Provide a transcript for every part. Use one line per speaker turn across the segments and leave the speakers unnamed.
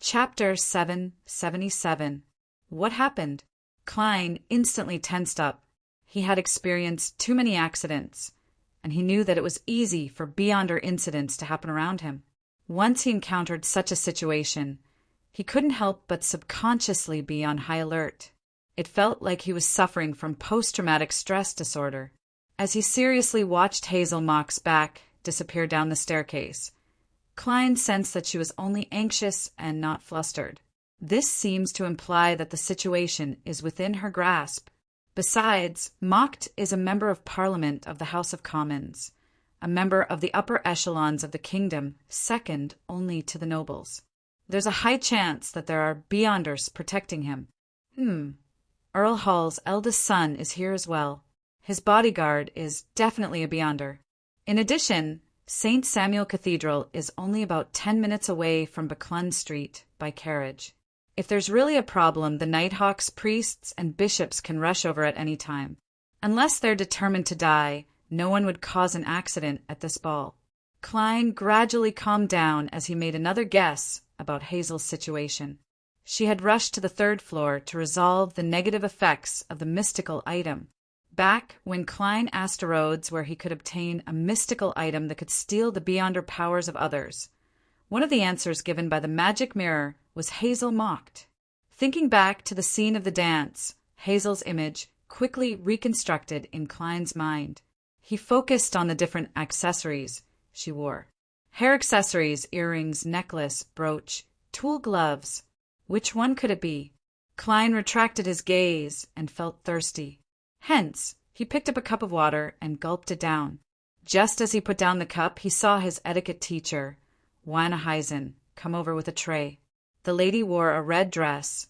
Chapter 777. What happened? Klein instantly tensed up. He had experienced too many accidents, and he knew that it was easy for beyonder incidents to happen around him. Once he encountered such a situation, he couldn't help but subconsciously be on high alert. It felt like he was suffering from post-traumatic stress disorder. As he seriously watched Hazel Mock's back disappear down the staircase, Klein sensed that she was only anxious and not flustered. This seems to imply that the situation is within her grasp. Besides, Mocht is a member of Parliament of the House of Commons, a member of the upper echelons of the kingdom, second only to the nobles. There's a high chance that there are beyonders protecting him. Earl Hall's eldest son is here as well. His bodyguard is definitely a beyonder. In addition, St. Samuel Cathedral is only about 10 minutes away from Buckland Street by carriage. If there's really a problem, the Nighthawks, priests, and bishops can rush over at any time. Unless they're determined to die, no one would cause an accident at this ball. Klein gradually calmed down as he made another guess about Hazel's situation. She had rushed to the third floor to resolve the negative effects of the mystical item. Back when Klein asked Rhodes where he could obtain a mystical item that could steal the beyonder powers of others, one of the answers given by the magic mirror was Hazel Mocked. Thinking back to the scene of the dance, Hazel's image quickly reconstructed in Klein's mind. He focused on the different accessories she wore. Hair accessories, earrings, necklace, brooch, tool gloves. Which one could it be? Klein retracted his gaze and felt thirsty. Hence, he picked up a cup of water and gulped it down. Just as he put down the cup, he saw his etiquette teacher, Wana Heisen, come over with a tray. The lady wore a red dress,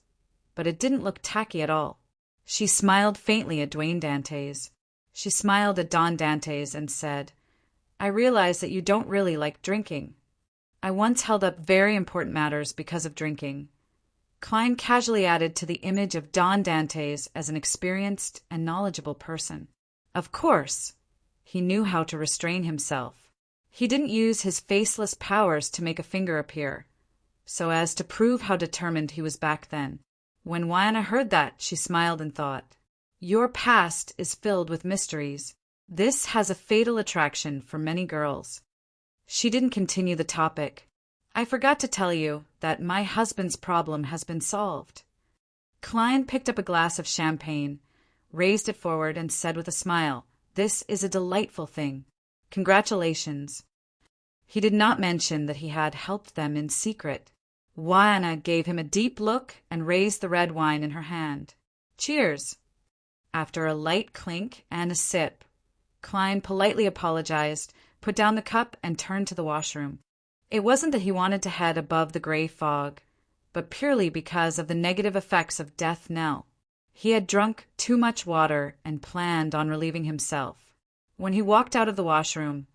but it didn't look tacky at all. She smiled faintly at Dwayne Dantes. She smiled at Don Dantes and said, "I realize that you don't really like drinking. I once held up very important matters because of drinking." Klein casually added to the image of Don Dantes as an experienced and knowledgeable person. Of course, he knew how to restrain himself. He didn't use his faceless powers to make a finger appear, so as to prove how determined he was back then. When Wyana heard that, she smiled and thought, "Your past is filled with mysteries. This has a fatal attraction for many girls." She didn't continue the topic. "I forgot to tell you that my husband's problem has been solved." Klein picked up a glass of champagne, raised it forward, and said with a smile, "This is a delightful thing. Congratulations." He did not mention that he had helped them in secret. Wyana gave him a deep look and raised the red wine in her hand. "Cheers." After a light clink and a sip, Klein politely apologized, put down the cup, and turned to the washroom. It wasn't that he wanted to head above the gray fog, but purely because of the negative effects of Death Knell. He had drunk too much water and planned on relieving himself. When he walked out of the washroom,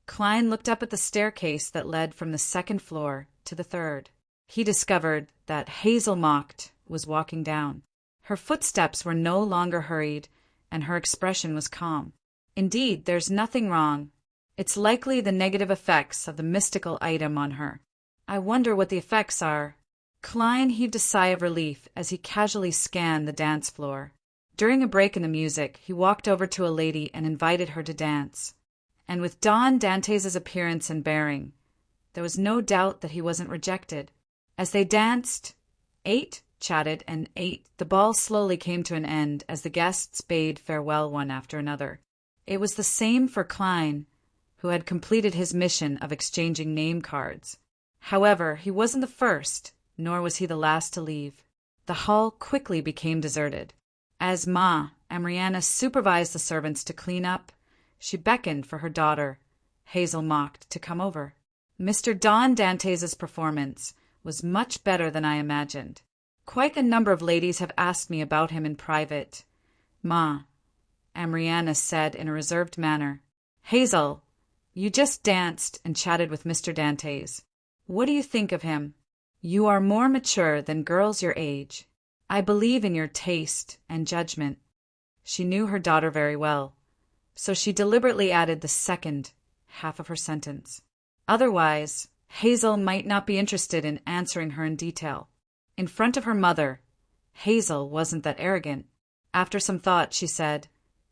Klein looked up at the staircase that led from the second floor to the third. He discovered that Hazel Mocked was walking down. Her footsteps were no longer hurried, and her expression was calm. Indeed, there's nothing wrong. It's likely the negative effects of the mystical item on her. I wonder what the effects are. Klein heaved a sigh of relief as he casually scanned the dance floor. During a break in the music, he walked over to a lady and invited her to dance. And with Don Dantes' appearance and bearing, there was no doubt that he wasn't rejected. As they danced, ate, chatted, and ate, the ball slowly came to an end as the guests bade farewell one after another. It was the same for Klein, who had completed his mission of exchanging name cards. However, he wasn't the first, nor was he the last to leave. The hall quickly became deserted. As Ma Amriana supervised the servants to clean up, she beckoned for her daughter, Hazel Mocked, to come over. Mr. Don Dantes' performance was much better than I imagined. Quite a number of ladies have asked me about him in private, Ma Amriana said in a reserved manner. "Hazel, you just danced and chatted with Mr. Dantes. What do you think of him? You are more mature than girls your age. I believe in your taste and judgment." She knew her daughter very well, so she deliberately added the second half of her sentence. "Otherwise, Hazel might not be interested in answering her in detail. In front of her mother, Hazel wasn't that arrogant. After some thought, she said,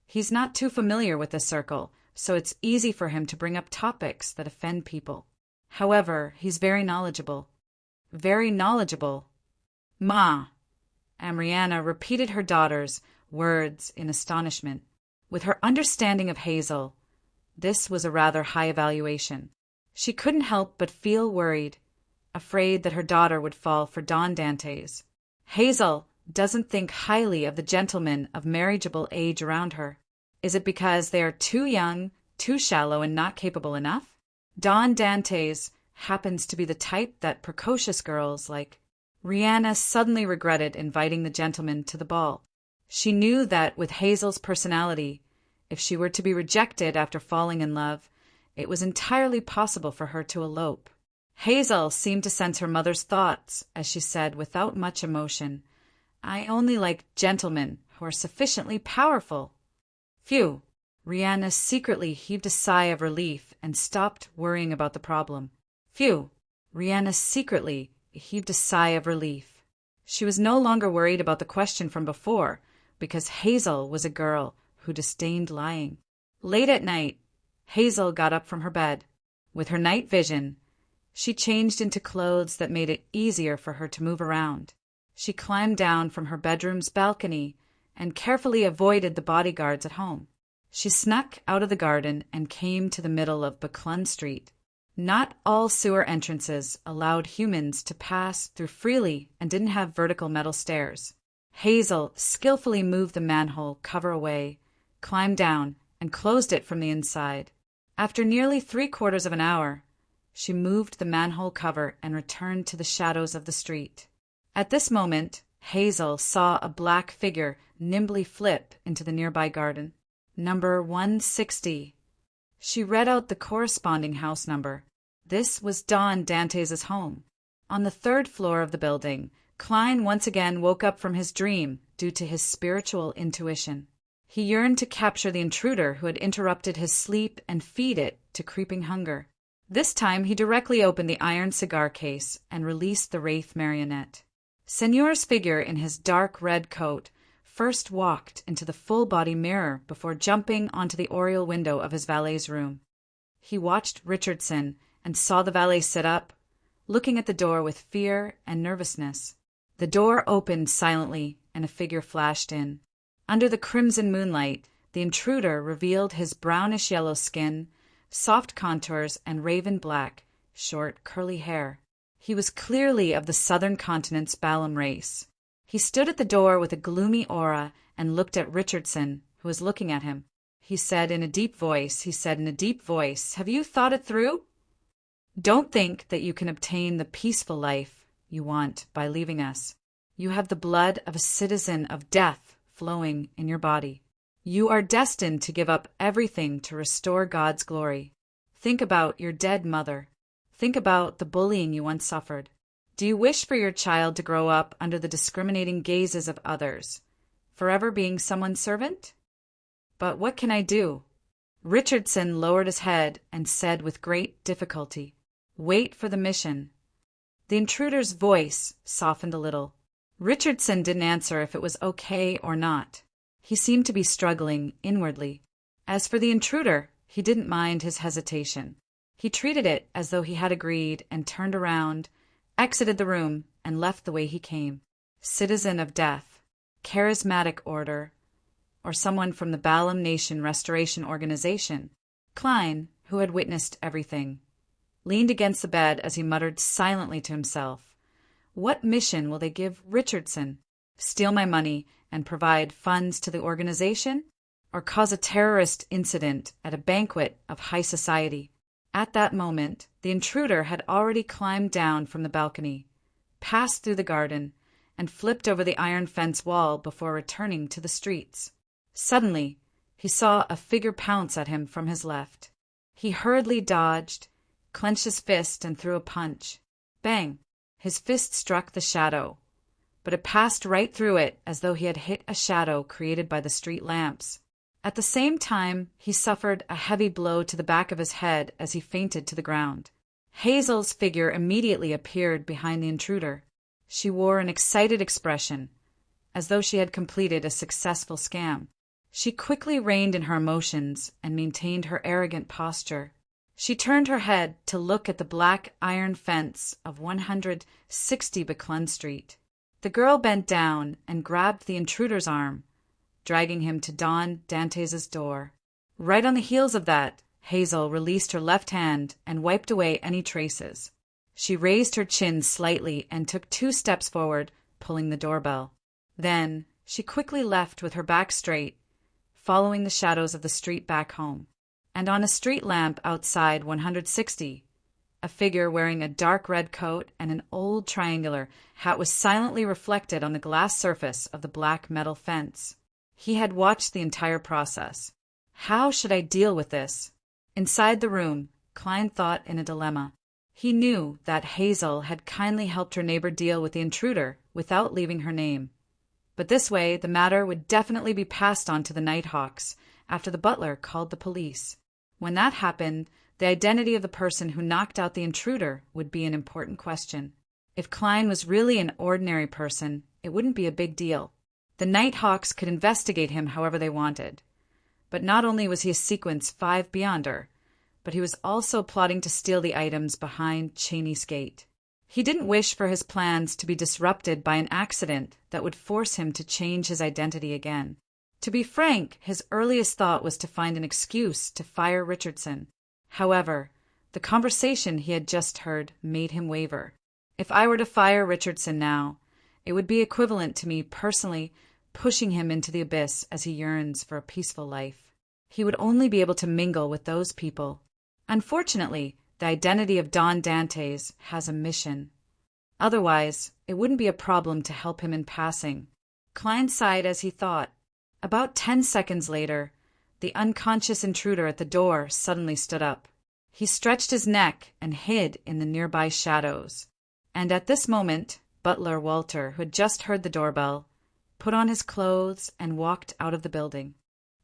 "He's not too familiar with this circle, so it's easy for him to bring up topics that offend people. However, he's very knowledgeable." "Very knowledgeable?" "Ma." Amriana repeated her daughter's words in astonishment. With her understanding of Hazel, this was a rather high evaluation. She couldn't help but feel worried, afraid that her daughter would fall for Don Dantes. Hazel doesn't think highly of the gentlemen of marriageable age around her. Is it because they are too young, too shallow, and not capable enough? Don Dantes happens to be the type that precocious girls like. Rihanna suddenly regretted inviting the gentleman to the ball. She knew that with Hazel's personality, if she were to be rejected after falling in love, it was entirely possible for her to elope. Hazel seemed to sense her mother's thoughts as she said without much emotion, "I only like gentlemen who are sufficiently powerful." Phew! Rihanna secretly heaved a sigh of relief and stopped worrying about the problem. Phew! Rihanna secretly heaved a sigh of relief. She was no longer worried about the question from before, because Hazel was a girl who disdained lying. Late at night, Hazel got up from her bed. With her night vision, she changed into clothes that made it easier for her to move around. She climbed down from her bedroom's balcony and carefully avoided the bodyguards at home. She snuck out of the garden and came to the middle of Buckland Street. Not all sewer entrances allowed humans to pass through freely and didn't have vertical metal stairs. Hazel skillfully moved the manhole cover away, climbed down, and closed it from the inside. After nearly 3/4 of an hour, she moved the manhole cover and returned to the shadows of the street. At this moment, Hazel saw a black figure nimbly flip into the nearby garden. Number 160. She read out the corresponding house number. This was Don Dantes' home. On the 3rd floor of the building, Klein once again woke up from his dream due to his spiritual intuition. He yearned to capture the intruder who had interrupted his sleep and feed it to creeping hunger. This time he directly opened the iron cigar case and released the wraith marionette. Señor's figure in his dark red coat first walked into the full-body mirror before jumping onto the oriel window of his valet's room. He watched Richardson and saw the valet sit up, looking at the door with fear and nervousness. The door opened silently and a figure flashed in. Under the crimson moonlight, the intruder revealed his brownish-yellow skin, soft contours, and raven black, short, curly hair. He was clearly of the southern continent's Balam race. He stood at the door with a gloomy aura and looked at Richardson, who was looking at him. He said in a deep voice, "Have you thought it through? Don't think that you can obtain the peaceful life you want by leaving us. You have the blood of a citizen of death flowing in your body. You are destined to give up everything to restore God's glory. Think about your dead mother. Think about the bullying you once suffered. Do you wish for your child to grow up under the discriminating gazes of others, forever being someone's servant? But what can I do?" Richardson lowered his head and said with great difficulty, "Wait for the mission." The intruder's voice softened a little. Richardson didn't answer if it was okay or not. He seemed to be struggling inwardly. As for the intruder, he didn't mind his hesitation. He treated it as though he had agreed and turned around, exited the room, and left the way he came. Citizen of death, charismatic order, or someone from the Balam Nation Restoration Organization. Klein, who had witnessed everything, leaned against the bed as he muttered silently to himself, "What mission will they give Richardson? Steal my money and provide funds to the organization? Or cause a terrorist incident at a banquet of high society?" At that moment, the intruder had already climbed down from the balcony, passed through the garden, and flipped over the iron fence wall before returning to the streets. Suddenly, he saw a figure pounce at him from his left. He hurriedly dodged, clenched his fist, and threw a punch. Bang! His fist struck the shadow, but it passed right through it as though he had hit a shadow created by the street lamps. At the same time, he suffered a heavy blow to the back of his head as he fainted to the ground. Hazel's figure immediately appeared behind the intruder. She wore an excited expression, as though she had completed a successful scam. She quickly reined in her emotions and maintained her arrogant posture. She turned her head to look at the black iron fence of 160 Buckland Street. The girl bent down and grabbed the intruder's arm, dragging him to Don Dantes' door. Right on the heels of that, Hazel released her left hand and wiped away any traces. She raised her chin slightly and took 2 steps forward, pulling the doorbell. Then she quickly left with her back straight, following the shadows of the street back home. And on a street lamp outside 160, a figure wearing a dark red coat and an old triangular hat was silently reflected on the glass surface of the black metal fence. He had watched the entire process. How should I deal with this? Inside the room, Klein thought in a dilemma. He knew that Hazel had kindly helped her neighbor deal with the intruder without leaving her name. But this way, the matter would definitely be passed on to the Nighthawks after the butler called the police. When that happened, the identity of the person who knocked out the intruder would be an important question. If Klein was really an ordinary person, it wouldn't be a big deal. The Nighthawks could investigate him however they wanted. But not only was he a sequence 5 beyonder, but he was also plotting to steal the items behind Cheney's gate. He didn't wish for his plans to be disrupted by an accident that would force him to change his identity again. To be frank, his earliest thought was to find an excuse to fire Richardson. However, the conversation he had just heard made him waver. If I were to fire Richardson now, it would be equivalent to me personally pushing him into the abyss as he yearns for a peaceful life. He would only be able to mingle with those people. Unfortunately, the identity of Don Dantes has a mission. Otherwise, it wouldn't be a problem to help him in passing. Klein sighed as he thought. About 10 seconds later, the unconscious intruder at the door suddenly stood up. He stretched his neck and hid in the nearby shadows. And at this moment, butler Walter, who had just heard the doorbell, put on his clothes and walked out of the building.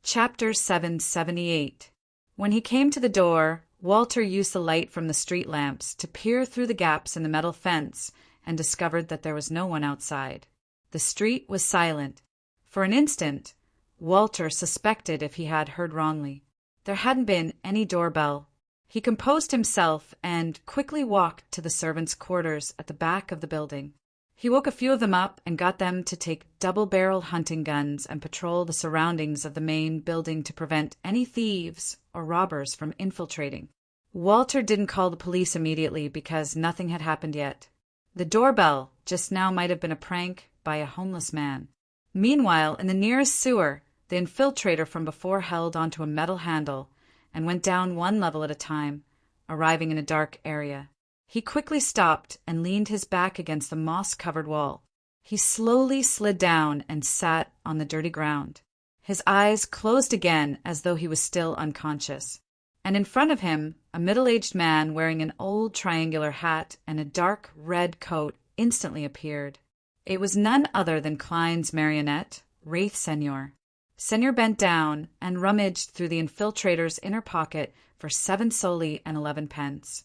Chapter 778. When he came to the door, Walter used the light from the street lamps to peer through the gaps in the metal fence and discovered that there was no one outside. The street was silent. For an instant, Walter suspected if he had heard wrongly. There hadn't been any doorbell. He composed himself and quickly walked to the servants' quarters at the back of the building. He woke a few of them up and got them to take double-barrel hunting guns and patrol the surroundings of the main building to prevent any thieves or robbers from infiltrating. Walter didn't call the police immediately because nothing had happened yet. The doorbell just now might have been a prank by a homeless man. Meanwhile, in the nearest sewer, the infiltrator from before held onto a metal handle and went down 1 level at a time, arriving in a dark area. He quickly stopped and leaned his back against the moss-covered wall. He slowly slid down and sat on the dirty ground. His eyes closed again as though he was still unconscious. And in front of him, a middle-aged man wearing an old triangular hat and a dark red coat instantly appeared. It was none other than Klein's marionette, Wraith Senor. Senor bent down and rummaged through the infiltrator's inner pocket for 7 soldi and 11 pence,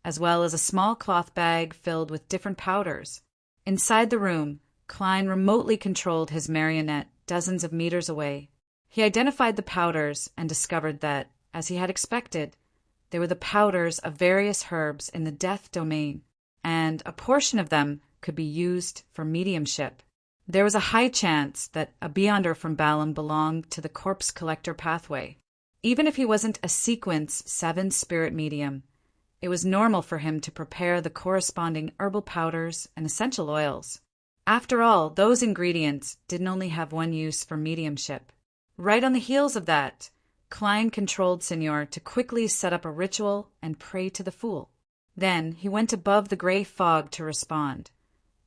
as well as a small cloth bag filled with different powders. Inside the room, Klein remotely controlled his marionette dozens of meters away. He identified the powders and discovered that, as he had expected, they were the powders of various herbs in the death domain, and a portion of them could be used for mediumship. There was a high chance that a beyonder from Balam belonged to the corpse collector pathway. Even if he wasn't a sequence 7 spirit medium, it was normal for him to prepare the corresponding herbal powders and essential oils. After all, those ingredients didn't only have one use for mediumship. Right on the heels of that, Klein controlled Senor to quickly set up a ritual and pray to the fool. Then he went above the gray fog to respond,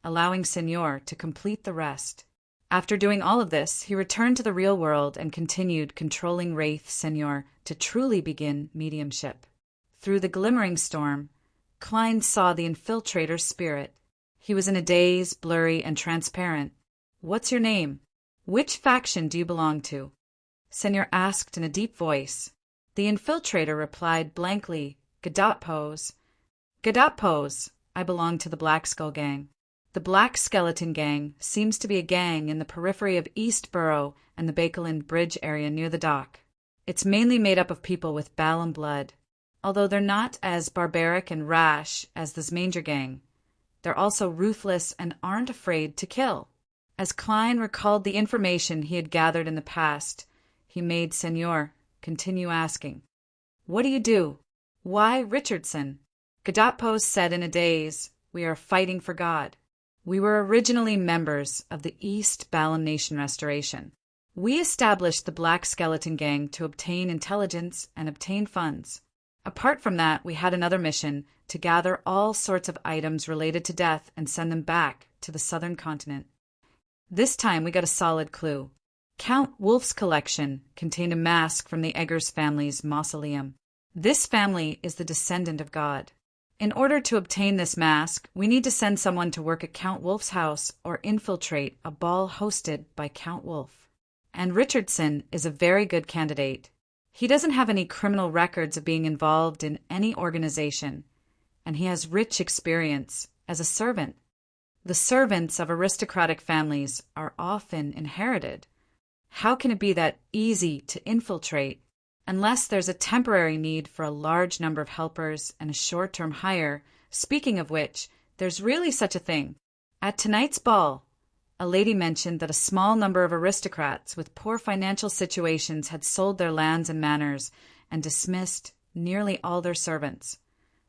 allowing Senor to complete the rest. After doing all of this, he returned to the real world and continued controlling Wraith Senor to truly begin mediumship. Through the glimmering storm, Klein saw the infiltrator's spirit. He was in a daze, blurry and transparent. "What's your name? Which faction do you belong to?" Senor asked in a deep voice. The infiltrator replied blankly, "Gadot pose." Gadapos, I belong to the Black Skull Gang. The Black Skeleton Gang seems to be a gang in the periphery of East Borough and the Bakeland Bridge area near the dock. It's mainly made up of people with Balam blood. Although they're not as barbaric and rash as this Manger Gang, they're also ruthless and aren't afraid to kill. As Klein recalled the information he had gathered in the past, he made Senor continue asking, "What do you do? Why Richardson?" Gadapos said in a daze, "We are fighting for God. We were originally members of the East Balam Nation Restoration. We established the Black Skeleton Gang to obtain intelligence and obtain funds. Apart from that, we had another mission to gather all sorts of items related to death and send them back to the southern continent. This time we got a solid clue. Count Wolf's collection contained a mask from the Eggers family's mausoleum. This family is the descendant of God. In order to obtain this mask, we need to send someone to work at Count Wolf's house or infiltrate a ball hosted by Count Wolf. And Richardson is a very good candidate. He doesn't have any criminal records of being involved in any organization, and he has rich experience as a servant. The servants of aristocratic families are often inherited. How can it be that easy to infiltrate unless there's a temporary need for a large number of helpers and a short-term hire, speaking of which, there's really such a thing. At tonight's ball, a lady mentioned that a small number of aristocrats with poor financial situations had sold their lands and manors and dismissed nearly all their servants,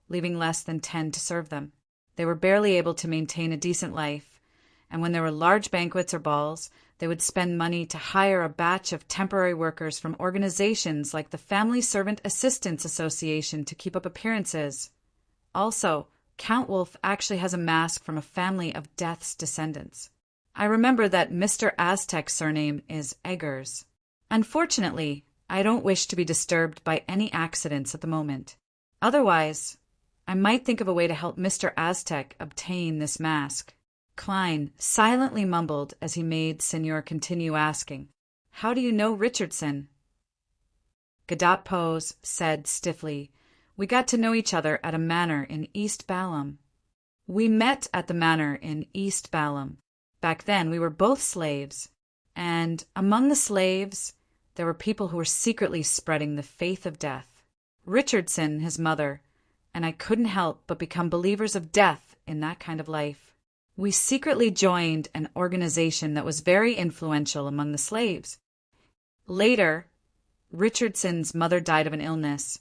leaving less than 10 to serve them. They were barely able to maintain a decent life, and when there were large banquets or balls, they would spend money to hire a batch of temporary workers from organizations like the Family Servant Assistance Association to keep up appearances. Also, Count Wolf actually has a mask from a family of Death's descendants. I remember that Mr. Aztec's surname is Eggers. Unfortunately, I don't wish to be disturbed by any accidents at the moment. Otherwise, I might think of a way to help Mr. Aztec obtain this mask." Klein silently mumbled as he made Senor continue asking, "How do you know Richardson?" Gadapos said stiffly, "We got to know each other at a manor in East Balam. We met at the manor in East Balam. Back then we were both slaves, and among the slaves there were people who were secretly spreading the faith of death. Richardson, his mother, and I couldn't help but become believers of death in that kind of life. We secretly joined an organization that was very influential among the slaves. Later, Richardson's mother died of an illness,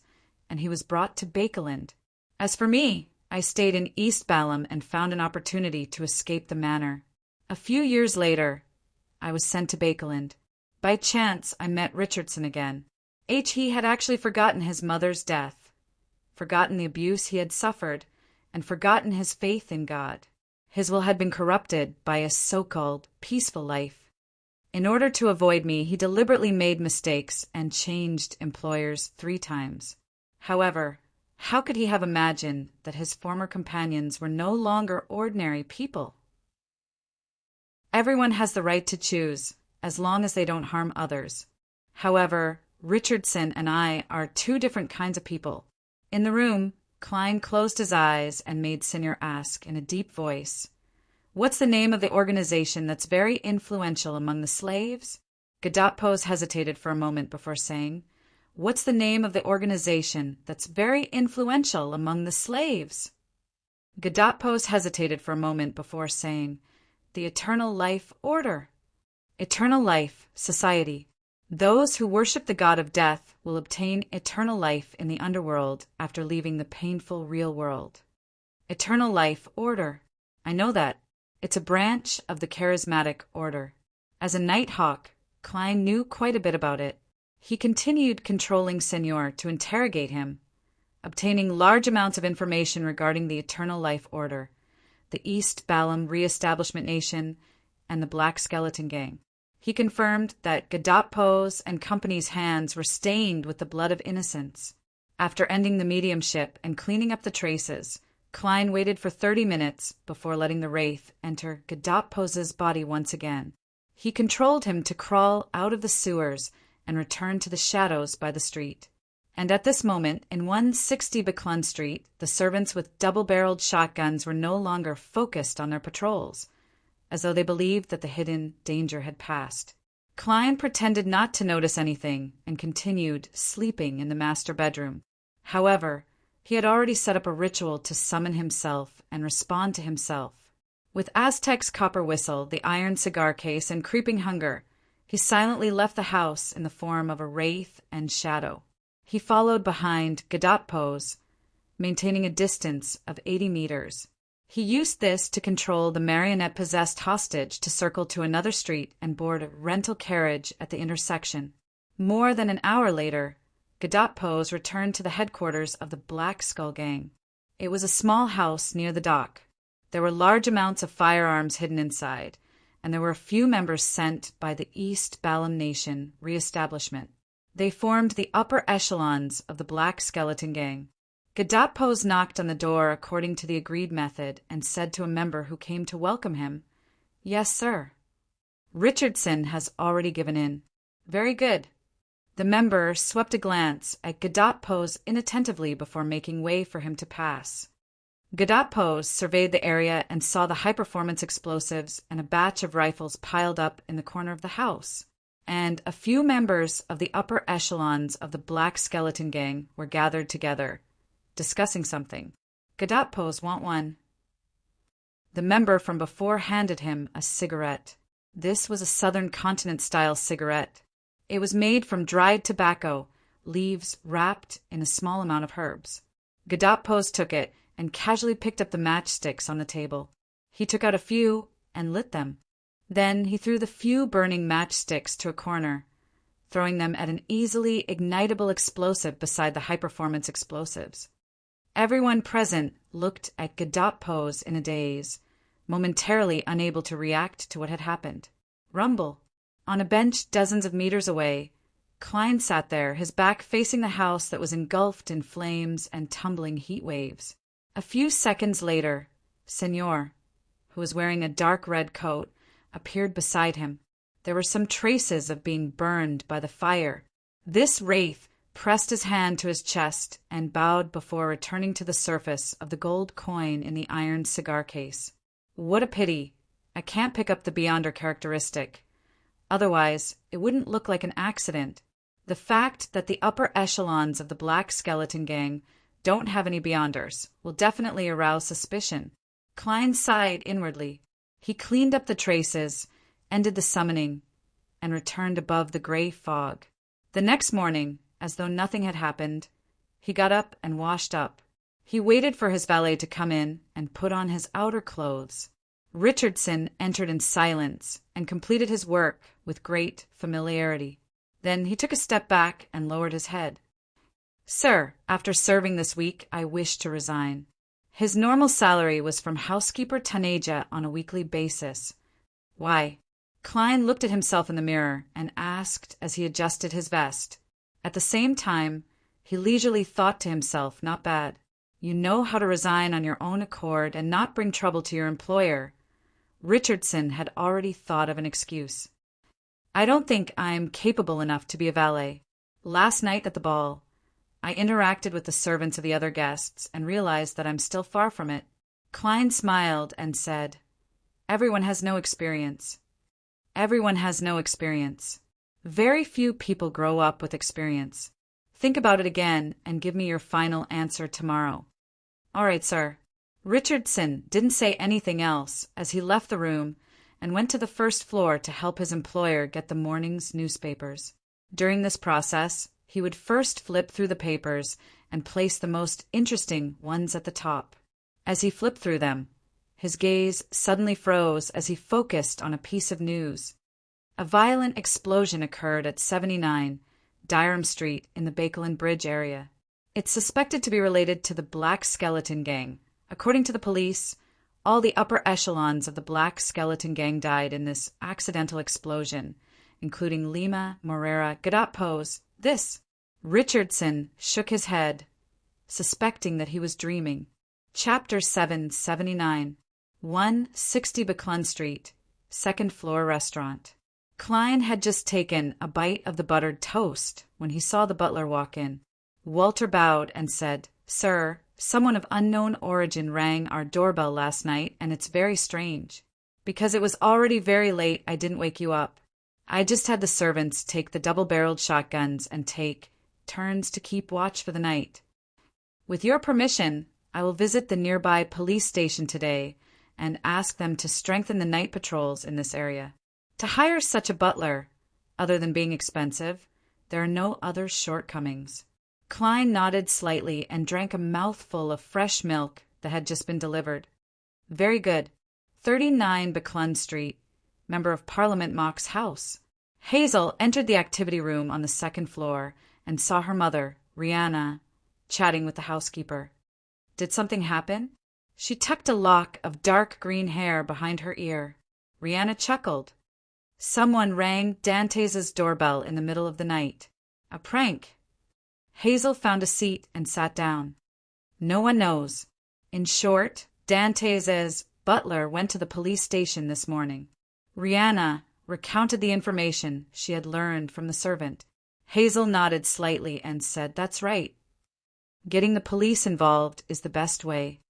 and he was brought to Bakeland. As for me, I stayed in East Balam and found an opportunity to escape the manor. A few years later, I was sent to Bakeland. By chance, I met Richardson again. He had actually forgotten his mother's death, forgotten the abuse he had suffered, and forgotten his faith in God. His will had been corrupted by a so-called peaceful life. In order to avoid me, he deliberately made mistakes and changed employers 3 times. However, how could he have imagined that his former companions were no longer ordinary people? Everyone has the right to choose, as long as they don't harm others. However, Richardson and I are 2 different kinds of people. In the room, Klein closed his eyes and made Senor ask in a deep voice, "What's the name of the organization that's very influential among the slaves?" Gadapos hesitated for a moment before saying, "What's the name of the organization that's very influential among the slaves?" Gadapos hesitated for a moment before saying, "The Eternal Life Order." Eternal Life Society. Those who worship the god of death will obtain eternal life in the underworld after leaving the painful real world. Eternal Life Order. I know that. It's a branch of the charismatic order. As a Nighthawk, Klein knew quite a bit about it. He continued controlling Senor to interrogate him, obtaining large amounts of information regarding the Eternal Life Order, the East Balam Reestablishment Nation, and the Black Skeleton Gang. He confirmed that Gadapos and company's hands were stained with the blood of innocents. After ending the mediumship and cleaning up the traces, Klein waited for 30 minutes before letting the Wraith enter Gadapos's body once again. He controlled him to crawl out of the sewers and return to the shadows by the street. And at this moment, in 160 Buckland Street, the servants with double-barreled shotguns were no longer focused on their patrols, as though they believed that the hidden danger had passed. Klein pretended not to notice anything and continued sleeping in the master bedroom. However, he had already set up a ritual to summon himself and respond to himself. With Aztec's copper whistle, the iron cigar case, and creeping hunger, he silently left the house in the form of a wraith and shadow. He followed behind Godot Pose, maintaining a distance of 80 meters. He used this to control the marionette-possessed hostage to circle to another street and board a rental carriage at the intersection. More than an hour later, Godot Pose returned to the headquarters of the Black Skull Gang. It was a small house near the dock. There were large amounts of firearms hidden inside, and there were a few members sent by the East Balam Nation reestablishment. They formed the upper echelons of the Black Skeleton Gang. Godot Pose knocked on the door according to the agreed method and said to a member who came to welcome him, "Yes, sir." "Richardson has already given in." "Very good." The member swept a glance at Godot Pose inattentively before making way for him to pass. Godot Pose surveyed the area and saw the high-performance explosives and a batch of rifles piled up in the corner of the house. And a few members of the upper echelons of the Black Skeleton Gang were gathered together, discussing something. "Godot Pose want one." The member from before handed him a cigarette. This was a Southern Continent-style cigarette. It was made from dried tobacco, leaves wrapped in a small amount of herbs. Godot Pose took it and casually picked up the matchsticks on the table. He took out a few and lit them. Then he threw the few burning matchsticks to a corner, throwing them at an easily ignitable explosive beside the high-performance explosives. Everyone present looked at Godot Pose in a daze, momentarily unable to react to what had happened. Rumble. On a bench dozens of meters away, Klein sat there, his back facing the house that was engulfed in flames and tumbling heat waves. A few seconds later, Senor, who was wearing a dark red coat, appeared beside him. There were some traces of being burned by the fire. This wraith pressed his hand to his chest and bowed before returning to the surface of the gold coin in the iron cigar case. "What a pity. I can't pick up the Beyonder characteristic. Otherwise, it wouldn't look like an accident. The fact that the upper echelons of the Black Skeleton Gang don't have any Beyonders will definitely arouse suspicion." Klein sighed inwardly. He cleaned up the traces, ended the summoning, and returned above the gray fog. The next morning, as though nothing had happened, he got up and washed up. He waited for his valet to come in and put on his outer clothes. Richardson entered in silence and completed his work with great familiarity. Then he took a step back and lowered his head. "Sir, after serving this week, I wish to resign." His normal salary was from housekeeper Taneja on a weekly basis. "Why?" Klein looked at himself in the mirror and asked as he adjusted his vest. At the same time, he leisurely thought to himself, "Not bad. You know how to resign on your own accord and not bring trouble to your employer." Richardson had already thought of an excuse. "I don't think I'm capable enough to be a valet. Last night at the ball, I interacted with the servants of the other guests and realized that I'm still far from it." Klein smiled and said, "Everyone has no experience. Everyone has no experience. Very few people grow up with experience. Think about it again and give me your final answer tomorrow." "All right, sir." Richardson didn't say anything else as he left the room and went to the first floor to help his employer get the morning's newspapers. During this process, he would first flip through the papers and place the most interesting ones at the top. As he flipped through them, his gaze suddenly froze as he focused on a piece of news. A violent explosion occurred at 79 Dyrham Street in the Bakelin Bridge area. It's suspected to be related to the Black Skeleton Gang. According to the police, all the upper echelons of the Black Skeleton Gang died in this accidental explosion, including Lima, Morera, Godot Pose. This. Richardson shook his head, suspecting that he was dreaming. Chapter 779. 160 Buckland Street, second-floor restaurant. Klein had just taken a bite of the buttered toast when he saw the butler walk in. Walter bowed and said, "Sir, someone of unknown origin rang our doorbell last night, and it's very strange. Because it was already very late, I didn't wake you up. I just had the servants take the double-barreled shotguns and take turns to keep watch for the night. With your permission, I will visit the nearby police station today and ask them to strengthen the night patrols in this area. To hire such a butler, other than being expensive, there are no other shortcomings." Klein nodded slightly and drank a mouthful of fresh milk that had just been delivered. "Very good. 39 Buckland Street, Member of Parliament Mock's house." Hazel entered the activity room on the second floor and saw her mother, Rihanna, chatting with the housekeeper. Did something happen? She tucked a lock of dark green hair behind her ear. Rihanna chuckled. Someone rang Dantes' doorbell in the middle of the night. A prank. Hazel found a seat and sat down. No one knows. In short, Dantes' butler went to the police station this morning. Rihanna recounted the information she had learned from the servant. Hazel nodded slightly and said, "That's right. Getting the police involved is the best way.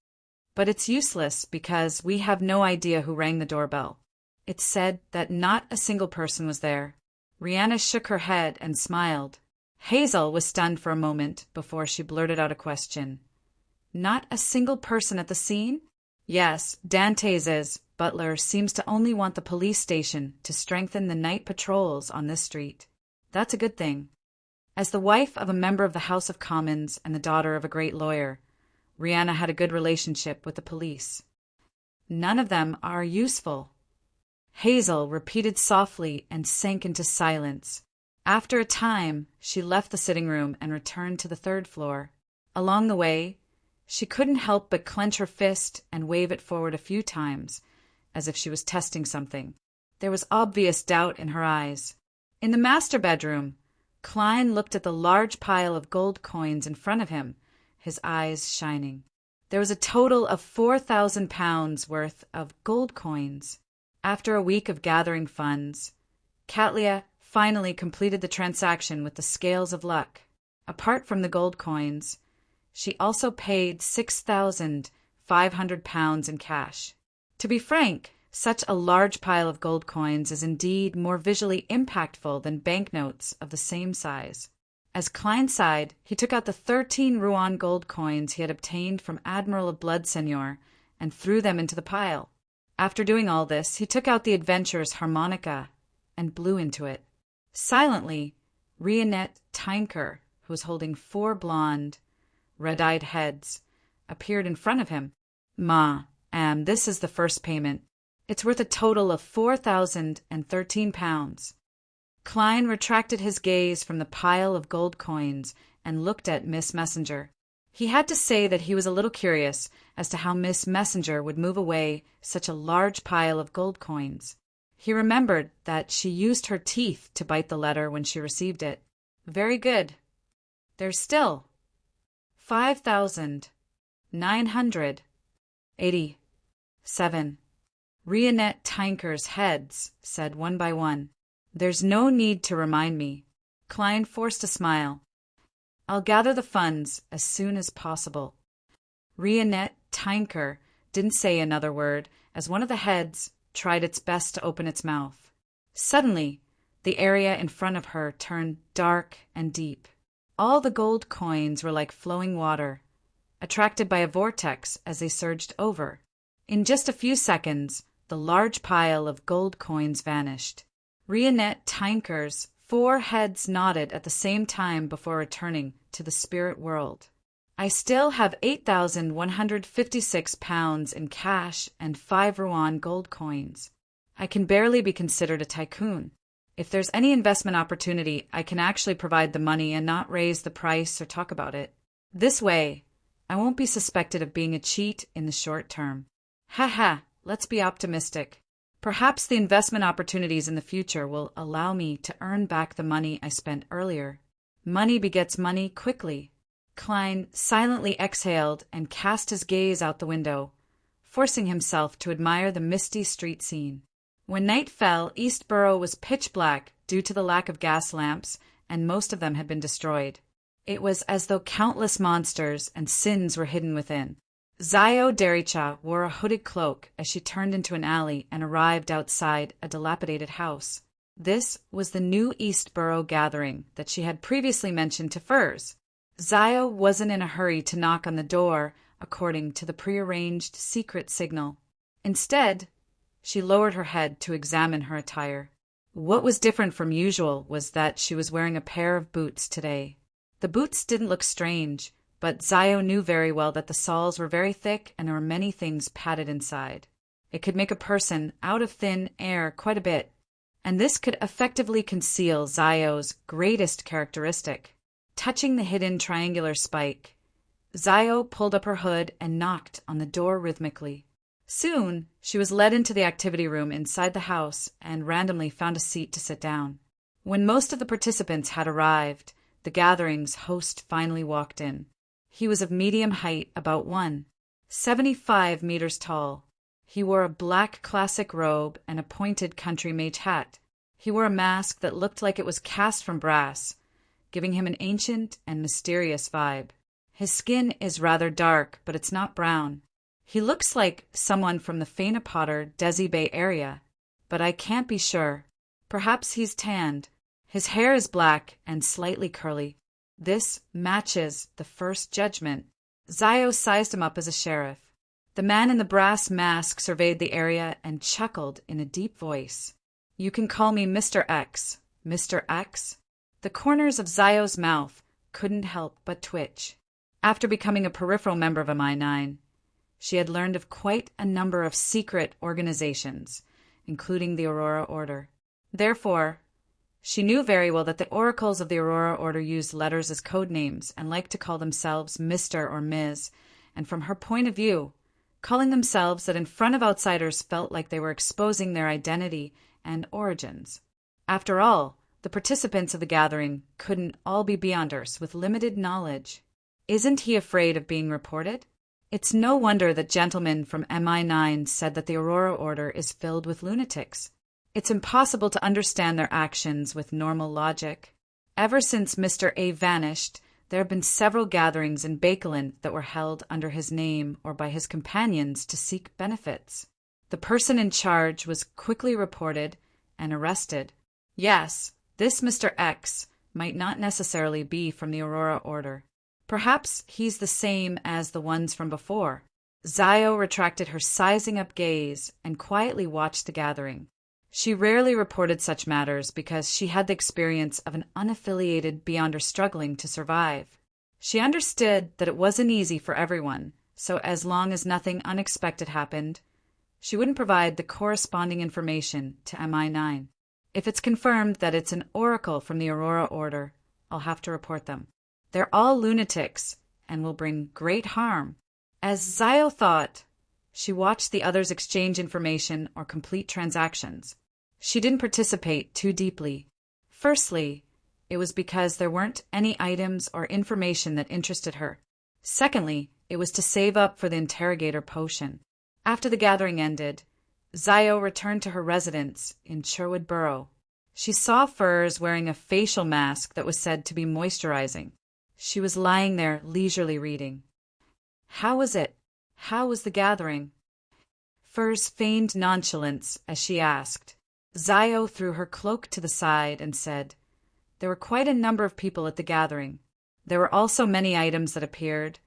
But it's useless because we have no idea who rang the doorbell. It's said that not a single person was there." Rihanna shook her head and smiled. Hazel was stunned for a moment before she blurted out a question. "Not a single person at the scene?" "Yes, Dantes' butler seems to only want the police station to strengthen the night patrols on this street. That's a good thing." As the wife of a member of the House of Commons and the daughter of a great lawyer, Rihanna had a good relationship with the police. "None of them are useful," Hazel repeated softly and sank into silence. After a time, she left the sitting room and returned to the third floor. Along the way, she couldn't help but clench her fist and wave it forward a few times, as if she was testing something. There was obvious doubt in her eyes. In the master bedroom, Klein looked at the large pile of gold coins in front of him, his eyes shining. There was a total of 4,000 pounds worth of gold coins. After a week of gathering funds, Katlia finally completed the transaction with the scales of luck. Apart from the gold coins, she also paid 6,500 pounds in cash. To be frank, such a large pile of gold coins is indeed more visually impactful than banknotes of the same size. As Klein sighed, he took out the 13 Rouen gold coins he had obtained from Admiral of Bloodseigneur and threw them into the pile. After doing all this, he took out the adventurer's harmonica and blew into it. Silently, Rionette Tinker, who was holding 4 blonde, red-eyed heads, appeared in front of him. This is the first payment. It's worth a total of 4,013 pounds. Klein retracted his gaze from the pile of gold coins and looked at Miss Messenger. He had to say that he was a little curious as to how Miss Messenger would move away such a large pile of gold coins. He remembered that she used her teeth to bite the letter when she received it. Very good. There's still 5,987. Rionette Tinker's heads said one by one. "There's no need to remind me." Klein forced a smile. "I'll gather the funds as soon as possible." Rionette Tinker didn't say another word as one of the heads tried its best to open its mouth. Suddenly, the area in front of her turned dark and deep. All the gold coins were like flowing water, attracted by a vortex as they surged over. In just a few seconds, the large pile of gold coins vanished. Rionette Tinker's 4 heads nodded at the same time before returning to the spirit world. "I still have 8,156 pounds in cash and 5 Rouen gold coins. I can barely be considered a tycoon. If there's any investment opportunity, I can actually provide the money and not raise the price or talk about it. This way, I won't be suspected of being a cheat in the short term. Let's be optimistic. Perhaps the investment opportunities in the future will allow me to earn back the money I spent earlier. Money begets money quickly." Klein silently exhaled and cast his gaze out the window, forcing himself to admire the misty street scene. When night fell, Eastborough was pitch black due to the lack of gas lamps, and most of them had been destroyed. It was as though countless monsters and sins were hidden within. Zayo Dericha wore a hooded cloak as she turned into an alley and arrived outside a dilapidated house. This was the new Eastborough gathering that she had previously mentioned to Furs. Zayo wasn't in a hurry to knock on the door according to the prearranged secret signal. Instead, she lowered her head to examine her attire. What was different from usual was that she was wearing a pair of boots today. The boots didn't look strange, but Zayo knew very well that the soles were very thick and there were many things padded inside. It could make a person out of thin air quite a bit, and this could effectively conceal Zayo's greatest characteristic. Touching the hidden triangular spike, Zayo pulled up her hood and knocked on the door rhythmically. Soon, she was led into the activity room inside the house and randomly found a seat to sit down. When most of the participants had arrived, the gathering's host finally walked in. He was of medium height, about 1.75 meters tall. He wore a black classic robe and a pointed country mage hat. He wore a mask that looked like it was cast from brass, giving him an ancient and mysterious vibe. His skin is rather dark, but it's not brown. He looks like someone from the Faina Potter Desi Bay area, but I can't be sure. Perhaps he's tanned. His hair is black and slightly curly. This matches the first judgment. Zayo sized him up as a sheriff. The man in the brass mask surveyed the area and chuckled in a deep voice. "You can call me Mr. X. Mr. X?" The corners of Zayo's mouth couldn't help but twitch. After becoming a peripheral member of MI9, she had learned of quite a number of secret organizations, including the Aurora Order. Therefore, she knew very well that the oracles of the Aurora Order used letters as code names and liked to call themselves Mr. or Ms., and from her point of view, calling themselves that in front of outsiders felt like they were exposing their identity and origins. After all, the participants of the gathering couldn't all be Beyonders with limited knowledge. Isn't he afraid of being reported? It's no wonder that gentlemen from MI9 said that the Aurora Order is filled with lunatics. It's impossible to understand their actions with normal logic. Ever since Mr. A vanished, there have been several gatherings in Bakelin that were held under his name or by his companions to seek benefits. The person in charge was quickly reported and arrested. Yes, this Mr. X might not necessarily be from the Aurora Order. Perhaps he's the same as the ones from before. Zayo retracted her sizing-up gaze and quietly watched the gathering. She rarely reported such matters because she had the experience of an unaffiliated Beyonder struggling to survive. She understood that it wasn't easy for everyone, so as long as nothing unexpected happened, she wouldn't provide the corresponding information to MI9. If it's confirmed that it's an oracle from the Aurora Order, I'll have to report them. They're all lunatics and will bring great harm. As Zayo thought, she watched the others exchange information or complete transactions. She didn't participate too deeply. Firstly, it was because there weren't any items or information that interested her. Secondly, it was to save up for the interrogator potion. After the gathering ended, Zayo returned to her residence in Sherwood Borough. She saw Furs wearing a facial mask that was said to be moisturizing. She was lying there leisurely reading. How was it? How was the gathering? Furs feigned nonchalance as she asked. Zayo threw her cloak to the side and said, "There were quite a number of people at the gathering. There were also many items that appeared,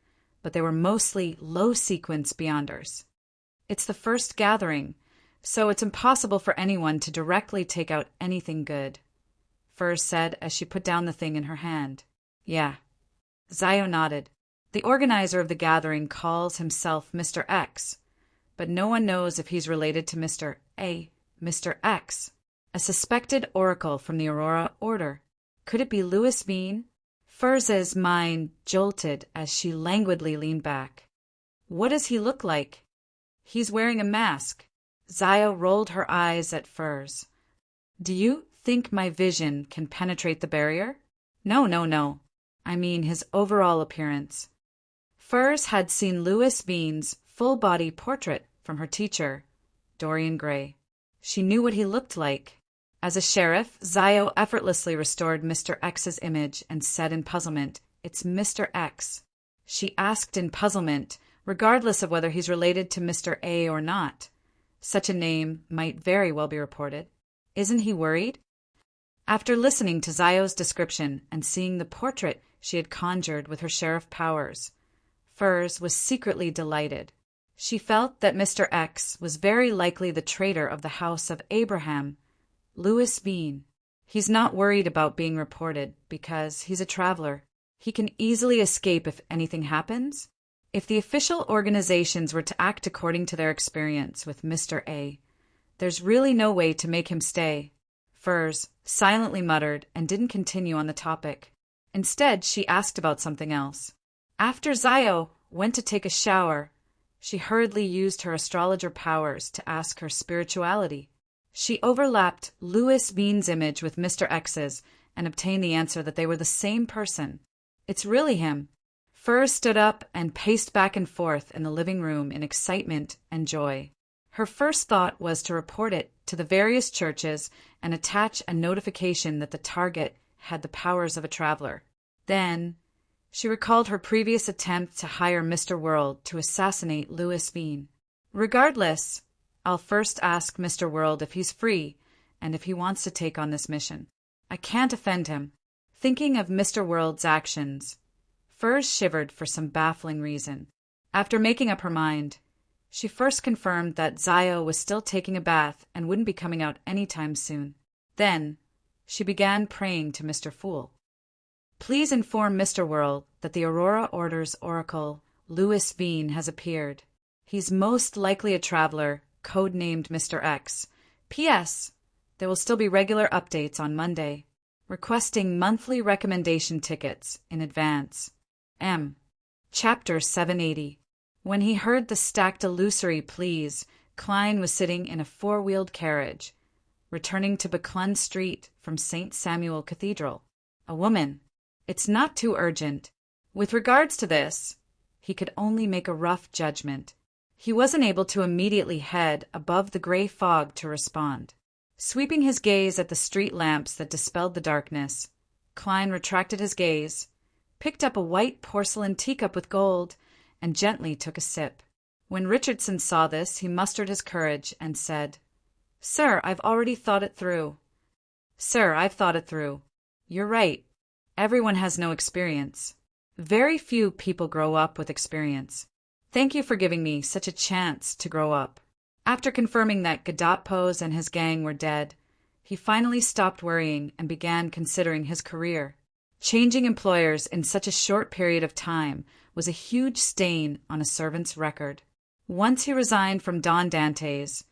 but they were mostly low-sequence Beyonders. It's the first gathering, so it's impossible for anyone to directly take out anything good," Furs said as she put down the thing in her hand. "Yeah." Zayo nodded. The organizer of the gathering calls himself Mr. X, but no one knows if he's related to Mr. A. Mr. X, a suspected oracle from the Aurora Order. Could it be Louis Bean? Furs's mind jolted as she languidly leaned back. What does he look like? He's wearing a mask. Zayo rolled her eyes at Furs. Do you think my vision can penetrate the barrier? No. I mean his overall appearance. Furs had seen Louis Bean's full-body portrait from her teacher, Dorian Gray. She knew what he looked like. As a sheriff, Zayo effortlessly restored Mr. X's image and said in puzzlement, It's Mr. X. She asked in puzzlement, regardless of whether he's related to Mr. A or not. Such a name might very well be reported. Isn't he worried? After listening to Zio's description and seeing the portrait she had conjured with her sheriff powers, Furs was secretly delighted. She felt that Mr. X was very likely the traitor of the house of Abraham, Louis Bean. He's not worried about being reported because he's a traveler. He can easily escape if anything happens. If the official organizations were to act according to their experience with Mr. A, there's really no way to make him stay. Furs silently muttered and didn't continue on the topic. Instead, she asked about something else. After Zio went to take a shower, she hurriedly used her astrologer powers to ask her spirituality. She overlapped Louis Bean's image with Mr. X's and obtained the answer that they were the same person. It's really him. Furs stood up and paced back and forth in the living room in excitement and joy. Her first thought was to report it to the various churches and attach a notification that the target had the powers of a traveler. Then, she recalled her previous attempt to hire Mr. World to assassinate Louis Bean. Regardless, I'll first ask Mr. World if he's free and if he wants to take on this mission. I can't offend him. Thinking of Mr. World's actions, Furs shivered for some baffling reason. After making up her mind, she first confirmed that Zio was still taking a bath and wouldn't be coming out anytime soon. Then, she began praying to Mr. Fool. Please inform Mr. World that the Aurora Order's oracle, Louis Bean, has appeared. He's most likely a traveler, codenamed Mr. X. P.S. There will still be regular updates on Monday. Requesting monthly recommendation tickets in advance. M. Chapter 780. When he heard the stacked illusory pleas, Klein was sitting in a four-wheeled carriage, returning to Buckland Street from St. Samuel Cathedral. A woman. It's not too urgent. With regards to this, he could only make a rough judgment. He wasn't able to immediately head above the gray fog to respond. Sweeping his gaze at the street lamps that dispelled the darkness, Klein retracted his gaze, picked up a white porcelain teacup with gold, and gently took a sip. When Richardson saw this, he mustered his courage and said, "Sir, I've already thought it through." "Sir, I've thought it through. You're right. Everyone has no experience. Very few people grow up with experience. Thank you for giving me such a chance to grow up." After confirming that Gadotpos and his gang were dead, he finally stopped worrying and began considering his career. Changing employers in such a short period of time was a huge stain on a servant's record. Once he resigned from Don Dante's,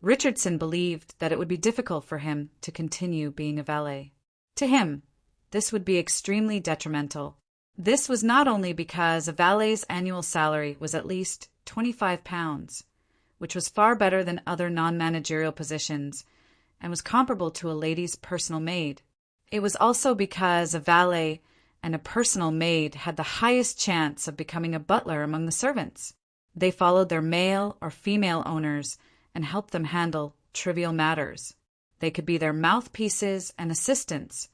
Richardson believed that it would be difficult for him to continue being a valet. To him, this would be extremely detrimental. This was not only because a valet's annual salary was at least £25, which was far better than other non-managerial positions and was comparable to a lady's personal maid. It was also because a valet and a personal maid had the highest chance of becoming a butler among the servants. They followed their male or female owners and helped them handle trivial matters. They could be their mouthpieces and assistants,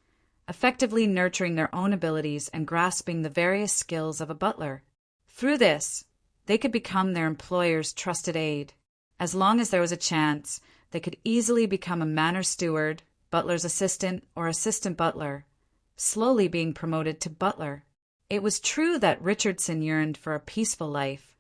effectively nurturing their own abilities and grasping the various skills of a butler. Through this, they could become their employer's trusted aide. As long as there was a chance, they could easily become a manor steward, butler's assistant, or assistant butler, slowly being promoted to butler. It was true that Richardson yearned for a peaceful life,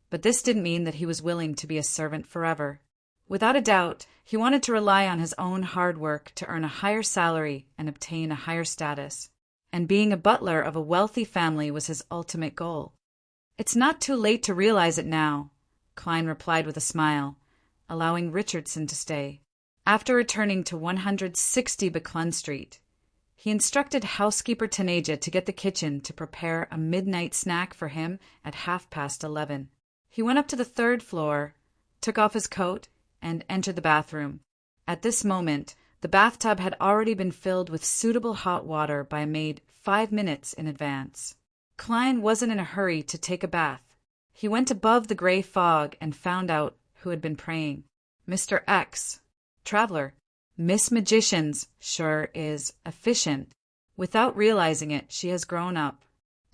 but this didn't mean that he was willing to be a servant forever. Without a doubt, he wanted to rely on his own hard work to earn a higher salary and obtain a higher status, and being a butler of a wealthy family was his ultimate goal. "It's not too late to realize it now," Klein replied with a smile, allowing Richardson to stay. After returning to 160 Buckland Street, he instructed housekeeper Tanaja to get the kitchen to prepare a midnight snack for him at 11:30. He went up to the third floor, took off his coat, and entered the bathroom. At this moment, the bathtub had already been filled with suitable hot water by a maid 5 minutes in advance. Klein wasn't in a hurry to take a bath. He went above the gray fog and found out who had been praying. Mr. X, traveler. Miss Magicians sure is efficient. Without realizing it, she has grown up.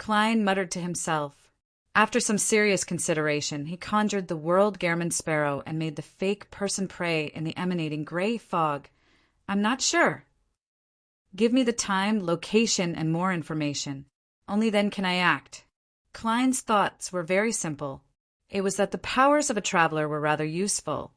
Klein muttered to himself. After some serious consideration, he conjured the whirled Gehrman sparrow and made the fake person prey in the emanating gray fog. I'm not sure. Give me the time, location, and more information. Only then can I act. Klein's thoughts were very simple. It was that the powers of a traveler were rather useful,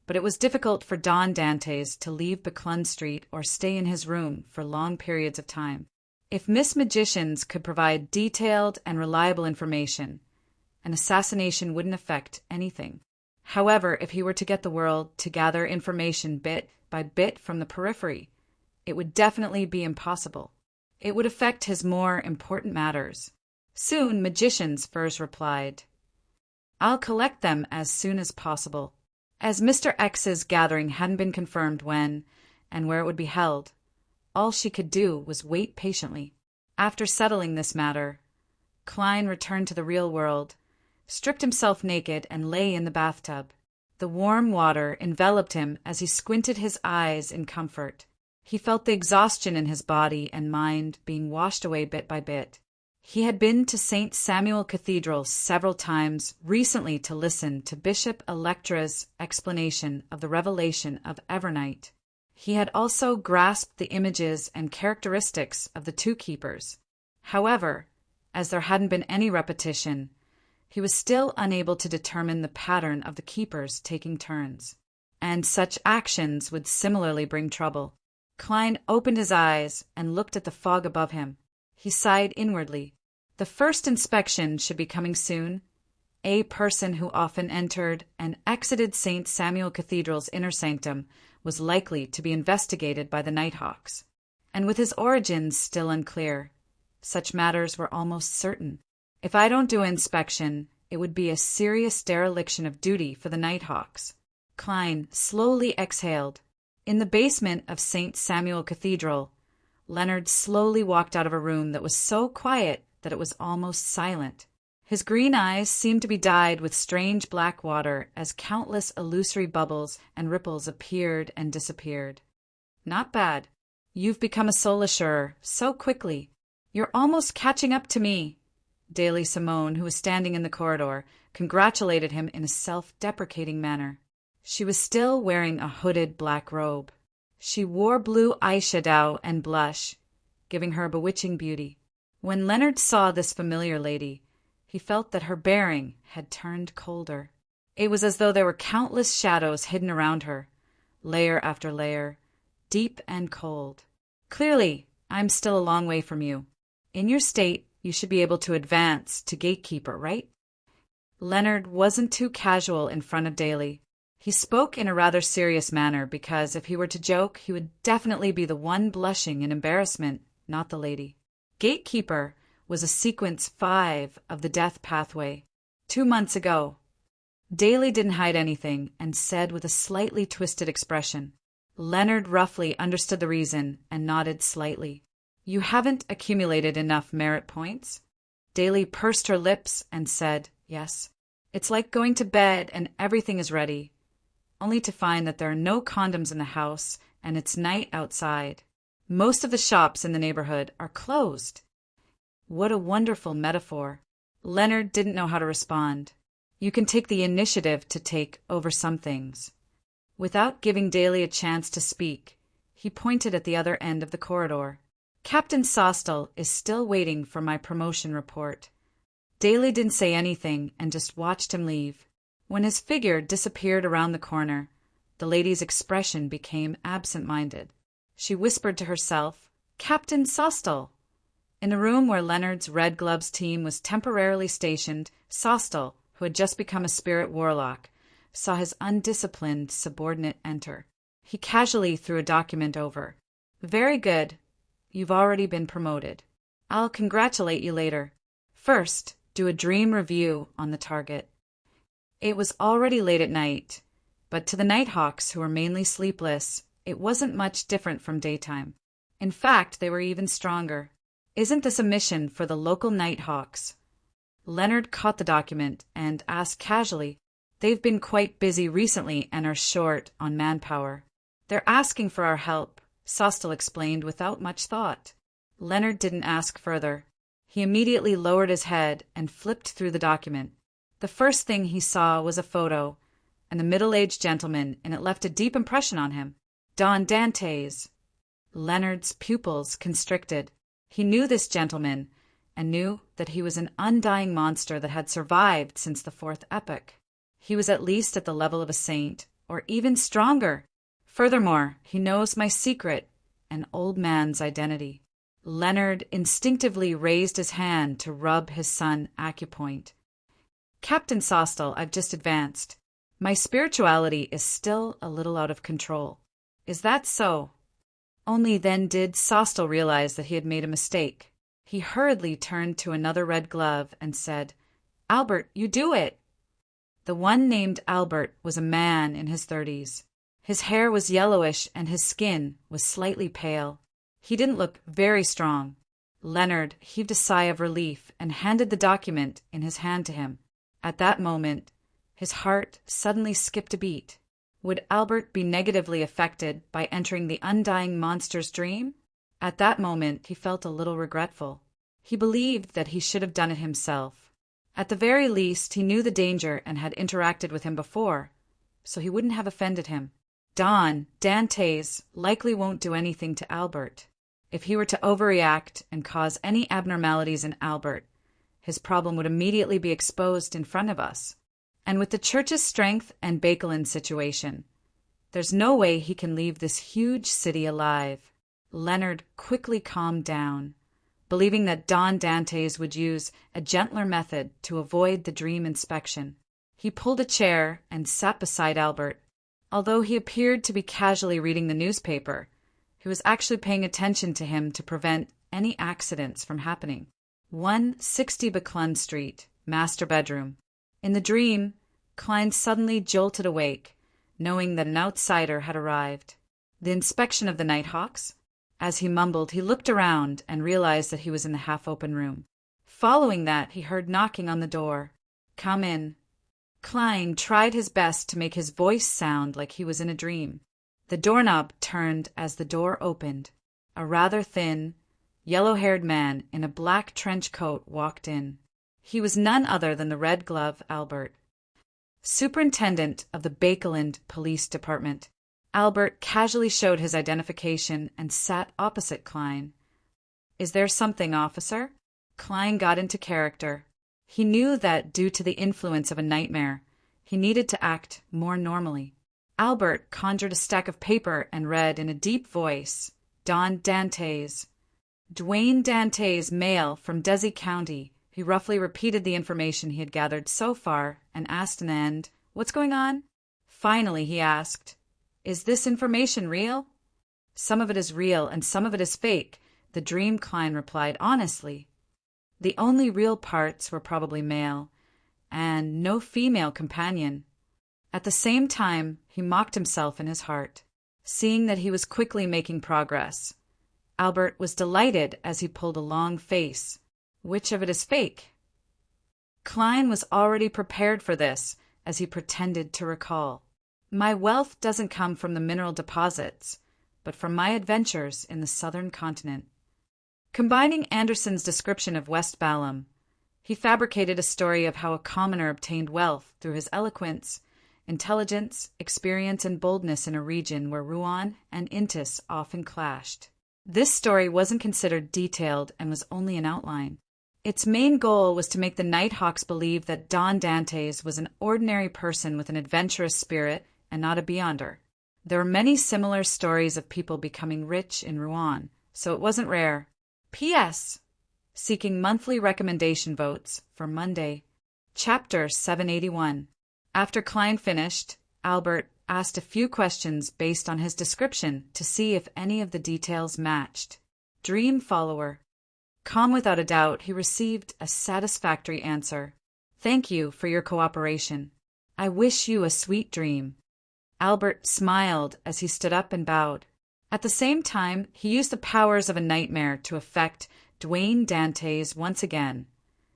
but it was difficult for Don Dantes to leave Beclun Street or stay in his room for long periods of time. If Miss Magicians could provide detailed and reliable information, an assassination wouldn't affect anything. However, if he were to get the world to gather information bit by bit from the periphery, it would definitely be impossible. It would affect his more important matters. Soon, Magicians first replied, I'll collect them as soon as possible. As Mr. X's gathering hadn't been confirmed when and where it would be held, all she could do was wait patiently. After settling this matter, Klein returned to the real world, stripped himself naked, and lay in the bathtub. The warm water enveloped him as he squinted his eyes in comfort. He felt the exhaustion in his body and mind being washed away bit by bit. He had been to St. Samuel Cathedral several times recently to listen to Bishop Electra's explanation of the revelation of Evernight. He had also grasped the images and characteristics of the two keepers. However, as there hadn't been any repetition, he was still unable to determine the pattern of the keepers taking turns. And such actions would similarly bring trouble. Klein opened his eyes and looked at the fog above him. He sighed inwardly. The first inspection should be coming soon. A person who often entered and exited St. Samuel Cathedral's inner sanctum was likely to be investigated by the Nighthawks. And with his origins still unclear, such matters were almost certain. If I don't do an inspection, it would be a serious dereliction of duty for the Nighthawks. Klein slowly exhaled. In the basement of St. Samuel Cathedral, Leonard slowly walked out of a room that was so quiet that it was almost silent. His green eyes seemed to be dyed with strange black water as countless illusory bubbles and ripples appeared and disappeared. Not bad. You've become a soul assurer so quickly. You're almost catching up to me. Daily Simone, who was standing in the corridor, congratulated him in a self-deprecating manner. She was still wearing a hooded black robe. She wore blue eyeshadow and blush, giving her a bewitching beauty. When Leonard saw this familiar lady, he felt that her bearing had turned colder. It was as though there were countless shadows hidden around her, layer after layer, deep and cold. Clearly, I'm still a long way from you. In your state, you should be able to advance to gatekeeper, right? Leonard wasn't too casual in front of Daly. He spoke in a rather serious manner because if he were to joke, he would definitely be the one blushing in embarrassment, not the lady. Gatekeeper was a sequence 5 of the death pathway. 2 months ago. Daly didn't hide anything and said with a slightly twisted expression. Leonard roughly understood the reason and nodded slightly. You haven't accumulated enough merit points? Daly pursed her lips and said, yes. It's like going to bed and everything is ready, only to find that there are no condoms in the house and it's night outside. Most of the shops in the neighborhood are closed. What a wonderful metaphor. Leonard didn't know how to respond. You can take the initiative to take over some things. Without giving Daly a chance to speak, he pointed at the other end of the corridor. Captain Sostel is still waiting for my promotion report. Daly didn't say anything and just watched him leave. When his figure disappeared around the corner, the lady's expression became absent-minded. She whispered to herself, Captain Sostel. In the room where Leonard's Red Gloves team was temporarily stationed, Sostel, who had just become a spirit warlock, saw his undisciplined subordinate enter. He casually threw a document over. Very good. You've already been promoted. I'll congratulate you later. First, do a dream review on the target. It was already late at night, but to the Nighthawks, who were mainly sleepless, it wasn't much different from daytime. In fact, they were even stronger. Isn't this a mission for the local Nighthawks? Leonard caught the document and asked casually. They've been quite busy recently and are short on manpower. They're asking for our help, Sostel explained without much thought. Leonard didn't ask further. He immediately lowered his head and flipped through the document. The first thing he saw was a photo, and the middle-aged gentleman, and it left a deep impression on him. Don Dantes. Leonard's pupils constricted. He knew this gentleman, and knew that he was an undying monster that had survived since the fourth epoch. He was at least at the level of a saint, or even stronger. Furthermore, he knows my secret, an old man's identity. Leonard instinctively raised his hand to rub his son acupoint. Captain Sostel, I've just advanced. My spirituality is still a little out of control. Is that so? Only then did Sostel realize that he had made a mistake. He hurriedly turned to another red glove and said, Albert, you do it! The one named Albert was a man in his 30s. His hair was yellowish and his skin was slightly pale. He didn't look very strong. Leonard heaved a sigh of relief and handed the document in his hand to him. At that moment, his heart suddenly skipped a beat. Would Albert be negatively affected by entering the undying monster's dream? At that moment, he felt a little regretful. He believed that he should have done it himself. At the very least, he knew the danger and had interacted with him before, so he wouldn't have offended him. Don Dantes likely won't do anything to Albert. If he were to overreact and cause any abnormalities in Albert, his problem would immediately be exposed in front of us. And with the church's strength and Baekeland's situation, there's no way he can leave this huge city alive. Leonard quickly calmed down, believing that Don Dantes would use a gentler method to avoid the dream inspection. He pulled a chair and sat beside Albert. Although he appeared to be casually reading the newspaper, he was actually paying attention to him to prevent any accidents from happening. 160 Baekeland Street, master bedroom. In the dream, Klein suddenly jolted awake, knowing that an outsider had arrived. The inspection of the Nighthawks? As he mumbled, he looked around and realized that he was in the half-open room. Following that, he heard knocking on the door. Come in. Klein tried his best to make his voice sound like he was in a dream. The doorknob turned as the door opened. A rather thin, yellow-haired man in a black trench coat walked in. He was none other than the Red Glove Albert, superintendent of the Baekeland Police Department. Albert casually showed his identification and sat opposite Klein. Is there something, officer? Klein got into character. He knew that, due to the influence of a nightmare, he needed to act more normally. Albert conjured a stack of paper and read in a deep voice, Don Dantes. Dwayne Dantes, male, from Desi County. He roughly repeated the information he had gathered so far and asked in the end, What's going on? Finally, he asked, Is this information real? Some of it is real and some of it is fake, the dream Klein replied honestly. The only real parts were probably male, and no female companion. At the same time, he mocked himself in his heart, seeing that he was quickly making progress. Albert was delighted as he pulled a long face. Which of it is fake? Klein was already prepared for this, as he pretended to recall. My wealth doesn't come from the mineral deposits, but from my adventures in the southern continent. Combining Anderson's description of West Balam, he fabricated a story of how a commoner obtained wealth through his eloquence, intelligence, experience, and boldness in a region where Rouen and Intis often clashed. This story wasn't considered detailed and was only an outline. Its main goal was to make the Nighthawks believe that Don Dantes was an ordinary person with an adventurous spirit and not a beyonder. There were many similar stories of people becoming rich in Rouen, so it wasn't rare. P.S. Seeking monthly recommendation votes for Monday. Chapter 781. After Klein finished, Albert asked a few questions based on his description to see if any of the details matched. Dream follower. Calm without a doubt, he received a satisfactory answer. Thank you for your cooperation. I wish you a sweet dream. Albert smiled as he stood up and bowed. At the same time, he used the powers of a nightmare to affect Dwayne Dantes once again,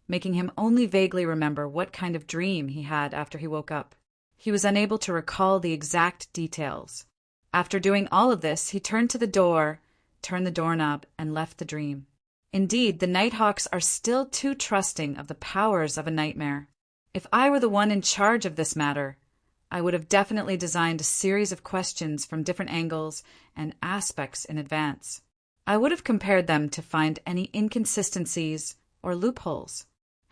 making him only vaguely remember what kind of dream he had after he woke up. He was unable to recall the exact details. After doing all of this, he turned to the door, turned the doorknob, and left the dream. Indeed, the Nighthawks are still too trusting of the powers of a nightmare. If I were the one in charge of this matter, I would have definitely designed a series of questions from different angles and aspects in advance. I would have compared them to find any inconsistencies or loopholes.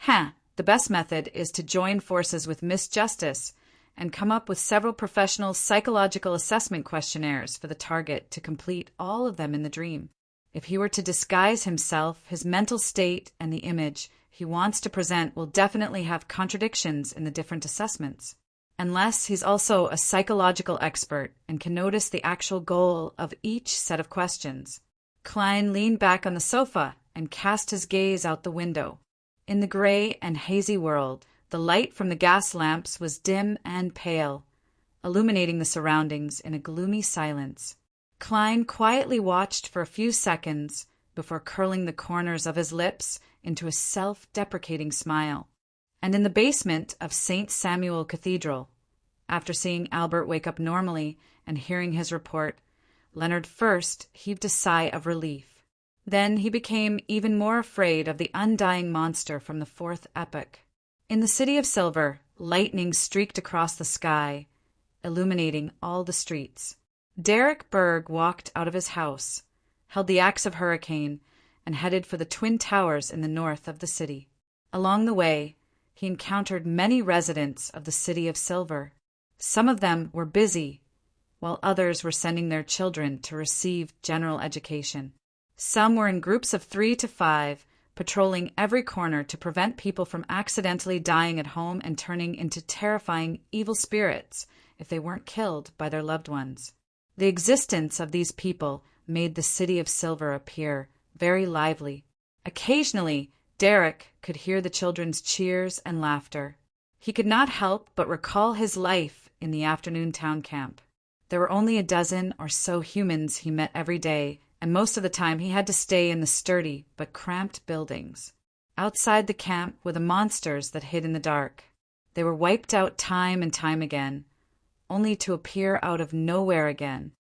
The best method is to join forces with Miss Justice and come up with several professional psychological assessment questionnaires for the target to complete all of them in the dream. If he were to disguise himself, his mental state and the image he wants to present will definitely have contradictions in the different assessments. Unless he's also a psychological expert and can notice the actual goal of each set of questions. Klein leaned back on the sofa and cast his gaze out the window. In the gray and hazy world, the light from the gas lamps was dim and pale, illuminating the surroundings in a gloomy silence. Klein quietly watched for a few seconds before curling the corners of his lips into a self-deprecating smile. And in the basement of St. Samuel Cathedral, after seeing Albert wake up normally and hearing his report, Leonard first heaved a sigh of relief. Then he became even more afraid of the undying monster from the fourth epoch. In the City of Silver, lightning streaked across the sky, illuminating all the streets. Derek Berg walked out of his house, held the axe of Hurricane, and headed for the Twin Towers in the north of the city. Along the way, he encountered many residents of the City of Silver. Some of them were busy, while others were sending their children to receive general education. Some were in groups of 3 to 5, patrolling every corner to prevent people from accidentally dying at home and turning into terrifying evil spirits if they weren't killed by their loved ones. The existence of these people made the City of Silver appear very lively. Occasionally, Derek could hear the children's cheers and laughter. He could not help but recall his life in the afternoon town camp. There were only a dozen or so humans he met every day, and most of the time he had to stay in the sturdy but cramped buildings. Outside the camp were the monsters that hid in the dark. They were wiped out time and time again, only to appear out of nowhere again.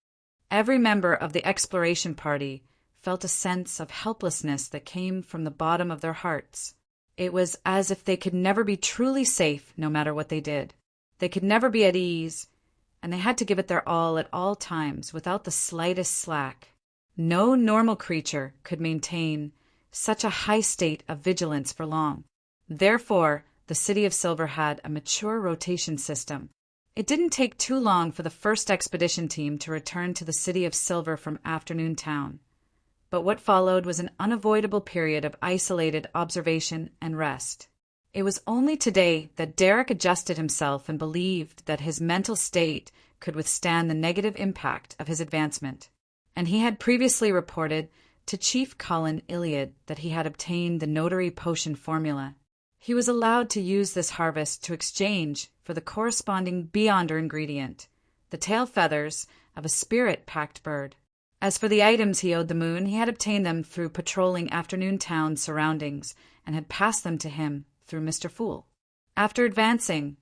Every member of the exploration party felt a sense of helplessness that came from the bottom of their hearts. It was as if they could never be truly safe no matter what they did. They could never be at ease, and they had to give it their all at all times without the slightest slack. No normal creature could maintain such a high state of vigilance for long. Therefore, the City of Silver had a mature rotation system. It didn't take too long for the first expedition team to return to the City of Silver from Afternoon Town. But what followed was an unavoidable period of isolated observation and rest. It was only today that Derek adjusted himself and believed that his mental state could withstand the negative impact of his advancement. And he had previously reported to Chief Colin Iliad that he had obtained the notary potion formula. He was allowed to use this harvest to exchange for the corresponding Beyonder ingredient, the tail feathers of a spirit-packed bird. As for the items he owed the moon, he had obtained them through patrolling Afternoon Town's surroundings and had passed them to him through Mr. Fool. After advancing,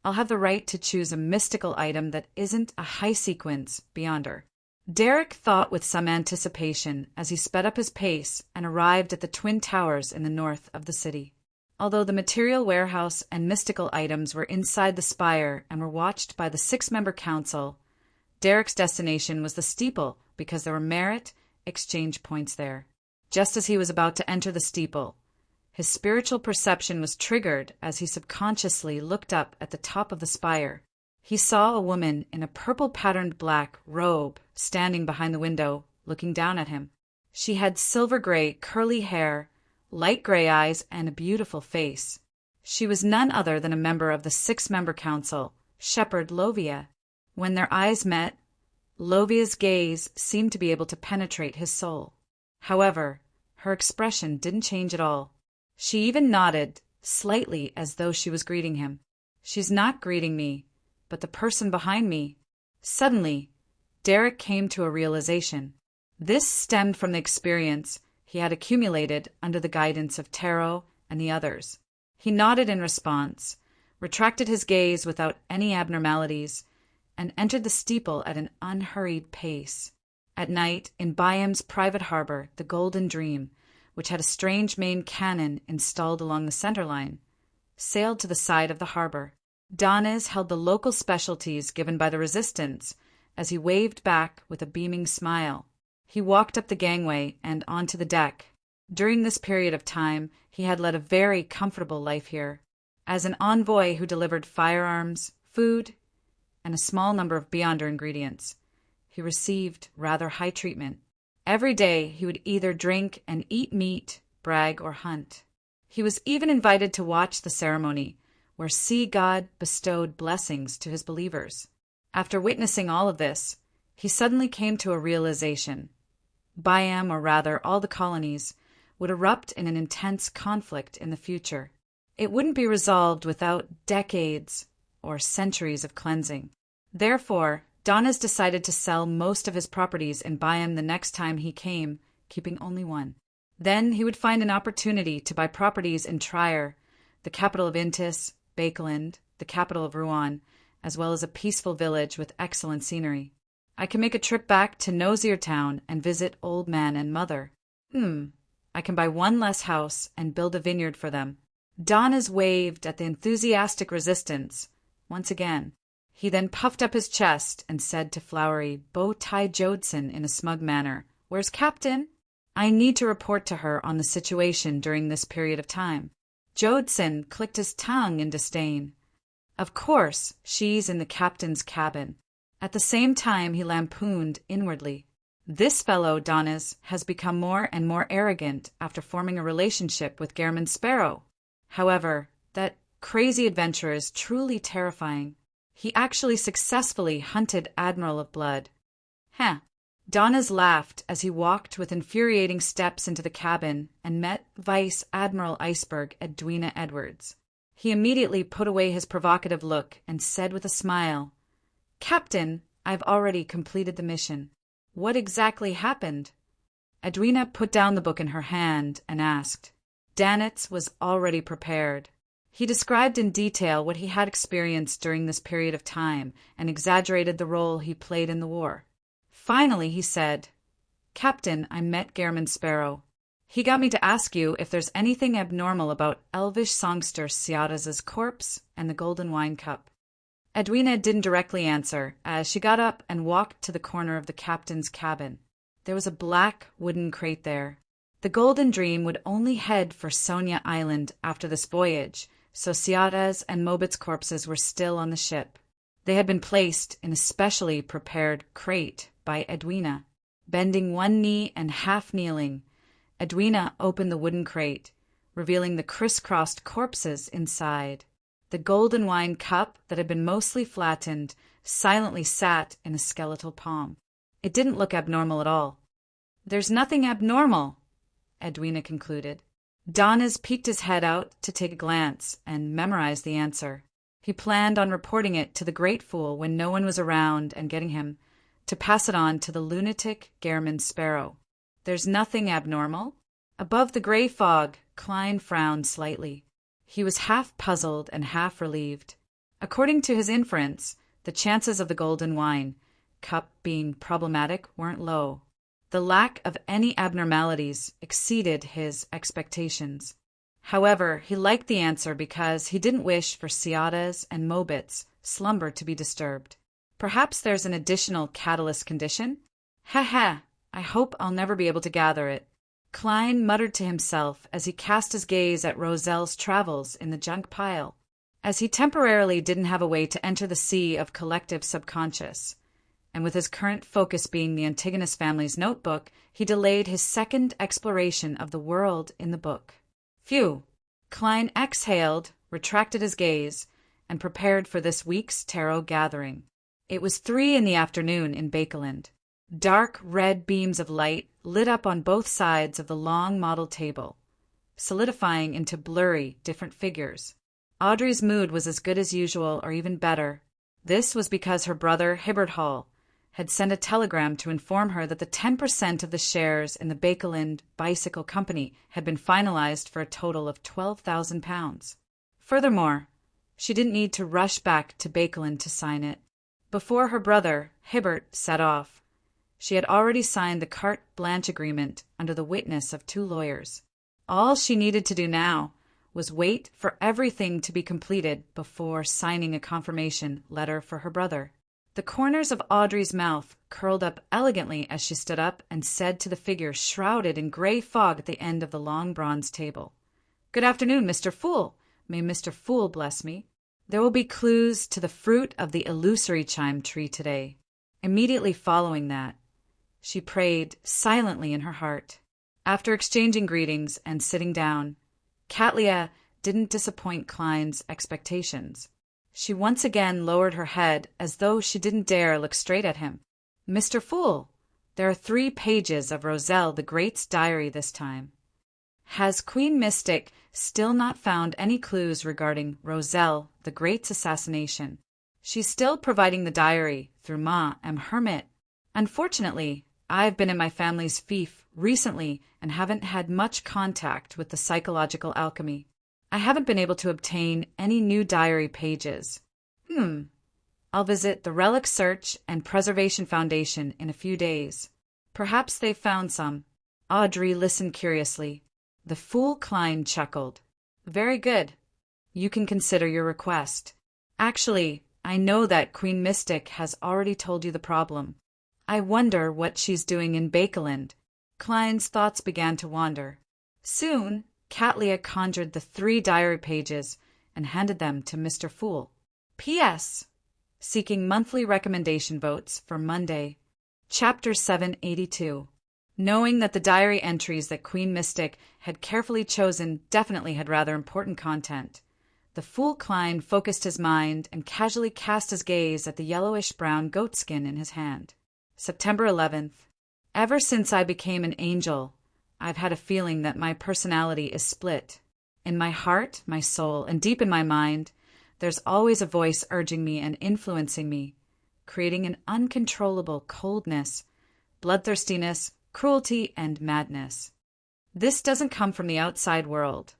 I'll have the right to choose a mystical item that isn't a high-sequence Beyonder. Derek thought with some anticipation as he sped up his pace and arrived at the Twin Towers in the north of the city. Although the material warehouse and mystical items were inside the spire and were watched by the 6-member council, Derek's destination was the steeple because there were merit exchange points there. Just as he was about to enter the steeple, his spiritual perception was triggered as he subconsciously looked up at the top of the spire. He saw a woman in a purple-patterned black robe standing behind the window, looking down at him. She had silver-gray, curly hair, light gray eyes, and a beautiful face. She was none other than a member of the 6-member council, Shepherd Lovia. When their eyes met, Lovia's gaze seemed to be able to penetrate his soul. However, her expression didn't change at all. She even nodded, slightly as though she was greeting him. She's not greeting me, but the person behind me. Suddenly, Derek came to a realization. This stemmed from the experience he had accumulated under the guidance of Tarot and the others. He nodded in response, retracted his gaze without any abnormalities, and entered the steeple at an unhurried pace. At night, in Byam's private harbor, the Golden Dream, which had a strange main cannon installed along the center line, sailed to the side of the harbor. Danes held the local specialties given by the resistance as he waved back with a beaming smile. He walked up the gangway and onto the deck. During this period of time, he had led a very comfortable life here. As an envoy who delivered firearms, food, and a small number of Beyonder ingredients, he received rather high treatment. Every day he would either drink and eat meat, brag, or hunt. He was even invited to watch the ceremony, where sea god bestowed blessings to his believers. After witnessing all of this, he suddenly came to a realization. Byam, or rather all the colonies, would erupt in an intense conflict in the future. It wouldn't be resolved without decades or centuries of cleansing. Therefore, Danes decided to sell most of his properties in Byam the next time he came, keeping only one. Then he would find an opportunity to buy properties in Trier, the capital of Intis, Bakeland, the capital of Rouen, as well as a peaceful village with excellent scenery. I can make a trip back to Nosier Town and visit old man and mother. I can buy one less house and build a vineyard for them. Danes waved at the enthusiastic resistance once again. He then puffed up his chest and said to flowery Bow-tie Jodson in a smug manner, "Where's Captain? I need to report to her on the situation during this period of time." Jodson clicked his tongue in disdain. Of course, she's in the captain's cabin. At the same time, he lampooned inwardly. This fellow, Danes, has become more and more arrogant after forming a relationship with Gehrman Sparrow. However, that crazy adventurer is truly terrifying. He actually successfully hunted Admiral of Blood. Danes laughed as he walked with infuriating steps into the cabin and met Vice Admiral Iceberg Edwina Edwards. He immediately put away his provocative look and said with a smile, "Captain, I've already completed the mission." "What exactly happened?" Edwina put down the book in her hand and asked. Danitz was already prepared. He described in detail what he had experienced during this period of time and exaggerated the role he played in the war. Finally, he said, "Captain, I met Gehrman Sparrow. He got me to ask you if there's anything abnormal about elvish songster Ciaraz's corpse and the golden wine cup." Edwina didn't directly answer, as she got up and walked to the corner of the captain's cabin. There was a black wooden crate there. The Golden Dream would only head for Sonia Island after this voyage, so Ciaraz and Mobit's corpses were still on the ship. They had been placed in a specially prepared crate by Edwina. Bending one knee and half kneeling, Edwina opened the wooden crate, revealing the crisscrossed corpses inside. The golden wine cup that had been mostly flattened silently sat in a skeletal palm. It didn't look abnormal at all. "There's nothing abnormal," Edwina concluded. Danes peeked his head out to take a glance and memorize the answer. He planned on reporting it to the Great Fool when no one was around and getting him to pass it on to the lunatic Gehrman Sparrow. "There's nothing abnormal?" Above the gray fog, Klein frowned slightly. He was half puzzled and half relieved. According to his inference, the chances of the golden wine cup being problematic weren't low. The lack of any abnormalities exceeded his expectations. However, he liked the answer because he didn't wish for Ciaraz and Mobit's slumber to be disturbed. Perhaps there's an additional catalyst condition? I hope I'll never be able to gather it. Klein muttered to himself as he cast his gaze at Roselle's travels in the junk pile. As he temporarily didn't have a way to enter the sea of collective subconscious, and with his current focus being the Antigonus family's notebook, he delayed his second exploration of the world in the book. Phew! Klein exhaled, retracted his gaze, and prepared for this week's tarot gathering. It was 3 p.m. in Bakeland. Dark red beams of light lit up on both sides of the long model table, solidifying into blurry, different figures. Audrey's mood was as good as usual or even better. This was because her brother, Hibbert Hall, had sent a telegram to inform her that the 10% of the shares in the Bakeland Bicycle Company had been finalized for a total of £12,000. Furthermore, she didn't need to rush back to Bakeland to sign it. Before her brother, Hibbert, set off, She had already signed the carte blanche agreement under the witness of 2 lawyers. All she needed to do now was wait for everything to be completed before signing a confirmation letter for her brother. The corners of Audrey's mouth curled up elegantly as she stood up and said to the figure shrouded in gray fog at the end of the long bronze table, "Good afternoon, Mr. Fool. May Mr. Fool bless me. There will be clues to the fruit of the illusory chime tree today." Immediately following that, she prayed silently in her heart. After exchanging greetings and sitting down, Katlia didn't disappoint Klein's expectations. She once again lowered her head as though she didn't dare look straight at him. "Mr. Fool, there are 3 pages of Roselle the Great's diary this time. Has Queen Mystic still not found any clues regarding Roselle the Great's assassination? She's still providing the diary through Ma M. Hermit. Unfortunately, I've been in my family's fief recently and haven't had much contact with the psychological alchemy. I haven't been able to obtain any new diary pages. I'll visit the Relic Search and Preservation Foundation in a few days. Perhaps they've found some." Audrey listened curiously. The fool Klein chuckled. "Very good. You can consider your request. Actually, I know that Queen Mystic has already told you the problem. I wonder what she's doing in Bakeland." Klein's thoughts began to wander. Soon, Katlia conjured the 3 diary pages and handed them to Mr. Fool. P.S. Seeking monthly recommendation votes for Monday. Chapter 782. Knowing that the diary entries that Queen Mystic had carefully chosen definitely had rather important content, the fool Klein focused his mind and casually cast his gaze at the yellowish-brown goatskin in his hand. September 11th. Ever since I became an angel, I've had a feeling that my personality is split. In my heart, my soul, and deep in my mind, there's always a voice urging me and influencing me, creating an uncontrollable coldness, bloodthirstiness, cruelty, and madness. This doesn't come from the outside world,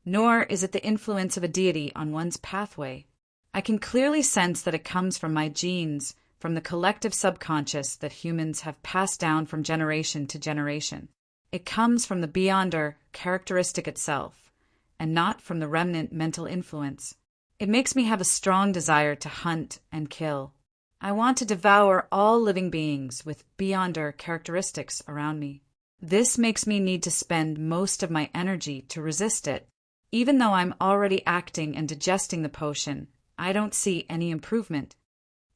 nor is it the influence of a deity on one's pathway. I can clearly sense that it comes from my genes, from the collective subconscious that humans have passed down from generation to generation. It comes from the Beyonder characteristic itself, and not from the remnant mental influence. It makes me have a strong desire to hunt and kill. I want to devour all living beings with Beyonder characteristics around me. This makes me need to spend most of my energy to resist it. Even though I'm already acting and digesting the potion, I don't see any improvement.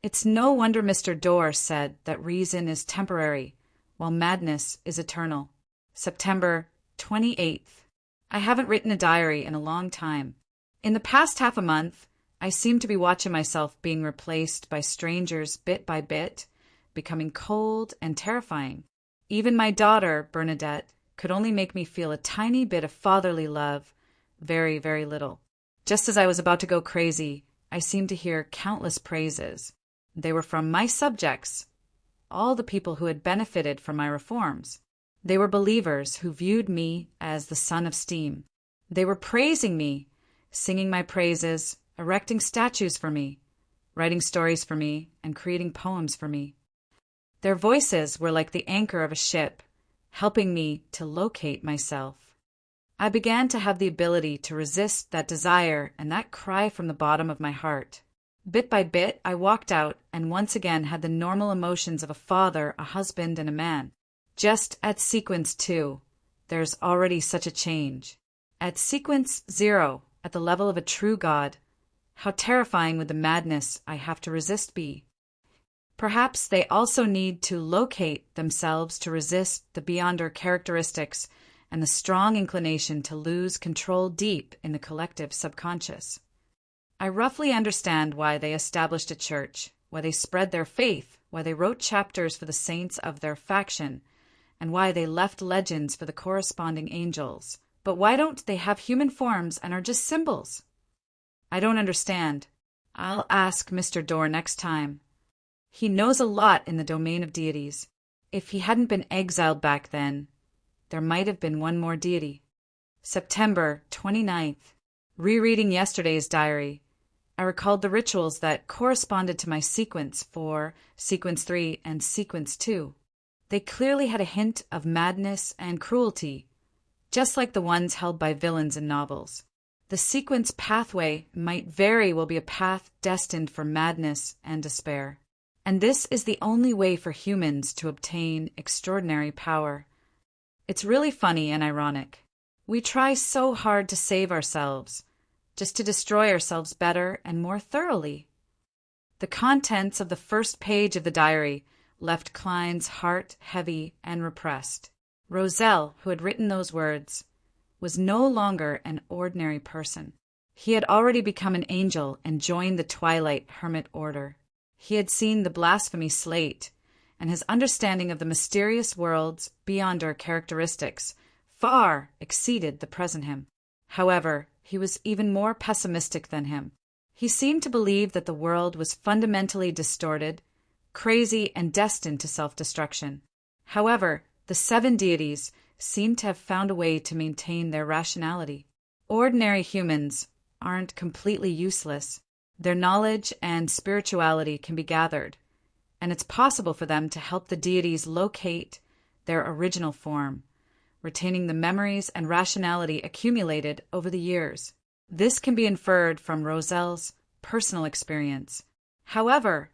It's no wonder Mr. Dorr said that reason is temporary, while madness is eternal. September 28th. I haven't written a diary in a long time. In the past half a month, I seem to be watching myself being replaced by strangers bit by bit, becoming cold and terrifying. Even my daughter, Bernadette, could only make me feel a tiny bit of fatherly love, very, very little. Just as I was about to go crazy, I seemed to hear countless praises. They were from my subjects, all the people who had benefited from my reforms. They were believers who viewed me as the son of steam. They were praising me, singing my praises, erecting statues for me, writing stories for me, and creating poems for me. Their voices were like the anchor of a ship, helping me to locate myself. I began to have the ability to resist that desire and that cry from the bottom of my heart. Bit by bit, I walked out and once again had the normal emotions of a father, a husband, and a man. Just at sequence 2, there's already such a change. At sequence 0, at the level of a true God, how terrifying would the madness I have to resist be? Perhaps they also need to locate themselves to resist the Beyonder characteristics and the strong inclination to lose control deep in the collective subconscious. I roughly understand why they established a church, why they spread their faith, why they wrote chapters for the saints of their faction, and why they left legends for the corresponding angels. But why don't they have human forms and are just symbols? I don't understand. I'll ask Mr. Dorr next time. He knows a lot in the domain of deities. If he hadn't been exiled back then, there might have been one more deity. September 29th. Rereading yesterday's diary, I recalled the rituals that corresponded to my sequence for sequence 3 and sequence 2. They clearly had a hint of madness and cruelty, just like the ones held by villains in novels. The sequence pathway might very well be a path destined for madness and despair. And this is the only way for humans to obtain extraordinary power. It's really funny and ironic. We try so hard to save ourselves, just to destroy ourselves better and more thoroughly. The contents of the first page of the diary left Klein's heart heavy and repressed. Roselle, who had written those words, was no longer an ordinary person. He had already become an angel and joined the Twilight Hermit Order. He had seen the blasphemy slate, and his understanding of the mysterious worlds beyond our characteristics far exceeded the present him. However, he was even more pessimistic than him. He seemed to believe that the world was fundamentally distorted, crazy, and destined to self-destruction. However, the 7 deities seem to have found a way to maintain their rationality. Ordinary humans aren't completely useless. Their knowledge and spirituality can be gathered, and it's possible for them to help the deities locate their original form, retaining the memories and rationality accumulated over the years. This can be inferred from Roselle's personal experience. However,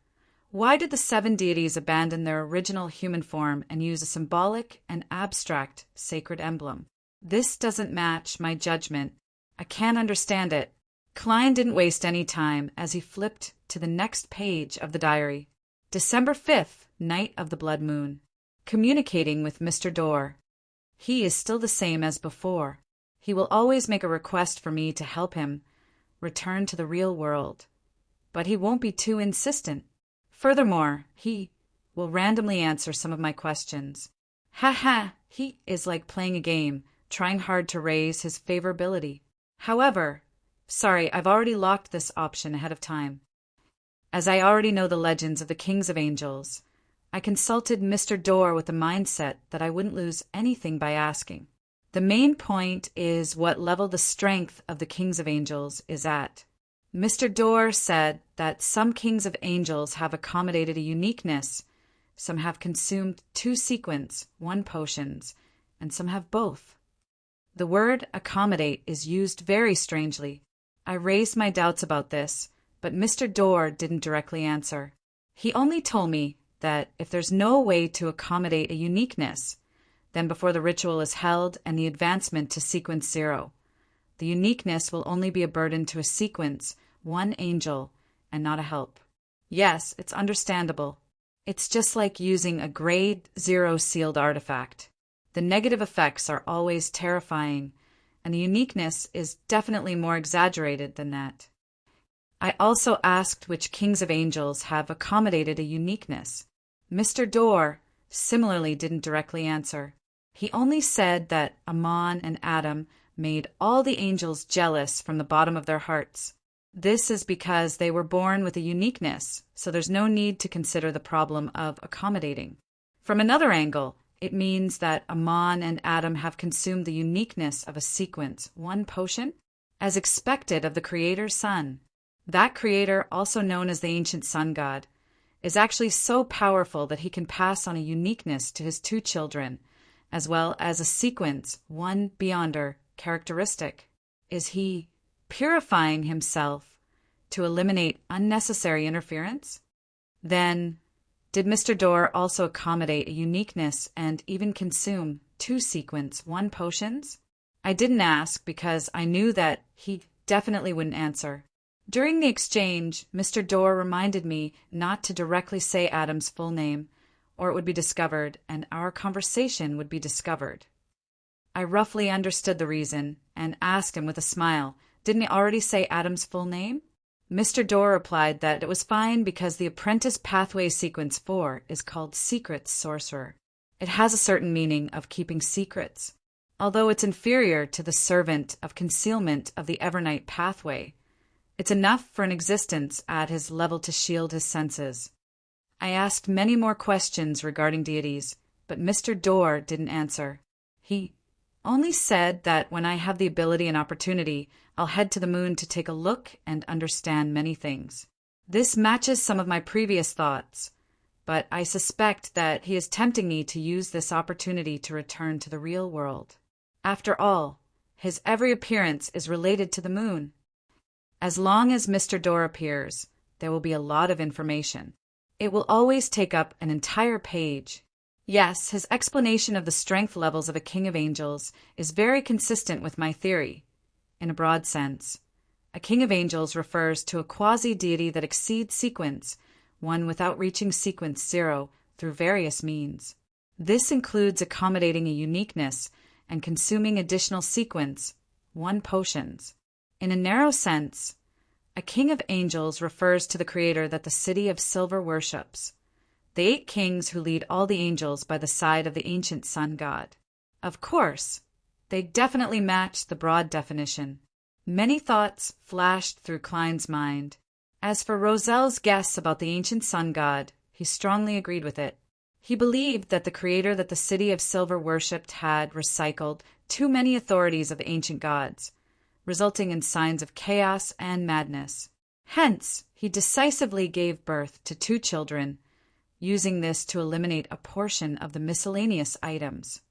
why did the 7 deities abandon their original human form and use a symbolic and abstract sacred emblem? This doesn't match my judgment. I can't understand it. Klein didn't waste any time as he flipped to the next page of the diary. December 5th, night of the blood moon. Communicating with Mr. Dorr. He is still the same as before. He will always make a request for me to help him return to the real world, but he won't be too insistent. Furthermore, he will randomly answer some of my questions. He is like playing a game, trying hard to raise his favorability. However, sorry, I've already locked this option ahead of time. As I already know the legends of the Kings of Angels, I consulted Mr. Dorr with the mindset that I wouldn't lose anything by asking. The main point is what level the strength of the Kings of Angels is at. Mr. Dorr said that some Kings of Angels have accommodated a uniqueness, some have consumed 2 sequence, 1 potions, and some have both. The word accommodate is used very strangely. I raised my doubts about this, but Mr. Dorr didn't directly answer. He only told me that if there's no way to accommodate a uniqueness, then before the ritual is held and the advancement to sequence 0, the uniqueness will only be a burden to a sequence, 1 angel, and not a help. Yes, it's understandable. It's just like using a grade 0 sealed artifact. The negative effects are always terrifying, and the uniqueness is definitely more exaggerated than that. I also asked which Kings of Angels have accommodated a uniqueness. Mr. Dorr similarly didn't directly answer. He only said that Amon and Adam made all the angels jealous from the bottom of their hearts. This is because they were born with a uniqueness, so there's no need to consider the problem of accommodating. From another angle, it means that Amon and Adam have consumed the uniqueness of a sequence, 1 potion, as expected of the Creator's Son. That Creator, also known as the ancient Sun God, is actually so powerful that he can pass on a uniqueness to his 2 children, as well as a sequence, 1 beyonder, characteristic. Is he purifying himself to eliminate unnecessary interference? Then, did Mr. Dorr also accommodate a uniqueness and even consume 2 sequence, 1 potions? I didn't ask because I knew that he definitely wouldn't answer. During the exchange, Mr. Dorr reminded me not to directly say Adam's full name, or it would be discovered, and our conversation would be discovered. I roughly understood the reason, and asked him with a smile, didn't he already say Adam's full name? Mr. Dorr replied that it was fine because the Apprentice Pathway Sequence 4 is called Secret Sorcerer. It has a certain meaning of keeping secrets, although it's inferior to the Servant of Concealment of the Evernight Pathway. It's enough for an existence at his level to shield his senses. I asked many more questions regarding deities, but Mr. Dorr didn't answer. He only said that when I have the ability and opportunity, I'll head to the moon to take a look and understand many things. This matches some of my previous thoughts, but I suspect that he is tempting me to use this opportunity to return to the real world. After all, his every appearance is related to the moon. As long as Mr. Door appears, there will be a lot of information. It will always take up an entire page. Yes, his explanation of the strength levels of a king of angels is very consistent with my theory. In a broad sense, a king of angels refers to a quasi-deity that exceeds sequence, one without reaching sequence 0 through various means. This includes accommodating a uniqueness and consuming additional sequence 1 potions. In a narrow sense, a king of angels refers to the creator that the city of silver worships, the 8 kings who lead all the angels by the side of the ancient sun god. Of course, they definitely match the broad definition. Many thoughts flashed through Klein's mind. As for Roselle's guess about the ancient sun god, he strongly agreed with it. He believed that the creator that the city of silver worshipped had recycled too many authorities of ancient gods, resulting in signs of chaos and madness. Hence, he decisively gave birth to 2 children, using this to eliminate a portion of the miscellaneous items.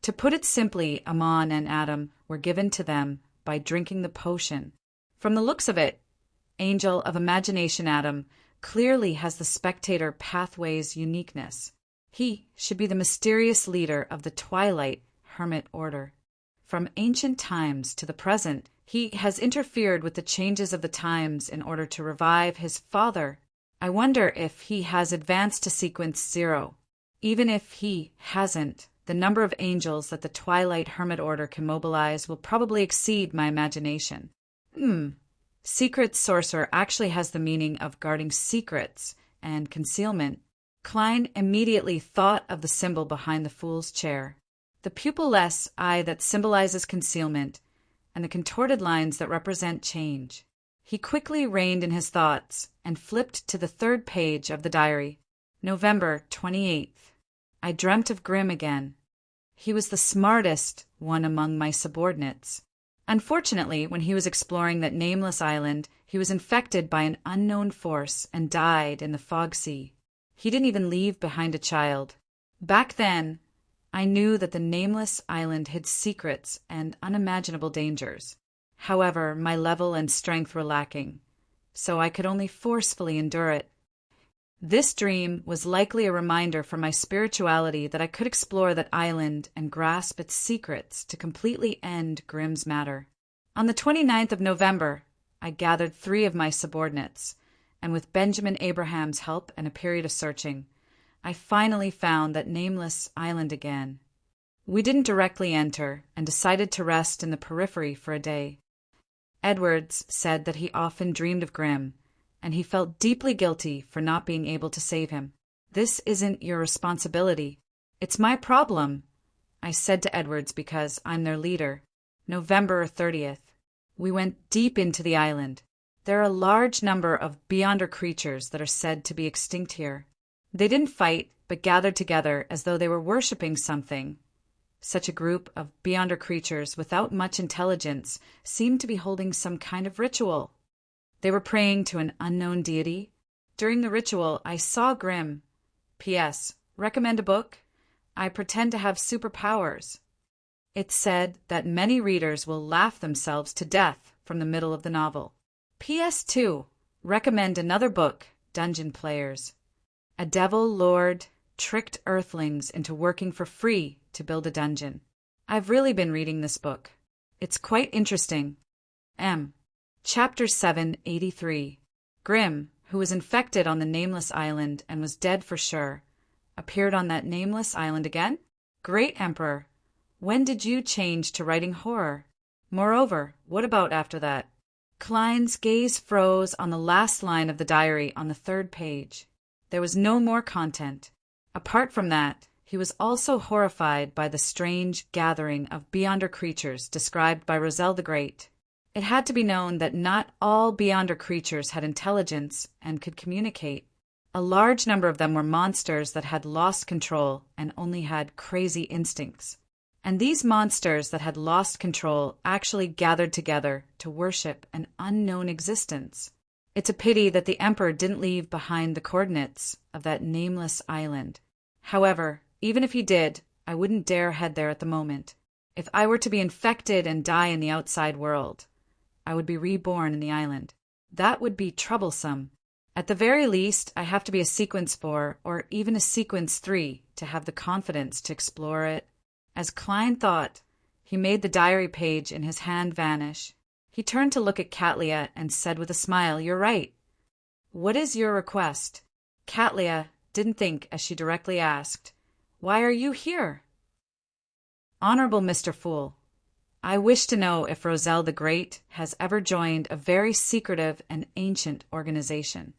To put it simply, Amon and Adam were given to them by drinking the potion. From the looks of it, Angel of Imagination Adam clearly has the spectator pathway's uniqueness. He should be the mysterious leader of the Twilight Hermit Order. From ancient times to the present, he has interfered with the changes of the times in order to revive his father. I wonder if he has advanced to sequence 0. Even if he hasn't, the number of angels that the Twilight Hermit Order can mobilize will probably exceed my imagination. Secret sorcerer actually has the meaning of guarding secrets and concealment. Klein immediately thought of the symbol behind the fool's chair, the pupilless eye that symbolizes concealment, and the contorted lines that represent change. He quickly reined in his thoughts and flipped to the 3rd page of the diary. November 28th. I dreamt of Grimm again. He was the smartest one among my subordinates. Unfortunately, when he was exploring that nameless island, he was infected by an unknown force and died in the fog sea. He didn't even leave behind a child. Back then, I knew that the nameless island hid secrets and unimaginable dangers. However, my level and strength were lacking, so I could only forcefully endure it. This dream was likely a reminder for my spirituality that I could explore that island and grasp its secrets to completely end Grimm's matter. On the 29th of November, I gathered 3 of my subordinates, and with Benjamin Abraham's help and a period of searching, I finally found that nameless island again. We didn't directly enter and decided to rest in the periphery for a day. Edwards said that he often dreamed of Grimm, and he felt deeply guilty for not being able to save him. This isn't your responsibility. It's my problem, I said to Edwards because I'm their leader. November 30th. We went deep into the island. There are a large number of Beyonder creatures that are said to be extinct here. They didn't fight, but gathered together as though they were worshipping something. Such a group of Beyonder creatures without much intelligence seemed to be holding some kind of ritual. They were praying to an unknown deity. During the ritual, I saw Grimm. P.S. Recommend a book? I pretend to have superpowers. It said that many readers will laugh themselves to death from the middle of the novel. P.S. 2. Recommend another book, Dungeon Players. A devil lord tricked earthlings into working for free to build a dungeon. I've really been reading this book. It's quite interesting. M. Chapter 783. Grimm, who was infected on the nameless island and was dead for sure, appeared on that nameless island again? Great Emperor, when did you change to writing horror? Moreover, what about after that? Klein's gaze froze on the last line of the diary on the 3rd page. There was no more content. Apart from that, he was also horrified by the strange gathering of Beyonder creatures described by Roselle the Great. It had to be known that not all Beyonder creatures had intelligence and could communicate. A large number of them were monsters that had lost control and only had crazy instincts. And these monsters that had lost control actually gathered together to worship an unknown existence. It's a pity that the Emperor didn't leave behind the coordinates of that nameless island. However, even if he did, I wouldn't dare head there at the moment. If I were to be infected and die in the outside world, I would be reborn in the island. That would be troublesome. At the very least, I have to be a Sequence 4 or even a Sequence 3 to have the confidence to explore it. As Klein thought, he made the diary page in his hand vanish. He turned to look at Katlia and said with a smile, "You're right. What is your request?" Katlia didn't think as she directly asked, "Why are you here?" "Honorable Mr. Fool, I wish to know if Roselle the Great has ever joined a very secretive and ancient organization."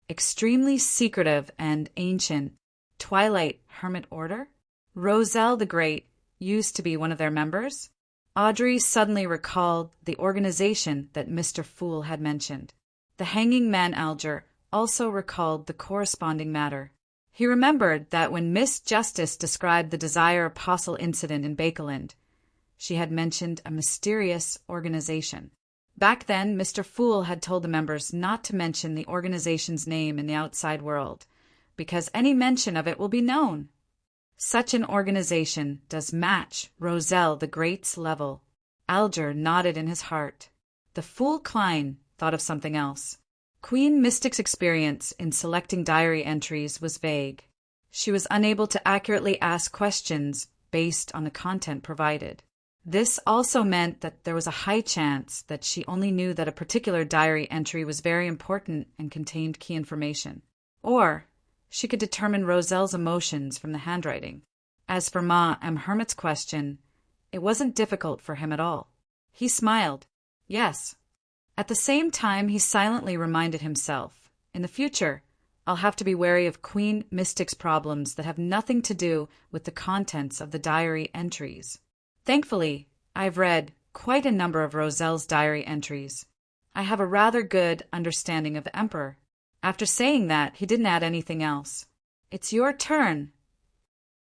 Extremely secretive and ancient Twilight Hermit Order? Roselle the Great used to be one of their members? Audrey suddenly recalled the organization that Mr. Fool had mentioned. The hanging man Alger also recalled the corresponding matter. He remembered that when Miss Justice described the Desire Apostle incident in Bakeland, she had mentioned a mysterious organization. Back then, Mr. Fool had told the members not to mention the organization's name in the outside world, because any mention of it will be known. Such an organization does match Roselle the Great's level. Alger nodded in his heart. The fool Klein thought of something else. Queen Mystic's experience in selecting diary entries was vague. She was unable to accurately ask questions based on the content provided. This also meant that there was a high chance that she only knew that a particular diary entry was very important and contained key information. Or she could determine Roselle's emotions from the handwriting. As for Ma M. Hermit's question, it wasn't difficult for him at all. He smiled. Yes. At the same time, he silently reminded himself, in the future, I'll have to be wary of Queen Mystic's problems that have nothing to do with the contents of the diary entries. Thankfully, I've read quite a number of Roselle's diary entries. I have a rather good understanding of the Emperor. After saying that, he didn't add anything else. It's your turn.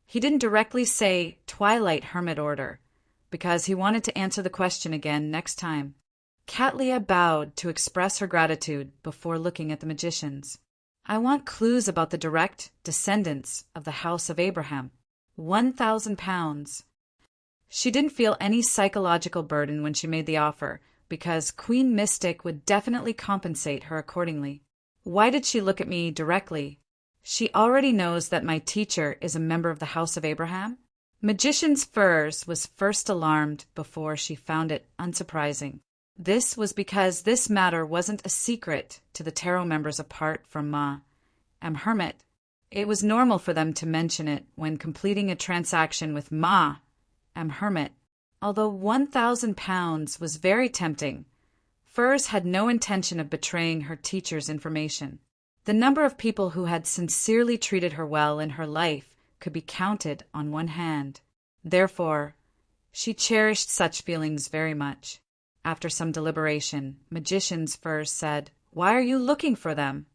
He didn't directly say Twilight Hermit Order, because he wanted to answer the question again next time. Katlia bowed to express her gratitude before looking at the magicians. I want clues about the direct descendants of the House of Abraham. 1,000 pounds. She didn't feel any psychological burden when she made the offer, because Queen Mystic would definitely compensate her accordingly. Why did she look at me directly? She already knows that my teacher is a member of the House of Abraham? Magician's Furs was first alarmed before she found it unsurprising. This was because this matter wasn't a secret to the tarot members apart from Ma M. Hermit. It was normal for them to mention it when completing a transaction with Ma M. Hermit. Although 1,000 pounds was very tempting, Furs had no intention of betraying her teacher's information. The number of people who had sincerely treated her well in her life could be counted on one hand. Therefore, she cherished such feelings very much. After some deliberation, Magician's Furs said, "Why are you looking for them?"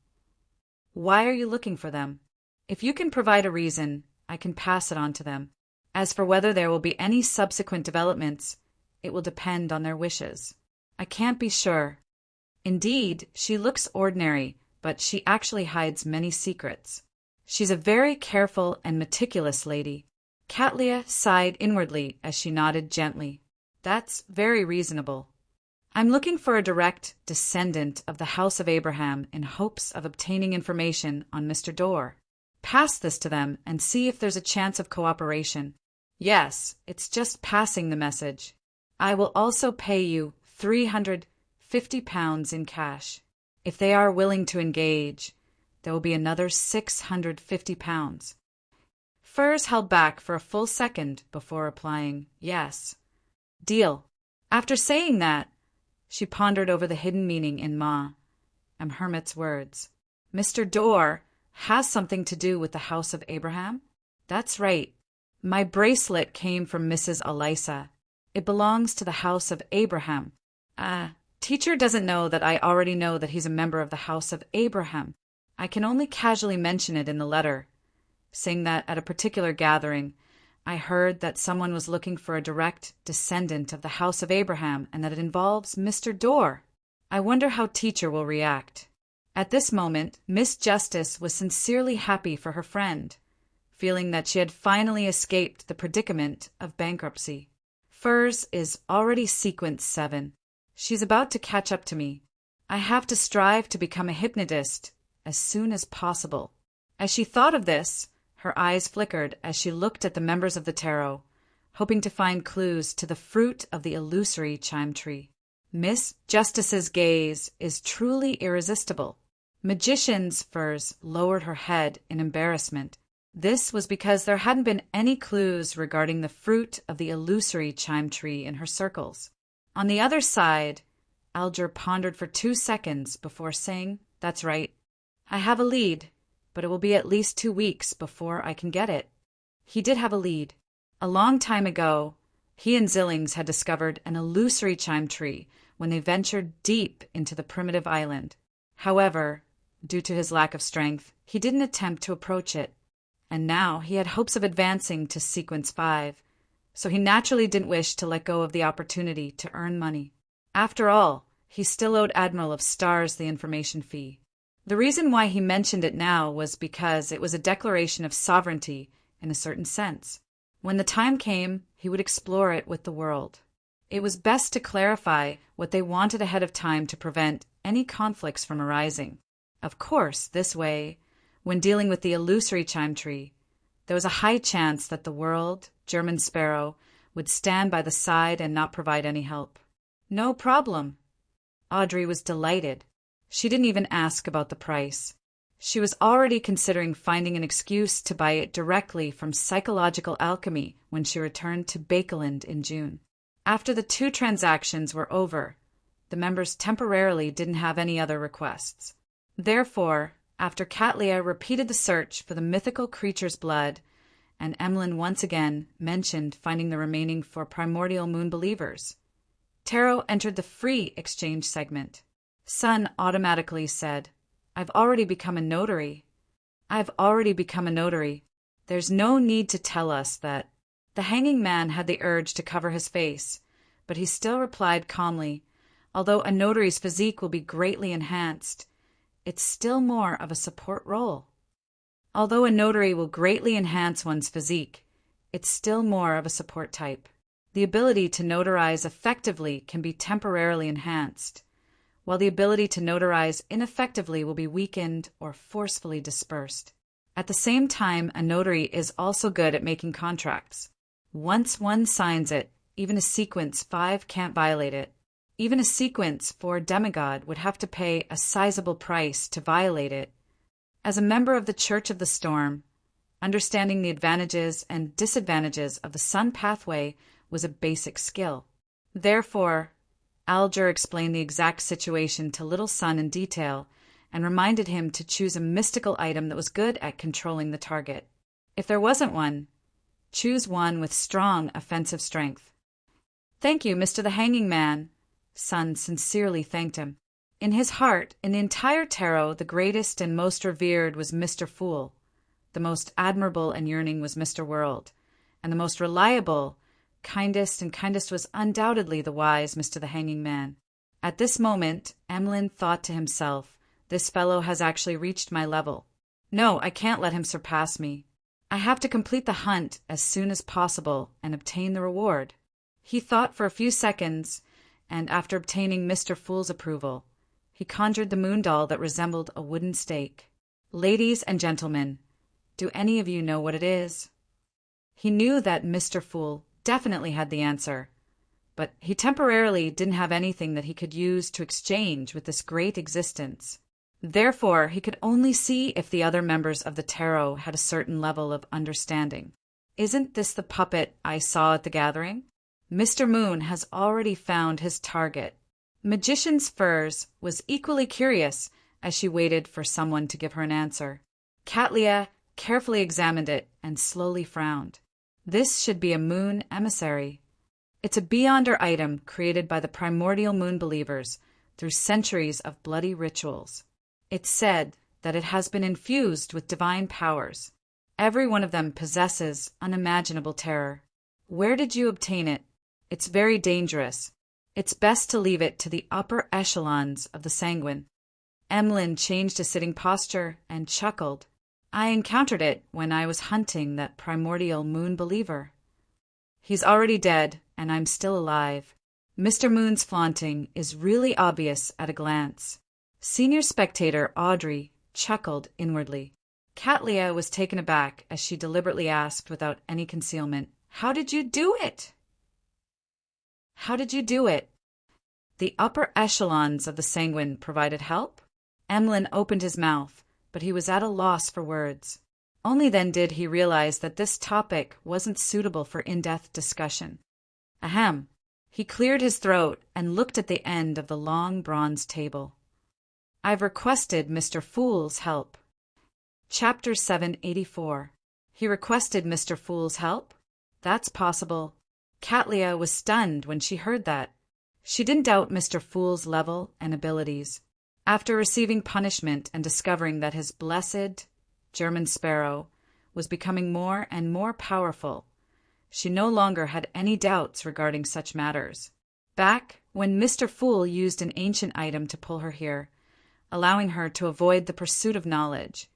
"Why are you looking for them? If you can provide a reason, I can pass it on to them. As for whether there will be any subsequent developments, it will depend on their wishes. I can't be sure. Indeed, she looks ordinary, but she actually hides many secrets. She's a very careful and meticulous lady." Katlia sighed inwardly as she nodded gently. "That's very reasonable. I'm looking for a direct descendant of the House of Abraham in hopes of obtaining information on Mr. Dorr. Pass this to them and see if there's a chance of cooperation. Yes, it's just passing the message. I will also pay you 350 pounds in cash. If they are willing to engage, there will be another 650 pounds. Furs held back for a full second before replying, "Yes." "Deal." After saying that, she pondered over the hidden meaning in Ma M. Hermit's words. "Mr. Dorr has something to do with the House of Abraham?" "That's right. My bracelet came from Mrs. Elisa. It belongs to the House of Abraham. Teacher doesn't know that I already know that he's a member of the House of Abraham. I can only casually mention it in the letter, saying that at a particular gathering, I heard that someone was looking for a direct descendant of the House of Abraham and that it involves Mr. Dorr." I wonder how teacher will react. At this moment, Miss Justice was sincerely happy for her friend, feeling that she had finally escaped the predicament of bankruptcy. Furs is already sequence 7. She's about to catch up to me. I have to strive to become a hypnotist as soon as possible. As she thought of this, her eyes flickered as she looked at the members of the tarot, hoping to find clues to the fruit of the illusory chime tree. Miss Justice's gaze is truly irresistible. Magician's Furs lowered her head in embarrassment. This was because there hadn't been any clues regarding the fruit of the illusory chime tree in her circles. On the other side, Alger pondered for 2 seconds before saying, "That's right. I have a lead, but it will be at least 2 weeks before I can get it." He did have a lead. A long time ago, he and Zillings had discovered an illusory chime tree when they ventured deep into the primitive island. However, due to his lack of strength, he didn't attempt to approach it. And now he had hopes of advancing to sequence 5, so he naturally didn't wish to let go of the opportunity to earn money. After all, he still owed Admiral of Stars the information fee. The reason why he mentioned it now was because it was a declaration of sovereignty in a certain sense. When the time came, he would explore it with the world. It was best to clarify what they wanted ahead of time to prevent any conflicts from arising. Of course, this way, when dealing with the illusory chime tree, there was a high chance that the world, German Sparrow, would stand by the side and not provide any help. No problem. Audrey was delighted. She didn't even ask about the price. She was already considering finding an excuse to buy it directly from Psychological Alchemy when she returned to Bakeland in June. After the 2 transactions were over, the members temporarily didn't have any other requests. Therefore, after Catlia repeated the search for the mythical creature's blood, and Emlyn once again mentioned finding the remaining for primordial moon believers, Tarot entered the free exchange segment. Sun automatically said, I've already become a notary. There's no need to tell us that. The hanging man had the urge to cover his face, but he still replied calmly, although a notary's physique will be greatly enhanced, it's still more of a support role. Although a notary will greatly enhance one's physique, it's still more of a support type. The ability to notarize effectively can be temporarily enhanced, while the ability to notarize ineffectively will be weakened or forcefully dispersed. At the same time, a notary is also good at making contracts. Once one signs it, even a sequence 5 can't violate it. Even a sequence 4 demigod would have to pay a sizable price to violate it. As a member of the Church of the Storm, understanding the advantages and disadvantages of the sun pathway was a basic skill. Therefore, Alger explained the exact situation to Little Sun in detail and reminded him to choose a mystical item that was good at controlling the target. If there wasn't one, choose one with strong offensive strength. Thank you, Mr. the Hanging Man. Sun sincerely thanked him. In his heart, in the entire tarot, the greatest and most revered was Mr. Fool. The most admirable and yearning was Mr. World. And the most reliable, kindest was undoubtedly the wise Mr. the Hanging Man. At this moment, Emlyn thought to himself, this fellow has actually reached my level. No, I can't let him surpass me. I have to complete the hunt as soon as possible and obtain the reward. He thought for a few seconds, and after obtaining Mr. Fool's approval, he conjured the moon doll that resembled a wooden stake. Ladies and gentlemen, do any of you know what it is? He knew that Mr. Fool definitely had the answer, but he temporarily didn't have anything that he could use to exchange with this great existence. Therefore, he could only see if the other members of the tarot had a certain level of understanding. Isn't this the puppet I saw at the gathering? Mr. Moon has already found his target. Magician's Furs was equally curious as she waited for someone to give her an answer. Catlia carefully examined it and slowly frowned. This should be a moon emissary. It's a beyonder item created by the primordial moon believers through centuries of bloody rituals. It's said that it has been infused with divine powers. Every one of them possesses unimaginable terror. Where did you obtain it? It's very dangerous. It's best to leave it to the upper echelons of the sanguine. Emlyn changed his sitting posture and chuckled. I encountered it when I was hunting that primordial moon believer. He's already dead, and I'm still alive. Mr. Moon's flaunting is really obvious at a glance. Senior spectator Audrey chuckled inwardly. Catlia was taken aback as she deliberately asked without any concealment, How did you do it? How did you do it? The upper echelons of the sanguine provided help? Emlyn opened his mouth, but he was at a loss for words. Only then did he realize that this topic wasn't suitable for in-depth discussion. Ahem. He cleared his throat and looked at the end of the long bronze table. I've requested Mr. Fool's help. Chapter 784. He requested Mr. Fool's help? That's possible. Catlia was stunned when she heard that. She didn't doubt Mr. Fool's level and abilities. After receiving punishment and discovering that his blessed German sparrow was becoming more and more powerful, she no longer had any doubts regarding such matters. Back when Mr. Fool used an ancient item to pull her here, allowing her to avoid the pursuit of knowledge,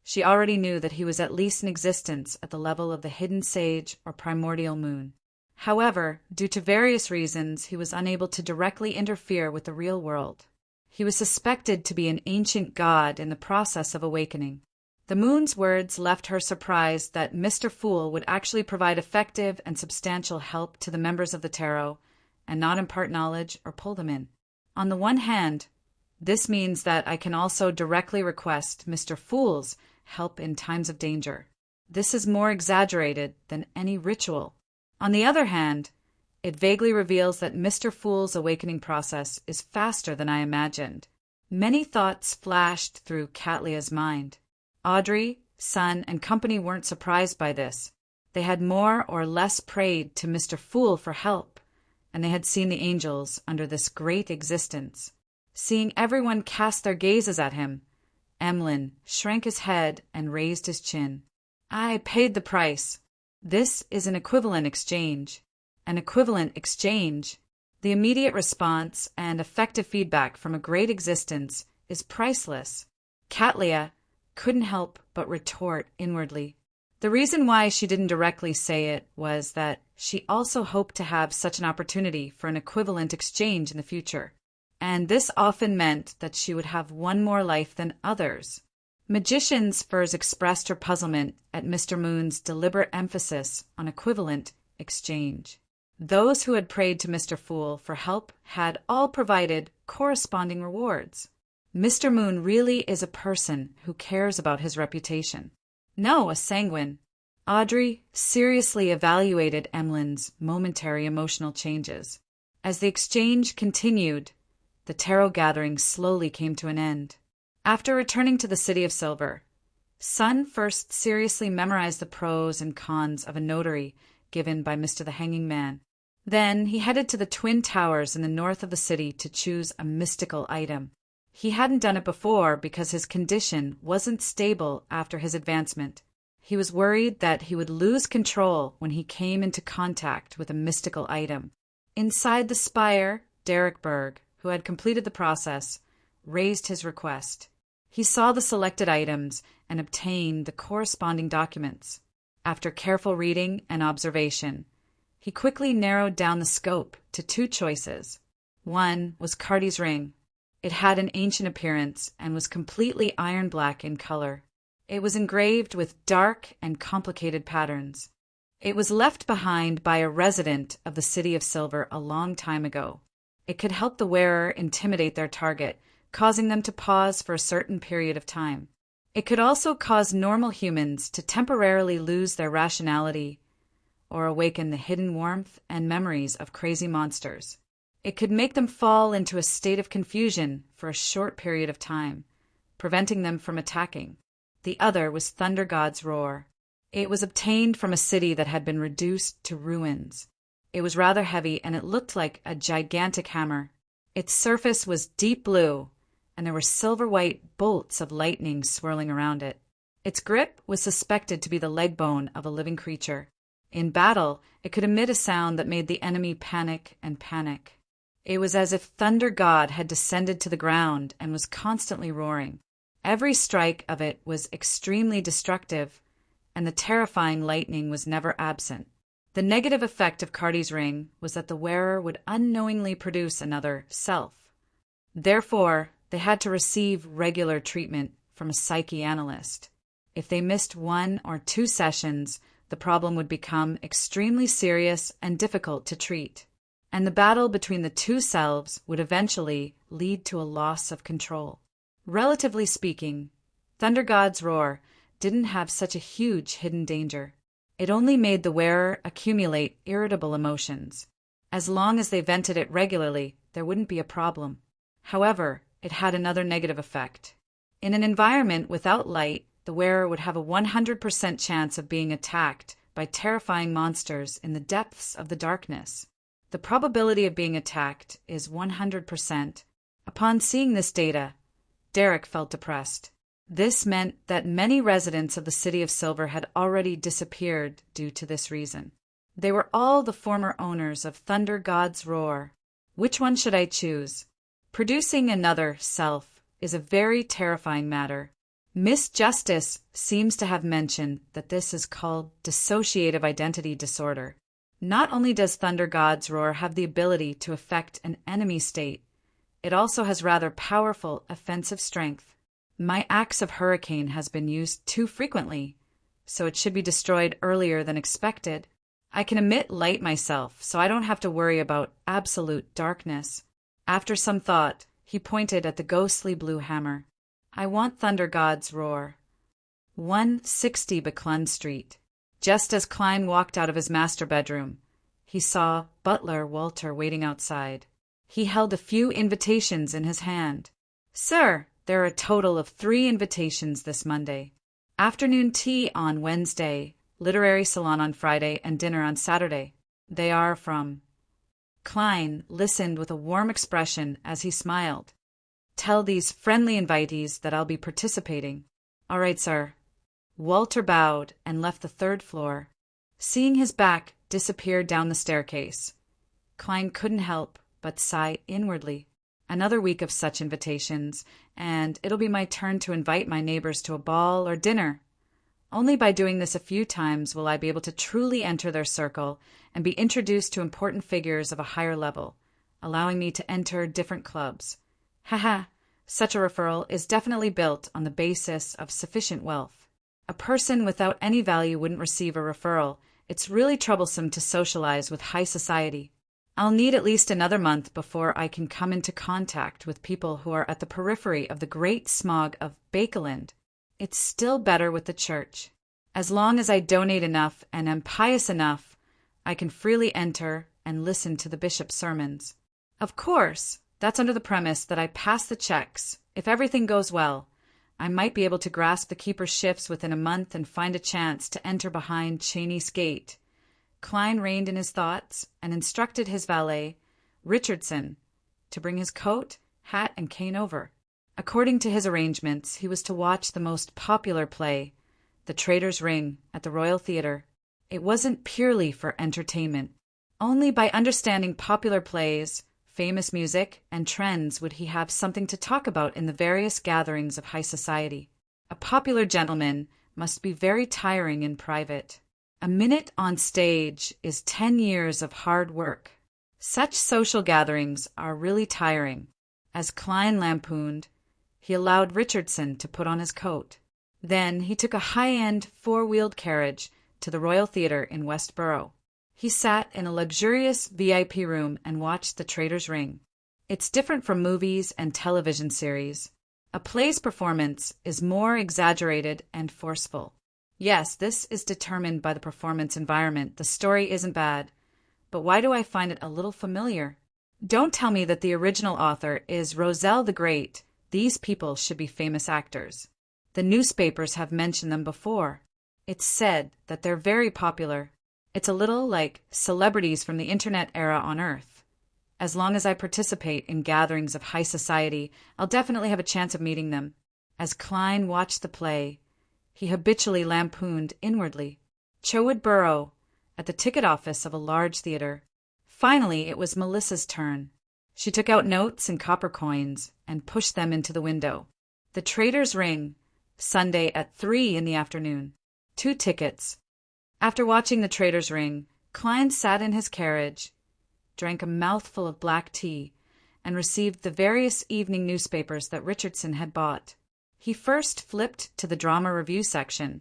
she already knew that he was at least in existence at the level of the hidden sage or primordial moon. However, due to various reasons, he was unable to directly interfere with the real world. He was suspected to be an ancient god in the process of awakening. The moon's words left her surprised that Mr. Fool would actually provide effective and substantial help to the members of the tarot and not impart knowledge or pull them in. On the one hand, this means that I can also directly request Mr. Fool's help in times of danger. This is more exaggerated than any ritual. On the other hand, it vaguely reveals that Mr. Fool's awakening process is faster than I imagined. Many thoughts flashed through Catlia's mind. Audrey, Sun, and company weren't surprised by this. They had more or less prayed to Mr. Fool for help, and they had seen the angels under this great existence. Seeing everyone cast their gazes at him, Emlyn shrank his head and raised his chin. I paid the price. This is an equivalent exchange. An equivalent exchange. The immediate response and effective feedback from a great existence is priceless. Catlia couldn't help but retort inwardly. The reason why she didn't directly say it was that she also hoped to have such an opportunity for an equivalent exchange in the future. And this often meant that she would have one more life than others. Magicians first expressed her puzzlement at Mr. Moon's deliberate emphasis on equivalent exchange. Those who had prayed to Mr. Fool for help had all provided corresponding rewards. Mr. Moon really is a person who cares about his reputation. No, a sanguine. Audrey seriously evaluated Emlyn's momentary emotional changes. As the exchange continued, the tarot gathering slowly came to an end. After returning to the City of Silver, Sun first seriously memorized the pros and cons of a notary given by Mr. the Hanging Man. Then he headed to the Twin Towers in the north of the city to choose a mystical item. He hadn't done it before because his condition wasn't stable after his advancement. He was worried that he would lose control when he came into contact with a mystical item. Inside the spire, Derek Berg, who had completed the process, raised his request. He saw the selected items and obtained the corresponding documents. After careful reading and observation, he quickly narrowed down the scope to two choices. One was Cardi's ring. It had an ancient appearance and was completely iron black in color. It was engraved with dark and complicated patterns. It was left behind by a resident of the City of Silver a long time ago. It could help the wearer intimidate their target, causing them to pause for a certain period of time. It could also cause normal humans to temporarily lose their rationality or awaken the hidden warmth and memories of crazy monsters. It could make them fall into a state of confusion for a short period of time, preventing them from attacking. The other was Thunder God's Roar. It was obtained from a city that had been reduced to ruins. It was rather heavy and it looked like a gigantic hammer. Its surface was deep blue, and there were silver-white bolts of lightning swirling around it. Its grip was suspected to be the leg bone of a living creature. In battle, it could emit a sound that made the enemy panic and panic. It was as if Thunder God had descended to the ground and was constantly roaring. Every strike of it was extremely destructive, and the terrifying lightning was never absent. The negative effect of Cardi's ring was that the wearer would unknowingly produce another self. Therefore, they had to receive regular treatment from a psychoanalyst. If they missed 1 or 2 sessions, the problem would become extremely serious and difficult to treat, and the battle between the 2 selves would eventually lead to a loss of control. Relatively speaking, Thunder God's roar didn't have such a huge hidden danger. It only made the wearer accumulate irritable emotions. As long as they vented it regularly, there wouldn't be a problem. However, it had another negative effect. In an environment without light, the wearer would have a 100% chance of being attacked by terrifying monsters in the depths of the darkness. The probability of being attacked is 100%. Upon seeing this data, Derek felt depressed. This meant that many residents of the City of Silver had already disappeared due to this reason. They were all the former owners of Thunder God's Roar. Which one should I choose? Producing another self is a very terrifying matter. Miss Justice seems to have mentioned that this is called dissociative identity disorder. Not only does Thunder God's Roar have the ability to affect an enemy state, it also has rather powerful offensive strength. My axe of hurricane has been used too frequently, so it should be destroyed earlier than expected. I can emit light myself, so I don't have to worry about absolute darkness. After some thought, he pointed at the ghostly blue hammer. I want Thunder God's Roar. 160 Buckland Street. Just as Klein walked out of his master bedroom, he saw butler Walter waiting outside. He held a few invitations in his hand. Sir, there are a total of 3 invitations this Monday. Afternoon tea on Wednesday, literary salon on Friday, and dinner on Saturday. They are from... Klein listened with a warm expression as he smiled. Tell these friendly invitees that I'll be participating. All right, sir. Walter bowed and left the 3rd floor. Seeing his back disappear down the staircase, Klein couldn't help but sigh inwardly. Another week of such invitations, and it'll be my turn to invite my neighbors to a ball or dinner. Only by doing this a few times will I be able to truly enter their circle and be introduced to important figures of a higher level, allowing me to enter different clubs. Haha, such a referral is definitely built on the basis of sufficient wealth. A person without any value wouldn't receive a referral. It's really troublesome to socialize with high society. I'll need at least another month before I can come into contact with people who are at the periphery of the great smog of Bakeland. It's still better with the church. As long as I donate enough and am pious enough, I can freely enter and listen to the bishop's sermons. Of course, that's under the premise that I pass the checks. If everything goes well, I might be able to grasp the keeper's shifts within a month and find a chance to enter behind Cheney's gate. Klein reined in his thoughts and instructed his valet, Richardson, to bring his coat, hat, and cane over. According to his arrangements, he was to watch the most popular play, The Traitor's Ring, at the Royal Theatre. It wasn't purely for entertainment. Only by understanding popular plays, famous music, and trends would he have something to talk about in the various gatherings of high society. A popular gentleman must be very tiring in private. A minute on stage is 10 years of hard work. Such social gatherings are really tiring. As Klein lampooned, he allowed Richardson to put on his coat. Then he took a high-end 4-wheeled carriage to the Royal Theatre in Westborough. He sat in a luxurious VIP room and watched The Traitor's Ring. It's different from movies and television series. A play's performance is more exaggerated and forceful. Yes, this is determined by the performance environment. The story isn't bad, but why do I find it a little familiar? Don't tell me that the original author is Roselle the Great. These people should be famous actors. The newspapers have mentioned them before. It's said that they're very popular. It's a little like celebrities from the internet era on Earth. As long as I participate in gatherings of high society, I'll definitely have a chance of meeting them. As Klein watched the play, he habitually lampooned inwardly. Chowood Borough, at the ticket office of a large theatre. Finally, it was Melissa's turn. She took out notes and copper coins and pushed them into the window. The Trader's Ring, Sunday at 3 in the afternoon. 2 tickets. After watching the Trader's Ring, Klein sat in his carriage, drank a mouthful of black tea, and received the various evening newspapers that Richardson had bought. He first flipped to the drama review section,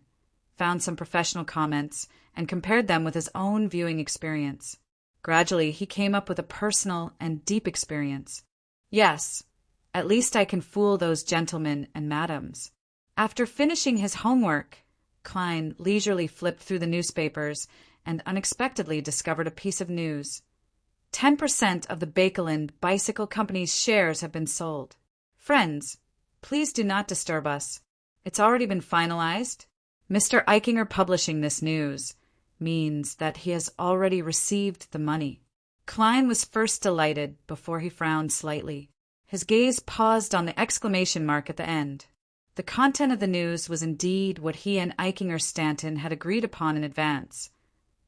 found some professional comments, and compared them with his own viewing experience. Gradually, he came up with a personal and deep experience. Yes, at least I can fool those gentlemen and madams. After finishing his homework, Klein leisurely flipped through the newspapers and unexpectedly discovered a piece of news. 10% of the Bakeland Bicycle Company's shares have been sold. Friends, please do not disturb us. It's already been finalized. Mr. Eichinger publishing this news means that he has already received the money. Klein was first delighted before he frowned slightly. His gaze paused on the exclamation mark at the end. The content of the news was indeed what he and Eichinger Stanton had agreed upon in advance,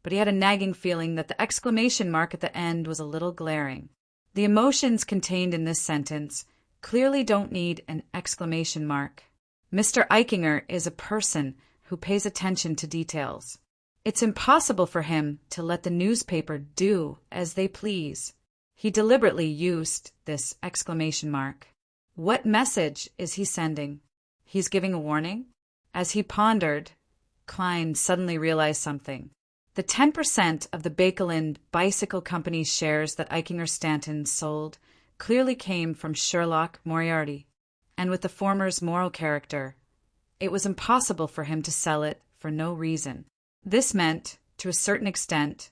but he had a nagging feeling that the exclamation mark at the end was a little glaring. The emotions contained in this sentence clearly don't need an exclamation mark. Mr. Eichinger is a person who pays attention to details. It's impossible for him to let the newspaper do as they please. He deliberately used this exclamation mark. What message is he sending? He's giving a warning? As he pondered, Klein suddenly realized something. The 10% of the Bakeland Bicycle Company's shares that Eichinger Stanton sold clearly came from Sherlock Moriarty, and with the former's moral character, it was impossible for him to sell it for no reason. This meant, to a certain extent,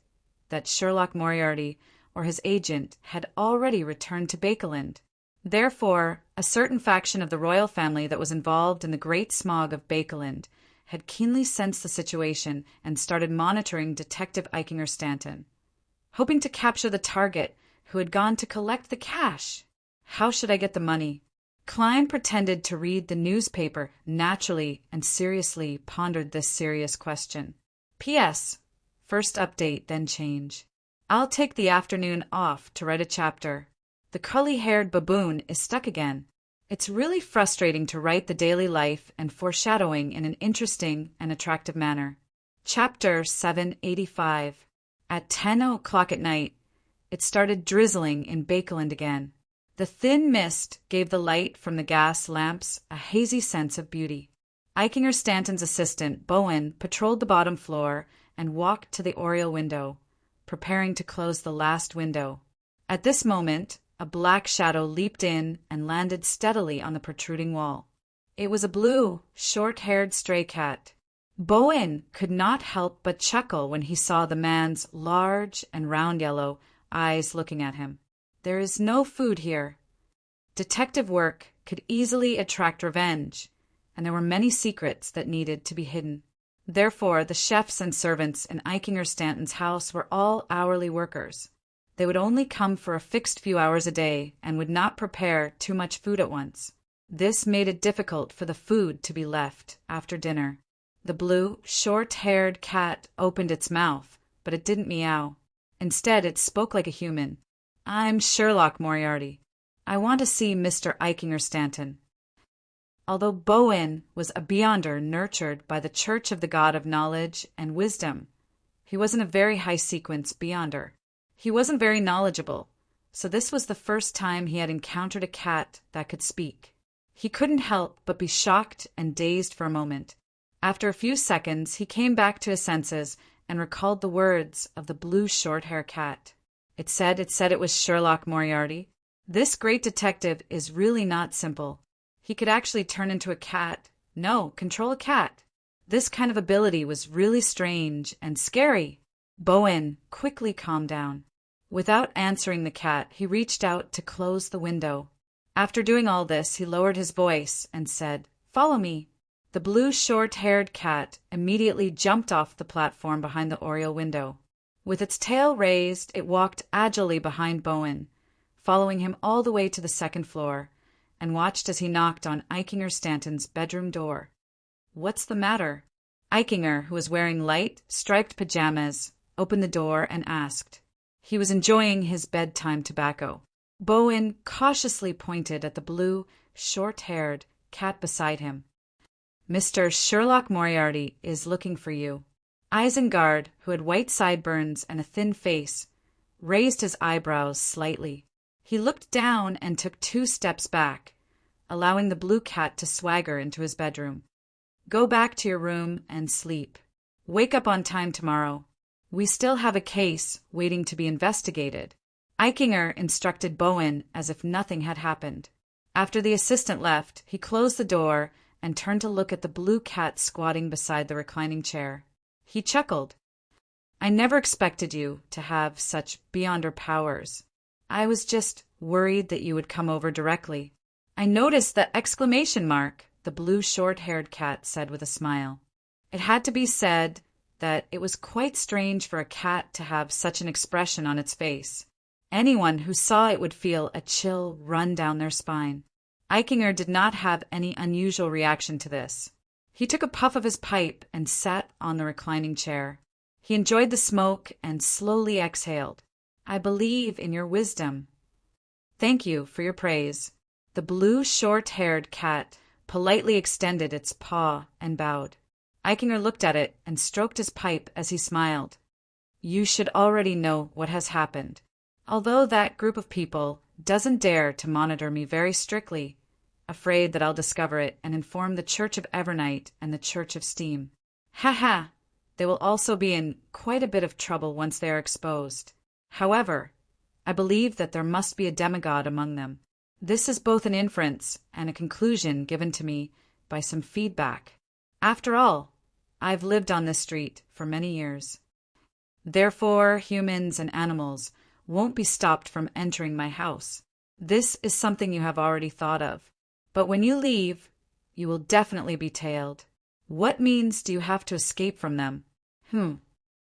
that Sherlock Moriarty or his agent had already returned to Bakeland. Therefore, a certain faction of the royal family that was involved in the great smog of Bakeland had keenly sensed the situation and started monitoring Detective Eichinger Stanton, hoping to capture the target who had gone to collect the cash. How should I get the money? Klein pretended to read the newspaper, naturally and seriously pondered this serious question. P.S. First update, then change. I'll take the afternoon off to write a chapter. The curly-haired baboon is stuck again. It's really frustrating to write the daily life and foreshadowing in an interesting and attractive manner. Chapter 785. At 10 o'clock at night, it started drizzling in Bakeland again. The thin mist gave the light from the gas lamps a hazy sense of beauty. Eichinger Stanton's assistant, Bowen, patrolled the bottom floor and walked to the oriel window, preparing to close the last window. At this moment, a black shadow leaped in and landed steadily on the protruding wall. It was a blue, short-haired stray cat. Bowen could not help but chuckle when he saw the man's large and round yellow eyes looking at him. There is no food here. Detective work could easily attract revenge, and there were many secrets that needed to be hidden. Therefore, the chefs and servants in Eichinger Stanton's house were all hourly workers. They would only come for a fixed few hours a day and would not prepare too much food at once. This made it difficult for the food to be left after dinner. The blue, short-haired cat opened its mouth, but it didn't meow. Instead, it spoke like a human. I'm Sherlock Moriarty. I want to see Mr. Eichinger Stanton. Although Bowen was a beyonder nurtured by the Church of the God of Knowledge and Wisdom, he wasn't a very high-sequence beyonder. He wasn't very knowledgeable, so this was the first time he had encountered a cat that could speak. He couldn't help but be shocked and dazed for a moment. After a few seconds, he came back to his senses and recalled the words of the blue short-haired cat. It said it was Sherlock Moriarty. This great detective is really not simple. He could actually turn into a cat. No, control a cat. This kind of ability was really strange and scary. Bowen quickly calmed down. Without answering the cat, he reached out to close the window. After doing all this, he lowered his voice and said, "Follow me." The blue short-haired cat immediately jumped off the platform behind the oriel window. With its tail raised, it walked agilely behind Bowen, following him all the way to the second floor, and watched as he knocked on Eichinger Stanton's bedroom door. "What's the matter?" Eichinger, who was wearing light, striped pajamas, opened the door and asked. He was enjoying his bedtime tobacco. Bowen cautiously pointed at the blue, short-haired cat beside him. "Mr. Sherlock Moriarty is looking for you." Isengard, who had white sideburns and a thin face, raised his eyebrows slightly. He looked down and took 2 steps back, allowing the blue cat to swagger into his bedroom. "Go back to your room and sleep. Wake up on time tomorrow. We still have a case waiting to be investigated." Eichinger instructed Bowen as if nothing had happened. After the assistant left, he closed the door and turned to look at the blue cat squatting beside the reclining chair. He chuckled. "I never expected you to have such beyonder powers. I was just worried that you would come over directly." "I noticed that exclamation mark," the blue short-haired cat said with a smile. It had to be said that it was quite strange for a cat to have such an expression on its face. Anyone who saw it would feel a chill run down their spine. Eichinger did not have any unusual reaction to this. He took a puff of his pipe and sat on the reclining chair. He enjoyed the smoke and slowly exhaled. "I believe in your wisdom." "Thank you for your praise." The blue short-haired cat politely extended its paw and bowed. Eichinger looked at it and stroked his pipe as he smiled. "You should already know what has happened. Although that group of people doesn't dare to monitor me very strictly, afraid that I'll discover it and inform the Church of Evernight and the Church of Steam. Ha ha! They will also be in quite a bit of trouble once they are exposed. However, I believe that there must be a demigod among them. This is both an inference and a conclusion given to me by some feedback. After all, I've lived on this street for many years. Therefore, humans and animals won't be stopped from entering my house. This is something you have already thought of. But when you leave, you will definitely be tailed. What means do you have to escape from them?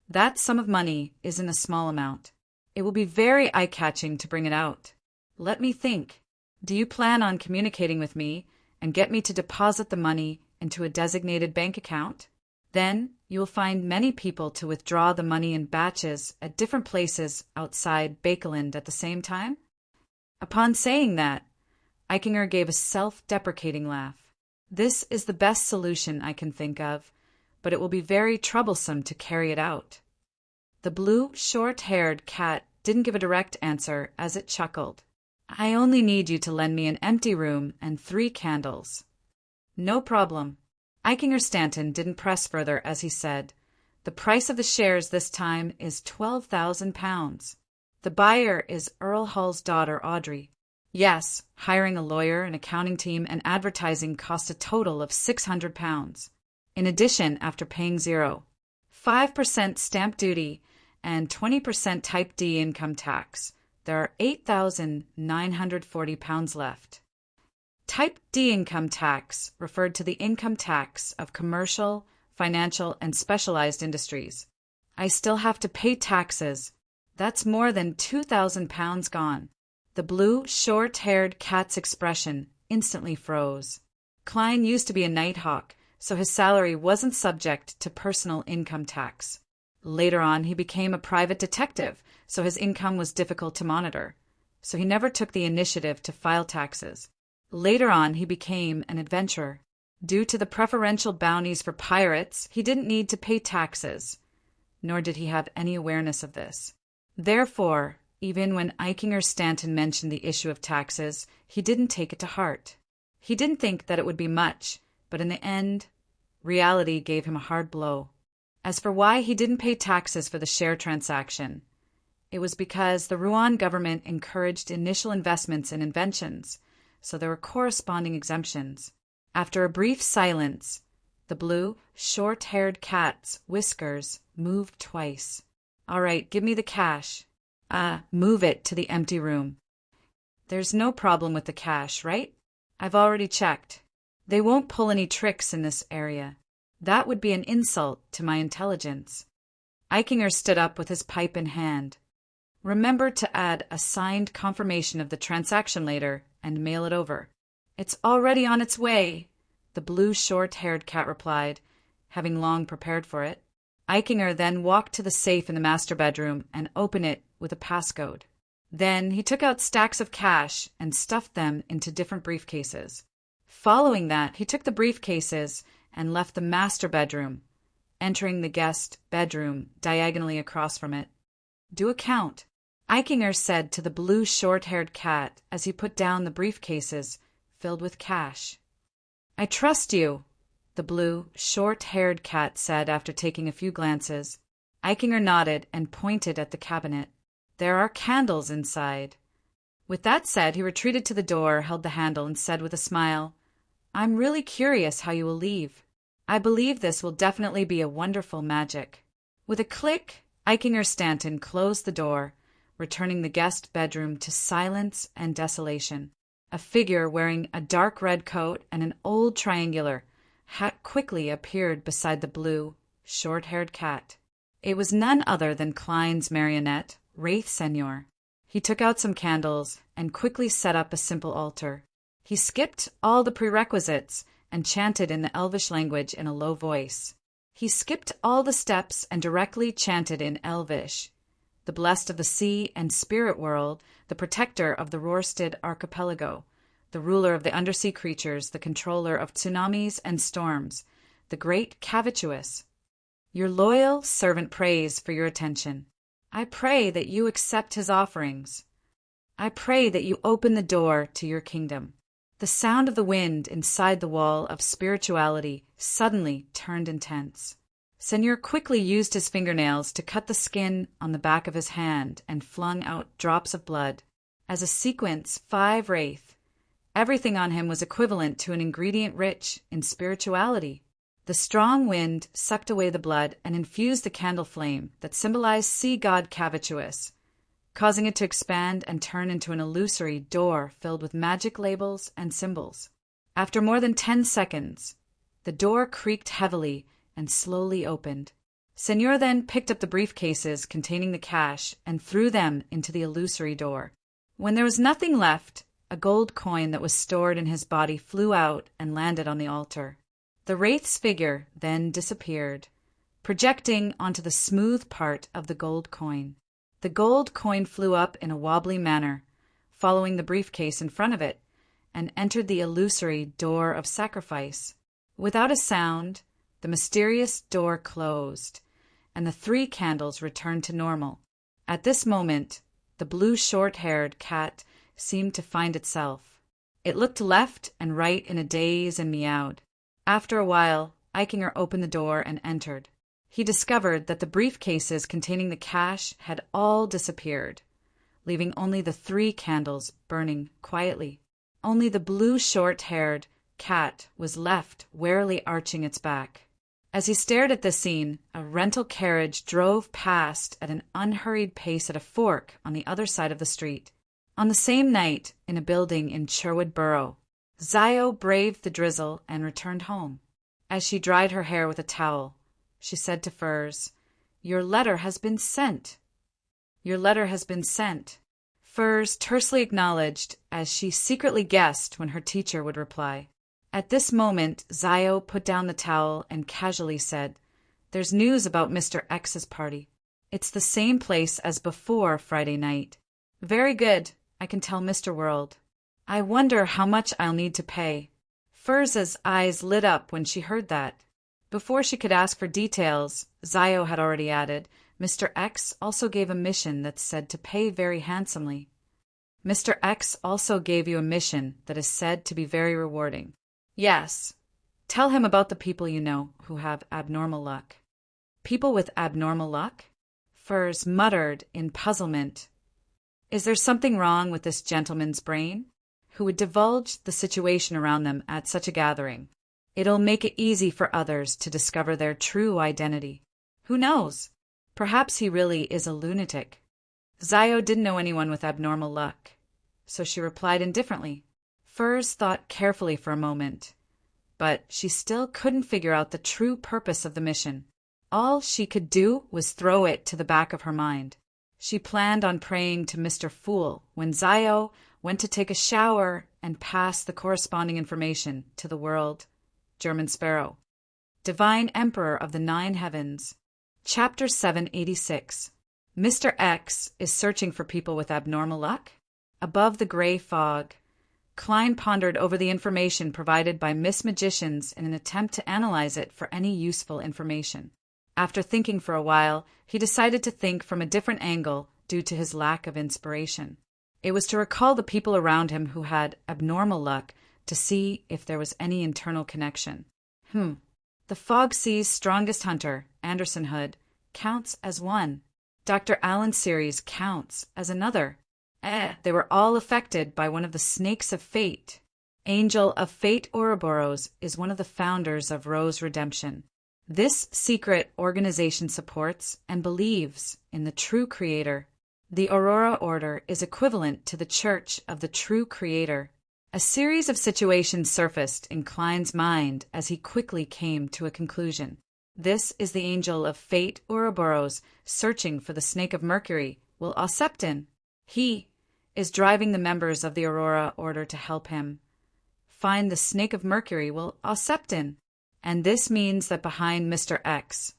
That sum of money isn't a small amount. It will be very eye-catching to bring it out. Let me think. Do you plan on communicating with me and get me to deposit the money into a designated bank account? Then you will find many people to withdraw the money in batches at different places outside Bakeland at the same time?" Upon saying that, Eichinger gave a self-deprecating laugh. "This is the best solution I can think of, but it will be very troublesome to carry it out." The blue, short-haired cat didn't give a direct answer as it chuckled. "I only need you to lend me an empty room and 3 candles." "No problem." Eichinger Stanton didn't press further as he said, "The price of the shares this time is £12,000. The buyer is Earl Hall's daughter, Audrey. Yes, hiring a lawyer, an accounting team, and advertising cost a total of £600. In addition, after paying 0.5% stamp duty and 20% Type D income tax, there are £8,940 left." Type D income tax referred to the income tax of commercial, financial, and specialized industries. "I still have to pay taxes. That's more than £2,000 gone." The blue, short-haired cat's expression instantly froze. Klein used to be a nighthawk, so his salary wasn't subject to personal income tax. Later on, he became a private detective, so his income was difficult to monitor. So he never took the initiative to file taxes. Later on, he became an adventurer. Due to the preferential bounties for pirates, he didn't need to pay taxes, nor did he have any awareness of this. Therefore, even when Eichinger Stanton mentioned the issue of taxes, he didn't take it to heart. He didn't think that it would be much, but in the end, reality gave him a hard blow. As for why he didn't pay taxes for the share transaction, it was because the Rouen government encouraged initial investments in inventions, so there were corresponding exemptions. After a brief silence, the blue, short-haired cat's whiskers moved twice. "All right, give me the cash. Move it to the empty room." "There's no problem with the cash, right? I've already checked. They won't pull any tricks in this area. That would be an insult to my intelligence." Eichinger stood up with his pipe in hand. "Remember to add a signed confirmation of the transaction later and mail it over." "It's already on its way," the blue short-haired cat replied, having long prepared for it. Eichinger then walked to the safe in the master bedroom and opened it with a passcode. Then he took out stacks of cash and stuffed them into different briefcases. Following that, he took the briefcases and left the master bedroom, entering the guest bedroom diagonally across from it. "Do a count," Eichinger said to the blue short-haired cat as he put down the briefcases filled with cash. "I trust you," the blue short-haired cat said after taking a few glances. Eichinger nodded and pointed at the cabinet. "There are candles inside." With that said, he retreated to the door, held the handle, and said with a smile, "I'm really curious how you will leave. I believe this will definitely be a wonderful magic." With a click, Eichinger Stanton closed the door, returning the guest bedroom to silence and desolation. A figure wearing a dark red coat and an old triangular hat quickly appeared beside the blue, short-haired cat. It was none other than Klein's marionette, Wraith Senor. He took out some candles and quickly set up a simple altar. He skipped all the prerequisites and chanted in the Elvish language in a low voice. He skipped all the steps and directly chanted in Elvish. The blessed of the sea and spirit world, the protector of the Rorstad archipelago, the ruler of the undersea creatures, the controller of tsunamis and storms, the great Cavituous. Your loyal servant prays for your attention. I pray that you accept his offerings. I pray that you open the door to your kingdom. The sound of the wind inside the wall of spirituality suddenly turned intense. Senor quickly used his fingernails to cut the skin on the back of his hand and flung out drops of blood. As a sequence 5 wraith, everything on him was equivalent to an ingredient rich in spirituality. The strong wind sucked away the blood and infused the candle flame that symbolized sea god Cavituous, causing it to expand and turn into an illusory door filled with magic labels and symbols. After more than 10 seconds, the door creaked heavily and slowly opened. Senor then picked up the briefcases containing the cash and threw them into the illusory door. When there was nothing left, a gold coin that was stored in his body flew out and landed on the altar. The wraith's figure then disappeared, projecting onto the smooth part of the gold coin. The gold coin flew up in a wobbly manner, following the briefcase in front of it, and entered the illusory door of sacrifice. Without a sound, the mysterious door closed, and the 3 candles returned to normal. At this moment, the blue short-haired cat seemed to find itself. It looked left and right in a daze and meowed. After a while, Eichinger opened the door and entered. He discovered that the briefcases containing the cash had all disappeared, leaving only the 3 candles burning quietly. Only the blue short-haired cat was left warily arching its back. As he stared at this scene, a rental carriage drove past at an unhurried pace at a fork on the other side of the street. On the same night, in a building in Sherwood Borough, Zio braved the drizzle and returned home. As she dried her hair with a towel, she said to Furs, "Your letter has been sent." "Your letter has been sent," Furs tersely acknowledged, as she secretly guessed when her teacher would reply. At this moment, Zio put down the towel and casually said, "There's news about Mr. X's party. It's the same place as before Friday night." "Very good. I can tell Mr. World. I wonder how much I'll need to pay." Furs's eyes lit up when she heard that. Before she could ask for details, Zio had already added, "Mr. X also gave a mission that's said to pay very handsomely." "Mr. X also gave you a mission that is said to be very rewarding." "Yes. Tell him about the people you know who have abnormal luck." "People with abnormal luck?" Furs muttered in puzzlement. Is there something wrong with this gentleman's brain? Who would divulge the situation around them at such a gathering? It'll make it easy for others to discover their true identity. Who knows? Perhaps he really is a lunatic. Zio didn't know anyone with abnormal luck, so she replied indifferently. Furs thought carefully for a moment, but she still couldn't figure out the true purpose of the mission. All she could do was throw it to the back of her mind. She planned on praying to Mr. Fool when Zio went to take a shower and pass the corresponding information to the world. German Sparrow. Divine Emperor of the Nine Heavens. Chapter 786. Mr. X is searching for people with abnormal luck? Above the gray fog, Klein pondered over the information provided by Miss Magicians in an attempt to analyze it for any useful information. After thinking for a while, he decided to think from a different angle due to his lack of inspiration. It was to recall the people around him who had abnormal luck to see if there was any internal connection. The Fog Sea's strongest hunter, Anderson Hood, counts as one. Dr. Allen Series counts as another. They were all affected by one of the snakes of fate. Angel of Fate Ouroboros is one of the founders of Rose Redemption. This secret organization supports and believes in the true creator. The Aurora Order is equivalent to the Church of the True Creator. A series of situations surfaced in Klein's mind as he quickly came to a conclusion. This is the Angel of Fate Ouroboros searching for the Snake of Mercury, Will Auceptin. He is driving the members of the Aurora Order to help him find the Snake of Mercury, Will Auceptin. And this means that behind Mr. X,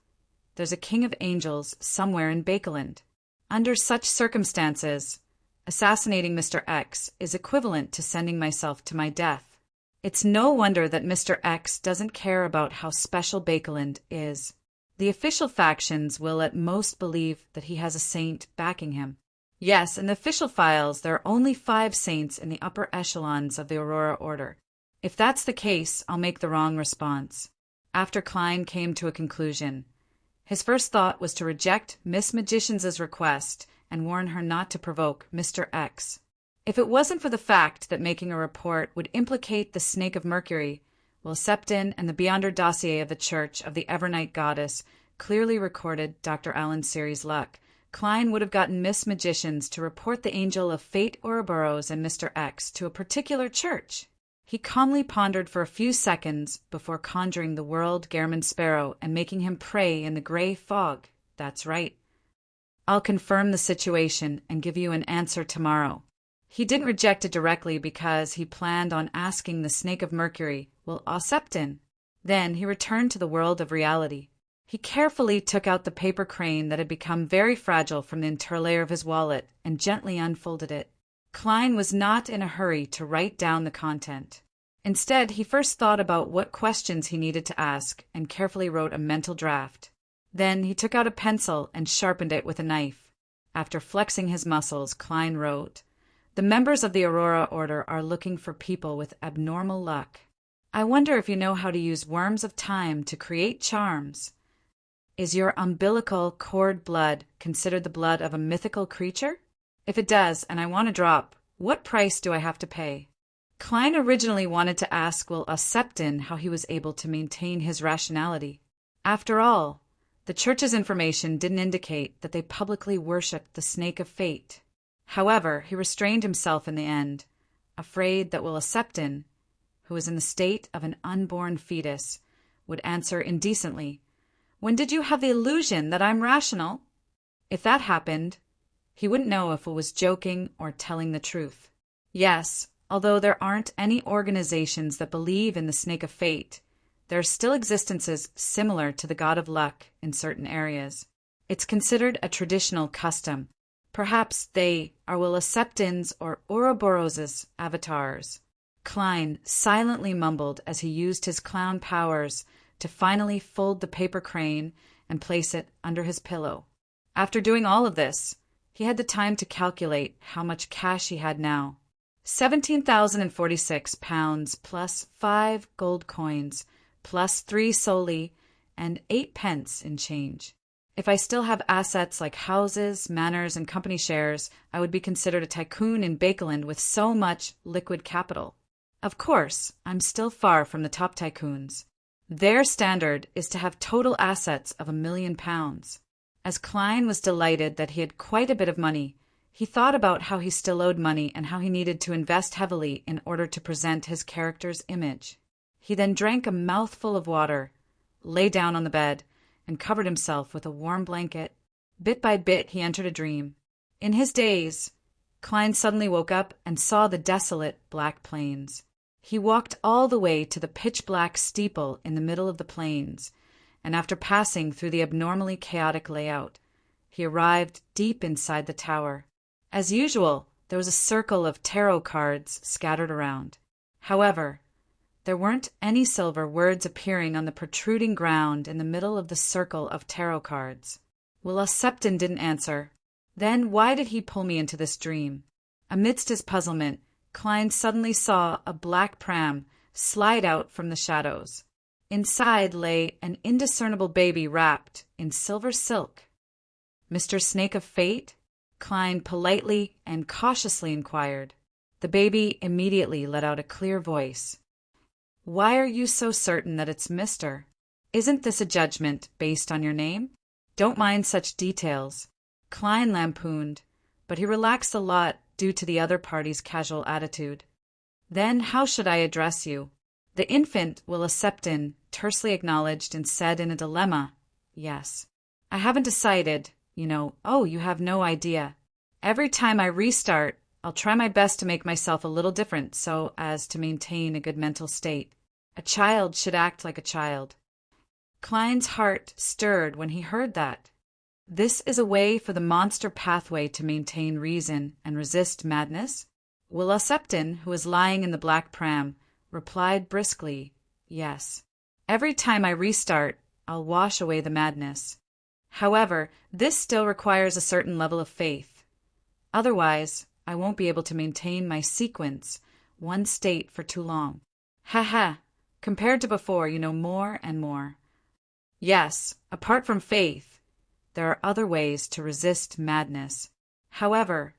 there's a king of angels somewhere in Bakeland. Under such circumstances, assassinating Mr. X is equivalent to sending myself to my death. It's no wonder that Mr. X doesn't care about how special Bakeland is. The official factions will at most believe that he has a saint backing him. Yes, in the official files, there are only 5 saints in the upper echelons of the Aurora Order. If that's the case, I'll make the wrong response. After Klein came to a conclusion, his first thought was to reject Miss Magician's request and warn her not to provoke Mr. X. If it wasn't for the fact that making a report would implicate the Snake of Mercury, Will Auceptin and the Beyonder dossier of the Church of the Evernight Goddess clearly recorded Dr. Allen Series' luck, Klein would have gotten Miss Magicians to report the Angel of Fate Ouroboros and Mr. X to a particular church. He calmly pondered for a few seconds before conjuring the World Gairman Sparrow and making him pray in the gray fog. That's right. I'll confirm the situation and give you an answer tomorrow. He didn't reject it directly because he planned on asking the Snake of Mercury, Will Auceptin. Then he returned to the world of reality. He carefully took out the paper crane that had become very fragile from the interlayer of his wallet and gently unfolded it. Klein was not in a hurry to write down the content. Instead, he first thought about what questions he needed to ask and carefully wrote a mental draft. Then he took out a pencil and sharpened it with a knife. After flexing his muscles, Klein wrote, "The members of the Aurora Order are looking for people with abnormal luck. I wonder if you know how to use worms of time to create charms. Is your umbilical cord blood considered the blood of a mythical creature? If it does, and I want to drop, what price do I have to pay?" Klein originally wanted to ask Will Auceptin how he was able to maintain his rationality. After all, the Church's information didn't indicate that they publicly worshipped the Snake of Fate. However, he restrained himself in the end, afraid that Will Auceptin, who was in the state of an unborn fetus, would answer indecently, "When did you have the illusion that I'm rational?" If that happened, he wouldn't know if it was joking or telling the truth. Yes, although there aren't any organizations that believe in the Snake of Fate, there are still existences similar to the God of Luck in certain areas. It's considered a traditional custom. Perhaps they are Will Auceptin's or Ouroboros' avatars. Klein silently mumbled as he used his clown powers to finally fold the paper crane and place it under his pillow. After doing all of this, he had the time to calculate how much cash he had now. 17,046 pounds plus 5 gold coins plus 3 soldi and 8 pence in change. If I still have assets like houses, manors, and company shares, I would be considered a tycoon in Bakeland with so much liquid capital. Of course, I'm still far from the top tycoons. Their standard is to have total assets of £1,000,000. As Klein was delighted that he had quite a bit of money, he thought about how he still owed money and how he needed to invest heavily in order to present his character's image. He then drank a mouthful of water, lay down on the bed, and covered himself with a warm blanket. Bit by bit, he entered a dream. In his daze, Klein suddenly woke up and saw the desolate black plains. He walked all the way to the pitch-black steeple in the middle of the plains, and after passing through the abnormally chaotic layout, he arrived deep inside the tower. As usual, there was a circle of tarot cards scattered around. However, there weren't any silver words appearing on the protruding ground in the middle of the circle of tarot cards. Will Septon didn't answer. Then why did he pull me into this dream? Amidst his puzzlement, Klein suddenly saw a black pram slide out from the shadows. Inside lay an indiscernible baby wrapped in silver silk. "Mr. Snake of Fate?" Klein politely and cautiously inquired. The baby immediately let out a clear voice. "Why are you so certain that it's Mr.? Isn't this a judgment based on your name? Don't mind such details," Klein lampooned, but he relaxed a lot due to the other party's casual attitude. "Then how should I address you?" The infant, Will Septon, tersely acknowledged and said in a dilemma, "Yes. I haven't decided, you know." "Oh, you have no idea. Every time I restart, I'll try my best to make myself a little different so as to maintain a good mental state. A child should act like a child." Klein's heart stirred when he heard that. This is a way for the monster pathway to maintain reason and resist madness? Will Septon, who was lying in the black pram, replied briskly, "Yes. Every time I restart, I'll wash away the madness. However, this still requires a certain level of faith. Otherwise, I won't be able to maintain my sequence, one state, for too long. Ha ha! Compared to before, you know more and more. Yes, apart from faith, there are other ways to resist madness. However,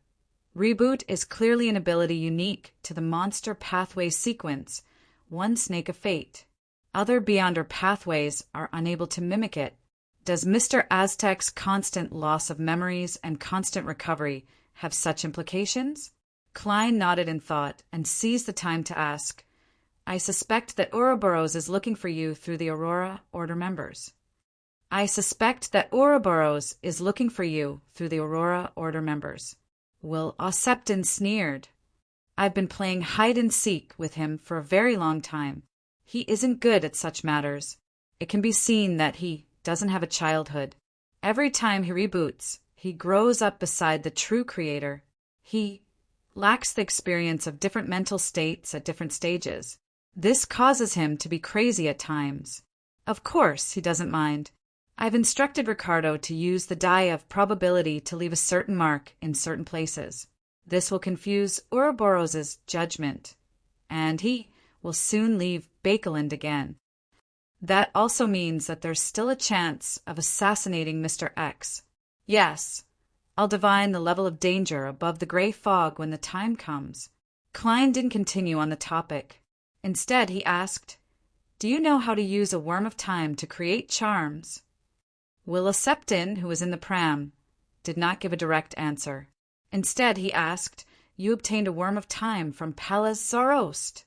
reboot is clearly an ability unique to the monster pathway sequence, one snake of fate. Other Beyonder pathways are unable to mimic it. Does Mr. Aztec's constant loss of memories and constant recovery have such implications?" Klein nodded in thought and seized the time to ask, "I suspect that Ouroboros is looking for you through the Aurora Order members." "I suspect that Ouroboros is looking for you through the Aurora Order members." Will Septon sneered. "I've been playing hide-and-seek with him for a very long time. He isn't good at such matters. It can be seen that he doesn't have a childhood. Every time he reboots, he grows up beside the true creator. He lacks the experience of different mental states at different stages. This causes him to be crazy at times. Of course, he doesn't mind. I've instructed Ricardo to use the die of probability to leave a certain mark in certain places. This will confuse Ouroboros' judgment, and he will soon leave Bakeland again. That also means that there's still a chance of assassinating Mr. X. Yes, I'll divine the level of danger above the gray fog when the time comes." Klein didn't continue on the topic. Instead, he asked, "Do you know how to use a worm of time to create charms?" Will Septon, who was in the pram, did not give a direct answer. Instead, he asked, "You obtained a worm of time from Pallas Zoroast.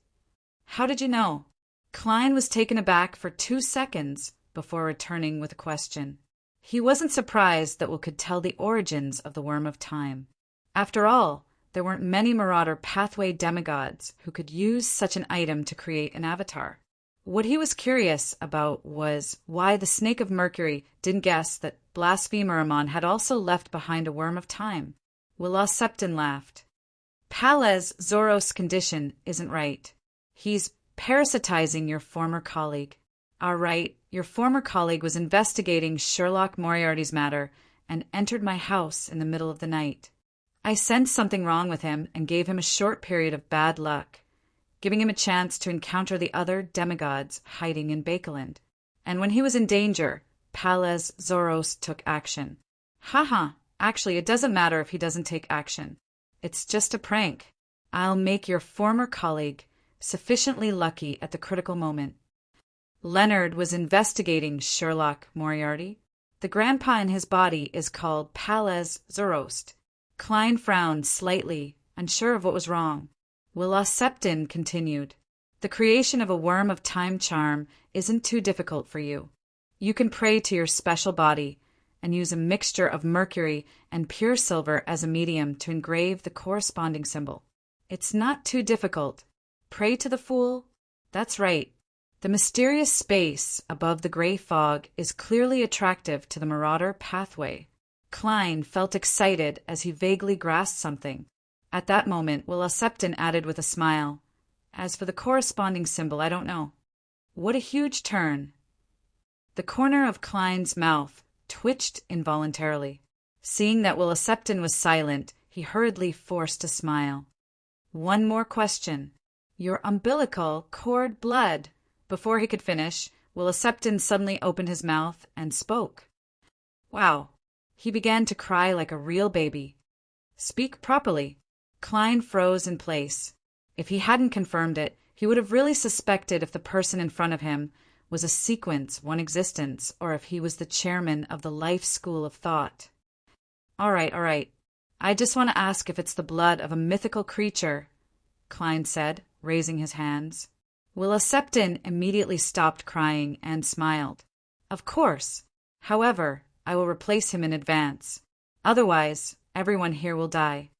How did you know?" Klein was taken aback for 2 seconds before returning with a question. He wasn't surprised that Will could tell the origins of the worm of time. After all, there weren't many Marauder pathway demigods who could use such an item to create an avatar. What he was curious about was why the Snake of Mercury didn't guess that Blasphemeramon had also left behind a worm of time. Will Septon laughed. "Pallas Zoroast's condition isn't right. He's parasitizing your former colleague. All right, your former colleague was investigating Sherlock Moriarty's matter and entered my house in the middle of the night. I sensed something wrong with him and gave him a short period of bad luck, giving him a chance to encounter the other demigods hiding in Bakeland. And when he was in danger, Pallas Zoroast took action." Haha, actually, it doesn't matter if he doesn't take action. It's just a prank. I'll make your former colleague sufficiently lucky at the critical moment. Leonard was investigating Sherlock Moriarty. The grandpa in his body is called Pallas Zoroast. Klein frowned slightly, unsure of what was wrong. Will Septon continued, "The creation of a worm of time charm isn't too difficult for you. You can pray to your special body and use a mixture of mercury and pure silver as a medium to engrave the corresponding symbol. It's not too difficult. Pray to the Fool? That's right. The mysterious space above the gray fog is clearly attractive to the Marauder pathway." Klein felt excited as he vaguely grasped something. At that moment, Will Septon added with a smile, "As for the corresponding symbol, I don't know." What a huge turn! The corner of Klein's mouth twitched involuntarily. Seeing that Will Septon was silent, he hurriedly forced a smile. "One more question. Your umbilical cord blood." Before he could finish, Will Septon suddenly opened his mouth and spoke. Wow! He began to cry like a real baby. "Speak properly." Klein froze in place. If he hadn't confirmed it, he would have really suspected if the person in front of him was a sequence, one existence, or if he was the chairman of the life school of thought. All right. I just want to ask if it's the blood of a mythical creature," Klein said, raising his hands. Will Septon immediately stopped crying and smiled. "Of course. However, I will replace him in advance. Otherwise, everyone here will die."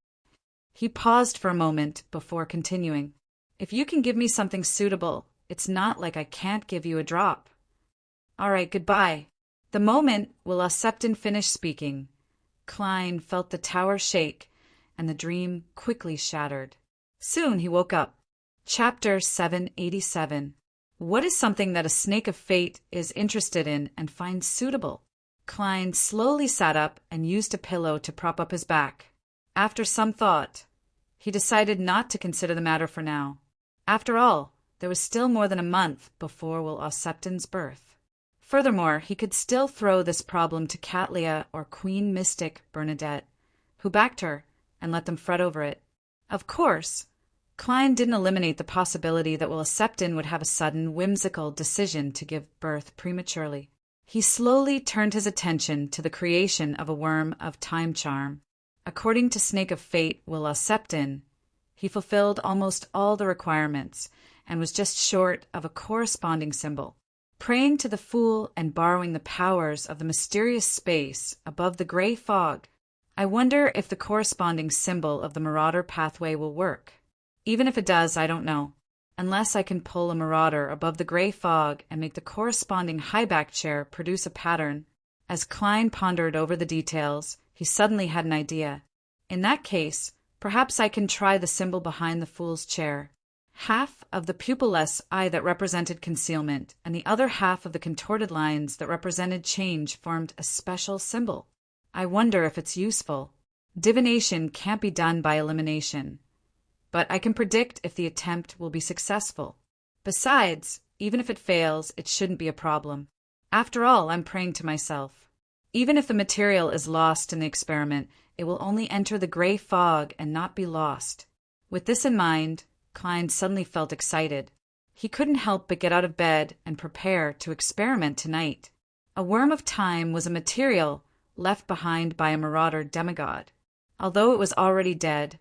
He paused for a moment before continuing. "If you can give me something suitable, it's not like I can't give you a drop." "All right, goodbye." The moment Will Septon finished speaking, Klein felt the tower shake, and the dream quickly shattered. Soon he woke up. Chapter 787. What is something that a snake of fate is interested in and finds suitable? Klein slowly sat up and used a pillow to prop up his back. After some thought, he decided not to consider the matter for now. After all, there was still more than a month before Will Septon's birth. Furthermore, he could still throw this problem to Catlia or Queen Mystic Bernadette, who backed her, and let them fret over it. Of course, Klein didn't eliminate the possibility that Will Septon would have a sudden, whimsical decision to give birth prematurely. He slowly turned his attention to the creation of a worm of time charm. According to Snake of Fate Will Septon, he fulfilled almost all the requirements and was just short of a corresponding symbol. Praying to the Fool and borrowing the powers of the mysterious space above the gray fog, I wonder if the corresponding symbol of the Marauder pathway will work. Even if it does, I don't know. Unless I can pull a Marauder above the gray fog and make the corresponding high-back chair produce a pattern. As Klein pondered over the details, he suddenly had an idea. In that case, perhaps I can try the symbol behind the Fool's chair. Half of the pupilless eye that represented concealment, and the other half of the contorted lines that represented change formed a special symbol. I wonder if it's useful. Divination can't be done by elimination, but I can predict if the attempt will be successful. Besides, even if it fails, it shouldn't be a problem. After all, I'm praying to myself. Even if the material is lost in the experiment, it will only enter the gray fog and not be lost. With this in mind, Klein suddenly felt excited. He couldn't help but get out of bed and prepare to experiment tonight. A worm of time was a material left behind by a Marauder demigod. Although it was already dead,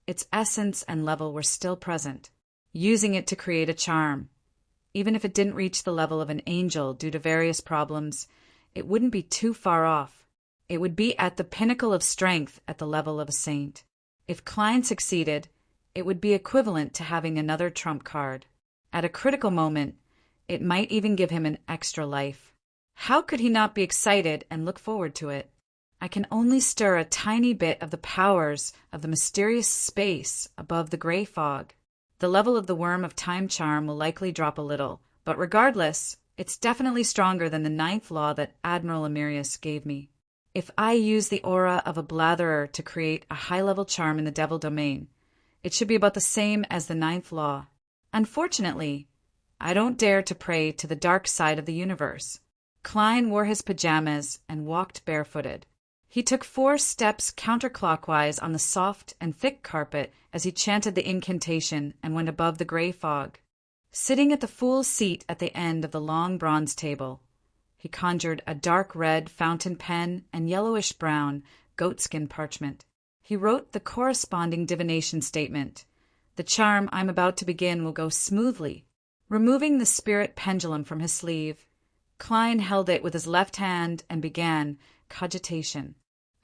its essence and level were still present, using it to create a charm. Even if it didn't reach the level of an angel due to various problems, it wouldn't be too far off. It would be at the pinnacle of strength at the level of a saint. If Klein succeeded, it would be equivalent to having another trump card. At a critical moment, it might even give him an extra life. How could he not be excited and look forward to it? I can only stir a tiny bit of the powers of the mysterious space above the gray fog. The level of the worm of time charm will likely drop a little, but regardless, it's definitely stronger than the 9th law that Admiral Amirius gave me. If I use the aura of a blatherer to create a high-level charm in the devil domain, it should be about the same as the 9th law. Unfortunately, I don't dare to pray to the dark side of the universe. Klein wore his pajamas and walked barefooted. He took 4 steps counterclockwise on the soft and thick carpet as he chanted the incantation and went above the gray fog. Sitting at the Fool's seat at the end of the long bronze table, he conjured a dark red fountain pen and yellowish-brown goatskin parchment. He wrote the corresponding divination statement. The charm I'm about to begin will go smoothly. Removing the spirit pendulum from his sleeve, Klein held it with his left hand and began cogitation.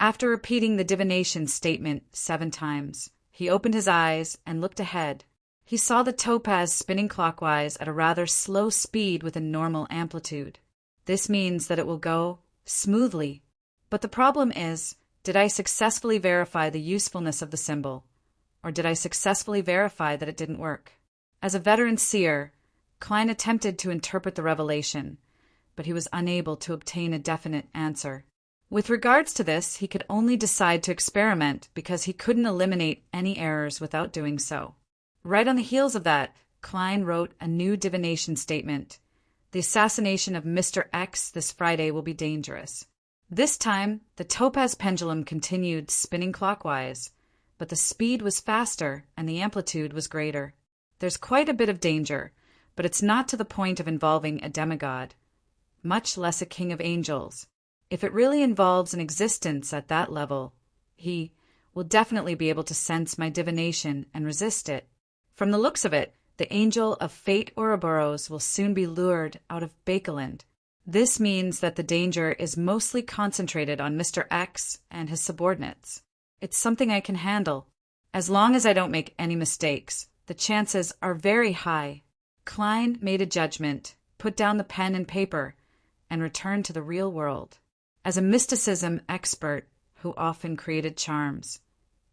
After repeating the divination statement 7 times, he opened his eyes and looked ahead. He saw the topaz spinning clockwise at a rather slow speed with a normal amplitude. This means that it will go smoothly. But the problem is, did I successfully verify the usefulness of the symbol, or did I successfully verify that it didn't work? As a veteran seer, Klein attempted to interpret the revelation, but he was unable to obtain a definite answer. With regards to this, he could only decide to experiment because he couldn't eliminate any errors without doing so. Right on the heels of that, Klein wrote a new divination statement. The assassination of Mr. X this Friday will be dangerous. This time, the topaz pendulum continued spinning clockwise, but the speed was faster and the amplitude was greater. There's quite a bit of danger, but it's not to the point of involving a demigod, much less a king of angels. If it really involves an existence at that level, he will definitely be able to sense my divination and resist it. From the looks of it, the angel of fate Ouroboros will soon be lured out of Bakeland. This means that the danger is mostly concentrated on Mr. X and his subordinates. It's something I can handle. As long as I don't make any mistakes, the chances are very high. Klein made a judgment, put down the pen and paper, and returned to the real world. As a mysticism expert who often created charms,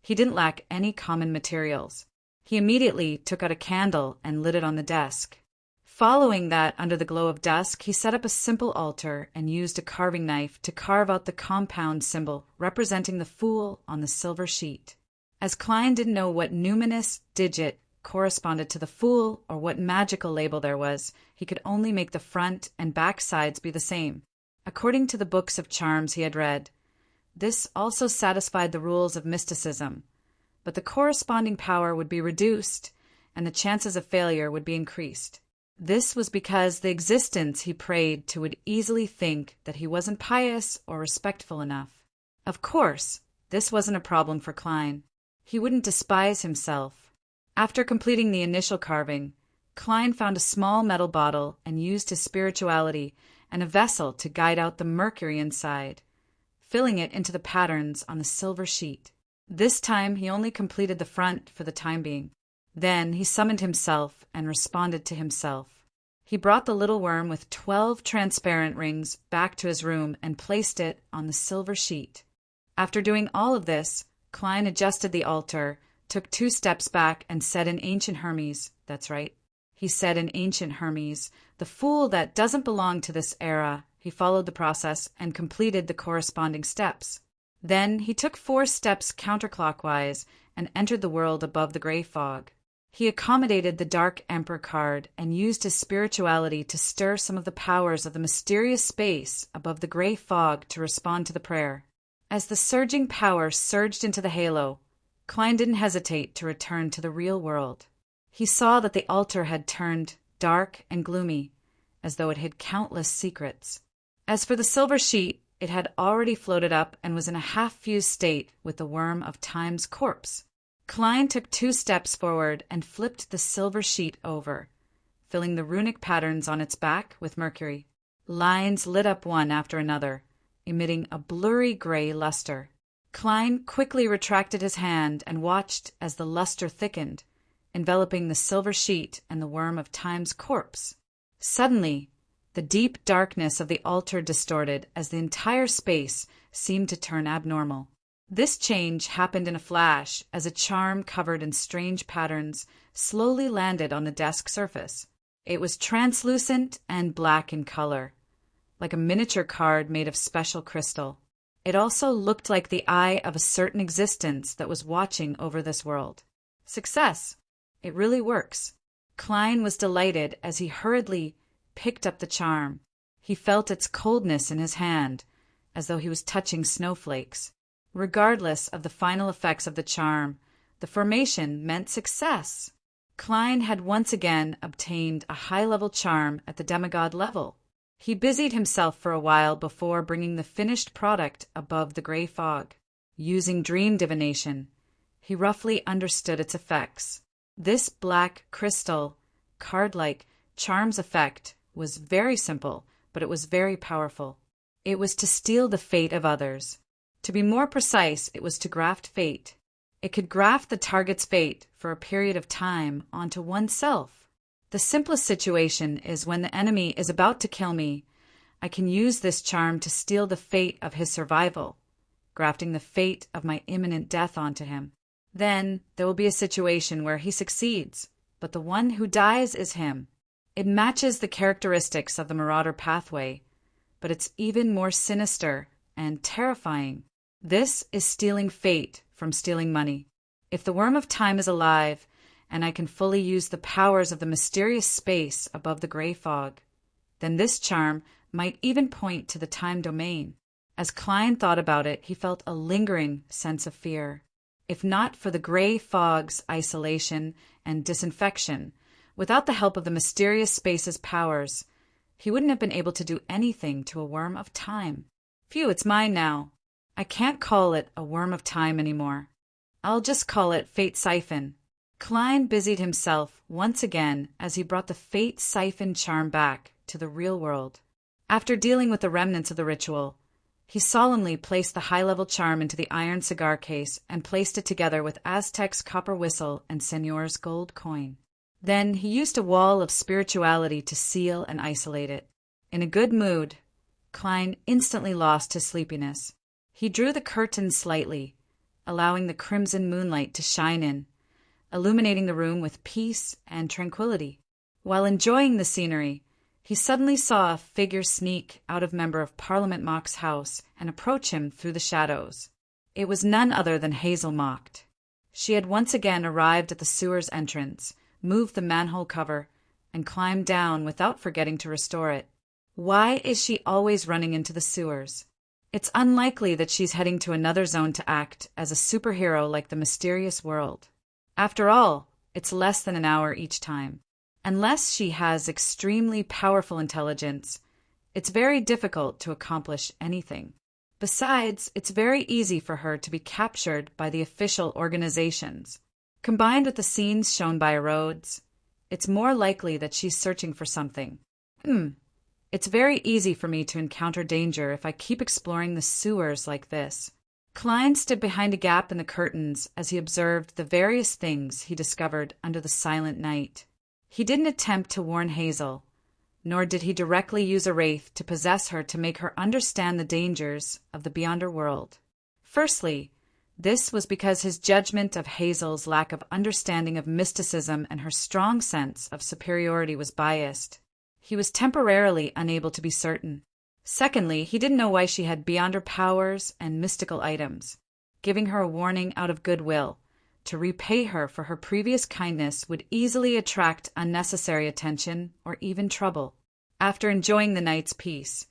he didn't lack any common materials. He immediately took out a candle and lit it on the desk. Following that, under the glow of dusk, he set up a simple altar and used a carving knife to carve out the compound symbol representing the Fool on the silver sheet. As Klein didn't know what numinous digit corresponded to the Fool or what magical label there was, he could only make the front and back sides be the same. According to the books of charms he had read, this also satisfied the rules of mysticism, but the corresponding power would be reduced and the chances of failure would be increased. This was because the existence he prayed to would easily think that he wasn't pious or respectful enough. Of course, this wasn't a problem for Klein. He wouldn't despise himself. After completing the initial carving, Klein found a small metal bottle and used his spirituality and a vessel to guide out the mercury inside, filling it into the patterns on the silver sheet. This time he only completed the front for the time being. Then he summoned himself and responded to himself. He brought the little worm with 12 transparent rings back to his room and placed it on the silver sheet. After doing all of this, Klein adjusted the altar, took 2 steps back, and said in ancient Hermes, that's right, he said in ancient Hermes, the fool that doesn't belong to this era. He followed the process and completed the corresponding steps. Then he took 4 steps counterclockwise and entered the world above the gray fog. He accommodated the Dark Emperor card and used his spirituality to stir some of the powers of the mysterious space above the gray fog to respond to the prayer. As the surging power surged into the halo, Klein didn't hesitate to return to the real world. He saw that the altar had turned dark and gloomy, as though it hid countless secrets. As for the silver sheet, it had already floated up and was in a half-fused state with the worm of Time's corpse. Klein took 2 steps forward and flipped the silver sheet over, filling the runic patterns on its back with mercury. Lines lit up one after another, emitting a blurry gray luster. Klein quickly retracted his hand and watched as the luster thickened, enveloping the silver sheet and the worm of Time's corpse. Suddenly, the deep darkness of the altar distorted as the entire space seemed to turn abnormal. This change happened in a flash as a charm covered in strange patterns slowly landed on the desk surface. It was translucent and black in color, like a miniature card made of special crystal. It also looked like the eye of a certain existence that was watching over this world. Success! It really works. Klein was delighted as he hurriedly picked up the charm. He felt its coldness in his hand, as though he was touching snowflakes. Regardless of the final effects of the charm, the formation meant success. Klein had once again obtained a high-level charm at the demigod level. He busied himself for a while before bringing the finished product above the gray fog. Using dream divination, he roughly understood its effects. This black crystal, card-like charm's effect was very simple, but it was very powerful. It was to steal the fate of others. To be more precise, it was to graft fate. It could graft the target's fate for a period of time onto oneself. The simplest situation is when the enemy is about to kill me. I can use this charm to steal the fate of his survival, grafting the fate of my imminent death onto him. Then there will be a situation where he succeeds, but the one who dies is him. It matches the characteristics of the Marauder pathway, but it's even more sinister and terrifying. This is stealing fate from stealing money. If the Worm of Time is alive, and I can fully use the powers of the mysterious space above the gray fog, then this charm might even point to the time domain. As Klein thought about it, he felt a lingering sense of fear. If not for the gray fog's isolation and disinfection, without the help of the mysterious space's powers, he wouldn't have been able to do anything to a Worm of Time. Phew, it's mine now. I can't call it a Worm of Time anymore. I'll just call it Fate Siphon. Klein busied himself once again as he brought the Fate Siphon charm back to the real world. After dealing with the remnants of the ritual, he solemnly placed the high-level charm into the iron cigar case and placed it together with Aztec's copper whistle and Señor's gold coin. Then he used a wall of spirituality to seal and isolate it. In a good mood, Klein instantly lost his sleepiness. He drew the curtains slightly, allowing the crimson moonlight to shine in, illuminating the room with peace and tranquility. While enjoying the scenery, he suddenly saw a figure sneak out of Member of Parliament Mock's house and approach him through the shadows. It was none other than Hazel Mock. She had once again arrived at the sewer's entrance, moved the manhole cover, and climbed down without forgetting to restore it. Why is she always running into the sewers? It's unlikely that she's heading to another zone to act as a superhero like the mysterious world. After all, it's less than an hour each time. Unless she has extremely powerful intelligence, it's very difficult to accomplish anything. Besides, it's very easy for her to be captured by the official organizations. Combined with the scenes shown by Rhodes, it's more likely that she's searching for something. It's very easy for me to encounter danger if I keep exploring the sewers like this. Klein stood behind a gap in the curtains as he observed the various things he discovered under the silent night. He didn't attempt to warn Hazel, nor did he directly use a wraith to possess her to make her understand the dangers of the Beyonder world. Firstly, this was because his judgment of Hazel's lack of understanding of mysticism and her strong sense of superiority was biased. He was temporarily unable to be certain. Secondly, he didn't know why she had Beyonder powers and mystical items. Giving her a warning out of goodwill to repay her for her previous kindness would easily attract unnecessary attention or even trouble. After enjoying the night's peace,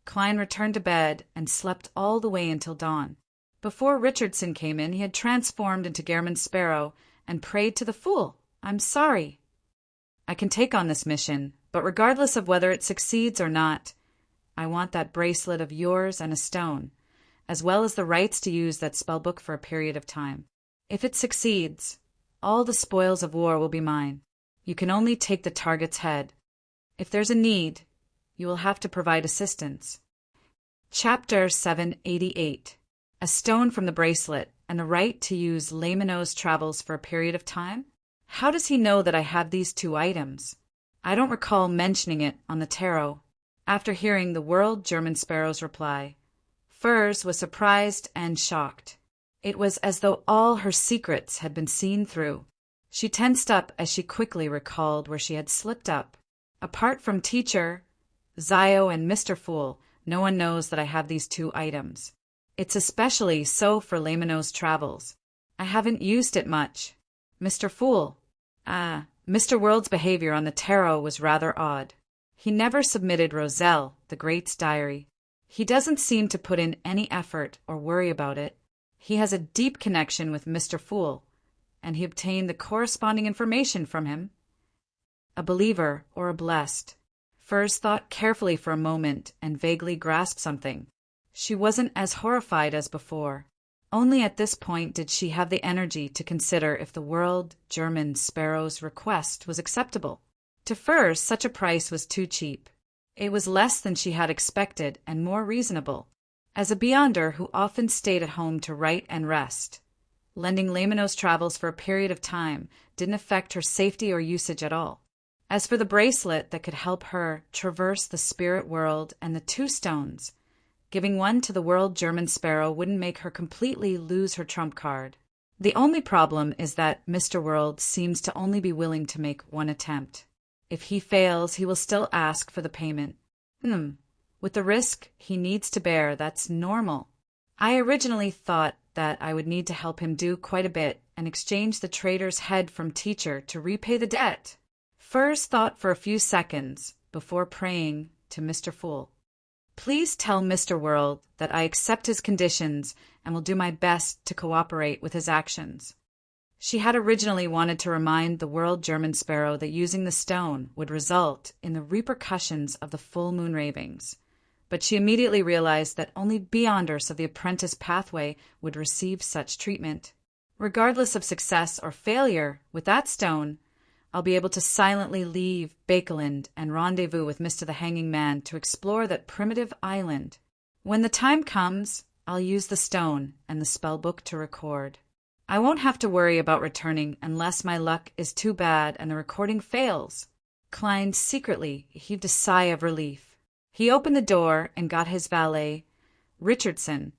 Klein returned to bed and slept all the way until dawn. Before Richardson came in, he had transformed into Gairman Sparrow and prayed to the Fool, "I'm sorry. I can take on this mission, but regardless of whether it succeeds or not, I want that bracelet of yours and a stone, as well as the rights to use that spellbook for a period of time. If it succeeds, all the spoils of war will be mine. You can only take the target's head. If there's a need, you will have to provide assistance." Chapter 788. A stone from the bracelet and the right to use Lamino's travels for a period of time? How does he know that I have these two items? I don't recall mentioning it on the tarot. After hearing the World German Sparrow's reply, Furs was surprised and shocked. It was as though all her secrets had been seen through. She tensed up as she quickly recalled where she had slipped up. Apart from Teacher, Zio, and Mr. Fool, no one knows that I have these two items. It's especially so for Lamino's travels. I haven't used it much. Mr. Fool. Mr. World's behavior on the tarot was rather odd. He never submitted Roselle, the Great's diary. He doesn't seem to put in any effort or worry about it. He has a deep connection with Mr. Fool, and he obtained the corresponding information from him. A believer or a blessed. Furs thought carefully for a moment and vaguely grasped something. She wasn't as horrified as before. Only at this point did she have the energy to consider if the World German Sparrow's request was acceptable. To Furs, such a price was too cheap. It was less than she had expected and more reasonable. As a Beyonder who often stayed at home to write and rest, lending Lamino's travels for a period of time didn't affect her safety or usage at all. As for the bracelet that could help her traverse the spirit world and the two stones, giving one to the World German Sparrow wouldn't make her completely lose her trump card. The only problem is that Mr. World seems to only be willing to make one attempt. If he fails, he will still ask for the payment. With the risk he needs to bear, that's normal. I originally thought that I would need to help him do quite a bit and exchange the traitor's head from teacher to repay the debt. Furs thought for a few seconds before praying to Mr. Fool. Please tell Mr. World that I accept his conditions and will do my best to cooperate with his actions. She had originally wanted to remind the World German Sparrow that using the stone would result in the repercussions of the full moon ravings, but she immediately realized that only Beyonders of the apprentice pathway would receive such treatment. Regardless of success or failure with that stone, I'll be able to silently leave Bakeland and rendezvous with Mr. the Hanging Man to explore that primitive island. When the time comes, I'll use the stone and the spell book to record. I won't have to worry about returning unless my luck is too bad and the recording fails. Klein secretly heaved a sigh of relief. He opened the door and got his valet, Richardson,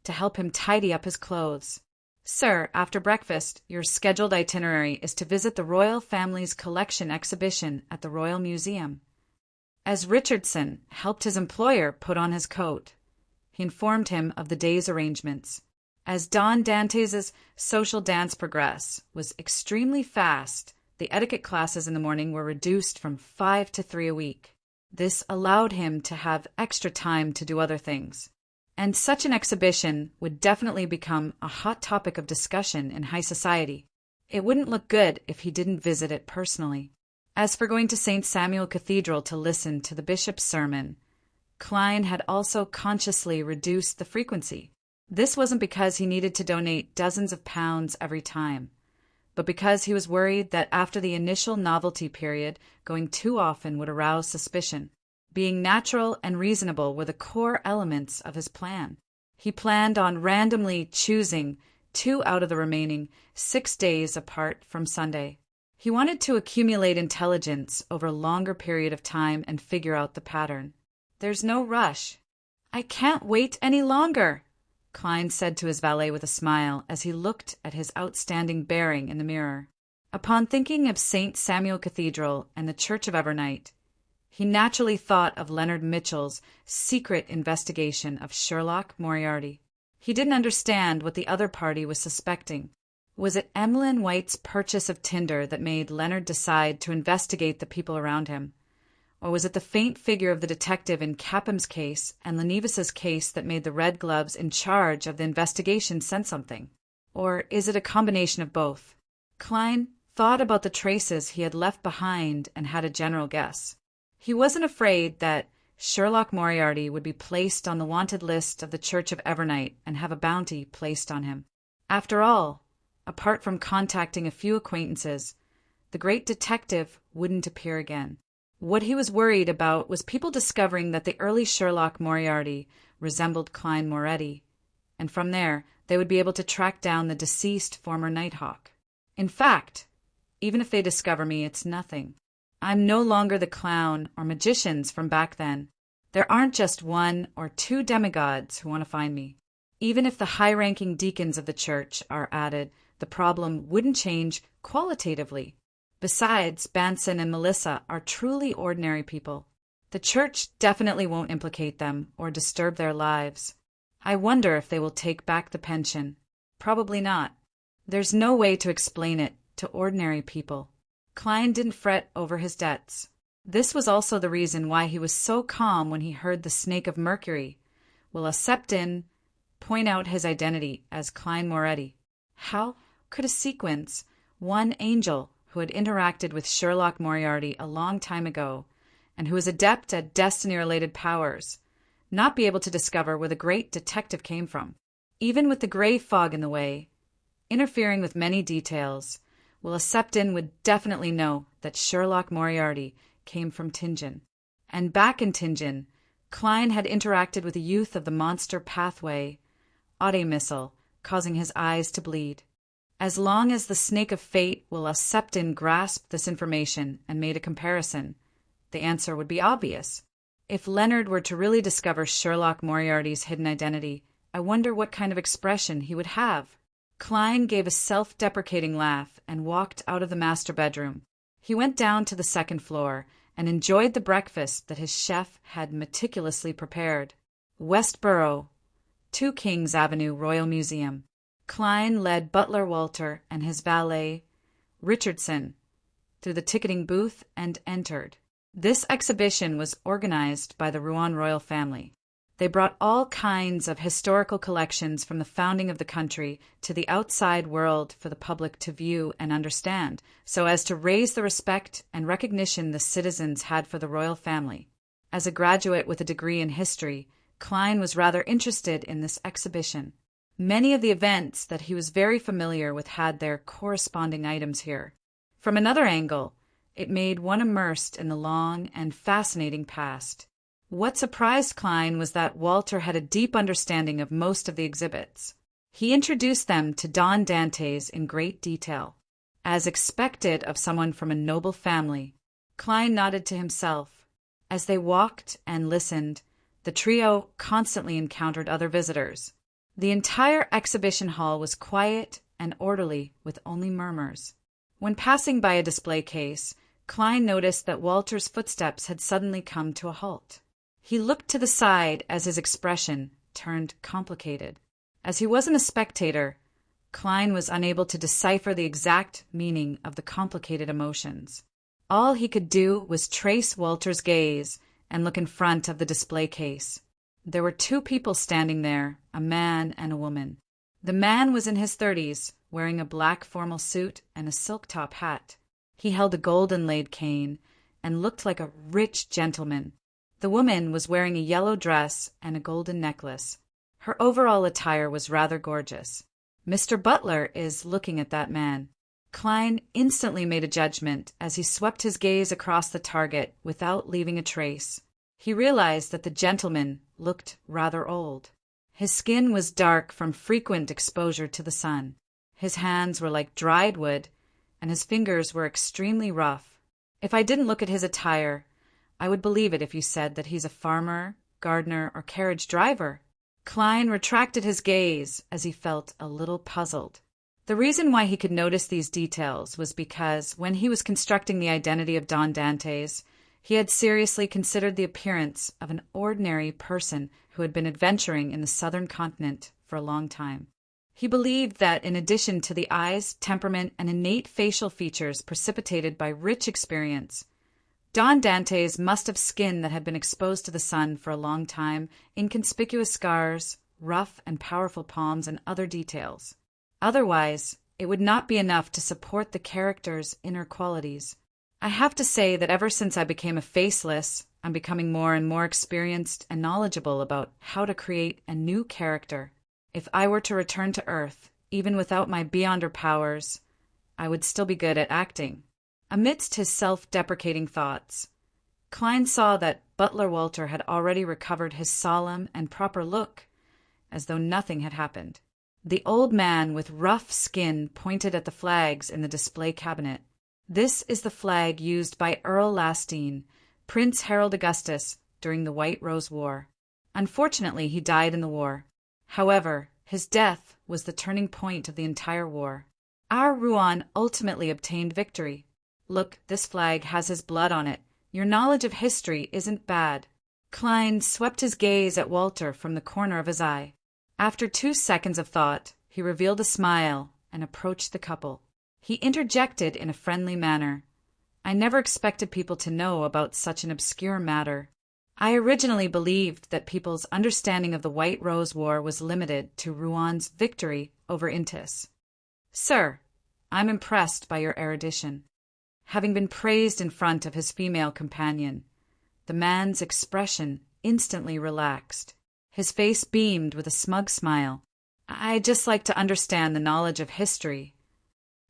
to help him tidy up his clothes. Sir, after breakfast, your scheduled itinerary is to visit the royal family's collection exhibition at the Royal Museum. As Richardson helped his employer put on his coat, he informed him of the day's arrangements. As Don Dantes' social dance progress was extremely fast, the etiquette classes in the morning were reduced from 5 to 3 a week. This allowed him to have extra time to do other things. And such an exhibition would definitely become a hot topic of discussion in high society. It wouldn't look good if he didn't visit it personally. As for going to St. Samuel Cathedral to listen to the bishop's sermon, Klein had also consciously reduced the frequency. This wasn't because he needed to donate dozens of pounds every time, but because he was worried that after the initial novelty period, going too often would arouse suspicion. Being natural and reasonable were the core elements of his plan. He planned on randomly choosing 2 out of the remaining 6 days apart from Sunday. He wanted to accumulate intelligence over a longer period of time and figure out the pattern. There's no rush. I can't wait any longer, Klein said to his valet with a smile as he looked at his outstanding bearing in the mirror. Upon thinking of St. Samuel Cathedral and the Church of Evernight, he naturally thought of Leonard Mitchell's secret investigation of Sherlock Moriarty. He didn't understand what the other party was suspecting. Was it Emmeline White's purchase of tinder that made Leonard decide to investigate the people around him? Or was it the faint figure of the detective in Capham's case and Lenevis's case that made the Red Gloves in charge of the investigation sense something? Or is it a combination of both? Klein thought about the traces he had left behind and had a general guess. He wasn't afraid that Sherlock Moriarty would be placed on the wanted list of the Church of Evernight and have a bounty placed on him. After all, apart from contacting a few acquaintances, the great detective wouldn't appear again. What he was worried about was people discovering that the early Sherlock Moriarty resembled Klein Moretti, and from there they would be able to track down the deceased former Nighthawk. In fact, even if they discover me, it's nothing. I'm no longer the clown or magicians from back then. There aren't just 1 or 2 demigods who want to find me. Even if the high-ranking deacons of the church are added, the problem wouldn't change qualitatively. Besides, Banson and Melissa are truly ordinary people. The church definitely won't implicate them or disturb their lives. I wonder if they will take back the pension. Probably not. There's no way to explain it to ordinary people. Klein didn't fret over his debts. This was also the reason why he was so calm when he heard the Snake of Mercury, Willa Septon, point out his identity as Klein Moretti. How could a sequence, one angel who had interacted with Sherlock Moriarty a long time ago and who was adept at destiny-related powers, not be able to discover where the great detective came from? Even with the gray fog in the way, interfering with many details, Willa Septon would definitely know that Sherlock Moriarty came from Tingen. And back in Tingen, Klein had interacted with a youth of the monster pathway, Audiobook, causing his eyes to bleed. As long as the snake of fate will Septon grasped this information and made a comparison, the answer would be obvious. If Leonard were to really discover Sherlock Moriarty's hidden identity, I wonder what kind of expression he would have. Clyne gave a self-deprecating laugh and walked out of the master bedroom. He went down to the second floor and enjoyed the breakfast that his chef had meticulously prepared. Westborough, 2 Kings Avenue, Royal Museum. Clyne led butler Walter and his valet, Richardson, through the ticketing booth and entered. This exhibition was organized by the Rouen royal family. They brought all kinds of historical collections from the founding of the country to the outside world for the public to view and understand, so as to raise the respect and recognition the citizens had for the royal family. As a graduate with a degree in history, Clyne was rather interested in this exhibition. Many of the events that he was very familiar with had their corresponding items here. From another angle, it made one immersed in the long and fascinating past. What surprised Clyne was that Walter had a deep understanding of most of the exhibits. He introduced them to Don Dantes in great detail. As expected of someone from a noble family, Clyne nodded to himself. As they walked and listened, the trio constantly encountered other visitors. The entire exhibition hall was quiet and orderly, with only murmurs. When passing by a display case, Clyne noticed that Walter's footsteps had suddenly come to a halt. He looked to the side as his expression turned complicated. As he wasn't a spectator, Clyne was unable to decipher the exact meaning of the complicated emotions. All he could do was trace Walter's gaze and look in front of the display case. There were 2 people standing there, a man and a woman. The man was in his 30s, wearing a black formal suit and a silk top hat. He held a gold inlaid cane and looked like a rich gentleman. The woman was wearing a yellow dress and a golden necklace. Her overall attire was rather gorgeous. Mr. Butler is looking at that man. Clyne instantly made a judgment as he swept his gaze across the target without leaving a trace. He realized that the gentleman looked rather old. His skin was dark from frequent exposure to the sun. His hands were like dried wood, and his fingers were extremely rough. If I didn't look at his attire, I would believe it if you said that he's a farmer, gardener, or carriage driver. Clyne retracted his gaze as he felt a little puzzled. The reason why he could notice these details was because when he was constructing the identity of Don Dantes, he had seriously considered the appearance of an ordinary person who had been adventuring in the southern continent for a long time. He believed that in addition to the eyes, temperament, and innate facial features precipitated by rich experience, Don Dantes must have skin that had been exposed to the sun for a long time, inconspicuous scars, rough and powerful palms, and other details. Otherwise, it would not be enough to support the character's inner qualities. I have to say that ever since I became a faceless, I'm becoming more and more experienced and knowledgeable about how to create a new character. If I were to return to Earth, even without my Beyonder powers, I would still be good at acting. Amidst his self-deprecating thoughts, Clyne saw that Butler Walter had already recovered his solemn and proper look, as though nothing had happened. The old man with rough skin pointed at the flags in the display cabinet. This is the flag used by Earl Lastine, Prince Harold Augustus, during the White Rose War. Unfortunately, he died in the war. However, his death was the turning point of the entire war. Our Rouen ultimately obtained victory. Look, this flag has his blood on it. Your knowledge of history isn't bad. Clyne swept his gaze at Walter from the corner of his eye. After 2 seconds of thought, he revealed a smile and approached the couple. He interjected in a friendly manner. I never expected people to know about such an obscure matter. I originally believed that people's understanding of the White Rose War was limited to Rouen's victory over Intis. Sir, I'm impressed by your erudition. Having been praised in front of his female companion, the man's expression instantly relaxed. His face beamed with a smug smile. I'd just like to understand the knowledge of history.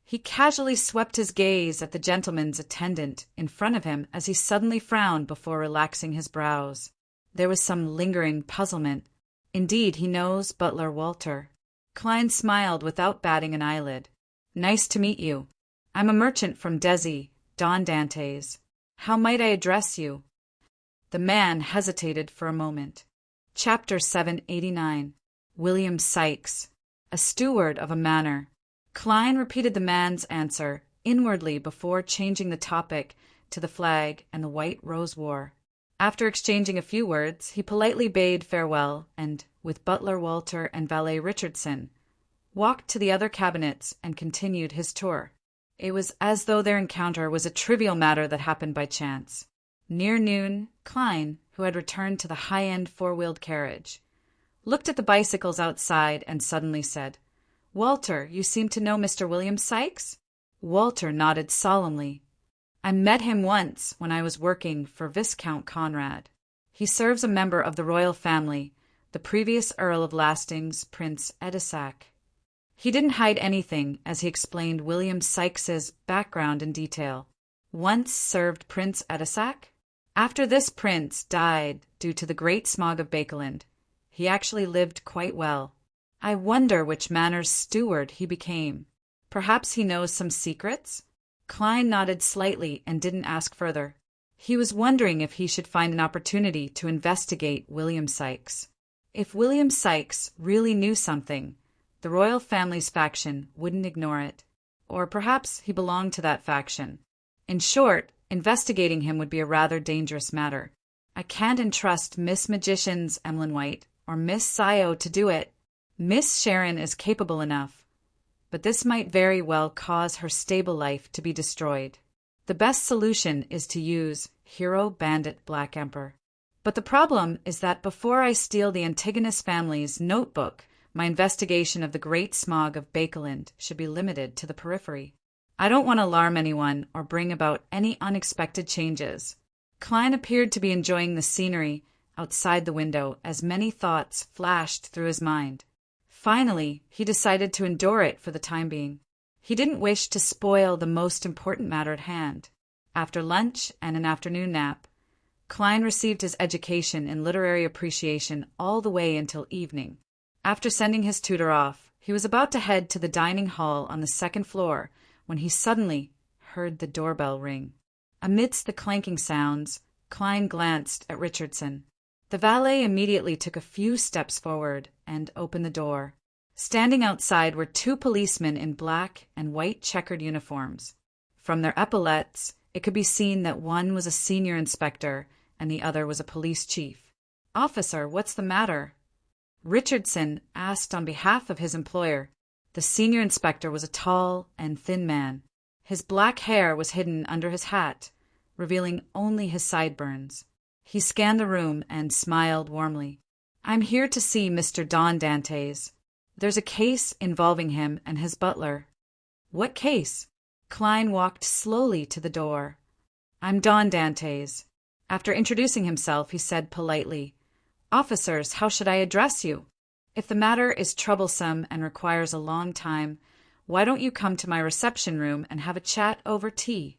He casually swept his gaze at the gentleman's attendant in front of him as he suddenly frowned before relaxing his brows. There was some lingering puzzlement. Indeed, he knows Butler Walter. Clyne smiled without batting an eyelid. Nice to meet you. I'm a merchant from Desi, Don Dantes. How might I address you? The man hesitated for a moment. Chapter 789. William Sykes, a steward of a manor. Klein repeated the man's answer inwardly before changing the topic to the flag and the White Rose War. After exchanging a few words, he politely bade farewell and, with butler Walter and valet Richardson, walked to the other cabinets and continued his tour. It was as though their encounter was a trivial matter that happened by chance. Near noon, Klein, who had returned to the high-end four-wheeled carriage, looked at the bicycles outside and suddenly said, "Walter, you seem to know Mr. William Sykes?" Walter nodded solemnly. "I met him once when I was working for Viscount Conrad. He serves a member of the royal family, the previous Earl of Lasting's Prince Edisac." He didn't hide anything as he explained William Sykes's background in detail. Once served Prince Edisac? After this prince died due to the Great Smog of Bakeland, he actually lived quite well. I wonder which manor's steward he became. Perhaps he knows some secrets? Klein nodded slightly and didn't ask further. He was wondering if he should find an opportunity to investigate William Sykes. If William Sykes really knew something, the royal family's faction wouldn't ignore it. Or perhaps he belonged to that faction. In short, investigating him would be a rather dangerous matter. I can't entrust Miss Magician's Emlyn White or Miss Scio to do it. Miss Sharon is capable enough, but this might very well cause her stable life to be destroyed. The best solution is to use Hero Bandit Black Emperor. But the problem is that before I steal the Antigonus family's notebook, my investigation of the Great Smog of Bakeland should be limited to the periphery. I don't want to alarm anyone or bring about any unexpected changes. Klein appeared to be enjoying the scenery outside the window as many thoughts flashed through his mind. Finally, he decided to endure it for the time being. He didn't wish to spoil the most important matter at hand. After lunch and an afternoon nap, Klein received his education in literary appreciation all the way until evening. After sending his tutor off, he was about to head to the dining hall on the second floor when he suddenly heard the doorbell ring. Amidst the clanking sounds, Klein glanced at Richardson. The valet immediately took a few steps forward and opened the door. Standing outside were two policemen in black and white checkered uniforms. From their epaulettes, it could be seen that one was a senior inspector and the other was a police chief. "Officer, what's the matter?" Richardson asked on behalf of his employer. The senior inspector was a tall and thin man. His black hair was hidden under his hat, revealing only his sideburns. He scanned the room and smiled warmly. "I'm here to see Mr. Don Dantes. There's a case involving him and his butler." "What case?" Klein walked slowly to the door. "I'm Don Dantes." After introducing himself, he said politely, "Officers, how should I address you? If the matter is troublesome and requires a long time, why don't you come to my reception room and have a chat over tea?"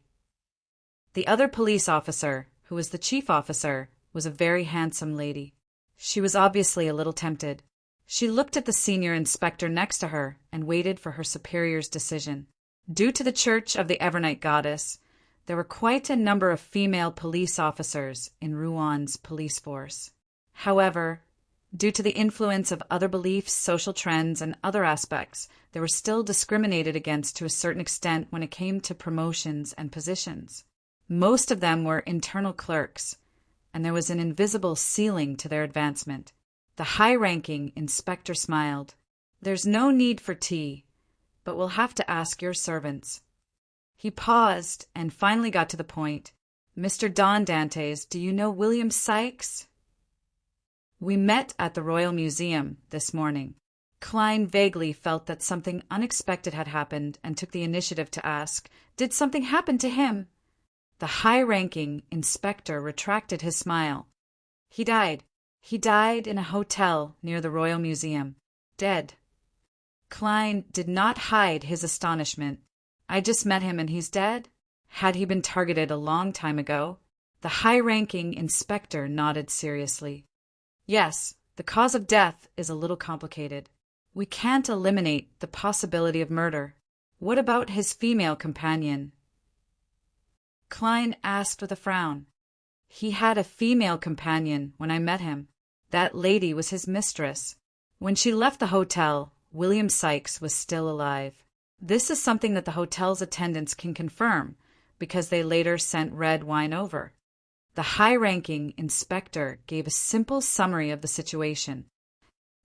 The other police officer, who was the chief officer, was a very handsome lady. She was obviously a little tempted. She looked at the senior inspector next to her and waited for her superior's decision. Due to the Church of the Evernight Goddess, there were quite a number of female police officers in Rouen police force. However, due to the influence of other beliefs, social trends, and other aspects, they were still discriminated against to a certain extent when it came to promotions and positions. Most of them were internal clerks, and there was an invisible ceiling to their advancement. The high-ranking inspector smiled. "There's no need for tea, but we'll have to ask your servants." He paused and finally got to the point. "Mr. Don Dantes, do you know William Sykes?" "We met at the Royal Museum this morning." Klein vaguely felt that something unexpected had happened and took the initiative to ask, "Did something happen to him?" The high-ranking inspector retracted his smile. "He died. He died in a hotel near the Royal Museum. Dead." Klein did not hide his astonishment. "I just met him and he's dead? Had he been targeted a long time ago?" The high-ranking inspector nodded seriously. "Yes, the cause of death is a little complicated. We can't eliminate the possibility of murder. What about his female companion? Klein asked with a frown. He had a female companion when I met him. That lady was his mistress. When she left the hotel, William Sykes was still alive. This is something that the hotel's attendants can confirm, because they later sent red wine over. The high-ranking inspector gave a simple summary of the situation.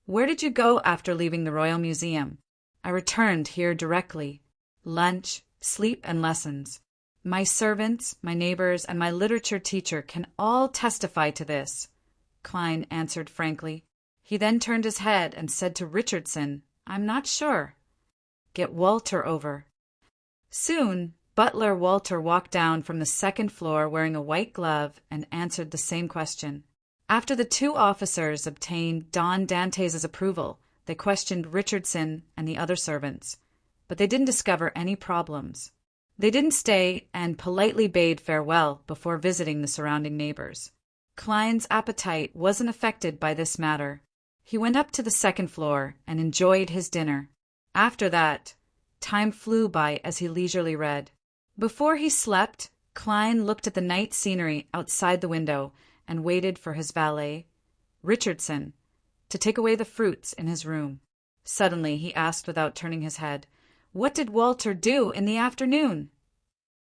Where did you go after leaving the Royal Museum? I returned here directly. Lunch, sleep, and lessons. My servants, my neighbors, and my literature teacher can all testify to this, Klein answered frankly. He then turned his head and said to Richardson, I'm not sure. Get Walter over. Soon, butler Walter walked down from the second floor wearing a white glove and answered the same question. After the two officers obtained Don Dantes' approval, they questioned Richardson and the other servants, but they didn't discover any problems. They didn't stay and politely bade farewell before visiting the surrounding neighbors. Klein's appetite wasn't affected by this matter. He went up to the second floor and enjoyed his dinner. After that, time flew by as he leisurely read. Before he slept, Klein looked at the night scenery outside the window and waited for his valet, Richardson, to take away the fruits in his room. Suddenly he asked without turning his head, What did Walter do in the afternoon?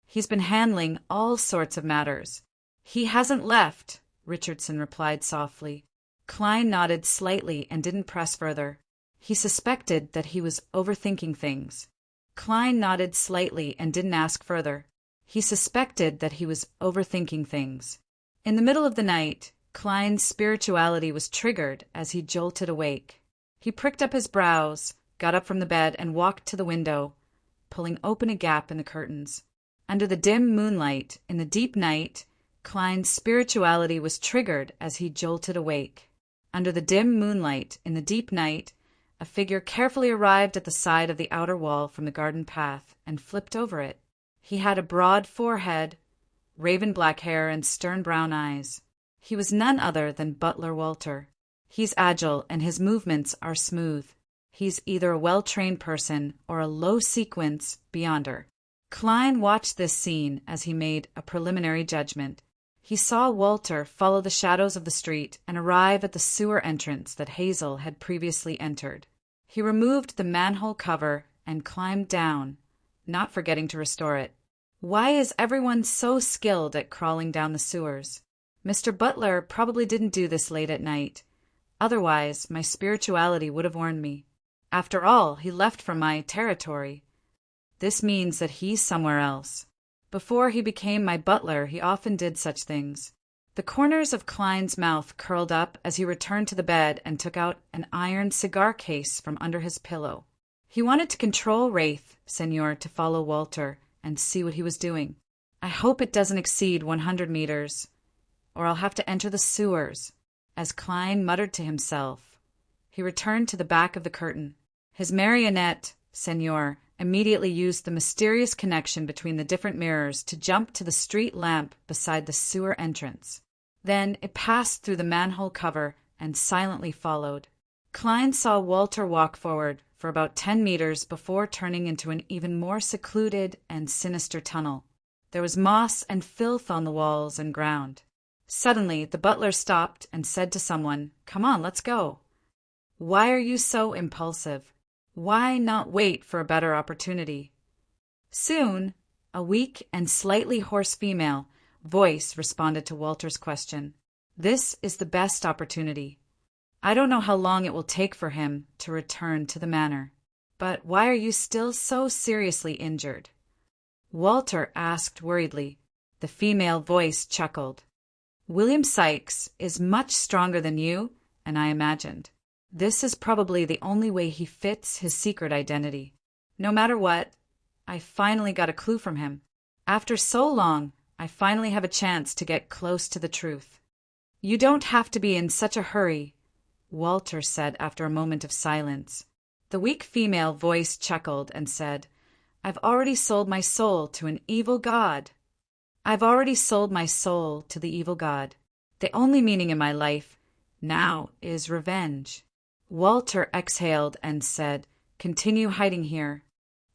He's been handling all sorts of matters. He hasn't left, Richardson replied softly. Klein nodded slightly and didn't press further. He suspected that he was overthinking things. Klein nodded slightly and didn't ask further. He suspected that he was overthinking things. In the middle of the night, Klein's spirituality was triggered as he jolted awake. He pricked up his brows, got up from the bed, and walked to the window, pulling open a gap in the curtains. Under the dim moonlight, in the deep night, Klein's spirituality was triggered as he jolted awake. Under the dim moonlight, in the deep night, a figure carefully arrived at the side of the outer wall from the garden path and flipped over it. He had a broad forehead, raven black hair, and stern brown eyes. He was none other than Butler Walter. He's agile and his movements are smooth. He's either a well-trained person or a low-sequence beyonder. Klein watched this scene as he made a preliminary judgment. He saw Walter follow the shadows of the street and arrive at the sewer entrance that Hazel had previously entered. He removed the manhole cover and climbed down, not forgetting to restore it. Why is everyone so skilled at crawling down the sewers? Mr. Butler probably didn't do this late at night. Otherwise, my spirituality would have warned me. After all, he left from my territory. This means that he's somewhere else. Before he became my butler, he often did such things. The corners of Klein's mouth curled up as he returned to the bed and took out an iron cigar case from under his pillow. He wanted to control Wraith, Senor, to follow Walter and see what he was doing. I hope it doesn't exceed 100 meters, or I'll have to enter the sewers. As Klein muttered to himself, he returned to the back of the curtain. His marionette, Senor, immediately used the mysterious connection between the different mirrors to jump to the street lamp beside the sewer entrance. Then it passed through the manhole cover and silently followed. Klein saw Walter walk forward for about 10 meters before turning into an even more secluded and sinister tunnel. There was moss and filth on the walls and ground. Suddenly, the butler stopped and said to someone, "Come on, let's go." Why are you so impulsive? Why not wait for a better opportunity? Soon, a weak and slightly hoarse female voice responded to Walter's question. This is the best opportunity. I don't know how long it will take for him to return to the manor. But why are you still so seriously injured? Walter asked worriedly. The female voice chuckled. William Sykes is much stronger than you and I imagined. This is probably the only way he fits his secret identity. No matter what, I finally got a clue from him. After so long, I finally have a chance to get close to the truth. You don't have to be in such a hurry, Walter said after a moment of silence. The weak female voice chuckled and said, I've already sold my soul to an evil god. I've already sold my soul to the evil god. The only meaning in my life now is revenge. Walter exhaled and said, Continue hiding here.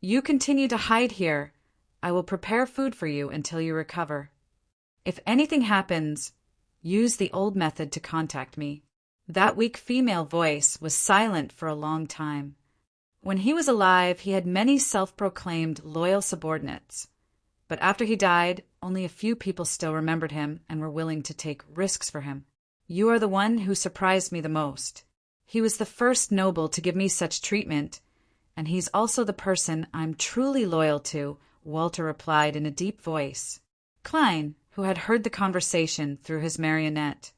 You continue to hide here. I will prepare food for you until you recover. If anything happens, use the old method to contact me." That weak female voice was silent for a long time. When he was alive, he had many self-proclaimed loyal subordinates. But after he died, only a few people still remembered him and were willing to take risks for him. "You are the one who surprised me the most. He was the first noble to give me such treatment, and he's also the person I'm truly loyal to," Walter replied in a deep voice. Klein, who had heard the conversation through his marionette,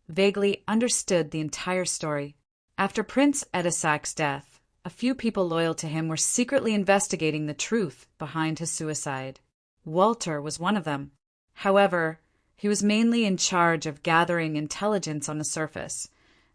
vaguely understood the entire story. After Prince Edisac's death, a few people loyal to him were secretly investigating the truth behind his suicide. Walter was one of them. However, he was mainly in charge of gathering intelligence on the surface,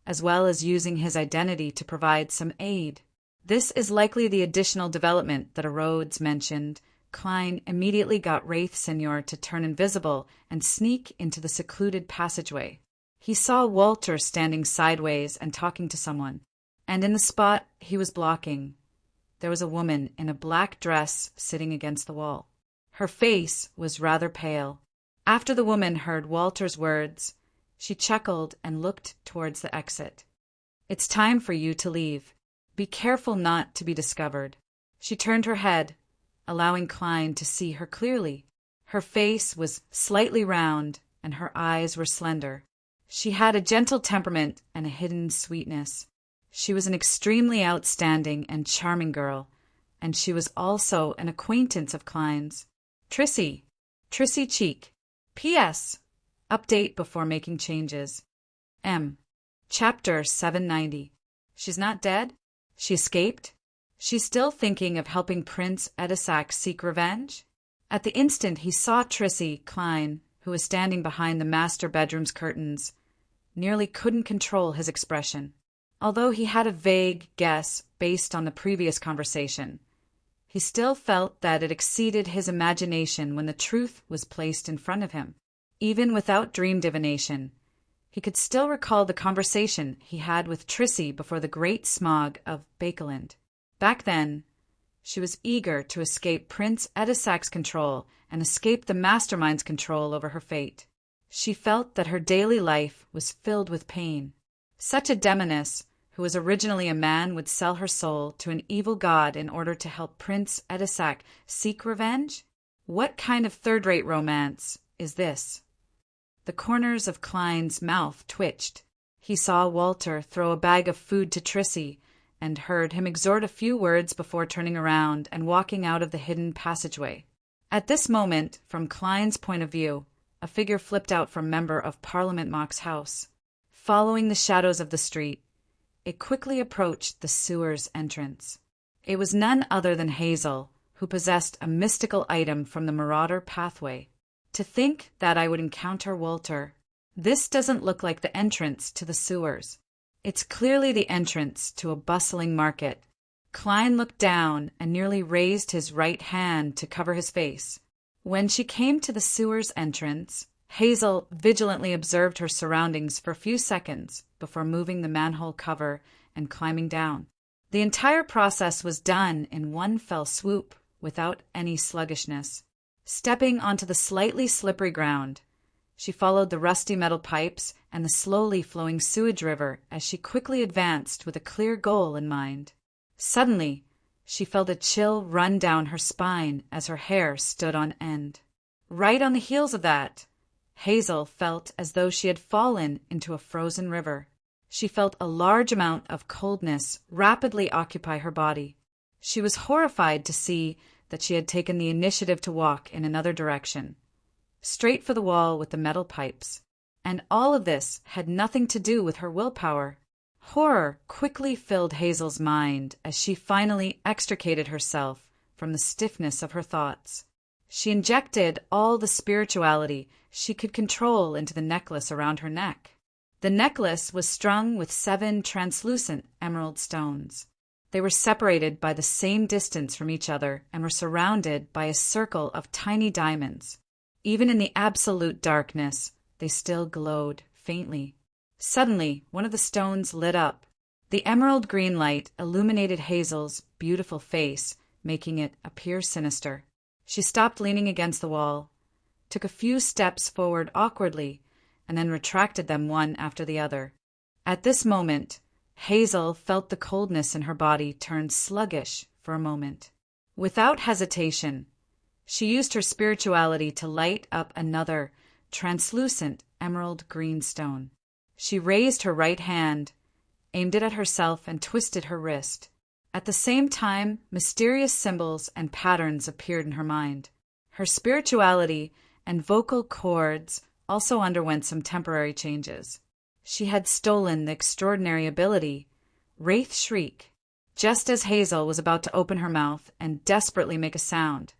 as well as using his identity to provide some aid. This is likely the additional development that Rhodes mentioned. Klein immediately got Wraith Senior to turn invisible and sneak into the secluded passageway. He saw Walter standing sideways and talking to someone, and in the spot he was blocking, there was a woman in a black dress sitting against the wall. Her face was rather pale. After the woman heard Walter's words, she chuckled and looked towards the exit. "It's time for you to leave. Be careful not to be discovered." She turned her head, allowing Klein to see her clearly. Her face was slightly round, and her eyes were slender. She had a gentle temperament and a hidden sweetness. She was an extremely outstanding and charming girl, and she was also an acquaintance of Klein's. Trissy Cheek. P.S. Update before making changes. M. Chapter 790. She's not dead? She escaped? She's still thinking of helping Prince Edisac seek revenge? At the instant he saw Trissy, Klein, who was standing behind the master bedroom's curtains, nearly couldn't control his expression. Although he had a vague guess based on the previous conversation, he still felt that it exceeded his imagination when the truth was placed in front of him. Even without dream divination, he could still recall the conversation he had with Trissy before the great smog of Bakeland. Back then, she was eager to escape Prince Edisac's control and escape the mastermind's control over her fate. She felt that her daily life was filled with pain. Such a demoness, who was originally a man, would sell her soul to an evil god in order to help Prince Edisac seek revenge? What kind of third-rate romance is this? The corners of Klein's mouth twitched. He saw Walter throw a bag of food to Trissy and heard him exhort a few words before turning around and walking out of the hidden passageway. At this moment, from Klein's point of view, a figure flipped out from Member of Parliament Mock's house. Following the shadows of the street, it quickly approached the sewer's entrance. It was none other than Hazel, who possessed a mystical item from the Marauder pathway. To think that I would encounter Walter. This doesn't look like the entrance to the sewers. It's clearly the entrance to a bustling market. Klein looked down and nearly raised his right hand to cover his face. When she came to the sewer's entrance, Hazel vigilantly observed her surroundings for a few seconds before moving the manhole cover and climbing down. The entire process was done in one fell swoop, without any sluggishness. Stepping onto the slightly slippery ground, she followed the rusty metal pipes and the slowly flowing sewage river as she quickly advanced with a clear goal in mind. Suddenly, she felt a chill run down her spine as her hair stood on end. Right on the heels of that, Hazel felt as though she had fallen into a frozen river. She felt a large amount of coldness rapidly occupy her body. She was horrified to see that she had taken the initiative to walk in another direction, straight for the wall with the metal pipes. And all of this had nothing to do with her willpower. Horror quickly filled Hazel's mind as she finally extricated herself from the stiffness of her thoughts. She injected all the spirituality she could control into the necklace around her neck. The necklace was strung with 7 translucent emerald stones. They were separated by the same distance from each other and were surrounded by a circle of tiny diamonds. Even in the absolute darkness, they still glowed faintly. Suddenly, one of the stones lit up. The emerald green light illuminated Hazel's beautiful face making it appear sinister. She stopped leaning against the wall, took a few steps forward awkwardly, and then retracted them one after the other. At this moment, Hazel felt the coldness in her body turn sluggish for a moment. Without hesitation, she used her spirituality to light up another, translucent emerald green stone. She raised her right hand, aimed it at herself, and twisted her wrist. At the same time, mysterious symbols and patterns appeared in her mind. Her spirituality and vocal cords also underwent some temporary changes. She had stolen the extraordinary ability, Wraith Shriek. Just as Hazel was about to open her mouth and desperately make a sound,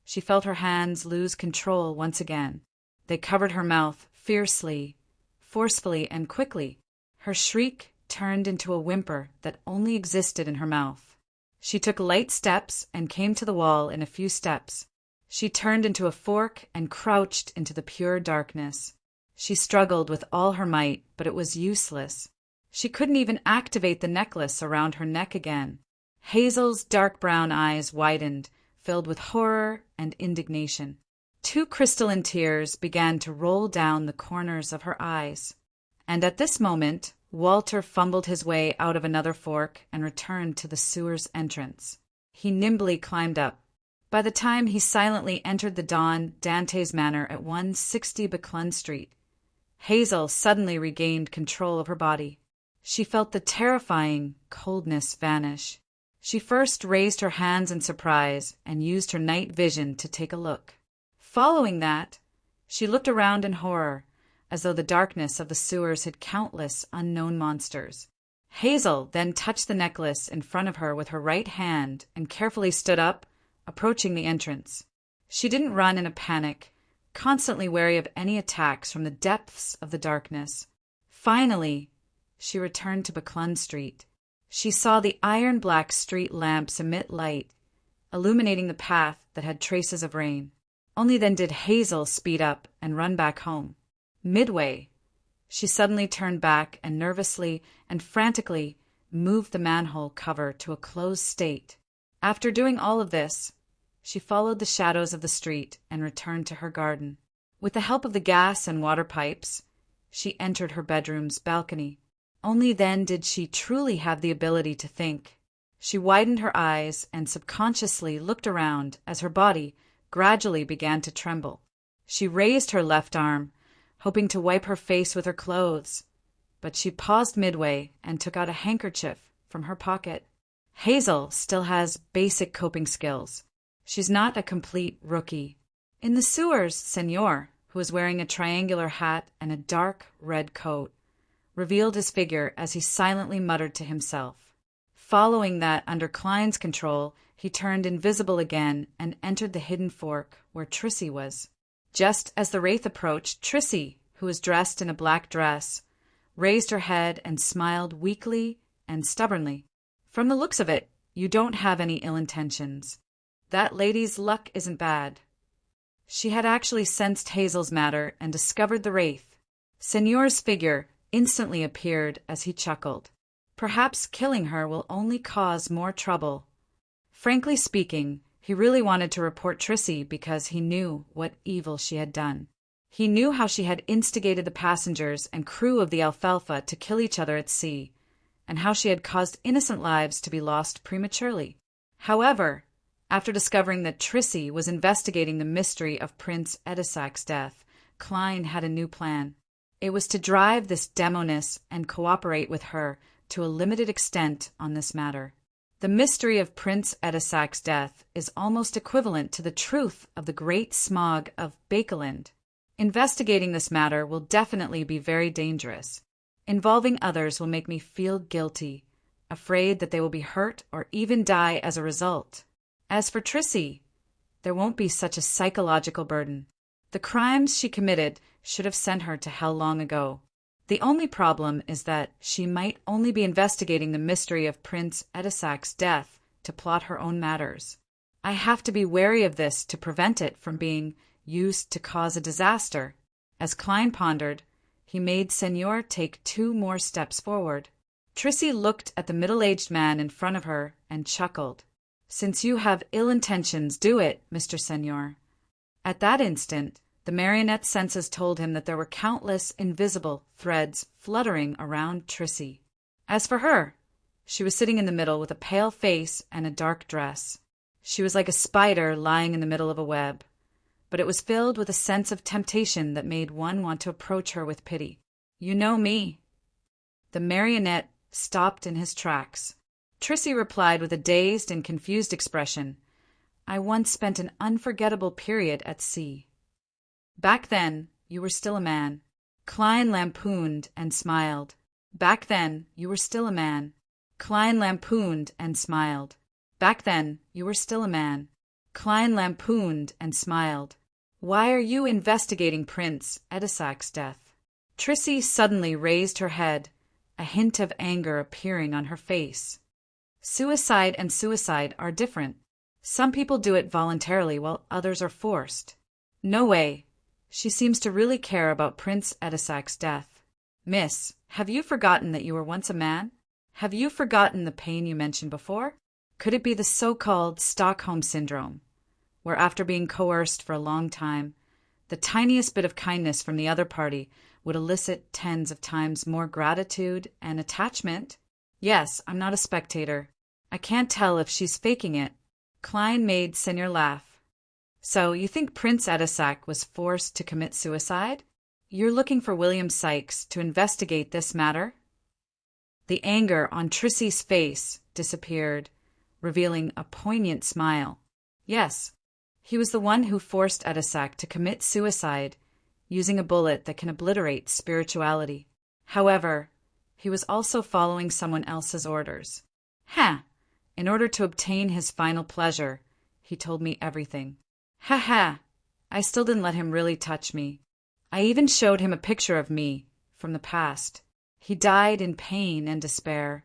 she felt her hands lose control once again. They covered her mouth fiercely, forcefully, and quickly. Her shriek turned into a whimper that only existed in her mouth. She took light steps and came to the wall in a few steps. She turned into a fork and crouched into the pure darkness. She struggled with all her might, but it was useless. She couldn't even activate the necklace around her neck again. Hazel's dark brown eyes widened, filled with horror and indignation. 2 crystalline tears began to roll down the corners of her eyes. And at this moment, Walter fumbled his way out of another fork and returned to the sewer's entrance. He nimbly climbed up. By the time he silently entered the Don Dante's Manor at 160 Buckland Street, Hazel suddenly regained control of her body. She felt the terrifying coldness vanish. She first raised her hands in surprise and used her night vision to take a look. Following that, she looked around in horror, as though the darkness of the sewers hid countless unknown monsters. Hazel then touched the necklace in front of her with her right hand and carefully stood up, approaching the entrance. She didn't run in a panic, constantly wary of any attacks from the depths of the darkness. Finally, she returned to Buckland Street. She saw the iron-black street lamps emit light, illuminating the path that had traces of rain. Only then did Hazel speed up and run back home. Midway, she suddenly turned back and nervously and frantically moved the manhole cover to a closed state. After doing all of this, she followed the shadows of the street and returned to her garden. With the help of the gas and water pipes, she entered her bedroom's balcony. Only then did she truly have the ability to think. She widened her eyes and subconsciously looked around as her body gradually began to tremble. She raised her left arm, hoping to wipe her face with her clothes, but she paused midway and took out a handkerchief from her pocket. Hazel still has basic coping skills. She's not a complete rookie. In the sewers, Senor, who was wearing a triangular hat and a dark red coat, revealed his figure as he silently muttered to himself. Following that under Klein's control, he turned invisible again and entered the hidden fork where Trissy was. Just as the wraith approached, Trissy, who was dressed in a black dress, raised her head and smiled weakly and stubbornly. From the looks of it, you don't have any ill intentions. That lady's luck isn't bad. She had actually sensed Hazel's matter and discovered the wraith. Senor's figure instantly appeared as he chuckled. Perhaps killing her will only cause more trouble. Frankly speaking, he really wanted to report Trissy because he knew what evil she had done. He knew how she had instigated the passengers and crew of the Alfalfa to kill each other at sea, and how she had caused innocent lives to be lost prematurely. However, after discovering that Trissy was investigating the mystery of Prince Edisac's death, Klein had a new plan. It was to drive this demoness and cooperate with her to a limited extent on this matter. The mystery of Prince Edisac's death is almost equivalent to the truth of the Great Smog of Bakeland. Investigating this matter will definitely be very dangerous. Involving others will make me feel guilty, afraid that they will be hurt or even die as a result. As for Trissy, there won't be such a psychological burden. The crimes she committed should have sent her to hell long ago. The only problem is that she might only be investigating the mystery of Prince Edisac's death to plot her own matters. I have to be wary of this to prevent it from being used to cause a disaster. As Klein pondered, he made Senor take 2 more steps forward. Trissy looked at the middle-aged man in front of her and chuckled. Since you have ill intentions, do it, Mr. Senor. At that instant, the marionette's senses told him that there were countless invisible threads fluttering around Trissy. As for her, she was sitting in the middle with a pale face and a dark dress. She was like a spider lying in the middle of a web, but it was filled with a sense of temptation that made one want to approach her with pity. You know me. The marionette stopped in his tracks. Trissy replied with a dazed and confused expression, I once spent an unforgettable period at sea. Back then, you were still a man. Klein lampooned and smiled. Back then, you were still a man. Klein lampooned and smiled. Back then, you were still a man. Klein lampooned and smiled. Why are you investigating Prince Edisac's death? Trissy suddenly raised her head, a hint of anger appearing on her face. Suicide and suicide are different. Some people do it voluntarily while others are forced. No way. She seems to really care about Prince Edisac's death. Miss, have you forgotten that you were once a man? Have you forgotten the pain you mentioned before? Could it be the so-called Stockholm Syndrome, where after being coerced for a long time, the tiniest bit of kindness from the other party would elicit tens of times more gratitude and attachment? Yes, I'm not a spectator. I can't tell if she's faking it. Klein made Senor laugh. So, you think Prince Edisac was forced to commit suicide? You're looking for William Sykes to investigate this matter? The anger on Trissy's face disappeared, revealing a poignant smile. Yes, he was the one who forced Edisac to commit suicide using a bullet that can obliterate spirituality. However, he was also following someone else's orders. In order to obtain his final pleasure, he told me everything. I still didn't let him really touch me. I even showed him a picture of me from the past. He died in pain and despair.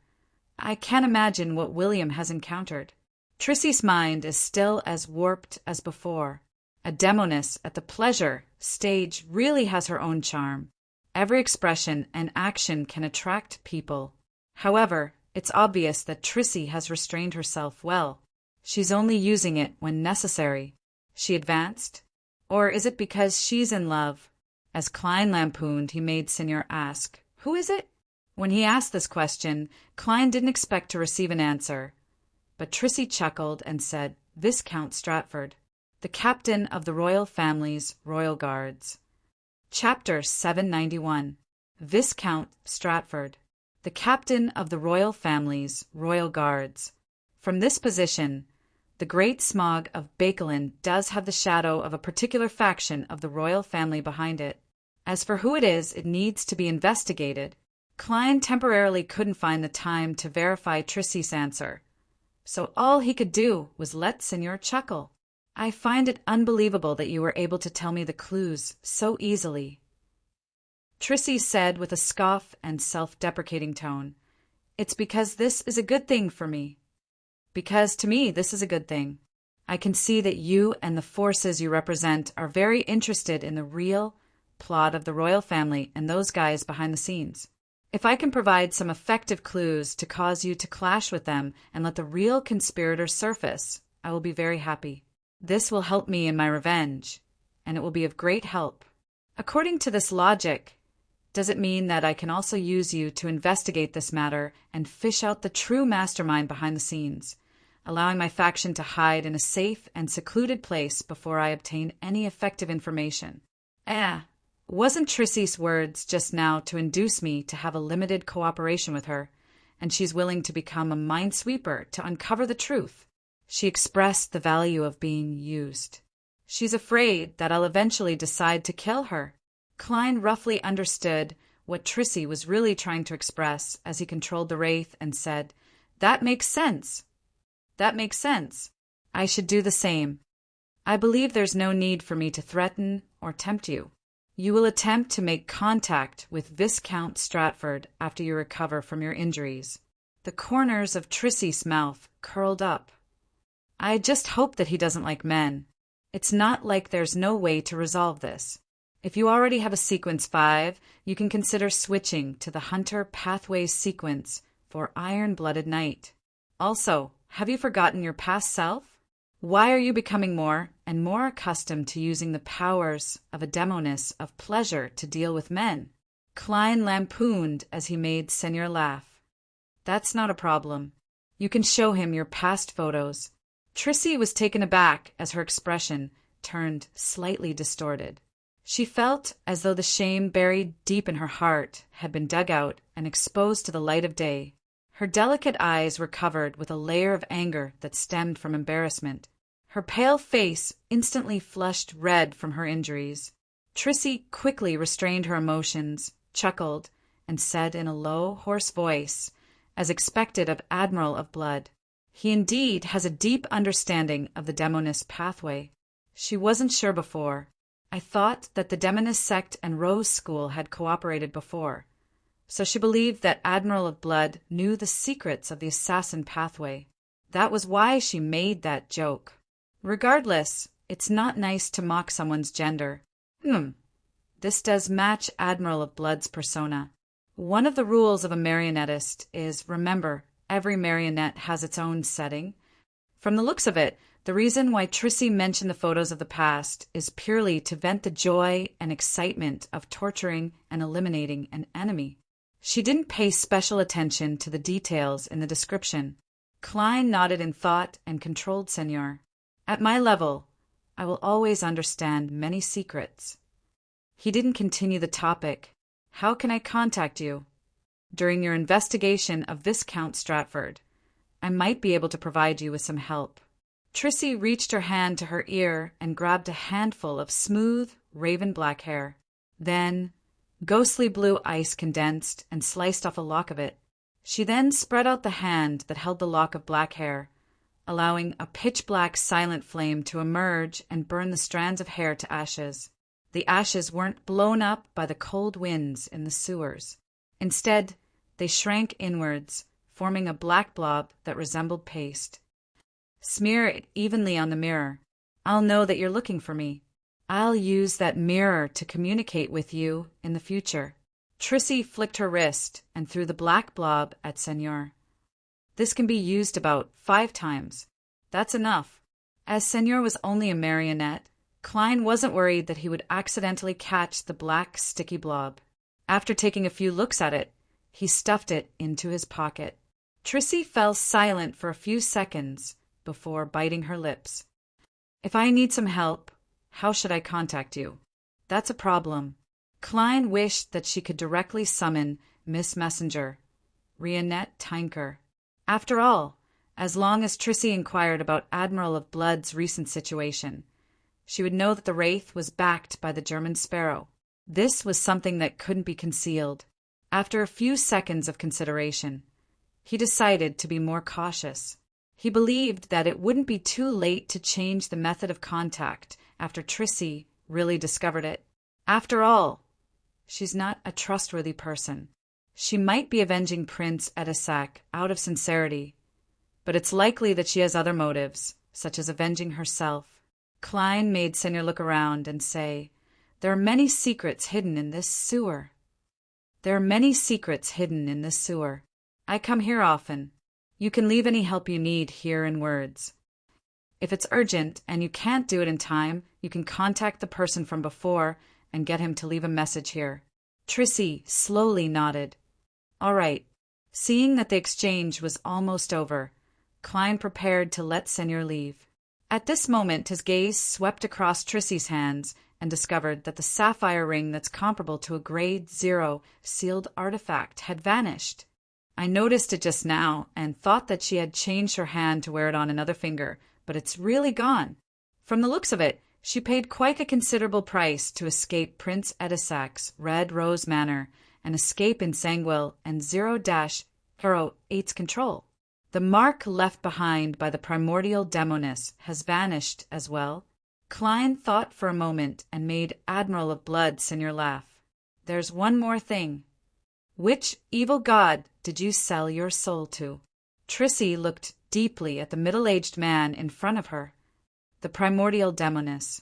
I can't imagine what William has encountered. Trissy's mind is still as warped as before. A demoness at the pleasure stage really has her own charm. Every expression and action can attract people. However, it's obvious that Trissy has restrained herself well. She's only using it when necessary. She advanced? Or is it because she's in love? As Klein lampooned, he made Senor ask, Who is it? When he asked this question, Klein didn't expect to receive an answer. But Trissy chuckled and said, Viscount Stratford, the captain of the royal family's royal guards. Chapter 791. Viscount Stratford, the captain of the royal family's royal guards. From this position, the great smog of Bakelin does have the shadow of a particular faction of the royal family behind it. As for who it is, it needs to be investigated. Klein temporarily couldn't find the time to verify Trissy's answer, so all he could do was let Senor chuckle. I find it unbelievable that you were able to tell me the clues so easily. Trissy said with a scoff and self-deprecating tone, It's because this is a good thing for me. Because to me this is a good thing. I can see that you and the forces you represent are very interested in the real plot of the royal family and those guys behind the scenes. If I can provide some effective clues to cause you to clash with them and let the real conspirators surface, I will be very happy. This will help me in my revenge, and it will be of great help. According to this logic, does it mean that I can also use you to investigate this matter and fish out the true mastermind behind the scenes, allowing my faction to hide in a safe and secluded place before I obtain any effective information? Wasn't Trissy's words just now to induce me to have a limited cooperation with her, and she's willing to become a minesweeper to uncover the truth? She expressed the value of being used. She's afraid that I'll eventually decide to kill her. Klein roughly understood what Trissy was really trying to express as he controlled the wraith and said, That makes sense. That makes sense. I should do the same. I believe there's no need for me to threaten or tempt you. You will attempt to make contact with Viscount Stratford after you recover from your injuries. The corners of Trissy's mouth curled up. I just hope that he doesn't like men. It's not like there's no way to resolve this. If you already have a sequence 5, you can consider switching to the Hunter Pathways sequence for Iron-Blooded Knight. Also, Have you forgotten your past self? Why are you becoming more and more accustomed to using the powers of a demoness of pleasure to deal with men? Klein lampooned as he made Senor laugh. That's not a problem. You can show him your past photos. Trissy was taken aback as her expression turned slightly distorted. She felt as though the shame buried deep in her heart had been dug out and exposed to the light of day. Her delicate eyes were covered with a layer of anger that stemmed from embarrassment. Her pale face instantly flushed red from her injuries. Trissy quickly restrained her emotions, chuckled, and said in a low, hoarse voice, as expected of Admiral of Blood, "He indeed has a deep understanding of the demoness pathway." She wasn't sure before. I thought that the demoness sect and Rose School had cooperated before, so she believed that Admiral of Blood knew the secrets of the assassin pathway. That was why she made that joke. Regardless, it's not nice to mock someone's gender. This does match Admiral of Blood's persona. One of the rules of a marionettist is, remember, every marionette has its own setting. From the looks of it, the reason why Trissy mentioned the photos of the past is purely to vent the joy and excitement of torturing and eliminating an enemy. She didn't pay special attention to the details in the description. Klein nodded in thought and controlled Senor. At my level, I will always understand many secrets. He didn't continue the topic. How can I contact you? During your investigation of Viscount Stratford, I might be able to provide you with some help. Trissy reached her hand to her ear and grabbed a handful of smooth, raven black hair. Then, ghostly blue ice condensed and sliced off a lock of it. She then spread out the hand that held the lock of black hair, allowing a pitch-black silent flame to emerge and burn the strands of hair to ashes. The ashes weren't blown up by the cold winds in the sewers. Instead, they shrank inwards, forming a black blob that resembled paste. Smear it evenly on the mirror. I'll know that you're looking for me. I'll use that mirror to communicate with you in the future. Trissy flicked her wrist and threw the black blob at Senor. This can be used about 5 times. That's enough. As Senor was only a marionette, Klein wasn't worried that he would accidentally catch the black, sticky blob. After taking a few looks at it, he stuffed it into his pocket. Trissy fell silent for a few seconds before biting her lips. If I need some help, how should I contact you? That's a problem. Klein wished that she could directly summon Miss Messenger, Rionette Tinker. After all, as long as Trissy inquired about Admiral of Blood's recent situation, she would know that the Wraith was backed by the German Sparrow. This was something that couldn't be concealed. After a few seconds of consideration, he decided to be more cautious. He believed that it wouldn't be too late to change the method of contact after Trissy really discovered it. After all, she's not a trustworthy person. She might be avenging Prince Edisac out of sincerity, but it's likely that she has other motives, such as avenging herself. Klein made Senor look around and say, "There are many secrets hidden in this sewer. There are many secrets hidden in this sewer. I come here often. You can leave any help you need here in words. If it's urgent and you can't do it in time, you can contact the person from before and get him to leave a message here." Trissy slowly nodded. All right. Seeing that the exchange was almost over, Klein prepared to let Senor leave. At this moment, his gaze swept across Trissy's hands and discovered that the sapphire ring that's comparable to a grade 0 sealed artifact had vanished. I noticed it just now and thought that she had changed her hand to wear it on another finger, but it's really gone. From the looks of it, she paid quite a considerable price to escape Prince Edisac's Red Rose Manor and escape in Sangwell and 0-08's control. The mark left behind by the primordial demoness has vanished as well. Klein thought for a moment and made Admiral of Blood Senor laugh. There's one more thing. Which evil god did you sell your soul to? Trissy looked deeply at the middle-aged man in front of her. The primordial demoness.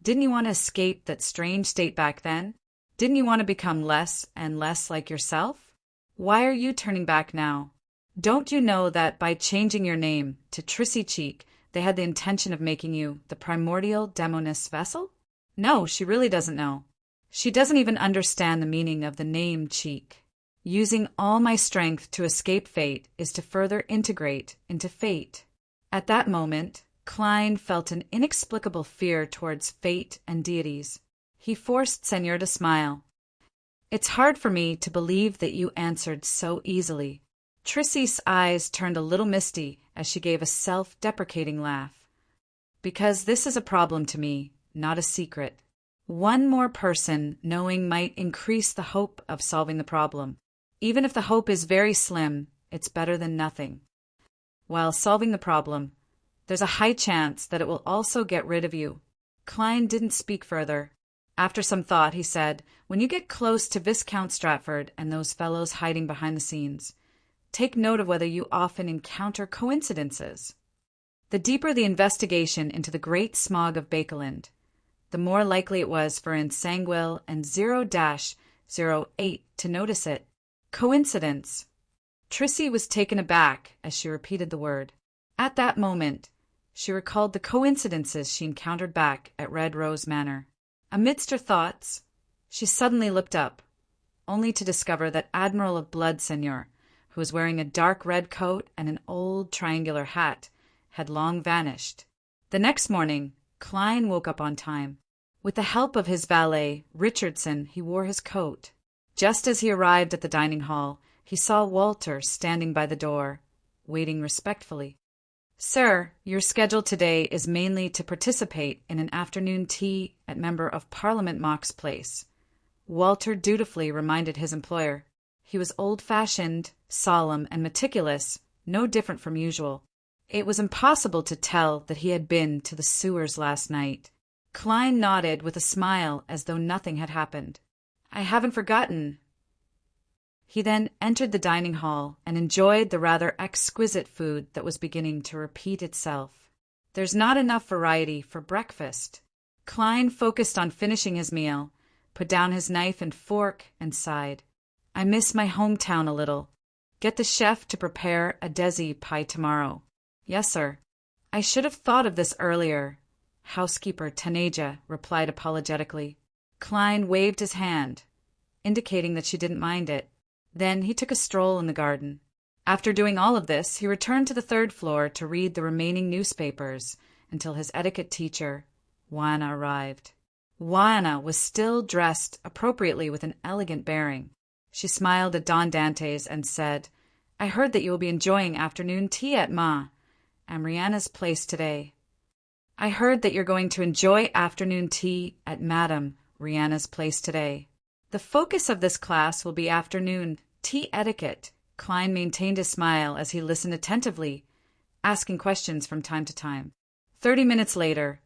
Didn't you want to escape that strange state back then? Didn't you want to become less and less like yourself? Why are you turning back now? Don't you know that by changing your name to Trissy Cheek, they had the intention of making you the primordial demoness vessel? No, she really doesn't know. She doesn't even understand the meaning of the name Cheek. Using all my strength to escape fate is to further integrate into fate. At that moment, Klein felt an inexplicable fear towards fate and deities. He forced Senor to smile. It's hard for me to believe that you answered so easily. Trissy's eyes turned a little misty as she gave a self-deprecating laugh. Because this is a problem to me, not a secret. One more person knowing might increase the hope of solving the problem. Even if the hope is very slim, it's better than nothing. While solving the problem, there's a high chance that it will also get rid of you. Klein didn't speak further. After some thought, he said, when you get close to Viscount Stratford and those fellows hiding behind the scenes, take note of whether you often encounter coincidences. The deeper the investigation into the great smog of Bakeland, the more likely it was for Ensanguil and 0-08 to notice it. Coincidence. Trissy was taken aback as she repeated the word. At that moment, she recalled the coincidences she encountered back at Red Rose Manor. Amidst her thoughts, she suddenly looked up, only to discover that Admiral of Blood Senor, who was wearing a dark red coat and an old triangular hat, had long vanished. The next morning, Klein woke up on time. With the help of his valet, Richardson, he wore his coat. Just as he arrived at the dining hall, he saw Walter standing by the door, waiting respectfully. Sir, your schedule today is mainly to participate in an afternoon tea at Member of Parliament Mock's place. Walter dutifully reminded his employer. He was old-fashioned, solemn, and meticulous, no different from usual. It was impossible to tell that he had been to the sewers last night. Klein nodded with a smile as though nothing had happened. I haven't forgotten. He then entered the dining hall and enjoyed the rather exquisite food that was beginning to repeat itself. There's not enough variety for breakfast. Klein focused on finishing his meal, put down his knife and fork, and sighed. I miss my hometown a little. Get the chef to prepare a desi pie tomorrow. Yes, sir. I should have thought of this earlier. Housekeeper Taneja replied apologetically. Klein waved his hand, indicating that she didn't mind it. Then he took a stroll in the garden. After doing all of this, he returned to the third floor to read the remaining newspapers until his etiquette teacher, Juana, arrived. Juana was still dressed appropriately with an elegant bearing. She smiled at Don Dantes and said, I heard that you will be enjoying afternoon tea at Mariana's place today. I heard that you're going to enjoy afternoon tea at Madame Rihanna's place today. The focus of this class will be afternoon tea etiquette. Klein maintained his smile as he listened attentively, asking questions from time to time. 30 minutes later,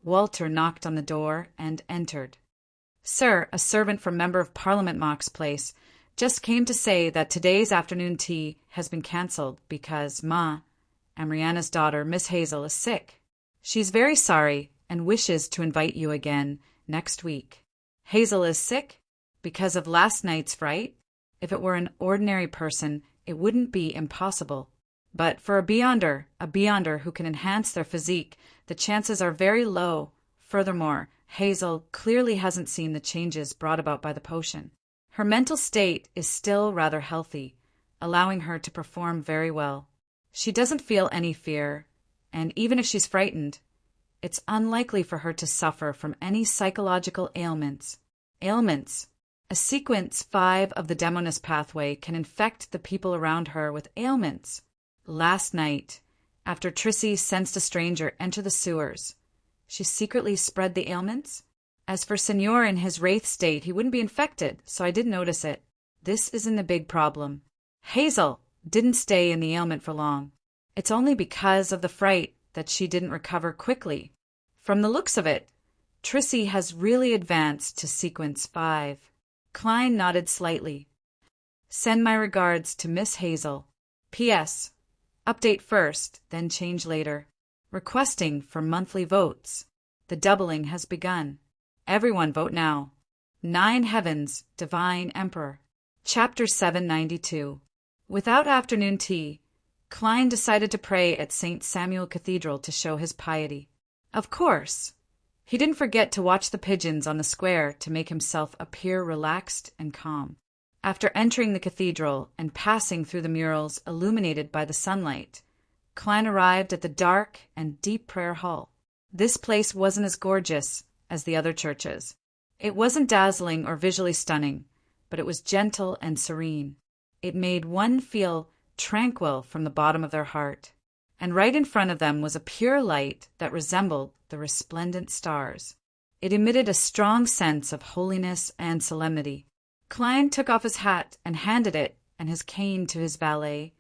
Walter knocked on the door and entered. Sir, a servant from Member of Parliament Mock's place, just came to say that today's afternoon tea has been cancelled because Amriana's daughter, Miss Hazel, is sick. She's very sorry and wishes to invite you again next week. Hazel is sick because of last night's fright. If it were an ordinary person, it wouldn't be impossible. But for a beyonder who can enhance their physique, the chances are very low. Furthermore, Hazel clearly hasn't seen the changes brought about by the potion. Her mental state is still rather healthy, allowing her to perform very well. She doesn't feel any fear, and even if she's frightened, it's unlikely for her to suffer from any psychological ailments. A sequence 5 of the Demoness pathway can infect the people around her with ailments. Last night, after Trissy sensed a stranger enter the sewers, she secretly spread the ailments? As for Senor in his wraith state, he wouldn't be infected, so I didn't notice it. This isn't a big problem. Hazel didn't stay in the ailment for long. It's only because of the fright that she didn't recover quickly. From the looks of it, Trissy has really advanced to sequence 5. Klein nodded slightly. Send my regards to Miss Hazel. P.S. Update first, then change later. Requesting for monthly votes. The doubling has begun. Everyone vote now. 9 Heavens, Divine Emperor. Chapter 792. Without afternoon tea, Klein decided to pray at St. Samuel Cathedral to show his piety. Of course, he didn't forget to watch the pigeons on the square to make himself appear relaxed and calm. After entering the cathedral and passing through the murals illuminated by the sunlight, Klein arrived at the dark and deep prayer hall. This place wasn't as gorgeous as the other churches. It wasn't dazzling or visually stunning, but it was gentle and serene. It made one feel tranquil from the bottom of their heart. And right in front of them was a pure light that resembled the resplendent stars. It emitted a strong sense of holiness and solemnity. Klein took off his hat and handed it and his cane to his valet,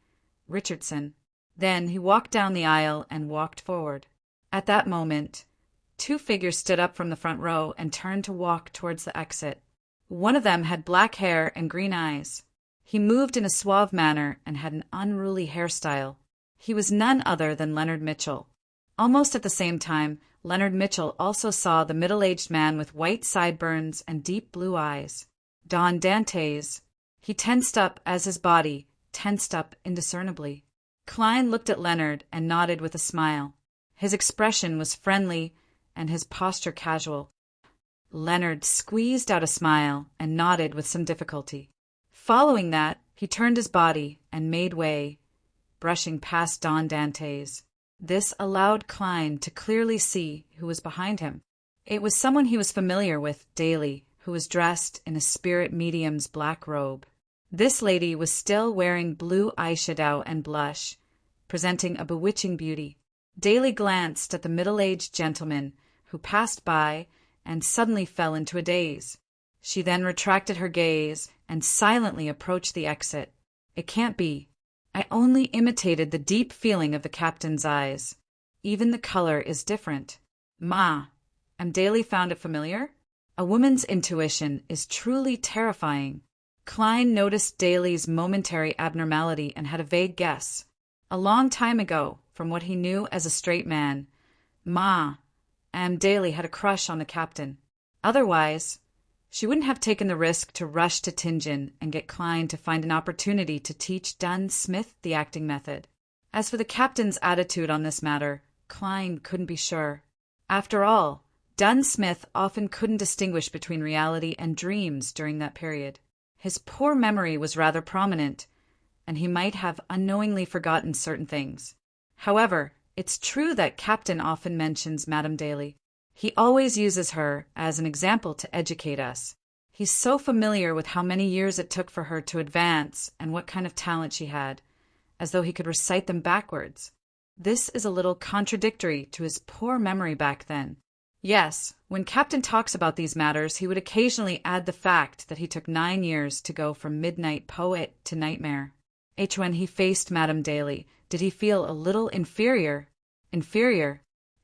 Richardson. Then he walked down the aisle and walked forward. At that moment, two figures stood up from the front row and turned to walk towards the exit. One of them had black hair and green eyes. He moved in a suave manner and had an unruly hairstyle. He was none other than Leonard Mitchell. Almost at the same time, Leonard Mitchell also saw the middle-aged man with white sideburns and deep blue eyes, Don Dantes. He tensed up as his body tensed up indiscernibly. Klein looked at Leonard and nodded with a smile. His expression was friendly and his posture casual. Leonard squeezed out a smile and nodded with some difficulty. Following that, he turned his body and made way, brushing past Don Dantes. This allowed Klein to clearly see who was behind him. It was someone he was familiar with daily, who was dressed in a spirit medium's black robe. This lady was still wearing blue eyeshadow and blush, presenting a bewitching beauty. Daly glanced at the middle-aged gentleman who passed by and suddenly fell into a daze. She then retracted her gaze and silently approached the exit. It can't be. I only imitated the deep feeling of the captain's eyes. Even the color is different. Ma, Daly found it familiar? A woman's intuition is truly terrifying. Klein noticed Daly's momentary abnormality and had a vague guess. A long time ago, from what he knew as a straight man, Daly had a crush on the captain. Otherwise, she wouldn't have taken the risk to rush to Tingen and get Klein to find an opportunity to teach Dunn Smith the acting method. As for the captain's attitude on this matter, Klein couldn't be sure. After all, Dunn Smith often couldn't distinguish between reality and dreams during that period. His poor memory was rather prominent, and he might have unknowingly forgotten certain things. However, it's true that Captain often mentions Madame Daly. He always uses her as an example to educate us. He's so familiar with how many years it took for her to advance and what kind of talent she had, as though he could recite them backwards. This is a little contradictory to his poor memory back then. Yes, when Captain talks about these matters, he would occasionally add the fact that he took 9 years to go from midnight poet to nightmare. When he faced Madame Daly, did he feel a little inferior?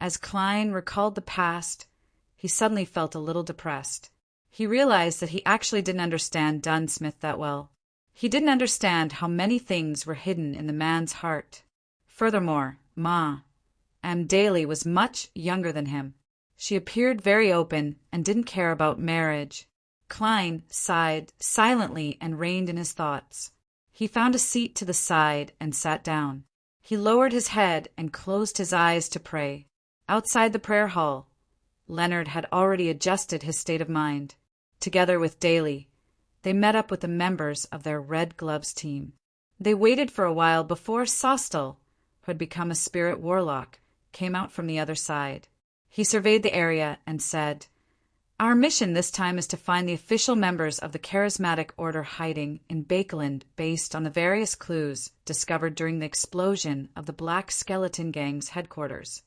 As Klein recalled the past, he suddenly felt a little depressed. He realized that he actually didn't understand Dunn Smith that well. He didn't understand how many things were hidden in the man's heart. Furthermore, Daly was much younger than him. She appeared very open and didn't care about marriage. Klein sighed silently and reined in his thoughts. He found a seat to the side and sat down. He lowered his head and closed his eyes to pray. Outside the prayer hall, Leonard had already adjusted his state of mind. Together with Daly, they met up with the members of their Red Gloves team. They waited for a while before Sostel, who had become a spirit warlock, came out from the other side. He surveyed the area and said, "Our mission this time is to find the official members of the charismatic order hiding in Bakeland based on the various clues discovered during the explosion of the Black Skeleton Gang's headquarters.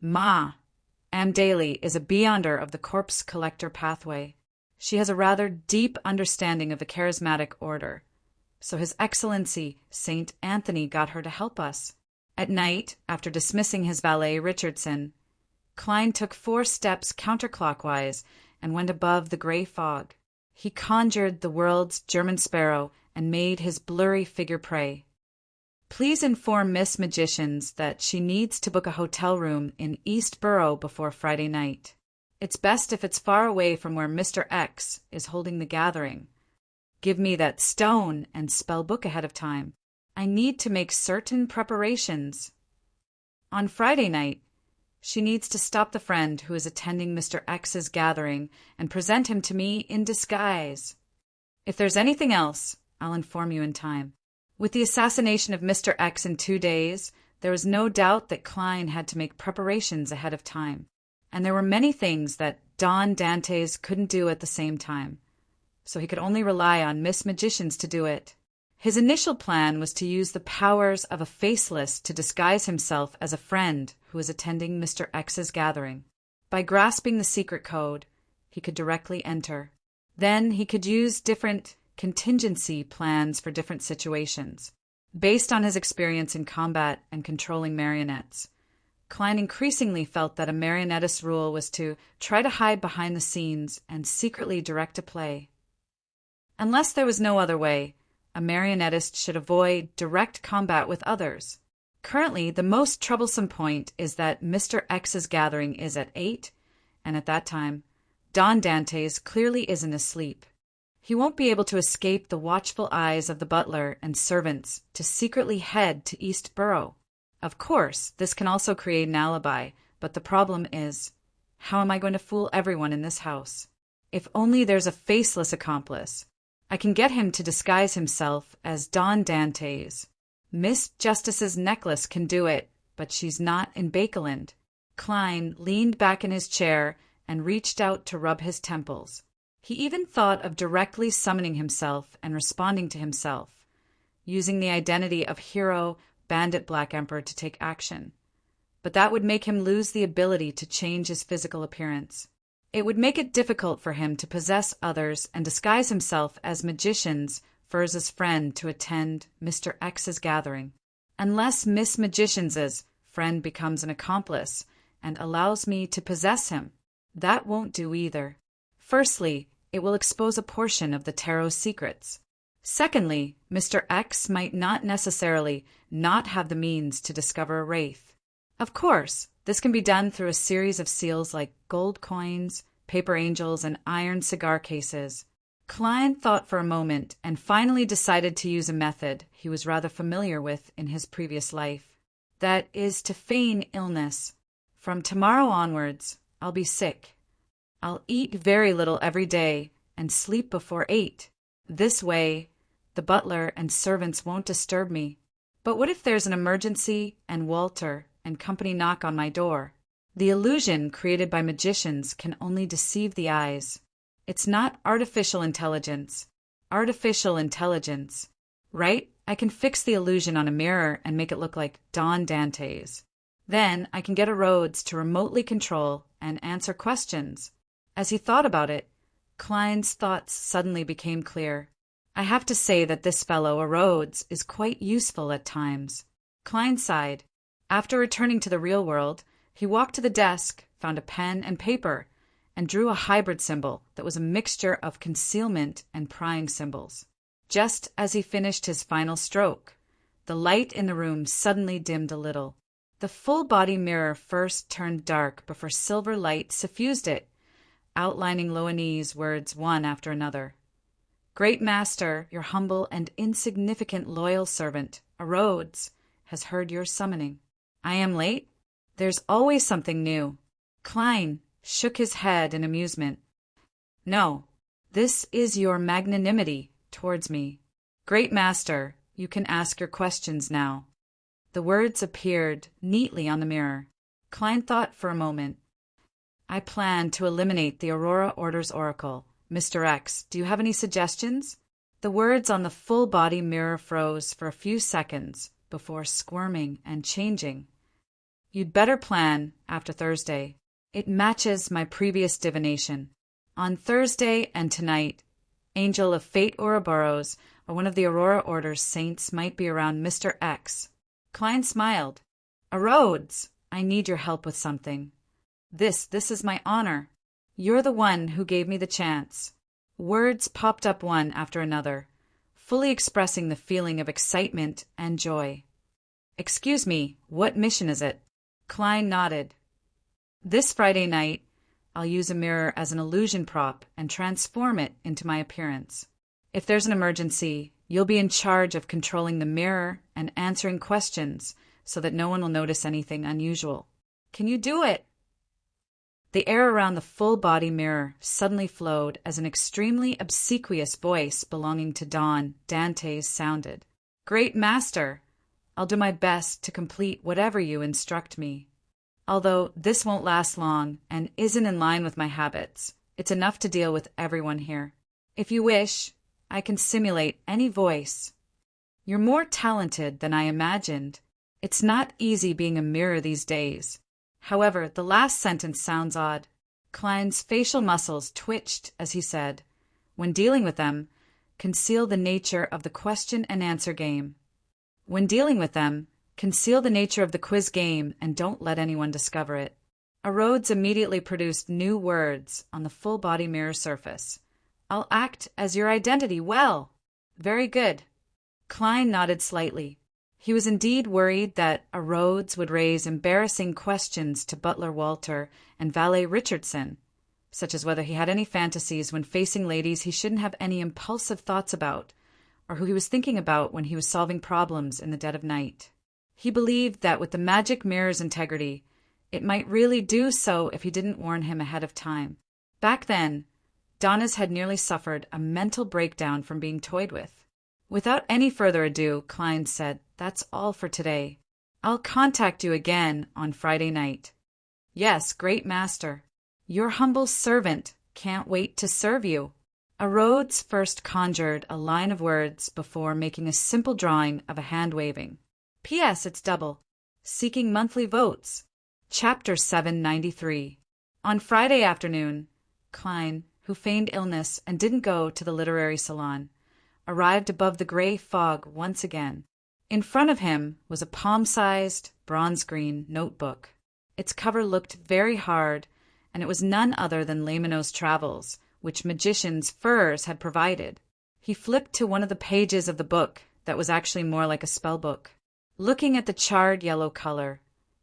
Daly is a beyonder of the corpse collector pathway. She has a rather deep understanding of the charismatic order, so His Excellency Saint Anthony got her to help us." At night, after dismissing his valet Richardson, Klein took 4 steps counterclockwise and went above the gray fog. He conjured the world's German sparrow and made his blurry figure pray. "Please inform Miss Magicians that she needs to book a hotel room in East Borough before Friday night. It's best if it's far away from where Mr. X is holding the gathering. give me that stone and spell book ahead of time. I need to make certain preparations. On Friday night, she needs to stop the friend who is attending Mr. X's gathering and present him to me in disguise. If there's anything else, I'll inform you in time. With the assassination of Mr. X in 2 days, there was no doubt that Klein had to make preparations ahead of time, and there were many things that Don Dantes couldn't do at the same time, so he could only rely on Miss Magicians to do it. His initial plan was to use the powers of a faceless to disguise himself as a friend who was attending Mr. X's gathering. By grasping the secret code, he could directly enter. Then he could use different contingency plans for different situations. Based on his experience in combat and controlling marionettes, Klein increasingly felt that a marionettist's rule was to try to hide behind the scenes and secretly direct a play. Unless there was no other way, a marionettist should avoid direct combat with others. Currently, the most troublesome point is that Mr. X's gathering is at 8, and at that time, Don Dantes clearly isn't asleep. He won't be able to escape the watchful eyes of the butler and servants to secretly head to East Borough. Of course, this can also create an alibi, but the problem is, how am I going to fool everyone in this house? If only there's a faceless accomplice. I can get him to disguise himself as Don Dantes. Miss Justice's necklace can do it, but she's not in Bakeland. Klein leaned back in his chair and reached out to rub his temples. He even thought of directly summoning himself and responding to himself, using the identity of hero Bandit Black Emperor to take action. But that would make him lose the ability to change his physical appearance. It would make it difficult for him to possess others and disguise himself as Magicians Furza's friend to attend Mr. X's gathering. Unless Miss Magician's friend becomes an accomplice and allows me to possess him, that won't do either. Firstly, it will expose a portion of the tarot's secrets. Secondly, Mr. X might not necessarily not have the means to discover a wraith. Of course, this can be done through a series of seals like gold coins, paper angels, and iron cigar cases. Klein thought for a moment and finally decided to use a method he was rather familiar with in his previous life. That is to feign illness. From tomorrow onwards, I'll be sick. I'll eat very little every day and sleep before 8. This way, the butler and servants won't disturb me. But what if there's an emergency and Walter and company knock on my door? The illusion created by magicians can only deceive the eyes. It's not artificial intelligence. Artificial intelligence. Right? I can fix the illusion on a mirror and make it look like Don Dantes. Then I can get a Rhodes to remotely control and answer questions. As he thought about it, Klein's thoughts suddenly became clear. I have to say that this fellow, a Rhodes, is quite useful at times. Klein sighed. After returning to the real world, he walked to the desk, found a pen and paper, and drew a hybrid symbol that was a mixture of concealment and prying symbols. Just as he finished his final stroke, the light in the room suddenly dimmed a little. The full-body mirror first turned dark before silver light suffused it, outlining Loanese words one after another. Great Master, your humble and insignificant loyal servant, a Rhodes, has heard your summoning. I am late? There's always something new. Klein shook his head in amusement. No, this is your magnanimity towards me. Great Master, you can ask your questions now. The words appeared neatly on the mirror. Klein thought for a moment. I plan to eliminate the Aurora Order's oracle. Mr. X, do you have any suggestions? The words on the full-body mirror froze for a few seconds before squirming and changing. You'd better plan after Thursday. It matches my previous divination. On Thursday and tonight, Angel of Fate Ouroboros or one of the Aurora Order's saints might be around Mr. X. Klein smiled. A Rhodes, I need your help with something. This is my honor. You're the one who gave me the chance. Words popped up one after another, fully expressing the feeling of excitement and joy. Excuse me, what mission is it? Klein nodded. This Friday night, I'll use a mirror as an illusion prop and transform it into my appearance. If there's an emergency, you'll be in charge of controlling the mirror and answering questions so that no one will notice anything unusual. Can you do it?" The air around the full-body mirror suddenly flowed as an extremely obsequious voice belonging to Don Dantes sounded. "Great Master, I'll do my best to complete whatever you instruct me. Although this won't last long and isn't in line with my habits, it's enough to deal with everyone here. If you wish, I can simulate any voice. You're more talented than I imagined. It's not easy being a mirror these days." However, the last sentence sounds odd. Klein's facial muscles twitched as he said, "When dealing with them, conceal the nature of the question and answer game. When dealing with them, conceal the nature of the quiz game and don't let anyone discover it." Rhodes immediately produced new words on the full-body mirror surface. "I'll act as your identity well." "Very good." Klein nodded slightly. He was indeed worried that Rhodes would raise embarrassing questions to butler Walter and valet Richardson, such as whether he had any fantasies when facing ladies he shouldn't have any impulsive thoughts about, or who he was thinking about when he was solving problems in the dead of night. He believed that with the magic mirror's integrity, it might really do so if he didn't warn him ahead of time. Back then, Donna's had nearly suffered a mental breakdown from being toyed with. Without any further ado, Klein said, "That's all for today. I'll contact you again on Friday night." "Yes, great master. Your humble servant. Can't wait to serve you." Rhodes first conjured a line of words before making a simple drawing of a hand waving. "P.S. It's double. Seeking monthly votes." Chapter 793. On Friday afternoon, Klein, who feigned illness and didn't go to the literary salon, arrived above the gray fog once again. In front of him was a palm-sized, bronze-green notebook. Its cover looked very hard, and it was none other than Lamino's Travels, which Magician's Furs had provided. He flipped to one of the pages of the book that was actually more like a spell book. Looking at the charred yellow color,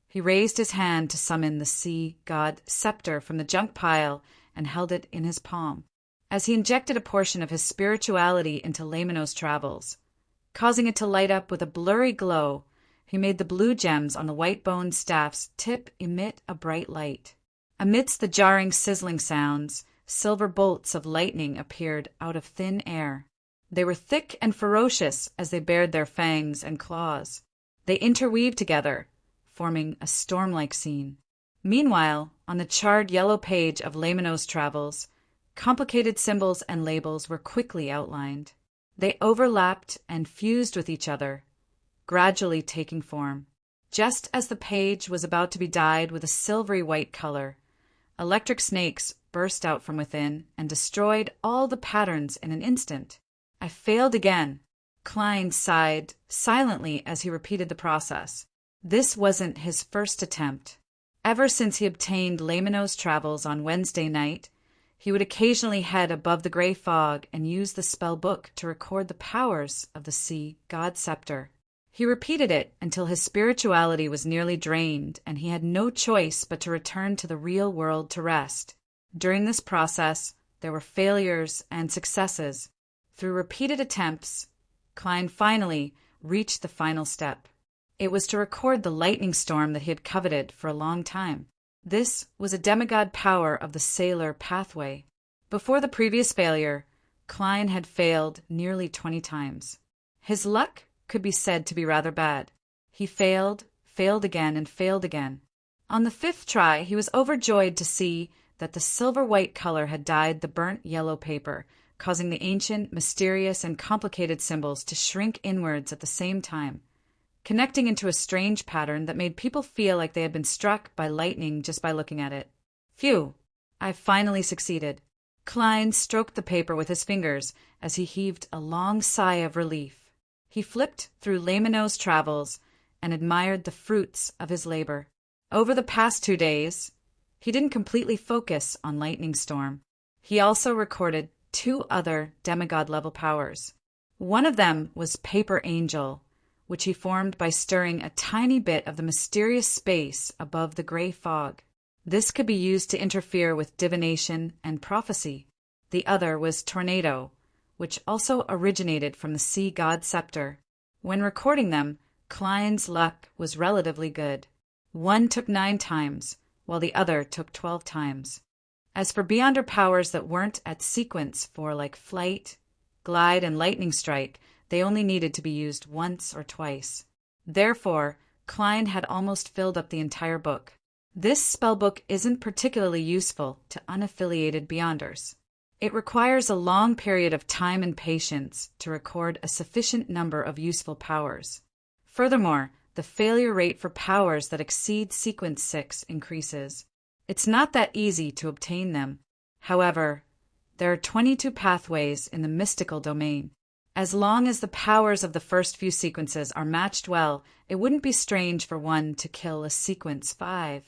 he raised his hand to summon the sea god Scepter from the junk pile and held it in his palm. As he injected a portion of his spirituality into Lamino's Travels, causing it to light up with a blurry glow, he made the blue gems on the white-boned staff's tip emit a bright light. Amidst the jarring, sizzling sounds, silver bolts of lightning appeared out of thin air. They were thick and ferocious as they bared their fangs and claws. They interweaved together, forming a storm-like scene. Meanwhile, on the charred yellow page of Lamino's Travels, complicated symbols and labels were quickly outlined. They overlapped and fused with each other, gradually taking form. Just as the page was about to be dyed with a silvery white color, electric snakes burst out from within and destroyed all the patterns in an instant. "I failed again." Klein sighed silently as he repeated the process. This wasn't his first attempt. Ever since he obtained Lamino's Travels on Wednesday night, he would occasionally head above the gray fog and use the spell book to record the powers of the sea god Scepter. He repeated it until his spirituality was nearly drained and he had no choice but to return to the real world to rest. During this process, there were failures and successes. Through repeated attempts, Klein finally reached the final step. It was to record the lightning storm that he had coveted for a long time. This was a demigod power of the sailor pathway. Before the previous failure, Klein had failed nearly 20 times. His luck could be said to be rather bad. He failed again, and failed again. On the 5th try, he was overjoyed to see that the silver-white color had dyed the burnt yellow paper, causing the ancient, mysterious, and complicated symbols to shrink inwards at the same time, connecting into a strange pattern that made people feel like they had been struck by lightning just by looking at it. "Phew, I've finally succeeded." Klein stroked the paper with his fingers as he heaved a long sigh of relief. He flipped through Lamino's Travels and admired the fruits of his labor. Over the past 2 days, he didn't completely focus on Lightning Storm. He also recorded 2 other demigod-level powers. One of them was Paper Angel, which he formed by stirring a tiny bit of the mysterious space above the gray fog. This could be used to interfere with divination and prophecy. The other was Tornado, which also originated from the sea god scepter. When recording them, Klein's luck was relatively good. One took 9 times, while the other took 12 times. As for Beyonder powers that weren't at sequence for like flight, glide, and lightning strike, they only needed to be used once or twice. Therefore, Klein had almost filled up the entire book. This spellbook isn't particularly useful to unaffiliated Beyonders. It requires a long period of time and patience to record a sufficient number of useful powers. Furthermore, the failure rate for powers that exceed sequence 6 increases. It's not that easy to obtain them. However, there are 22 pathways in the mystical domain. As long as the powers of the first few sequences are matched well, it wouldn't be strange for one to kill a sequence 5.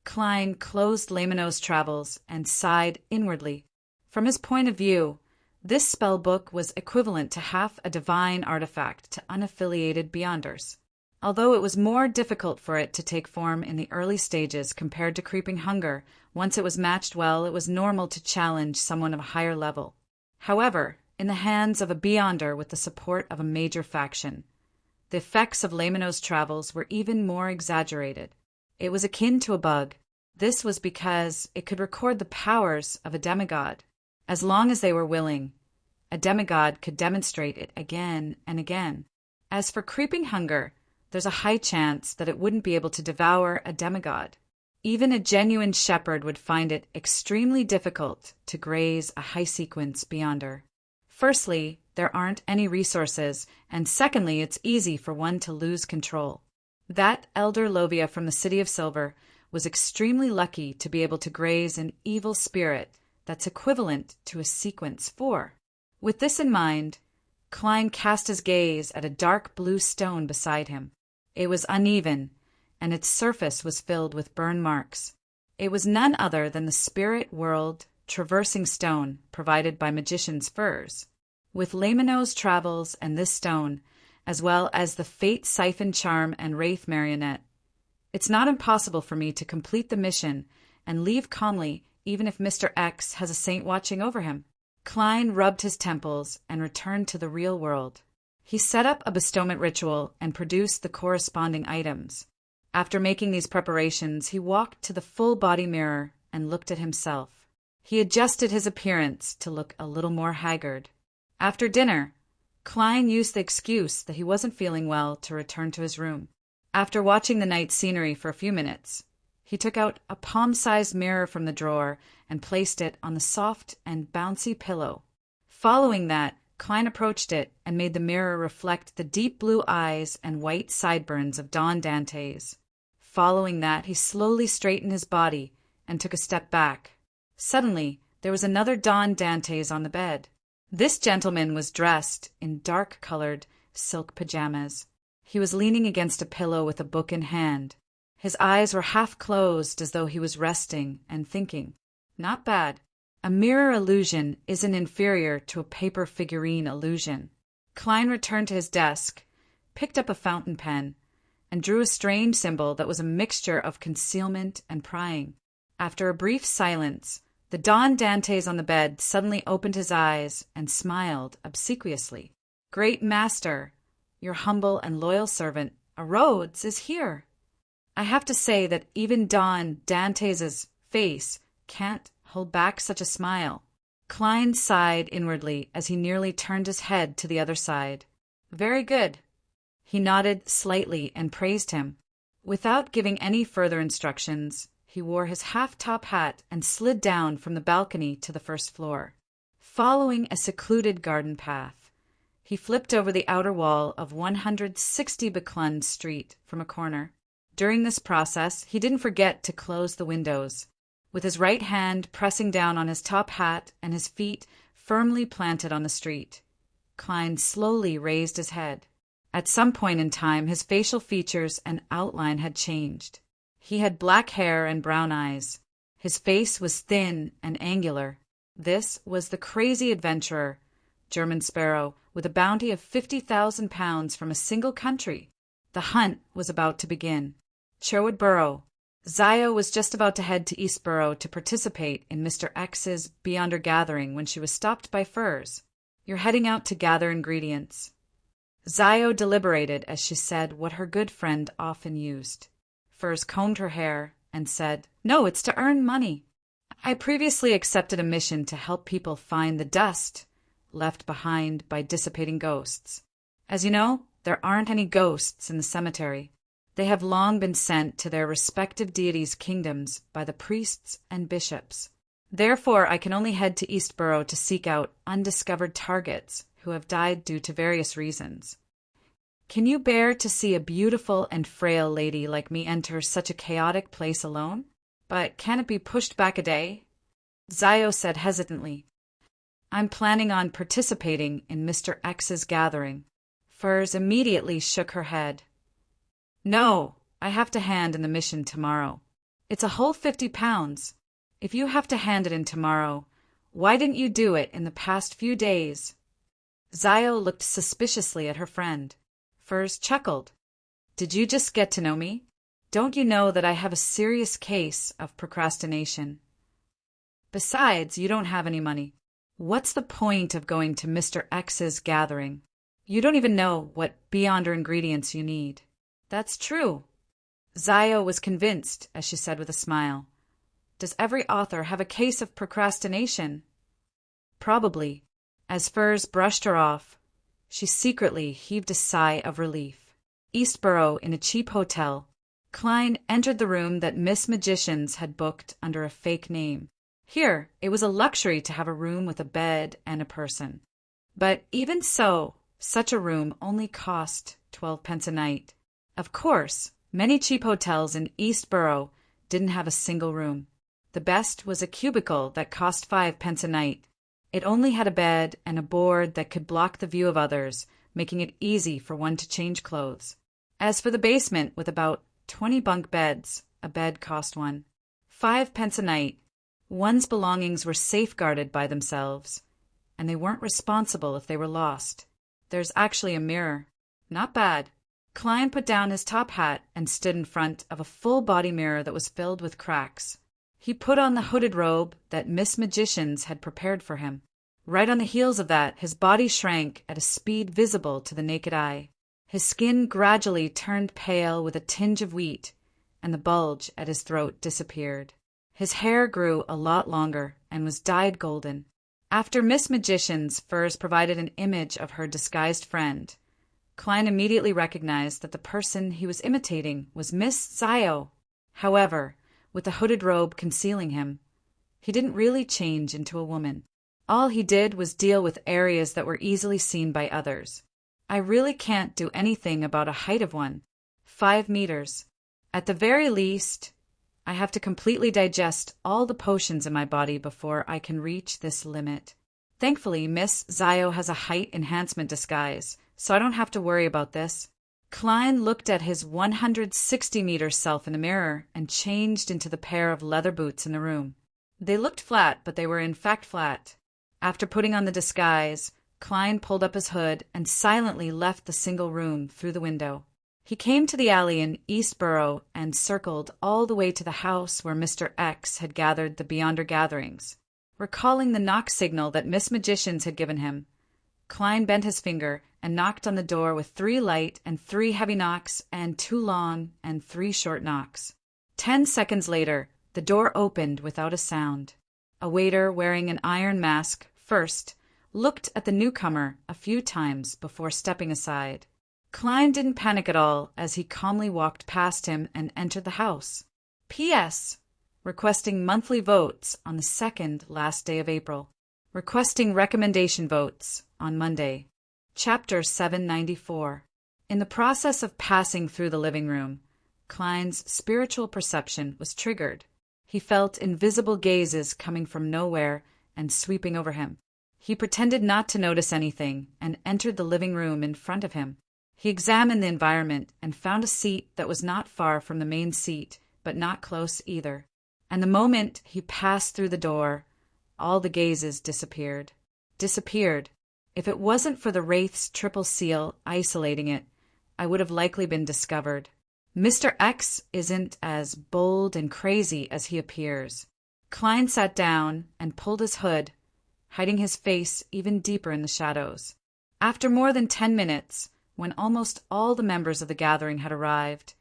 Klein closed Lamino's travels and sighed inwardly. From his point of view, this spellbook was equivalent to half a divine artifact to unaffiliated Beyonders. Although it was more difficult for it to take form in the early stages compared to Creeping Hunger, once it was matched well, it was normal to challenge someone of a higher level. However, in the hands of a Beyonder with the support of a major faction, the effects of Lamino's travels were even more exaggerated. It was akin to a bug. This was because it could record the powers of a demigod. As long as they were willing, a demigod could demonstrate it again and again. As for Creeping Hunger, there's a high chance that it wouldn't be able to devour a demigod. Even a genuine shepherd would find it extremely difficult to graze a high-sequence Beyonder. Firstly, there aren't any resources, and secondly, it's easy for one to lose control. That elder Lovia from the City of Silver was extremely lucky to be able to graze an evil spirit that's equivalent to a sequence 4. With this in mind, Klein cast his gaze at a dark blue stone beside him. It was uneven, and its surface was filled with burn marks. It was none other than the spirit world traversing stone provided by magician's furs. With Lamino's travels and this stone, as well as the Fate Siphon Charm and Wraith Marionette, it's not impossible for me to complete the mission and leave calmly even if Mr. X has a saint watching over him. Klein rubbed his temples and returned to the real world. He set up a bestowment ritual and produced the corresponding items. After making these preparations, he walked to the full-body mirror and looked at himself. He adjusted his appearance to look a little more haggard. After dinner, Klein used the excuse that he wasn't feeling well to return to his room. After watching the night scenery for a few minutes, he took out a palm-sized mirror from the drawer and placed it on the soft and bouncy pillow. Following that, Klein approached it and made the mirror reflect the deep blue eyes and white sideburns of Don Dantes. Following that, he slowly straightened his body and took a step back. Suddenly, there was another Don Dantes on the bed. This gentleman was dressed in dark-colored silk pajamas. He was leaning against a pillow with a book in hand. His eyes were half closed as though he was resting and thinking. Not bad. A mirror illusion isn't inferior to a paper figurine illusion. Klein returned to his desk, picked up a fountain pen, and drew a strange symbol that was a mixture of concealment and prying. After a brief silence, the Don Dantes on the bed suddenly opened his eyes and smiled obsequiously. "Great master, your humble and loyal servant, Rhodes, is here." I have to say that even Don Dantes's face can't hold back such a smile. Klein sighed inwardly as he nearly turned his head to the other side. "Very good." He nodded slightly and praised him. Without giving any further instructions, he wore his half-top hat and slid down from the balcony to the first floor. Following a secluded garden path, he flipped over the outer wall of 160 Beclun Street from a corner. During this process, he didn't forget to close the windows. With his right hand pressing down on his top hat and his feet firmly planted on the street, Klein slowly raised his head. At some point in time, his facial features and outline had changed. He had black hair and brown eyes. His face was thin and angular. This was the crazy adventurer, German Sparrow, with a bounty of 50,000 pounds from a single country. The hunt was about to begin. Sherwood Borough. Zio was just about to head to Eastborough to participate in Mr. X's Beyonder gathering when she was stopped by Furs. You're heading out to gather ingredients." Zio deliberated as she said what her good friend often used. Firs combed her hair and said, "No, it's to earn money. I previously accepted a mission to help people find the dust left behind by dissipating ghosts. As you know, there aren't any ghosts in the cemetery. They have long been sent to their respective deities' kingdoms by the priests and bishops. Therefore, I can only head to Eastborough to seek out undiscovered targets who have died due to various reasons. Can you bear to see a beautiful and frail lady like me enter such a chaotic place alone? But can it be pushed back a day?" Zio said hesitantly, "I'm planning on participating in Mr. X's gathering." Firs immediately shook her head. "No, I have to hand in the mission tomorrow. It's a whole £50. If you have to hand it in tomorrow, why didn't you do it in the past few days?" Zio looked suspiciously at her friend. Firs chuckled. "Did you just get to know me? Don't you know that I have a serious case of procrastination? Besides, you don't have any money. What's the point of going to Mr. X's gathering? You don't even know what beyonder ingredients you need." "That's true." Zio was convinced, as she said with a smile. "Does every author have a case of procrastination?" "Probably." As Firs brushed her off, she secretly heaved a sigh of relief. Eastborough, in a cheap hotel, Klein entered the room that Miss Magicians had booked under a fake name. Here, it was a luxury to have a room with a bed and a person. But even so, such a room only cost 12 pence a night. Of course, many cheap hotels in Eastborough didn't have a single room. The best was a cubicle that cost 5 pence a night. It only had a bed and a board that could block the view of others, making it easy for one to change clothes. As for the basement, with about 20 bunk beds, a bed cost one. 5 pence a night. One's belongings were safeguarded by themselves, and they weren't responsible if they were lost. There's actually a mirror. Not bad. Klein put down his top hat and stood in front of a full-body mirror that was filled with cracks. He put on the hooded robe that Miss Magicians had prepared for him. Right on the heels of that, his body shrank at a speed visible to the naked eye. His skin gradually turned pale with a tinge of wheat, and the bulge at his throat disappeared. His hair grew a lot longer and was dyed golden. After Miss Magicians, Firs provided an image of her disguised friend. Klein immediately recognized that the person he was imitating was Miss Zio. However, with the hooded robe concealing him, he didn't really change into a woman. All he did was deal with areas that were easily seen by others. I really can't do anything about a height of one. 5 meters. At the very least, I have to completely digest all the potions in my body before I can reach this limit. Thankfully, Miss Zio has a height enhancement disguise, so I don't have to worry about this. Klein looked at his 160-meter self in the mirror and changed into the pair of leather boots in the room. They looked flat, but they were in fact flat. After putting on the disguise, Klein pulled up his hood and silently left the single room through the window. He came to the alley in Eastborough and circled all the way to the house where Mr. X had gathered the Beyonder gatherings. Recalling the knock signal that Miss Magicians had given him, Klein bent his finger and knocked on the door with 3 light and 3 heavy knocks and 2 long and 3 short knocks. 10 seconds later, the door opened without a sound. A waiter wearing an iron mask first looked at the newcomer a few times before stepping aside. Klein didn't panic at all as he calmly walked past him and entered the house. P.S. Requesting monthly votes on the second last day of April. Requesting recommendation votes on Monday. Chapter 794. In the process of passing through the living room, Klein's spiritual perception was triggered. He felt invisible gazes coming from nowhere and sweeping over him. He pretended not to notice anything and entered the living room in front of him. He examined the environment and found a seat that was not far from the main seat, but not close either. And the moment he passed through the door, all the gazes disappeared. Disappeared. If it wasn't for the Wraith's triple seal isolating it, I would have likely been discovered. Mr. X isn't as bold and crazy as he appears. Klein sat down and pulled his hood. hiding his face even deeper in the shadows. After more than 10 minutes, when almost all the members of the gathering had arrived,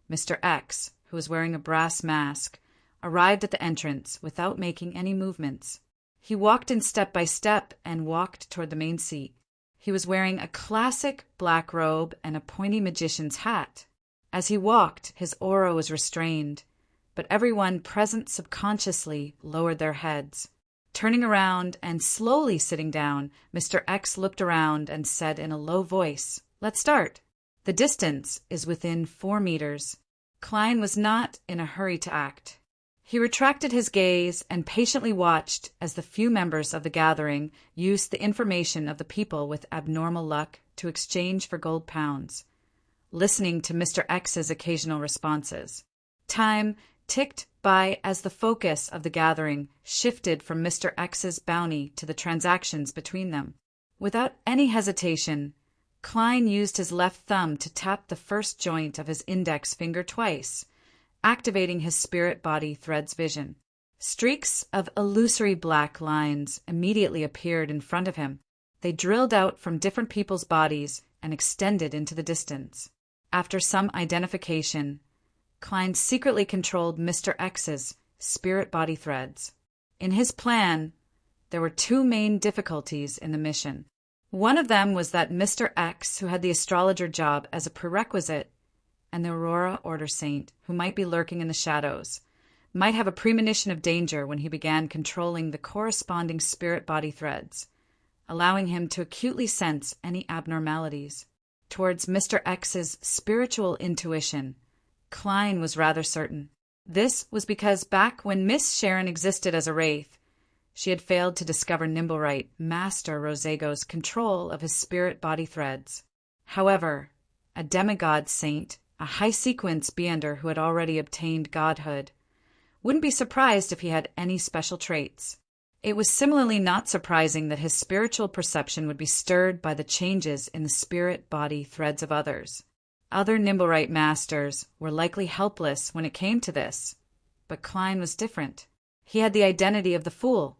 Mr. X, who was wearing a brass mask, arrived at the entrance without making any movements. He walked in step by step and walked toward the main seat. He was wearing a classic black robe and a pointy magician's hat. As he walked, his aura was restrained, but everyone present subconsciously lowered their heads. Turning around and slowly sitting down, Mr. X looked around and said in a low voice, "Let's start." The distance is within 4 meters. Klein was not in a hurry to act. He retracted his gaze and patiently watched as the few members of the gathering used the information of the people with abnormal luck to exchange for gold pounds, listening to Mr. X's occasional responses. Time ticked by as the focus of the gathering shifted from Mr. X's bounty to the transactions between them. Without any hesitation, Klein used his left thumb to tap the first joint of his index finger twice, activating his spirit-body thread's vision. Streaks of illusory black lines immediately appeared in front of him. They drilled out from different people's bodies and extended into the distance. After some identification, Klein secretly controlled Mr. X's spirit-body threads. In his plan, there were 2 main difficulties in the mission. One of them was that Mr. X, who had the astrologer job as a prerequisite, and the Aurora Order Saint, who might be lurking in the shadows, might have a premonition of danger when he began controlling the corresponding spirit-body threads, allowing him to acutely sense any abnormalities. Towards Mr. X's spiritual intuition, Klein was rather certain. This was because back when Miss Sharon existed as a wraith, she had failed to discover Nimblewright Master Rosego's control of his spirit-body threads. However, a demigod saint, a high-sequence Beander who had already obtained godhood, wouldn't be surprised if he had any special traits. It was similarly not surprising that his spiritual perception would be stirred by the changes in the spirit-body threads of others. Other Nimblewright masters were likely helpless when it came to this, but Klein was different. He had the identity of the Fool,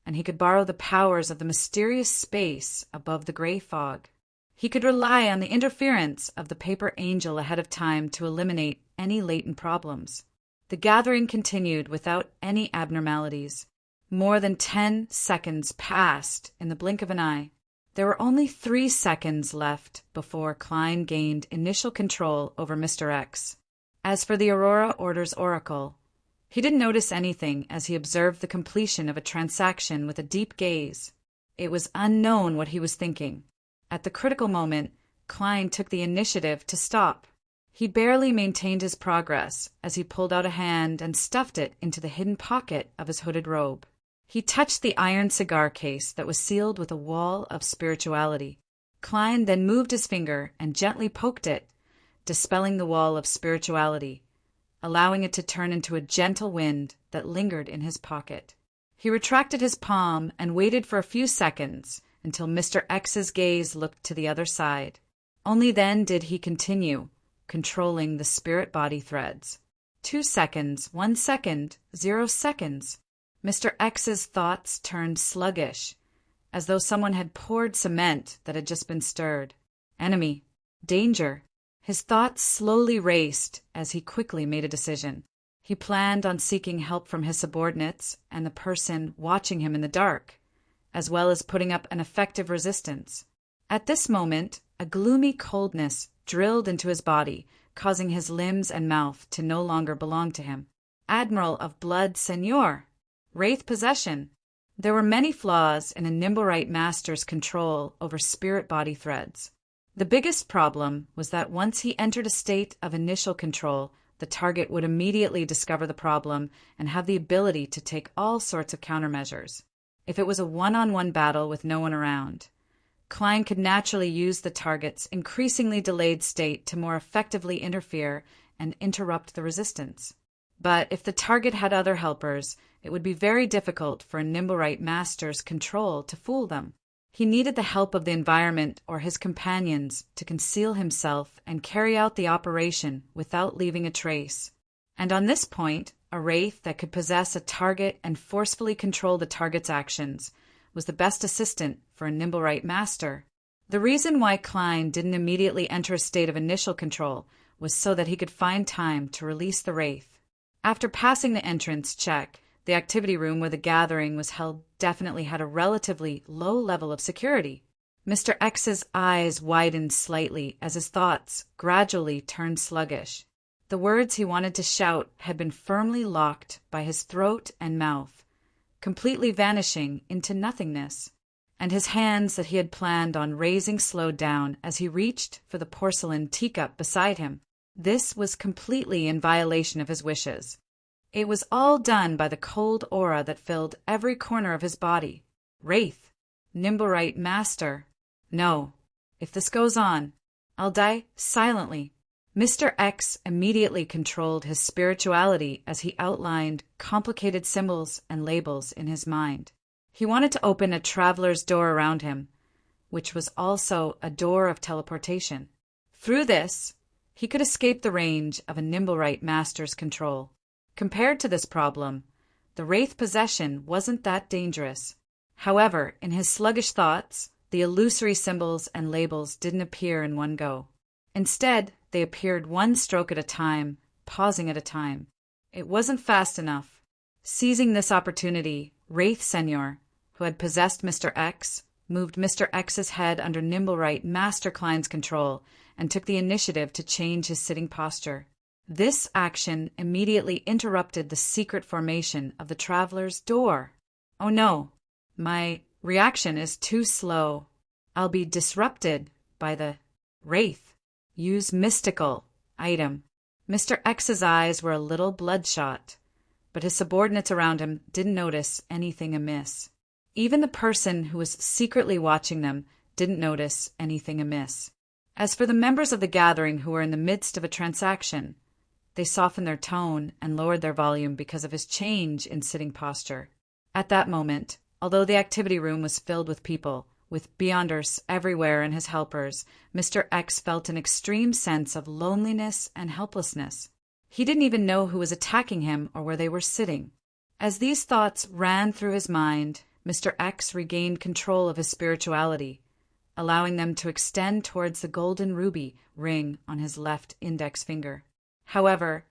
and he could borrow the powers of the mysterious space above the gray fog. He could rely on the interference of the paper angel ahead of time to eliminate any latent problems. The gathering continued without any abnormalities. More than 10 seconds passed in the blink of an eye. There were only 3 seconds left before Klein gained initial control over Mr. X. As for the Aurora Order's oracle, he didn't notice anything as he observed the completion of a transaction with a deep gaze. It was unknown what he was thinking. At the critical moment, Klein took the initiative to stop. He barely maintained his progress as he pulled out a hand and stuffed it into the hidden pocket of his hooded robe. He touched the iron cigar case that was sealed with a wall of spirituality. Klein then moved his finger and gently poked it, dispelling the wall of spirituality, allowing it to turn into a gentle wind that lingered in his pocket. He retracted his palm and waited for a few seconds until Mr. X's gaze looked to the other side. Only then did he continue, controlling the spirit-body threads. 2 seconds, 1 second, 0 seconds. Mr. X's thoughts turned sluggish, as though someone had poured cement that had just been stirred. Enemy. Danger. His thoughts slowly raced as he quickly made a decision. He planned on seeking help from his subordinates and the person watching him in the dark, as well as putting up an effective resistance. At this moment, a gloomy coldness drilled into his body, causing his limbs and mouth to no longer belong to him. Admiral of Blood Seigneur. Wraith possession. There were many flaws in a Nimblewright master's control over spirit-body threads. The biggest problem was that once he entered a state of initial control, the target would immediately discover the problem and have the ability to take all sorts of countermeasures. If it was a one-on-one battle with no one around, Klein could naturally use the target's increasingly delayed state to more effectively interfere and interrupt the resistance. But if the target had other helpers, it would be very difficult for a Nimblewright master's control to fool them. He needed the help of the environment or his companions to conceal himself and carry out the operation without leaving a trace. And on this point, a wraith that could possess a target and forcefully control the target's actions was the best assistant for a Nimblewright master. The reason why Klein didn't immediately enter a state of initial control was so that he could find time to release the wraith. After passing the entrance check, the activity room where the gathering was held definitely had a relatively low level of security. Mr. X's eyes widened slightly as his thoughts gradually turned sluggish. The words he wanted to shout had been firmly locked by his throat and mouth, completely vanishing into nothingness, and his hands that he had planned on raising slowed down as he reached for the porcelain teacup beside him. This was completely in violation of his wishes. It was all done by the cold aura that filled every corner of his body. Wraith, Nimblewright master. No, if this goes on, I'll die silently. Mr. X immediately controlled his spirituality as he outlined complicated symbols and labels in his mind. He wanted to open a traveler's door around him, which was also a door of teleportation. Through this, he could escape the range of a Nimblewright master's control. Compared to this problem, the wraith possession wasn't that dangerous. However, in his sluggish thoughts, the illusory symbols and labels didn't appear in one go. Instead, they appeared one stroke at a time, pausing at a time. It wasn't fast enough. Seizing this opportunity, Wraith Senior, who had possessed Mr. X, moved Mr. X's head under Nimblewright Master Klein's control and took the initiative to change his sitting posture. This action immediately interrupted the secret formation of the traveler's door. Oh no, my reaction is too slow. I'll be disrupted by the wraith. Use mystical item. Mr. X's eyes were a little bloodshot, but his subordinates around him didn't notice anything amiss. Even the person who was secretly watching them didn't notice anything amiss. As for the members of the gathering who were in the midst of a transaction, they softened their tone and lowered their volume because of his change in sitting posture. At that moment, although the activity room was filled with people, with Beyonders everywhere and his helpers, Mr. X felt an extreme sense of loneliness and helplessness. He didn't even know who was attacking him or where they were sitting. As these thoughts ran through his mind, Mr. X regained control of his spirituality, allowing them to extend towards the golden ruby ring on his left index finger. However,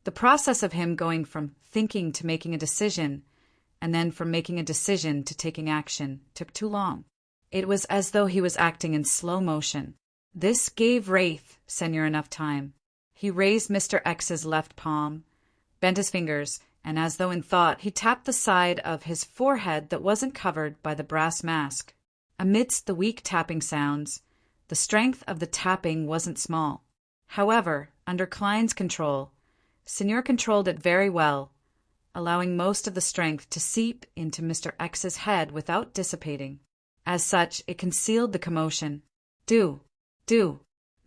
the process of him going from thinking to making a decision, and then from making a decision to taking action, took too long. It was as though he was acting in slow motion. This gave Wraith Senior enough time. He raised Mr. X's left palm, bent his fingers, and as though in thought, he tapped the side of his forehead that wasn't covered by the brass mask. Amidst the weak tapping sounds, the strength of the tapping wasn't small. However, under Klein's control, Senior controlled it very well, allowing most of the strength to seep into Mr. X's head without dissipating. As such, it concealed the commotion. Do.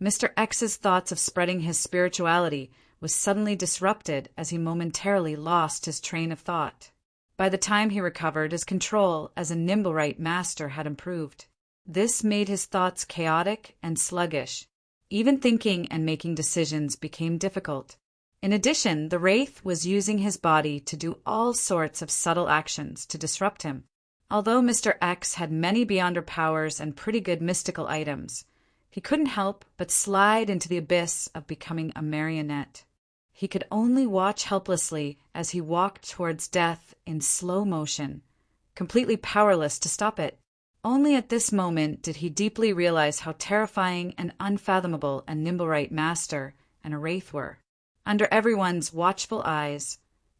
Mr. X's thoughts of spreading his spirituality was suddenly disrupted as he momentarily lost his train of thought. By the time he recovered, his control as a Nimblewright master had improved. This made his thoughts chaotic and sluggish. Even thinking and making decisions became difficult. In addition, the wraith was using his body to do all sorts of subtle actions to disrupt him. Although Mr. X had many Beyonder powers and pretty good mystical items, he couldn't help but slide into the abyss of becoming a marionette. He could only watch helplessly as he walked towards death in slow motion, completely powerless to stop it. Only at this moment did he deeply realize how terrifying and unfathomable a Nimblewright master and a wraith were. Under everyone's watchful eyes,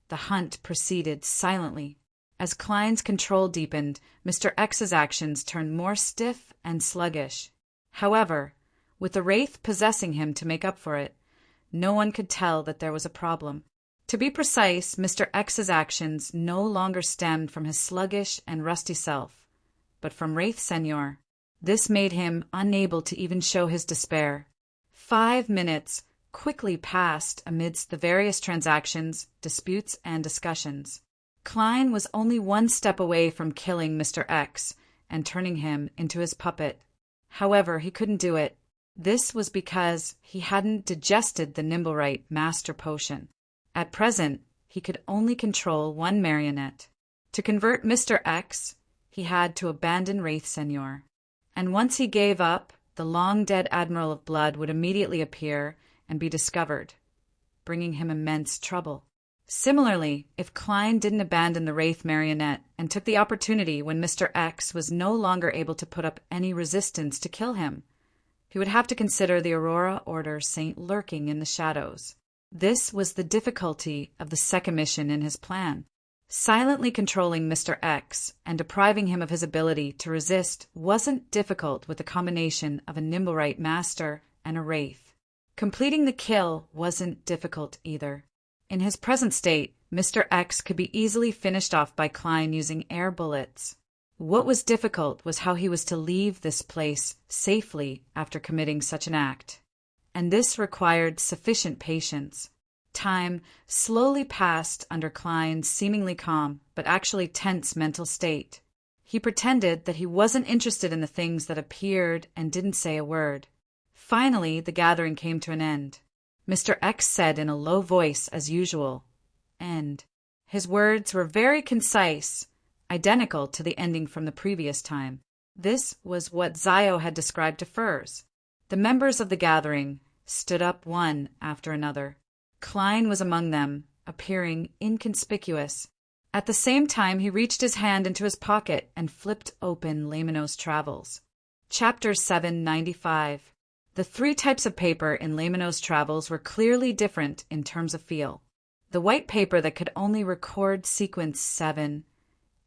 the hunt proceeded silently. As Klein's control deepened, Mr. X's actions turned more stiff and sluggish. However, with the wraith possessing him to make up for it, no one could tell that there was a problem. To be precise, Mr. X's actions no longer stemmed from his sluggish and rusty self, but from Wraith Senior. This made him unable to even show his despair. 5 minutes quickly passed amidst the various transactions, disputes, and discussions. Klein was only one step away from killing Mr. X and turning him into his puppet. However, he couldn't do it. This was because he hadn't digested the Nimblewright Master Potion. At present, he could only control one marionette. To convert Mr. X, he had to abandon Wraith Senior. And once he gave up, the long-dead Admiral of Blood would immediately appear and be discovered, bringing him immense trouble. Similarly, if Klein didn't abandon the Wraith marionette and took the opportunity when Mr. X was no longer able to put up any resistance to kill him, he would have to consider the Aurora Order Saint lurking in the shadows. This was the difficulty of the second mission in his plan. Silently controlling Mr. X and depriving him of his ability to resist wasn't difficult with the combination of a Nimblewright Master and a Wraith. Completing the kill wasn't difficult either. In his present state, Mr. X could be easily finished off by Klein using air bullets. What was difficult was how he was to leave this place safely after committing such an act. And this required sufficient patience. Time slowly passed under Klein's seemingly calm but actually tense mental state. He pretended that he wasn't interested in the things that appeared and didn't say a word. Finally, the gathering came to an end. Mr. X said in a low voice as usual, "End." His words were very concise, identical to the ending from the previous time. This was what Zio had described to Furs. The members of the gathering stood up one after another. Klein was among them, appearing inconspicuous. At the same time, he reached his hand into his pocket and flipped open Lamino's Travels. Chapter 795. The three types of paper in Lamino's Travels were clearly different in terms of feel. The white paper that could only record sequence 7,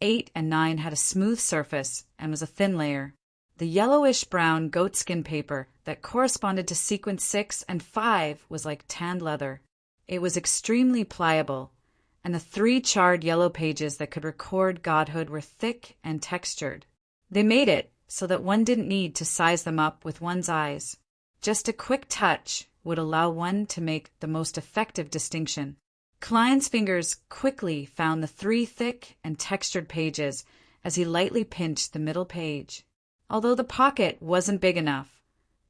8, and 9 had a smooth surface and was a thin layer. The yellowish-brown goatskin paper that corresponded to sequence 6 and 5 was like tanned leather. It was extremely pliable, and the three charred yellow pages that could record godhood were thick and textured. They made it so that one didn't need to size them up with one's eyes. Just a quick touch would allow one to make the most effective distinction. Klein's fingers quickly found the three thick and textured pages as he lightly pinched the middle page. Although the pocket wasn't big enough,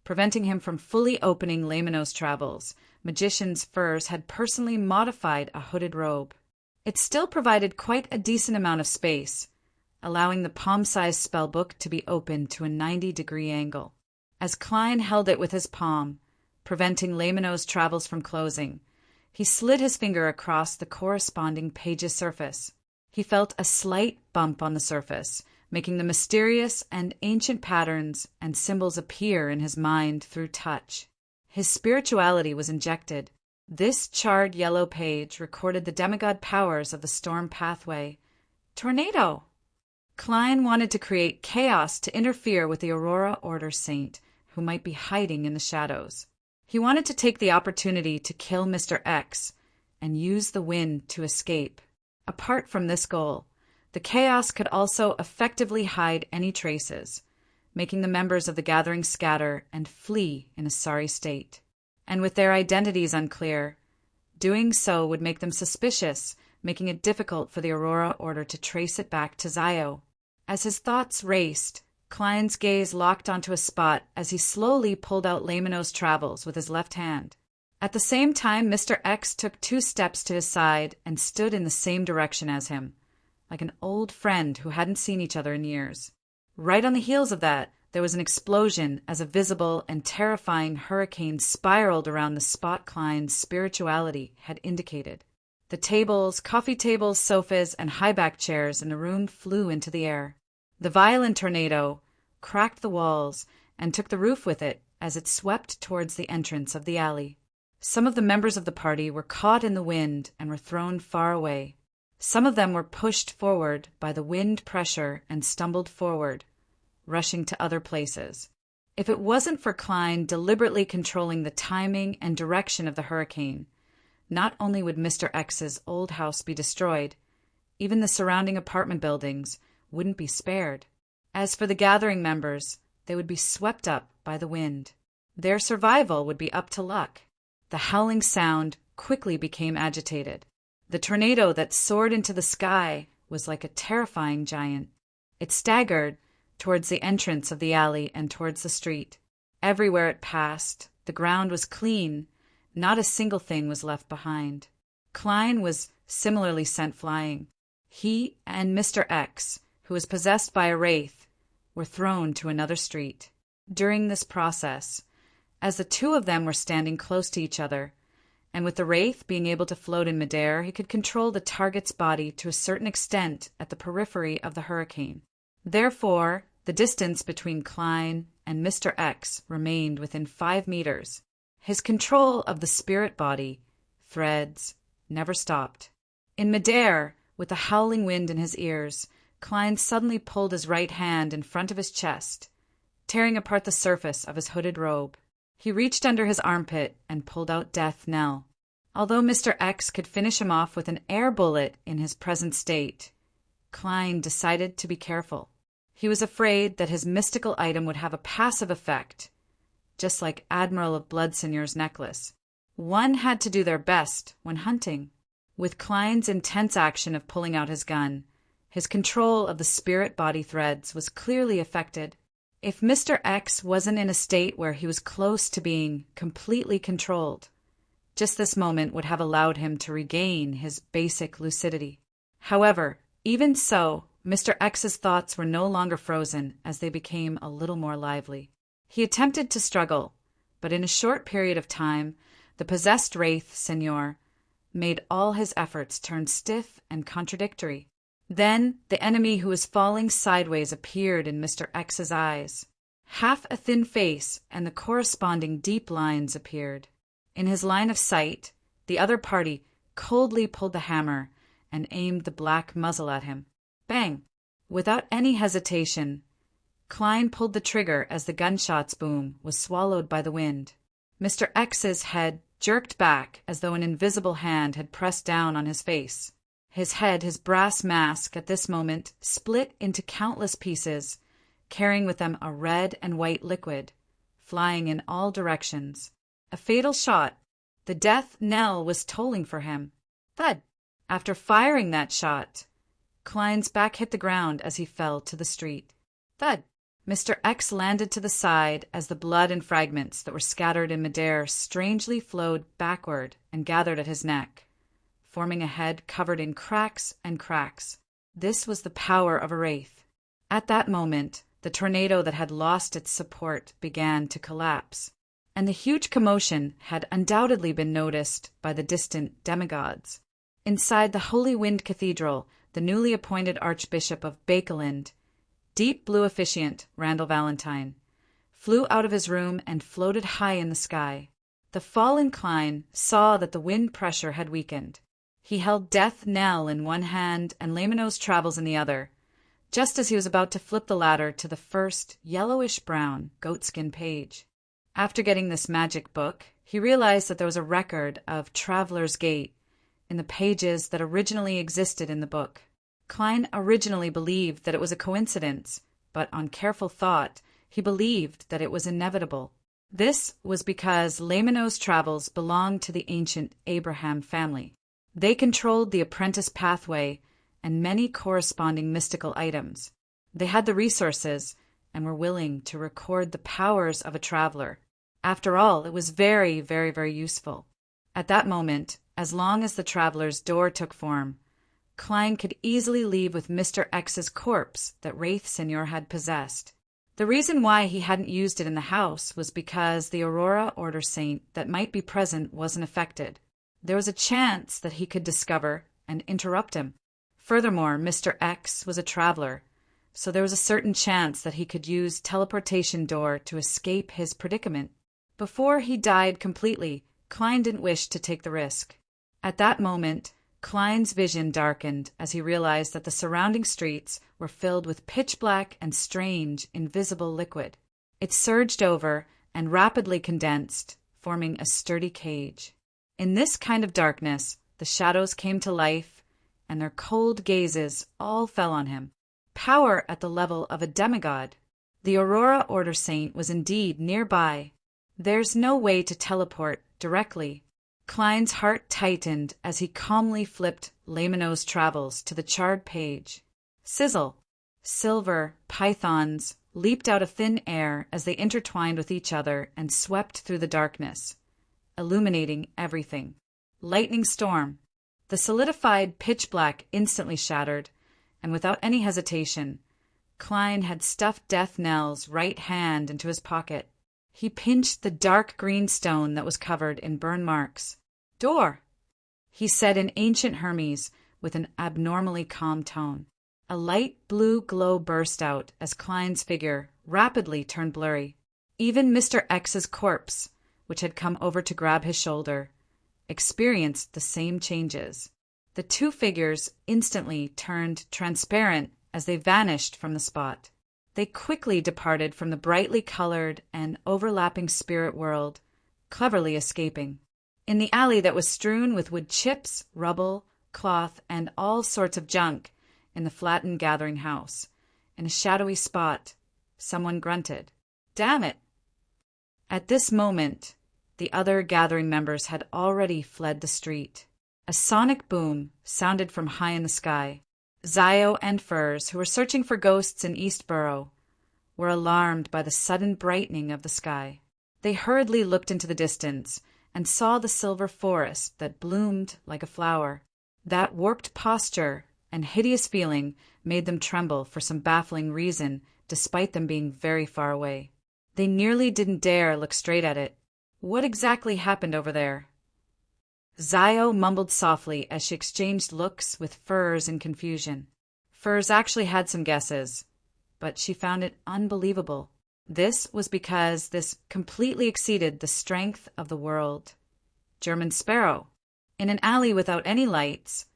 preventing him from fully opening Lamino's Travels, Magician's Furs had personally modified a hooded robe. It still provided quite a decent amount of space, allowing the palm-sized spellbook to be opened to a 90-degree angle. As Klein held it with his palm, preventing Lamino's Travels from closing, he slid his finger across the corresponding page's surface. He felt a slight bump on the surface, making the mysterious and ancient patterns and symbols appear in his mind through touch. His spirituality was injected. This charred yellow page recorded the demigod powers of the storm pathway. Tornado! Klein wanted to create chaos to interfere with the Aurora Order Saint, who might be hiding in the shadows. He wanted to take the opportunity to kill Mr. X and use the wind to escape. Apart from this goal, the chaos could also effectively hide any traces, making the members of the gathering scatter and flee in a sorry state. And with their identities unclear, doing so would make them suspicious, making it difficult for the Aurora Order to trace it back to Zio. As his thoughts raced, Klein's gaze locked onto a spot as he slowly pulled out Lamino's Travels with his left hand. At the same time, Mr. X took 2 steps to his side and stood in the same direction as him, like an old friend who hadn't seen each other in years. Right on the heels of that, there was an explosion as a visible and terrifying hurricane spiraled around the spot Klein's spirituality had indicated. The tables, coffee tables, sofas, and high-back chairs in the room flew into the air. The violent tornado cracked the walls and took the roof with it as it swept towards the entrance of the alley. Some of the members of the party were caught in the wind and were thrown far away. Some of them were pushed forward by the wind pressure and stumbled forward, rushing to other places. If it wasn't for Klein deliberately controlling the timing and direction of the hurricane, not only would Mr. X's old house be destroyed, even the surrounding apartment buildings wouldn't be spared. As for the gathering members, they would be swept up by the wind. Their survival would be up to luck. The howling sound quickly became agitated. The tornado that soared into the sky was like a terrifying giant. It staggered towards the entrance of the alley and towards the street. Everywhere it passed, the ground was clean. Not a single thing was left behind. Klein was similarly sent flying. He and Mr. X, who was possessed by a wraith, were thrown to another street. During this process, as the two of them were standing close to each other, and with the wraith being able to float in midair, he could control the target's body to a certain extent at the periphery of the hurricane. Therefore, the distance between Klein and Mr. X remained within 5 meters. His control of the spirit body, threads, never stopped. In midair, with the howling wind in his ears, Klein suddenly pulled his right hand in front of his chest, tearing apart the surface of his hooded robe. He reached under his armpit and pulled out Death Knell. Although Mr. X could finish him off with an air bullet in his present state, Klein decided to be careful. He was afraid that his mystical item would have a passive effect, just like Admiral of Bloodsignor's necklace. One had to do their best when hunting. With Klein's intense action of pulling out his gun, his control of the spirit body threads was clearly affected. If Mr. X wasn't in a state where he was close to being completely controlled, just this moment would have allowed him to regain his basic lucidity. However, even so, Mr. X's thoughts were no longer frozen as they became a little more lively. He attempted to struggle, but in a short period of time, the possessed wraith Senor made all his efforts turn stiff and contradictory. Then the enemy who was falling sideways appeared in Mr. X's eyes. Half a thin face and the corresponding deep lines appeared. In his line of sight, the other party coldly pulled the hammer and aimed the black muzzle at him. Bang! Without any hesitation, Klein pulled the trigger as the gunshot's boom was swallowed by the wind. Mr. X's head jerked back as though an invisible hand had pressed down on his face. His head, his brass mask, at this moment split into countless pieces, carrying with them a red and white liquid, flying in all directions. A fatal shot. The death knell was tolling for him. Thud! After firing that shot, Klein's back hit the ground as he fell to the street. Thud! Mr. X landed to the side as the blood and fragments that were scattered in midair strangely flowed backward and gathered at his neck, forming a head covered in cracks and cracks. This was the power of a wraith. At that moment, the tornado that had lost its support began to collapse, and the huge commotion had undoubtedly been noticed by the distant demigods. Inside the Holy Wind Cathedral, the newly appointed Archbishop of Bakeland, Deep Blue Officiant Randall Valentine, flew out of his room and floated high in the sky. The fallen Klein saw that the wind pressure had weakened. He held Death Knell in one hand and Lamino's Travels in the other, just as he was about to flip the latter to the first yellowish-brown goatskin page. After getting this magic book, he realized that there was a record of Traveler's Gate in the pages that originally existed in the book. Klein originally believed that it was a coincidence, but on careful thought, he believed that it was inevitable. This was because Lamino's Travels belonged to the ancient Abraham family. They controlled the apprentice pathway and many corresponding mystical items. They had the resources and were willing to record the powers of a traveler. After all, it was very, very, very useful. At that moment, as long as the traveler's door took form, Klein could easily leave with Mr. X's corpse that Wraith Senor had possessed. The reason why he hadn't used it in the house was because the Aurora Order Saint that might be present wasn't affected. There was a chance that he could discover and interrupt him. Furthermore, Mr. X was a traveler, so there was a certain chance that he could use teleportation door to escape his predicament. Before he died completely, Klein didn't wish to take the risk. At that moment, Klein's vision darkened as he realized that the surrounding streets were filled with pitch-black and strange, invisible liquid. It surged over and rapidly condensed, forming a sturdy cage. In this kind of darkness, the shadows came to life, and their cold gazes all fell on him. Power at the level of a demigod. The Aurora Order Saint was indeed nearby. There's no way to teleport directly. Klein's heart tightened as he calmly flipped Lamino's Travels to the charred page. Sizzle! Silver pythons leaped out of thin air as they intertwined with each other and swept through the darkness, illuminating everything. Lightning storm. The solidified pitch black instantly shattered, and without any hesitation, Klein had stuffed Death Knell's right hand into his pocket. He pinched the dark green stone that was covered in burn marks. "Door," he said in ancient Hermes with an abnormally calm tone. A light blue glow burst out as Klein's figure rapidly turned blurry. Even Mr. X's corpse, which had come over to grab his shoulder, experienced the same changes. The two figures instantly turned transparent as they vanished from the spot. They quickly departed from the brightly colored and overlapping spirit world, cleverly escaping. In the alley that was strewn with wood chips, rubble, cloth, and all sorts of junk in the flattened gathering house, in a shadowy spot, someone grunted, "Damn it!" At this moment, the other gathering members had already fled the street. A sonic boom sounded from high in the sky. Zio and Furs, who were searching for ghosts in Eastborough, were alarmed by the sudden brightening of the sky. They hurriedly looked into the distance and saw the silver forest that bloomed like a flower. That warped posture and hideous feeling made them tremble for some baffling reason, despite them being very far away. They nearly didn't dare look straight at it. What exactly happened over there? Zio mumbled softly as she exchanged looks with Furs in confusion. Furs actually had some guesses, but she found it unbelievable. This was because this completely exceeded the strength of the world. German Sparrow. In an alley without any lights,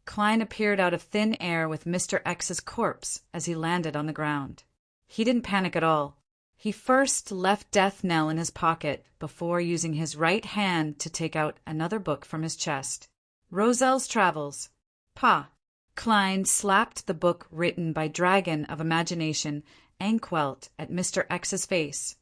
Klein appeared out of thin air with Mr. X's corpse as he landed on the ground. He didn't panic at all. He first left Death Knell in his pocket before using his right hand to take out another book from his chest. Roselle's Travels. Pa. Klein slapped the book written by Dragon of Imagination Ankwelt at Mr. X's face,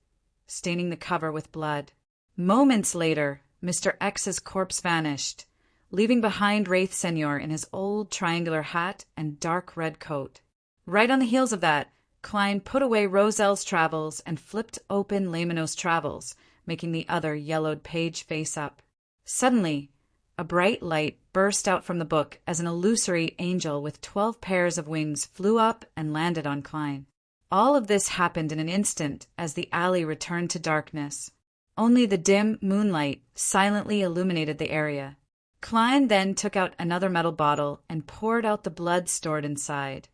staining the cover with blood. Moments later, Mr. X's corpse vanished, leaving behind Wraith Senior in his old triangular hat and dark red coat. Right on the heels of that, Klein put away Roselle's Travels and flipped open Lamino's Travels, making the other yellowed page face up. Suddenly, a bright light burst out from the book as an illusory angel with 12 pairs of wings flew up and landed on Klein. All of this happened in an instant as the alley returned to darkness. Only the dim moonlight silently illuminated the area. Klein then took out another metal bottle and poured out the blood stored inside,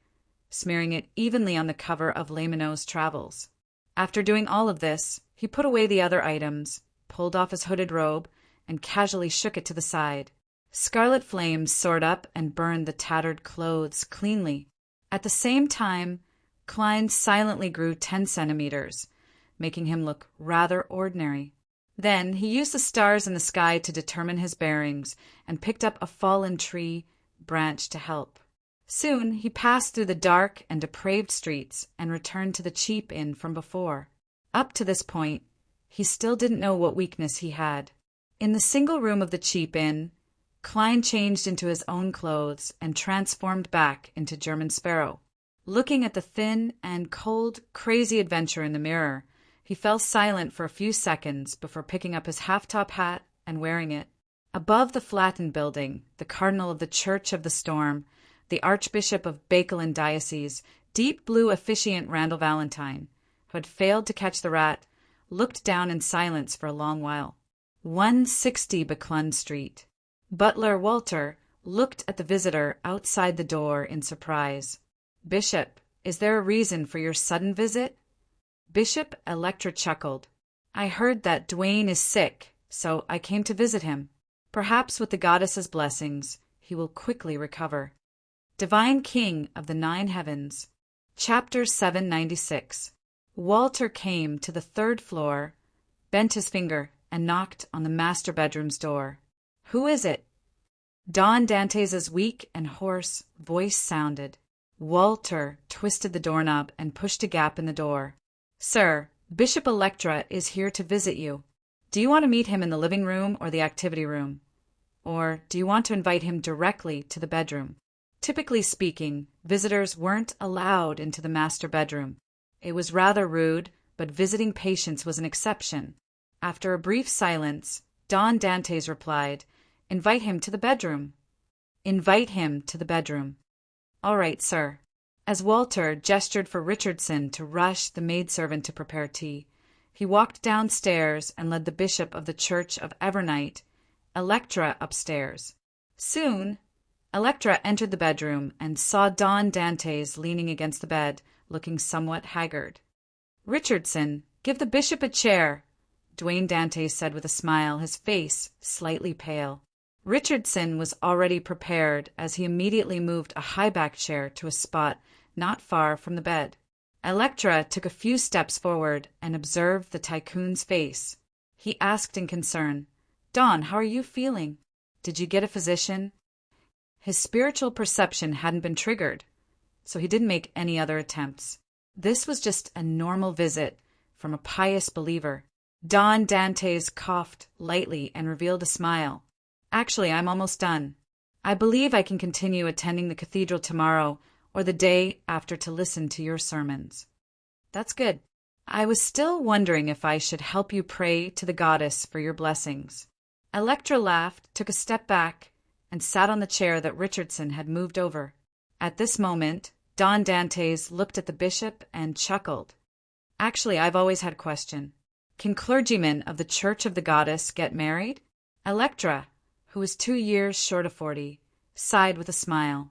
smearing it evenly on the cover of Lamino's Travels. After doing all of this, he put away the other items, pulled off his hooded robe, and casually shook it to the side. Scarlet flames soared up and burned the tattered clothes cleanly. At the same time, Klein silently grew 10 centimeters, making him look rather ordinary. Then he used the stars in the sky to determine his bearings and picked up a fallen tree branch to help. Soon he passed through the dark and depraved streets and returned to the cheap inn from before. Up to this point, he still didn't know what weakness he had. In the single room of the cheap inn, Klein changed into his own clothes and transformed back into German Sparrow. Looking at the thin and cold, crazy adventurer in the mirror, he fell silent for a few seconds before picking up his half-top hat and wearing it. Above the flattened building, the cardinal of the Church of the Storm, the Archbishop of Bakelin Diocese, deep blue officiant Randall Valentine, who had failed to catch the rat, looked down in silence for a long while. 160 Beclun Street. Butler Walter looked at the visitor outside the door in surprise. "Bishop, is there a reason for your sudden visit?" Bishop Electra chuckled. "I heard that Dwayne is sick, so I came to visit him. Perhaps with the goddess's blessings, he will quickly recover." Divine King of the Nine Heavens. Chapter 796. Walter came to the 3rd floor, bent his finger, and knocked on the master bedroom's door. "Who is it?" Don Dantes' weak and hoarse voice sounded. Walter twisted the doorknob and pushed a gap in the door. "Sir, Bishop Electra is here to visit you. Do you want to meet him in the living room or the activity room? Or do you want to invite him directly to the bedroom?" Typically speaking, visitors weren't allowed into the master bedroom. It was rather rude, but visiting patients was an exception. After a brief silence, Don Dantes replied, "Invite him to the bedroom." "Invite him to the bedroom." All right, sir. As Walter gestured for Richardson to rush the maidservant to prepare tea, he walked downstairs and led the bishop of the Church of Evernight, Electra, upstairs. Soon, Electra entered the bedroom and saw Don Dantes leaning against the bed, looking somewhat haggard. "Richardson, give the bishop a chair," Dwayne Dantes said with a smile, his face slightly pale. Richardson was already prepared as he immediately moved a high-backed chair to a spot not far from the bed. Electra took a few steps forward and observed the tycoon's face. He asked in concern, "Don, how are you feeling? Did you get a physician?" His spiritual perception hadn't been triggered, so he didn't make any other attempts. This was just a normal visit from a pious believer. Don Dantes coughed lightly and revealed a smile. "Actually, I'm almost done. I believe I can continue attending the cathedral tomorrow or the day after to listen to your sermons." "That's good. I was still wondering if I should help you pray to the goddess for your blessings." Electra laughed, took a step back, and sat on the chair that Richardson had moved over. At this moment, Don Dantes looked at the bishop and chuckled. "Actually, I've always had a question. Can clergymen of the Church of the Goddess get married?" Electra, who was 2 years short of 40, sighed with a smile.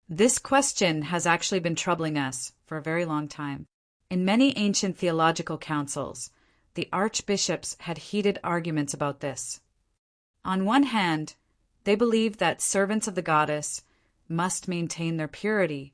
"This question has actually been troubling us for a very long time. In many ancient theological councils, the archbishops had heated arguments about this. On one hand, they believed that servants of the goddess must maintain their purity,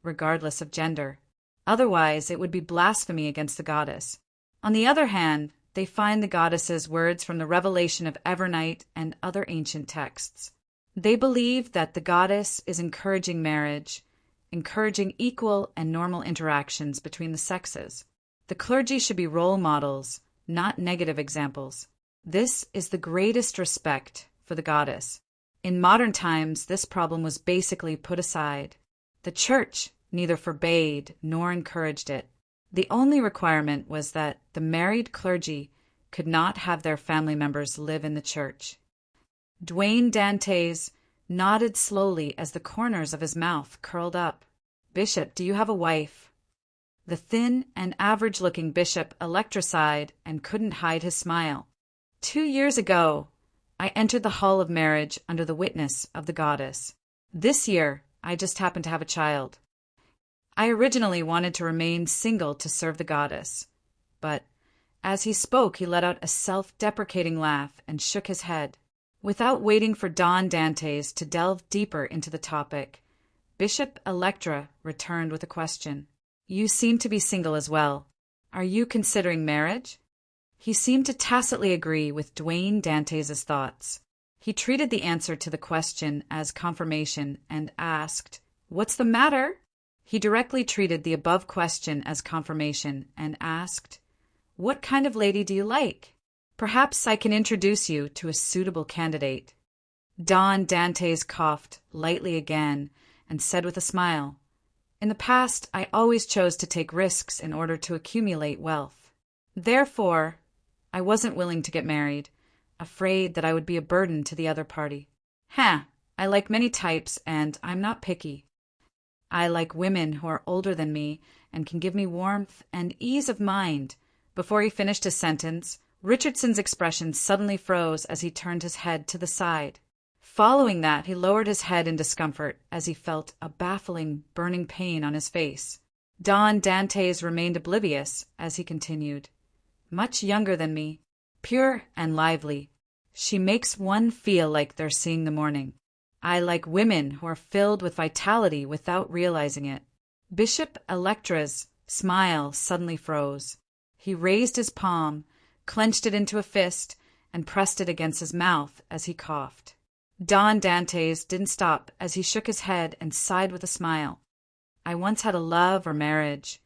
regardless of gender. Otherwise, it would be blasphemy against the goddess. On the other hand, they find the goddess's words from the Revelation of Evernight and other ancient texts. They believe that the goddess is encouraging marriage, encouraging equal and normal interactions between the sexes. The clergy should be role models, not negative examples. This is the greatest respect for the goddess. In modern times, this problem was basically put aside. The Church neither forbade nor encouraged it. The only requirement was that the married clergy could not have their family members live in the church." Dwayne Dantes nodded slowly as the corners of his mouth curled up. "Bishop, do you have a wife?" The thin and average-looking bishop electrified and couldn't hide his smile. 2 years ago, I entered the hall of marriage under the witness of the goddess. This year, I just happened to have a child. I originally wanted to remain single to serve the goddess, but as he spoke, he let out a self-deprecating laugh and shook his head. Without waiting for Don Dantes to delve deeper into the topic, Bishop Electra returned with a question. "You seem to be single as well. Are you considering marriage?" He seemed to tacitly agree with Dwayne Dantes' thoughts. He treated the answer to the question as confirmation and asked, "What's the matter?" He directly treated the above question as confirmation and asked, "What kind of lady do you like? Perhaps I can introduce you to a suitable candidate." Don Dantes coughed lightly again and said with a smile, "In the past, I always chose to take risks in order to accumulate wealth. Therefore, I wasn't willing to get married, afraid that I would be a burden to the other party. I like many types, and I'm not picky. I like women who are older than me and can give me warmth and ease of mind." Before he finished his sentence, Richardson's expression suddenly froze as he turned his head to the side. Following that, he lowered his head in discomfort as he felt a baffling, burning pain on his face. Don Dantes remained oblivious as he continued. "Much younger than me, pure and lively. She makes one feel like they're seeing the morning. I like women who are filled with vitality without realizing it." Bishop Electra's smile suddenly froze. He raised his palm, clenched it into a fist, and pressed it against his mouth as he coughed. Don Dantes didn't stop as he shook his head and sighed with a smile. "I once had a love or marriage,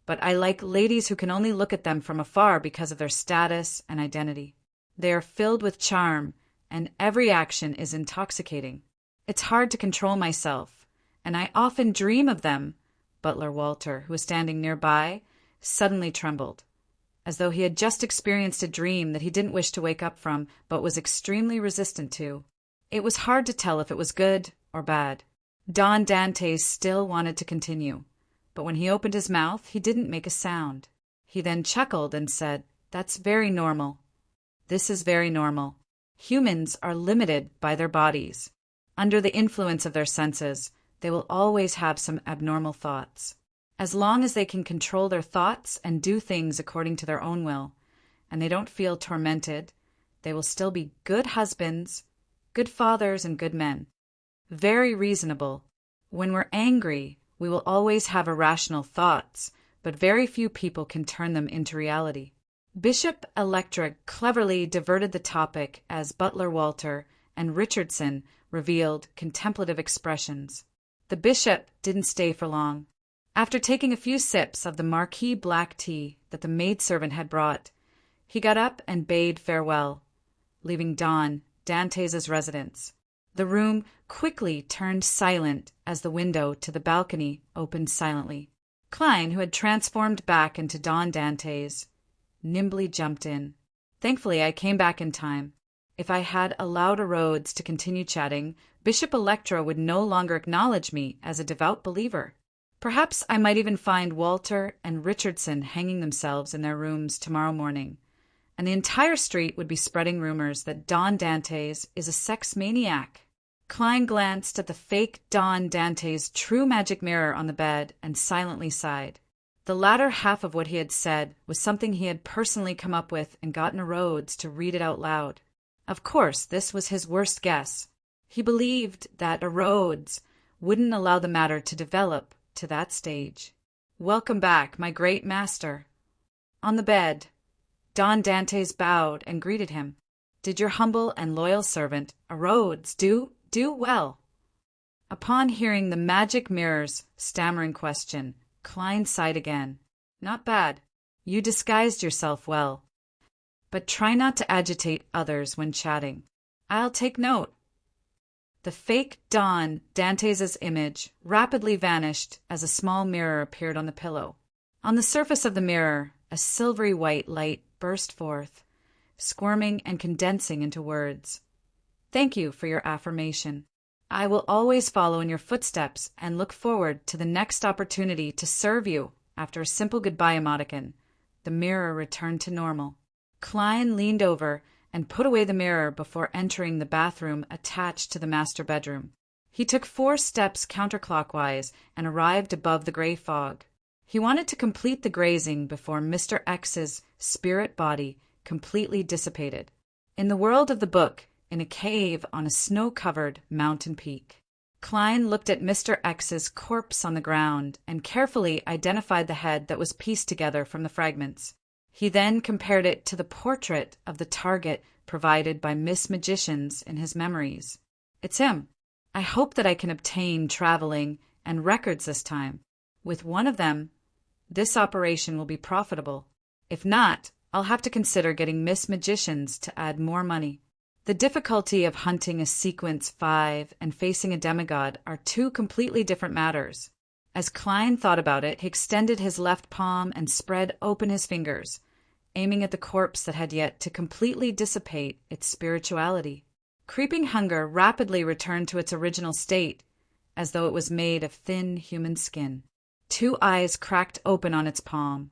but I like ladies who can only look at them from afar because of their status and identity. They are filled with charm, and every action is intoxicating. It's hard to control myself, and I often dream of them." Butler Walter, who was standing nearby, suddenly trembled, as though he had just experienced a dream that he didn't wish to wake up from, but was extremely resistant to. It was hard to tell if it was good or bad. Don Dantes still wanted to continue, but when he opened his mouth, he didn't make a sound. He then chuckled and said, "That's very normal. This is very normal. Humans are limited by their bodies. Under the influence of their senses, they will always have some abnormal thoughts. As long as they can control their thoughts and do things according to their own will, and they don't feel tormented, they will still be good husbands, good fathers, and good men. Very reasonable. When we're angry, we will always have irrational thoughts, but very few people can turn them into reality." Bishop Electra cleverly diverted the topic as Butler Walter and Richardson revealed contemplative expressions. The bishop didn't stay for long. After taking a few sips of the marquis black tea that the maidservant had brought, he got up and bade farewell, leaving Don Dantes' residence. The room quickly turned silent as the window to the balcony opened silently. Klein, who had transformed back into Don Dantes, nimbly jumped in. Thankfully, I came back in time. If I had allowed Rhodes to continue chatting, Bishop Electra would no longer acknowledge me as a devout believer. Perhaps I might even find Walter and Richardson hanging themselves in their rooms tomorrow morning, and the entire street would be spreading rumors that Don Dantes is a sex maniac. Klein glanced at the fake Don Dantes' true magic mirror on the bed and silently sighed. The latter half of what he had said was something he had personally come up with and gotten Rhodes to read it out loud. Of course, this was his worst guess. He believed that Rhodes wouldn't allow the matter to develop to that stage. "Welcome back, my great master." On the bed, Don Dantes bowed and greeted him. "Did your humble and loyal servant, Rhodes, do well?" Upon hearing the magic mirror's stammering question, Klein sighed again. "Not bad. You disguised yourself well. But try not to agitate others when chatting. I'll take note." The fake Don Dantes' image rapidly vanished as a small mirror appeared on the pillow. On the surface of the mirror, a silvery white light burst forth, squirming and condensing into words. "Thank you for your affirmation. I will always follow in your footsteps and look forward to the next opportunity to serve you." After a simple goodbye emoticon, the mirror returned to normal. Klein leaned over and put away the mirror before entering the bathroom attached to the master bedroom. He took 4 steps counterclockwise and arrived above the gray fog. He wanted to complete the grazing before Mr. X's spirit body completely dissipated. In the world of the book, in a cave on a snow-covered mountain peak. Klein looked at Mr. X's corpse on the ground and carefully identified the head that was pieced together from the fragments. He then compared it to the portrait of the target provided by Miss Magicians in his memories. "It's him. I hope that I can obtain traveling and records this time. With one of them, this operation will be profitable. If not, I'll have to consider getting Miss Magicians to add more money." The difficulty of hunting a sequence 5 and facing a demigod are 2 completely different matters. As Klein thought about it, he extended his left palm and spread open his fingers, aiming at the corpse that had yet to completely dissipate its spirituality. Creeping hunger rapidly returned to its original state, as though it was made of thin human skin. 2 eyes cracked open on its palm,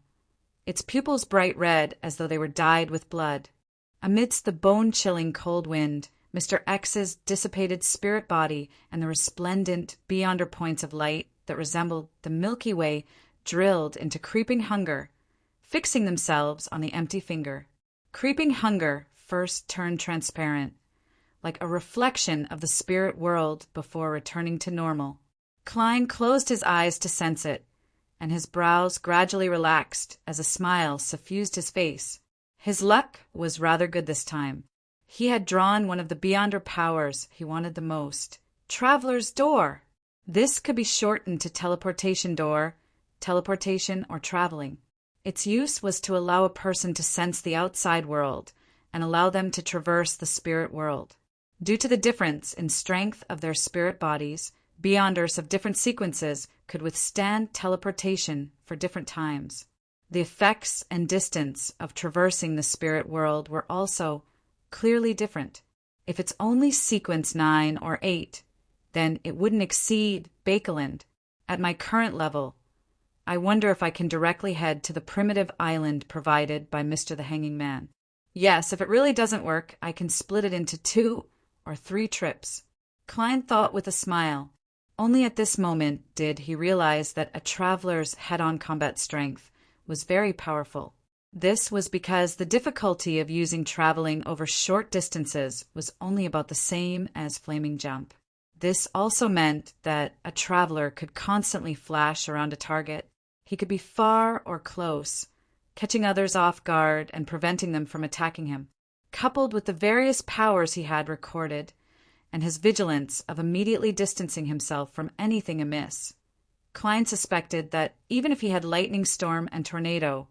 its pupils bright red as though they were dyed with blood. Amidst the bone-chilling cold wind, Mr. X's dissipated spirit body and the resplendent beyonder points of light that resembled the Milky Way drilled into Creeping Hunger, fixing themselves on the empty finger. Creeping Hunger first turned transparent, like a reflection of the spirit world before returning to normal. Klein closed his eyes to sense it, and his brows gradually relaxed as a smile suffused his face. His luck was rather good this time. He had drawn one of the beyonder powers he wanted the most. Traveler's Door! This could be shortened to Teleportation Door, teleportation, or traveling. Its use was to allow a person to sense the outside world and allow them to traverse the spirit world. Due to the difference in strength of their spirit bodies, beyonders of different sequences could withstand teleportation for different times. The effects and distance of traversing the spirit world were also clearly different. If it's only sequence 9 or 8, then it wouldn't exceed Bakeland. At my current level, I wonder if I can directly head to the primitive island provided by Mr. the Hanging Man. Yes, if it really doesn't work, I can split it into 2 or 3 trips. Klein thought with a smile. Only at this moment did he realize that a traveler's head-on combat strength was very powerful. This was because the difficulty of using traveling over short distances was only about the same as flaming jump. This also meant that a traveler could constantly flash around a target. He could be far or close, catching others off guard and preventing them from attacking him. Coupled with the various powers he had recorded, and his vigilance of immediately distancing himself from anything amiss, Klein suspected that even if he had lightning storm and tornado,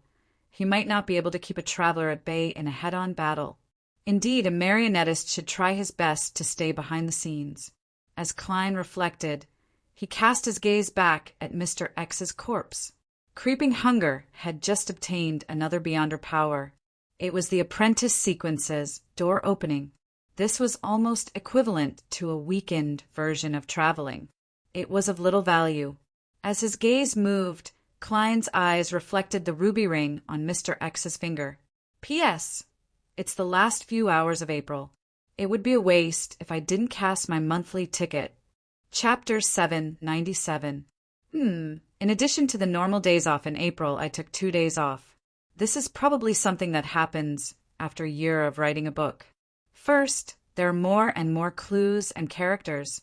he might not be able to keep a traveler at bay in a head-on battle. Indeed, a marionettist should try his best to stay behind the scenes. As Klein reflected, he cast his gaze back at Mr. X's corpse. Creeping hunger had just obtained another Beyonder power. It was the apprentice sequence's door opening. This was almost equivalent to a weakened version of traveling. It was of little value. As his gaze moved, Klein's eyes reflected the ruby ring on Mr. X's finger. P.S. It's the last few hours of April. It would be a waste if I didn't cast my monthly ticket. Chapter 797. In addition to the normal days off in April, I took 2 days off. This is probably something that happens after a year of writing a book. First, there are more and more clues and characters,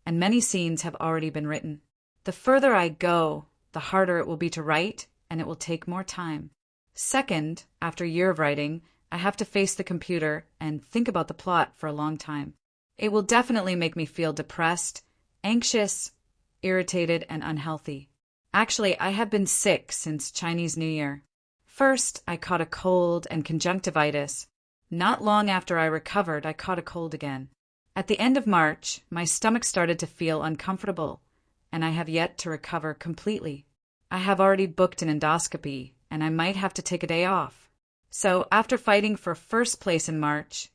and many scenes have already been written. The further I go, the harder it will be to write, and it will take more time. Second, after a year of writing, I have to face the computer and think about the plot for a long time. It will definitely make me feel depressed, anxious, irritated, and unhealthy. Actually, I have been sick since Chinese New Year. First, I caught a cold and conjunctivitis. Not long after I recovered, I caught a cold again. At the end of March, my stomach started to feel uncomfortable, and I have yet to recover completely. I have already booked an endoscopy, and I might have to take a day off. So, after fighting for first place in March,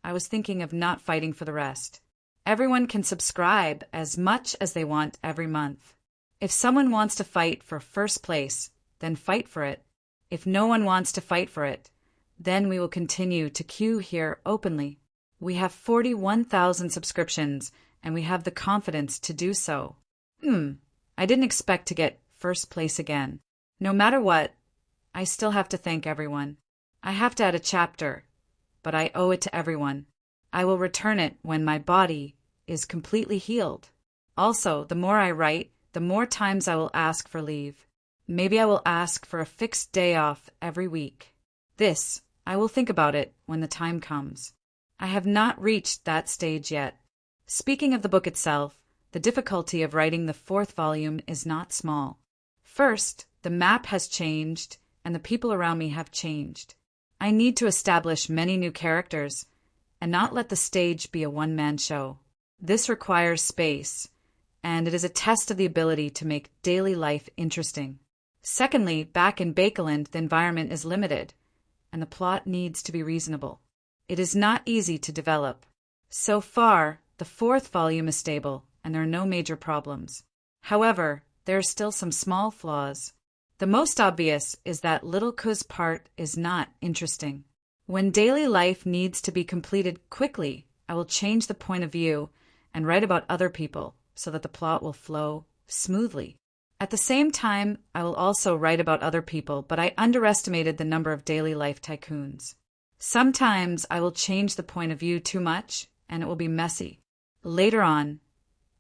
I was thinking of not fighting for the rest. Everyone can subscribe as much as they want every month. If someone wants to fight for first place, then fight for it. If no one wants to fight for it, then we will continue to queue here openly. We have 41,000 subscriptions, and we have the confidence to do so. I didn't expect to get first place again. No matter what, I still have to thank everyone. I have to add a chapter, but I owe it to everyone. I will return it when my body is completely healed. Also, the more I write, the more times I will ask for leave. Maybe I will ask for a fixed day off every week. I will think about it when the time comes. I have not reached that stage yet. Speaking of the book itself, the difficulty of writing the 4th volume is not small. First, the map has changed, and the people around me have changed. I need to establish many new characters, and not let the stage be a one-man show. This requires space, and it is a test of the ability to make daily life interesting. Secondly, back in Bakeland, the environment is limited, and the plot needs to be reasonable. It is not easy to develop. So far, the 4th volume is stable, and there are no major problems. However, there are still some small flaws. The most obvious is that Little Ku's part is not interesting. When daily life needs to be completed quickly, I will change the point of view and write about other people so that the plot will flow smoothly. At the same time, I will also write about other people, but I underestimated the number of daily life tycoons. Sometimes I will change the point of view too much, and it will be messy. Later on,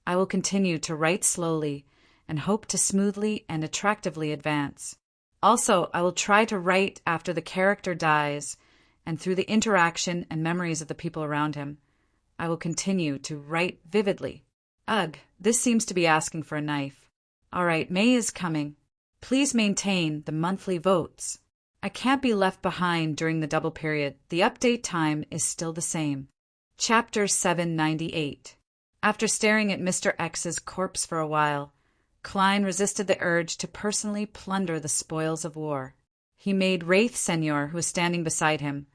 I will continue to write slowly and hope to smoothly and attractively advance. Also, I will try to write after the character dies, and through the interaction and memories of the people around him, I will continue to write vividly. Ugh, this seems to be asking for a knife. All right, May is coming. Please maintain the monthly votes. I can't be left behind during the double period. The update time is still the same. Chapter 798. After staring at Mr. X's corpse for a while, Klein resisted the urge to personally plunder the spoils of war. He made Wraith Senior, who was standing beside him,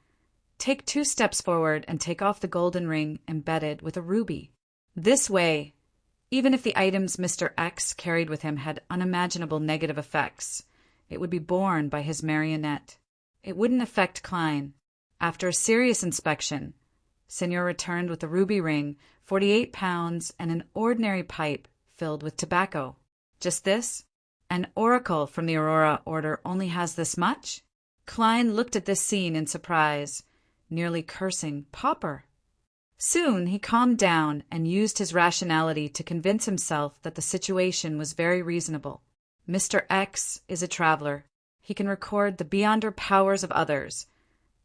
take 2 steps forward and take off the golden ring embedded with a ruby. This way, Even if the items Mr. X carried with him had unimaginable negative effects, it would be borne by his marionette. It wouldn't affect Klein. After a serious inspection, Senor returned with a ruby ring, 48 pounds, and an ordinary pipe filled with tobacco. Just this? An oracle from the Aurora Order only has this much? Klein looked at this scene in surprise, nearly cursing Pauper. Soon he calmed down and used his rationality to convince himself that the situation was very reasonable. Mr. X is a traveler. He can record the beyonder powers of others,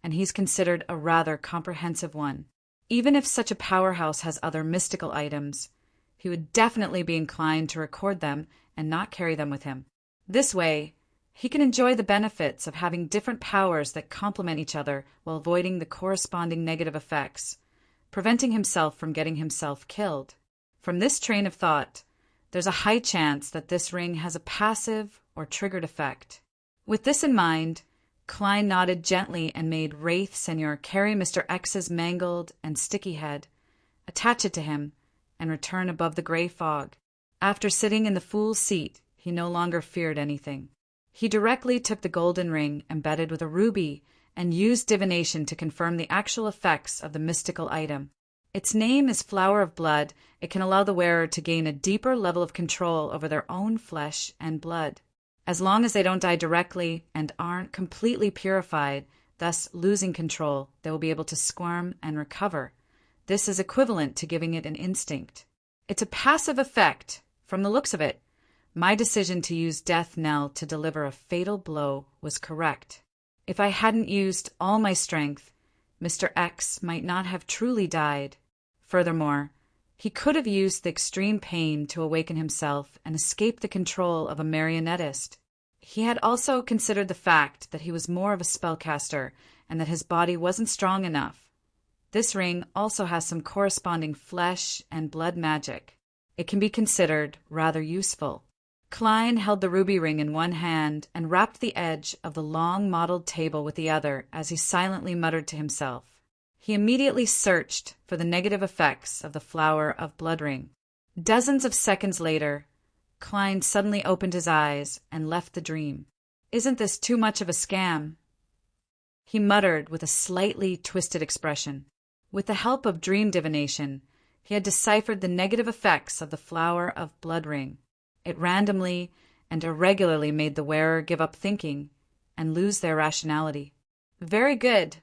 and he's considered a rather comprehensive one. Even if such a powerhouse has other mystical items, he would definitely be inclined to record them and not carry them with him. This way, he can enjoy the benefits of having different powers that complement each other while avoiding the corresponding negative effects, preventing himself from getting himself killed. From this train of thought, there's a high chance that this ring has a passive or triggered effect. With this in mind, Klein nodded gently and made Wraith Senor carry Mr. X's mangled and sticky head, attach it to him, and return above the gray fog. After sitting in the fool's seat, he no longer feared anything. He directly took the golden ring embedded with a ruby and used divination to confirm the actual effects of the mystical item. Its name is Flower of Blood. It can allow the wearer to gain a deeper level of control over their own flesh and blood. As long as they don't die directly and aren't completely purified, thus losing control, they will be able to squirm and recover. This is equivalent to giving it an instinct. It's a passive effect, from the looks of it. My decision to use Death Knell to deliver a fatal blow was correct. If I hadn't used all my strength, Mr. X might not have truly died. Furthermore, he could have used the extreme pain to awaken himself and escape the control of a marionettist. He had also considered the fact that he was more of a spellcaster and that his body wasn't strong enough. This ring also has some corresponding flesh and blood magic. It can be considered rather useful. Klein held the ruby ring in one hand and wrapped the edge of the long mottled table with the other as he silently muttered to himself. He immediately searched for the negative effects of the Flower of Blood ring. Dozens of seconds later, Klein suddenly opened his eyes and left the dream. "Isn't this too much of a scam?" he muttered with a slightly twisted expression. With the help of dream divination, he had deciphered the negative effects of the Flower of Blood ring. It randomly and irregularly made the wearer give up thinking and lose their rationality. Very good.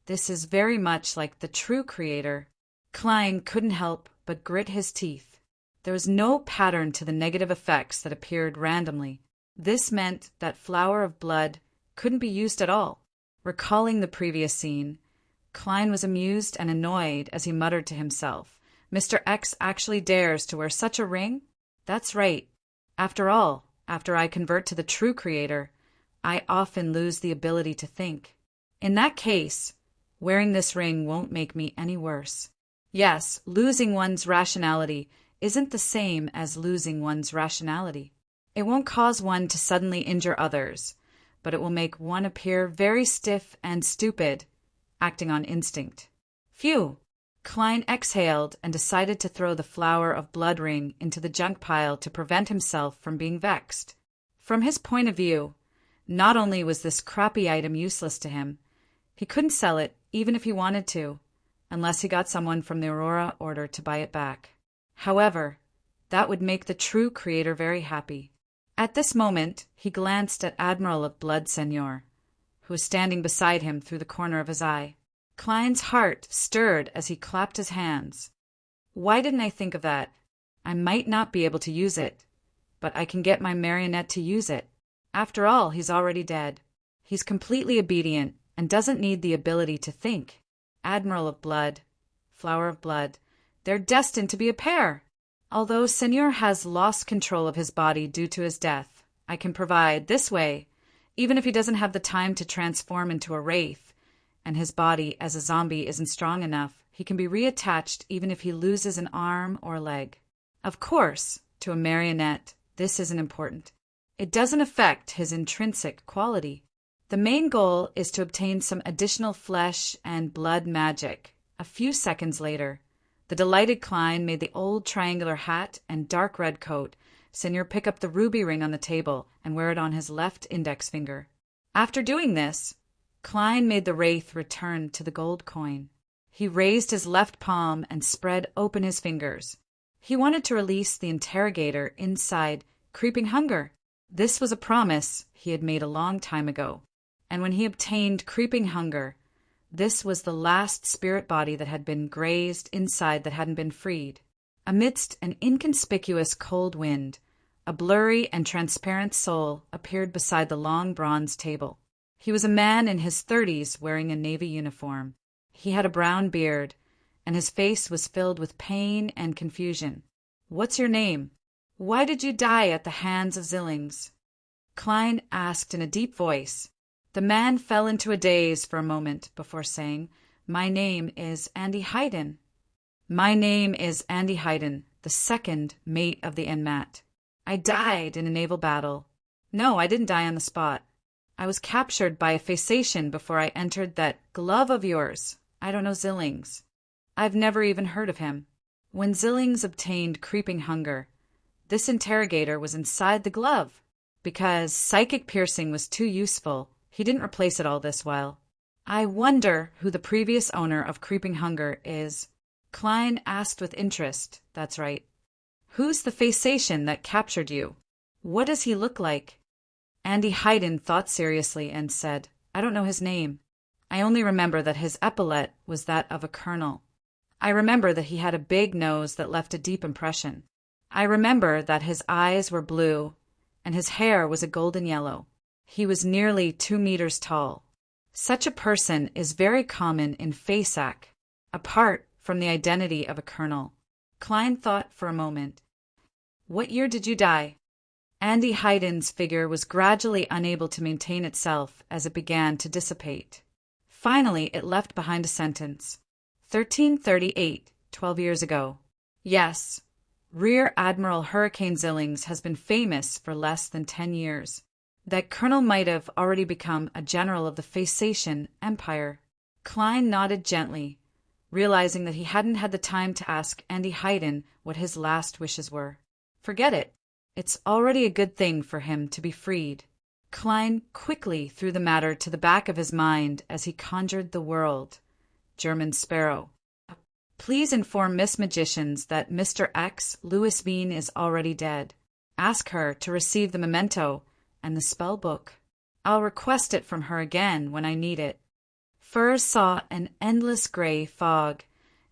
This is very much like the true creator. Klein couldn't help but grit his teeth. There was no pattern to the negative effects that appeared randomly. This meant that Flower of Blood couldn't be used at all. Recalling the previous scene, Klein was amused and annoyed as he muttered to himself, "Mr. X actually dares to wear such a ring? That's right. After all, after I convert to the true creator, I often lose the ability to think. In that case, wearing this ring won't make me any worse." Yes, losing one's rationality isn't the same as losing one's rationality. It won't cause one to suddenly injure others, but it will make one appear very stiff and stupid, acting on instinct. Phew! Klein exhaled and decided to throw the Flower of Blood ring into the junk pile to prevent himself from being vexed. From his point of view, not only was this crappy item useless to him, he couldn't sell it even if he wanted to, unless he got someone from the Aurora Order to buy it back. However, that would make the true creator very happy. At this moment, he glanced at Admiral of Blood Senor, who was standing beside him through the corner of his eye. Klein's heart stirred as he clapped his hands. Why didn't I think of that? I might not be able to use it, but I can get my marionette to use it. After all, he's already dead. He's completely obedient and doesn't need the ability to think. Admiral of Blood, Flower of Blood, they're destined to be a pair. Although Senor has lost control of his body due to his death, I can provide this way, even if he doesn't have the time to transform into a wraith, and his body as a zombie isn't strong enough, he can be reattached even if he loses an arm or leg. Of course, to a marionette, this isn't important. It doesn't affect his intrinsic quality. The main goal is to obtain some additional flesh and blood magic. A few seconds later, The delighted Klein made the old triangular hat and dark red coat Senior pick up the ruby ring on the table and wear it on his left index finger. After doing this, Klein made the wraith return to the gold coin. He raised his left palm and spread open his fingers. He wanted to release the interrogator inside Creeping Hunger. This was a promise he had made a long time ago. And when he obtained Creeping Hunger, this was the last spirit body that had been grazed inside that hadn't been freed. Amidst an inconspicuous cold wind, a blurry and transparent soul appeared beside the long bronze table. He was a man in his 30s wearing a Navy uniform. He had a brown beard, and his face was filled with pain and confusion. "What's your name? Why did you die at the hands of Zillings?" Klein asked in a deep voice. The man fell into a daze for a moment before saying, "My name is Andy Hayden." "My name is Andy Hayden, the second mate of the Enmat. I died in a naval battle." "No, I didn't die on the spot. I was captured by a Phaeacian before I entered that glove of yours. I don't know Zillings. I've never even heard of him." When Zillings obtained Creeping Hunger, this interrogator was inside the glove. Because psychic piercing was too useful, he didn't replace it all this while. "I wonder who the previous owner of Creeping Hunger is." Klein asked with interest. "That's right. Who's the Phaeacian that captured you? What does he look like?" Andy Hayden thought seriously and said, "I don't know his name. I only remember that his epaulet was that of a colonel. I remember that he had a big nose that left a deep impression. I remember that his eyes were blue and his hair was a golden yellow. He was nearly 2 meters tall. Such a person is very common in Phaeac, apart from the identity of a colonel." Klein thought for a moment. "What year did you die?" Andy Hayden's figure was gradually unable to maintain itself as it began to dissipate. Finally, it left behind a sentence. 1338, 12 years ago. Yes, Rear Admiral Hurricane Zillings has been famous for less than 10 years. That colonel might have already become a general of the Phaeacian Empire. Klein nodded gently, realizing that he hadn't had the time to ask Andy Hayden what his last wishes were. Forget it. It's already a good thing for him to be freed. Klein quickly threw the matter to the back of his mind as he conjured the word, German Sparrow. "Please inform Miss Magicians that Mr. X, Louis Bean, is already dead. Ask her to receive the memento and the spell book. I'll request it from her again when I need it." Furs saw an endless gray fog,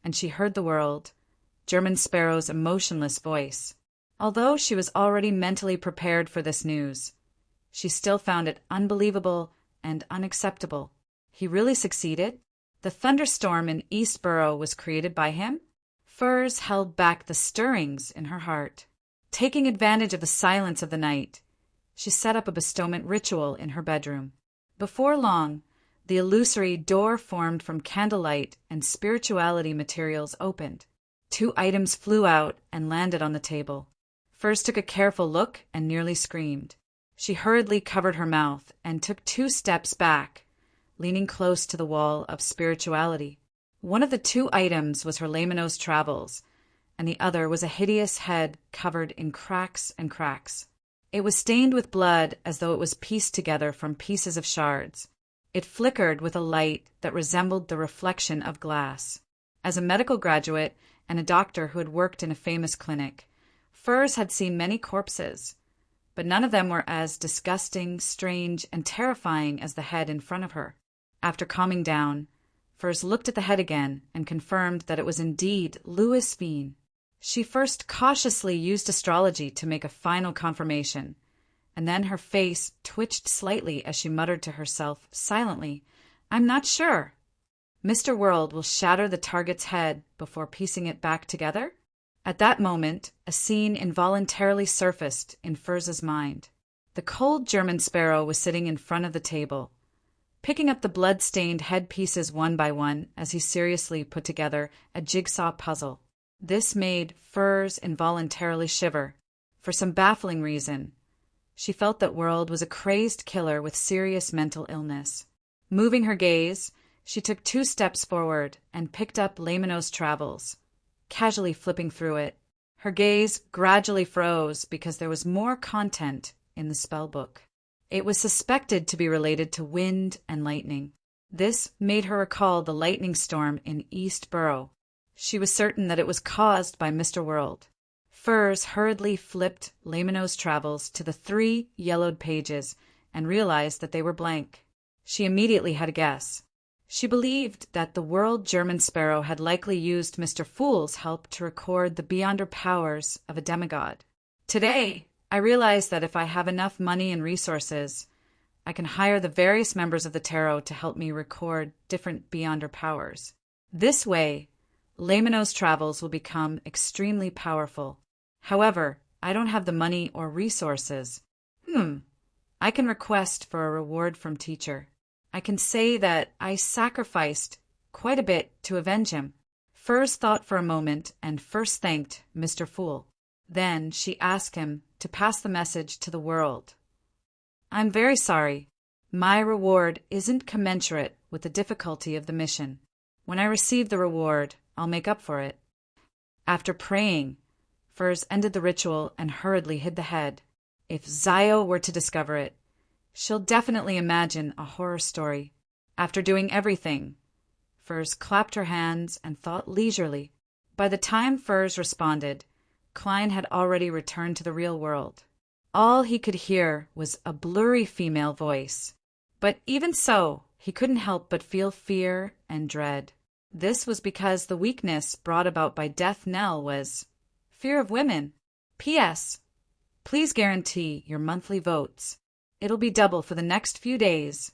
and she heard the word, German Sparrow's emotionless voice. Although she was already mentally prepared for this news, she still found it unbelievable and unacceptable. He really succeeded? The thunderstorm in Eastborough was created by him? Furs held back the stirrings in her heart. Taking advantage of the silence of the night, she set up a bestowment ritual in her bedroom. Before long, the illusory door formed from candlelight and spirituality materials opened. 2 items flew out and landed on the table. Furs took a careful look and nearly screamed. She hurriedly covered her mouth and took 2 steps back, leaning close to the wall of spirituality. One of the 2 items was her Lamino's travels, and the other was a hideous head covered in cracks and cracks. It was stained with blood as though it was pieced together from pieces of shards. It flickered with a light that resembled the reflection of glass. As a medical graduate and a doctor who had worked in a famous clinic, Furs had seen many corpses, but none of them were as disgusting, strange, and terrifying as the head in front of her. After calming down, Furs looked at the head again and confirmed that it was indeed Louis Bean. She first cautiously used astrology to make a final confirmation, and then her face twitched slightly as she muttered to herself silently, "I'm not sure. Mr. World will shatter the target's head before piecing it back together?" At that moment, a scene involuntarily surfaced in Furs's mind. The cold German Sparrow was sitting in front of the table, picking up the blood-stained head pieces one by one as he seriously put together a jigsaw puzzle. This made Furs involuntarily shiver. For some baffling reason, she felt that World was a crazed killer with serious mental illness. Moving her gaze, she took 2 steps forward and picked up Lamino's travels. casually flipping through it. Her gaze gradually froze because there was more content in the spell book. It was suspected to be related to wind and lightning. This made her recall the lightning storm in East Borough. She was certain that it was caused by Mr. World. Furs hurriedly flipped Lamino's travels to the 3 yellowed pages and realized that they were blank. She immediately had a guess. She believed that the World German Sparrow had likely used Mr. Fool's help to record the beyonder powers of a demigod. Today, I realize that if I have enough money and resources, I can hire the various members of the tarot to help me record different beyonder powers. This way, Lamino's travels will become extremely powerful. However, I don't have the money or resources. I can request for a reward from teacher. I can say that I sacrificed quite a bit to avenge him. Furs thought for a moment and first thanked Mr. Fool. Then she asked him to pass the message to the world. I'm very sorry. My reward isn't commensurate with the difficulty of the mission. When I receive the reward, I'll make up for it. After praying, Furs ended the ritual and hurriedly hid the head. If Zio were to discover it, she'll definitely imagine a horror story. After doing everything, Furs clapped her hands and thought leisurely. By the time Furs responded, Klein had already returned to the real world. All he could hear was a blurry female voice. But even so, he couldn't help but feel fear and dread. This was because the weakness brought about by Death Knell was fear of women. P.S. Please guarantee your monthly votes. It'll be double for the next few days.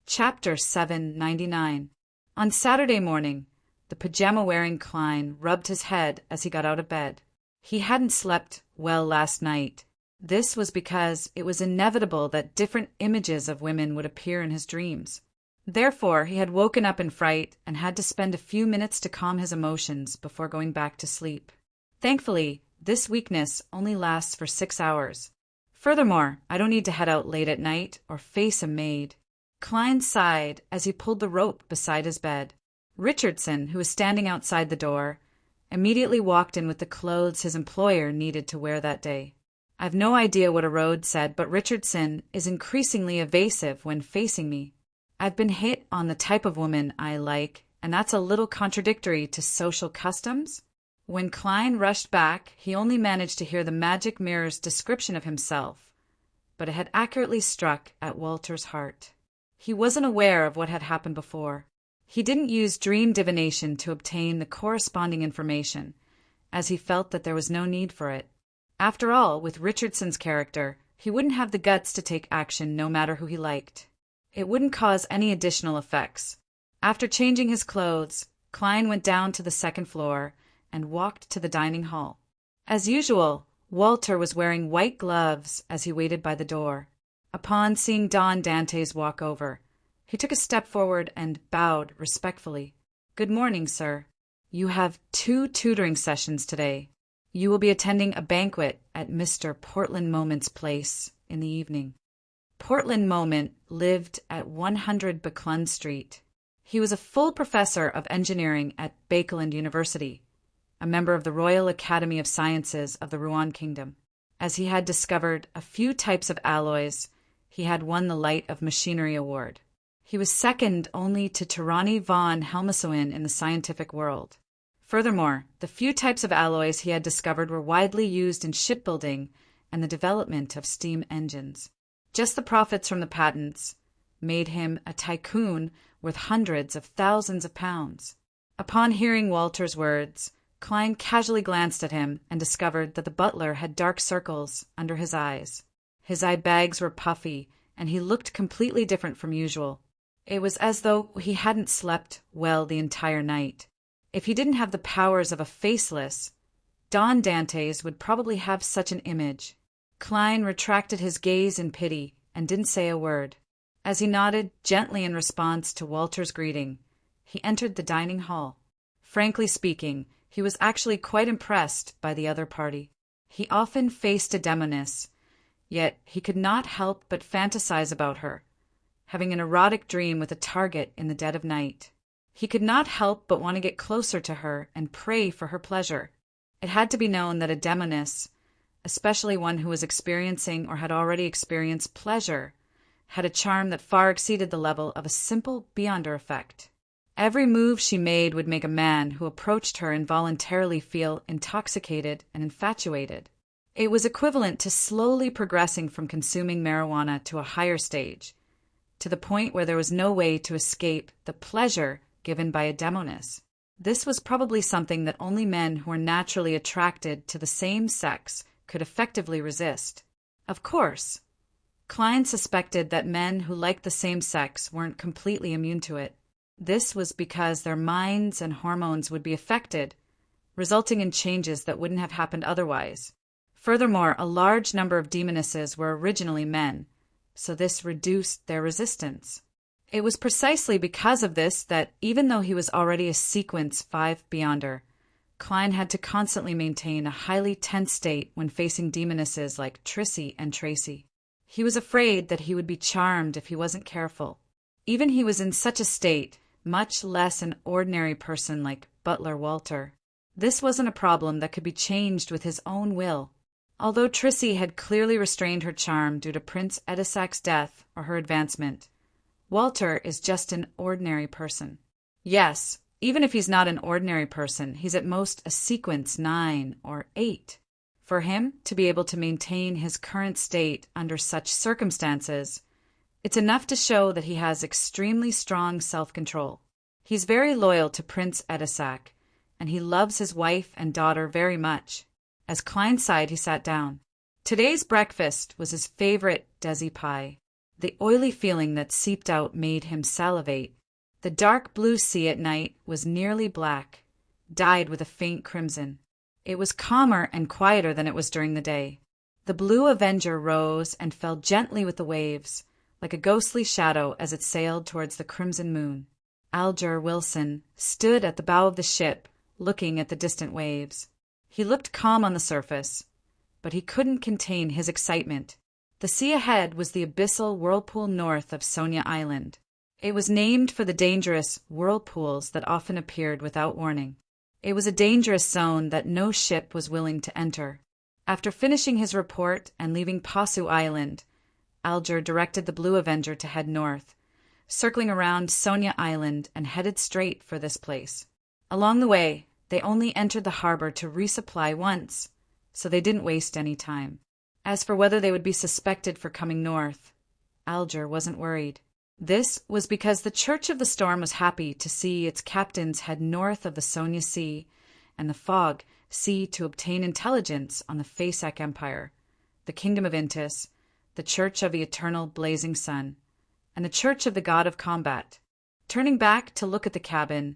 Chapter 799. On Saturday morning, the pajama-wearing Klein rubbed his head as he got out of bed. He hadn't slept well last night. This was because it was inevitable that different images of women would appear in his dreams. Therefore, he had woken up in fright and had to spend a few minutes to calm his emotions before going back to sleep. Thankfully, this weakness only lasts for 6 hours. Furthermore, I don't need to head out late at night or face a maid. Klein sighed as he pulled the rope beside his bed. Richardson, who was standing outside the door, immediately walked in with the clothes his employer needed to wear that day. I've no idea what a road said, but Richardson is increasingly evasive when facing me. I've been hit on the type of woman I like, and that's a little contradictory to social customs. When Klein rushed back, he only managed to hear the magic mirror's description of himself, but it had accurately struck at Walter's heart. He wasn't aware of what had happened before. He didn't use dream divination to obtain the corresponding information, as he felt that there was no need for it. After all, with Richardson's character, he wouldn't have the guts to take action no matter who he liked. It wouldn't cause any additional effects. After changing his clothes, Klein went down to the second floor and walked to the dining hall. As usual, Walter was wearing white gloves as he waited by the door. Upon seeing Don Dantes walk over, he took a step forward and bowed respectfully. "Good morning, sir. You have 2 tutoring sessions today. You will be attending a banquet at Mr. Portland Moment's place in the evening." Portland Moment lived at 100 Buckland Street. He was a full professor of engineering at Bakeland University, a member of the Royal Academy of Sciences of the Rouen Kingdom. As he had discovered a few types of alloys, he had won the Light of Machinery Award. He was second only to Tirani von Helmesowin in the scientific world. Furthermore, the few types of alloys he had discovered were widely used in shipbuilding and the development of steam engines. Just the profits from the patents made him a tycoon worth hundreds of thousands of pounds. Upon hearing Walter's words, Klein casually glanced at him and discovered that the butler had dark circles under his eyes. His eye bags were puffy, and he looked completely different from usual. It was as though he hadn't slept well the entire night. If he didn't have the powers of a faceless, Don Dantes would probably have such an image. Klein retracted his gaze in pity and didn't say a word. As he nodded gently in response to Walter's greeting, he entered the dining hall. Frankly speaking, he was actually quite impressed by the other party. He often faced a demoness, yet he could not help but fantasize about her, having an erotic dream with a target in the dead of night. He could not help but want to get closer to her and pray for her pleasure. It had to be known that a demoness, especially one who was experiencing or had already experienced pleasure, had a charm that far exceeded the level of a simple beyonder effect. Every move she made would make a man who approached her involuntarily feel intoxicated and infatuated. It was equivalent to slowly progressing from consuming marijuana to a higher stage, to the point where there was no way to escape the pleasure given by a demoness. This was probably something that only men who were naturally attracted to the same sex could effectively resist. Of course, Klein suspected that men who liked the same sex weren't completely immune to it. This was because their minds and hormones would be affected, resulting in changes that wouldn't have happened otherwise. Furthermore, a large number of demonesses were originally men, so this reduced their resistance. It was precisely because of this that, even though he was already a Sequence 5 Beyonder, Klein had to constantly maintain a highly tense state when facing demonesses like Trissy and Tracy. He was afraid that he would be charmed if he wasn't careful. Even he was in such a state, much less an ordinary person like Butler Walter. This wasn't a problem that could be changed with his own will. Although Trissy had clearly restrained her charm due to Prince Edisac's death or her advancement, Walter is just an ordinary person. Yes, even if he's not an ordinary person, he's at most a Sequence 9 or 8. For him to be able to maintain his current state under such circumstances, it's enough to show that he has extremely strong self-control. He's very loyal to Prince Edisac, and he loves his wife and daughter very much. As Klein sighed, he sat down. Today's breakfast was his favorite desi pie. The oily feeling that seeped out made him salivate. The dark blue sea at night was nearly black, dyed with a faint crimson. It was calmer and quieter than it was during the day. The Blue Avenger rose and fell gently with the waves, like a ghostly shadow as it sailed towards the crimson moon. Alger Wilson stood at the bow of the ship, looking at the distant waves. He looked calm on the surface, but he couldn't contain his excitement. The sea ahead was the abyssal whirlpool north of Sonia Island. It was named for the dangerous whirlpools that often appeared without warning. It was a dangerous zone that no ship was willing to enter. After finishing his report and leaving Possu Island, Alger directed the Blue Avenger to head north, circling around Sonia Island and headed straight for this place. Along the way, they only entered the harbor to resupply once, so they didn't waste any time. As for whether they would be suspected for coming north, Alger wasn't worried. This was because the Church of the Storm was happy to see its captains head north of the Sonia Sea and the Fog Sea to obtain intelligence on the Faceac Empire, the Kingdom of Intis, the Church of the Eternal Blazing Sun, and the Church of the God of Combat. Turning back to look at the cabin,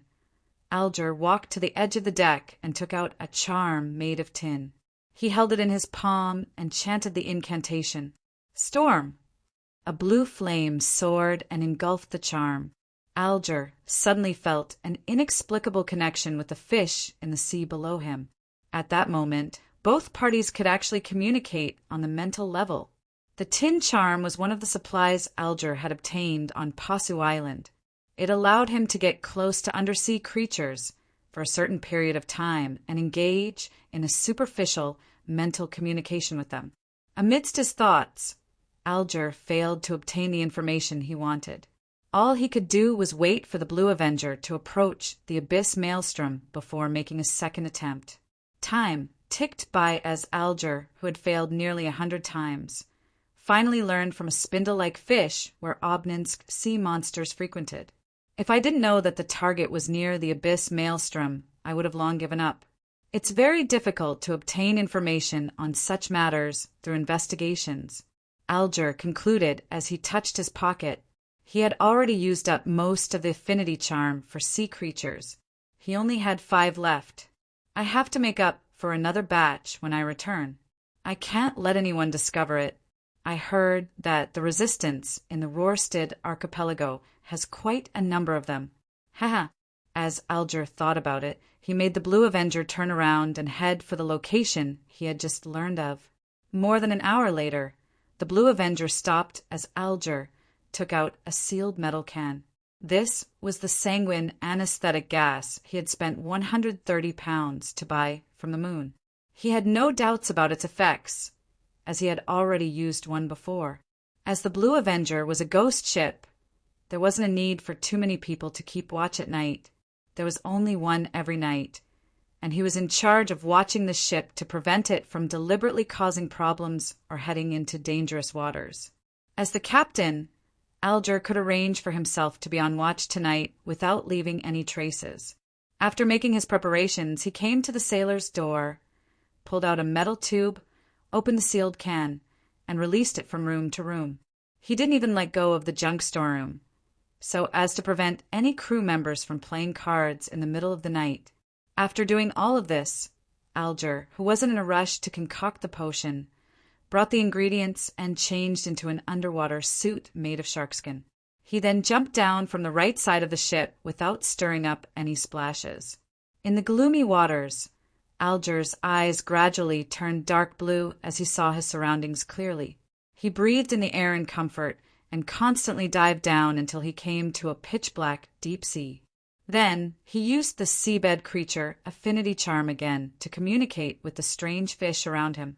Alger walked to the edge of the deck and took out a charm made of tin. He held it in his palm and chanted the incantation. Storm! A blue flame soared and engulfed the charm. Alger suddenly felt an inexplicable connection with the fish in the sea below him. At that moment, both parties could actually communicate on the mental level. The tin charm was one of the supplies Alger had obtained on Possu Island. It allowed him to get close to undersea creatures for a certain period of time and engage in a superficial mental communication with them. Amidst his thoughts, Alger failed to obtain the information he wanted. All he could do was wait for the Blue Avenger to approach the Abyss Maelstrom before making a second attempt. Time ticked by as Alger, who had failed nearly 100 times, finally learned from a spindle-like fish where Obninsk sea monsters frequented. If I didn't know that the target was near the Abyss Maelstrom, I would have long given up. It's very difficult to obtain information on such matters through investigations. Alger concluded as he touched his pocket. He had already used up most of the affinity charm for sea creatures. He only had 5 left. I have to make up for another batch when I return. I can't let anyone discover it. I heard that the resistance in the Rorstad archipelago has quite a number of them. Haha. As Alger thought about it, he made the Blue Avenger turn around and head for the location he had just learned of. More than an hour later, the Blue Avenger stopped as Alger took out a sealed metal can. This was the sanguine anesthetic gas he had spent 130 pounds to buy from the moon. He had no doubts about its effects, as he had already used one before. As the Blue Avenger was a ghost ship, there wasn't a need for too many people to keep watch at night. There was only one every night, and he was in charge of watching the ship to prevent it from deliberately causing problems or heading into dangerous waters. As the captain, Alger could arrange for himself to be on watch tonight without leaving any traces. After making his preparations, he came to the sailor's door, pulled out a metal tube, opened the sealed can, and released it from room to room. He didn't even let go of the junk storeroom, so as to prevent any crew members from playing cards in the middle of the night. After doing all of this, Alger, who wasn't in a rush to concoct the potion, brought the ingredients and changed into an underwater suit made of sharkskin. He then jumped down from the right side of the ship without stirring up any splashes. In the gloomy waters, Alger's eyes gradually turned dark blue as he saw his surroundings clearly. He breathed in the air in comfort and constantly dived down until he came to a pitch-black deep sea. Then he used the seabed creature affinity charm again to communicate with the strange fish around him.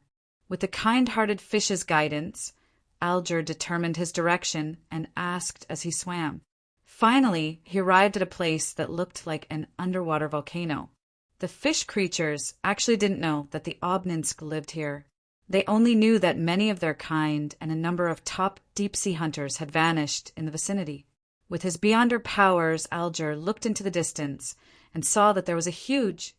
With the kind-hearted fish's guidance, Alger determined his direction and asked as he swam. Finally, he arrived at a place that looked like an underwater volcano. The fish creatures actually didn't know that the Obninsk lived here. They only knew that many of their kind and a number of top deep-sea hunters had vanished in the vicinity. With his beyonder powers, Alger looked into the distance and saw that there was a huge,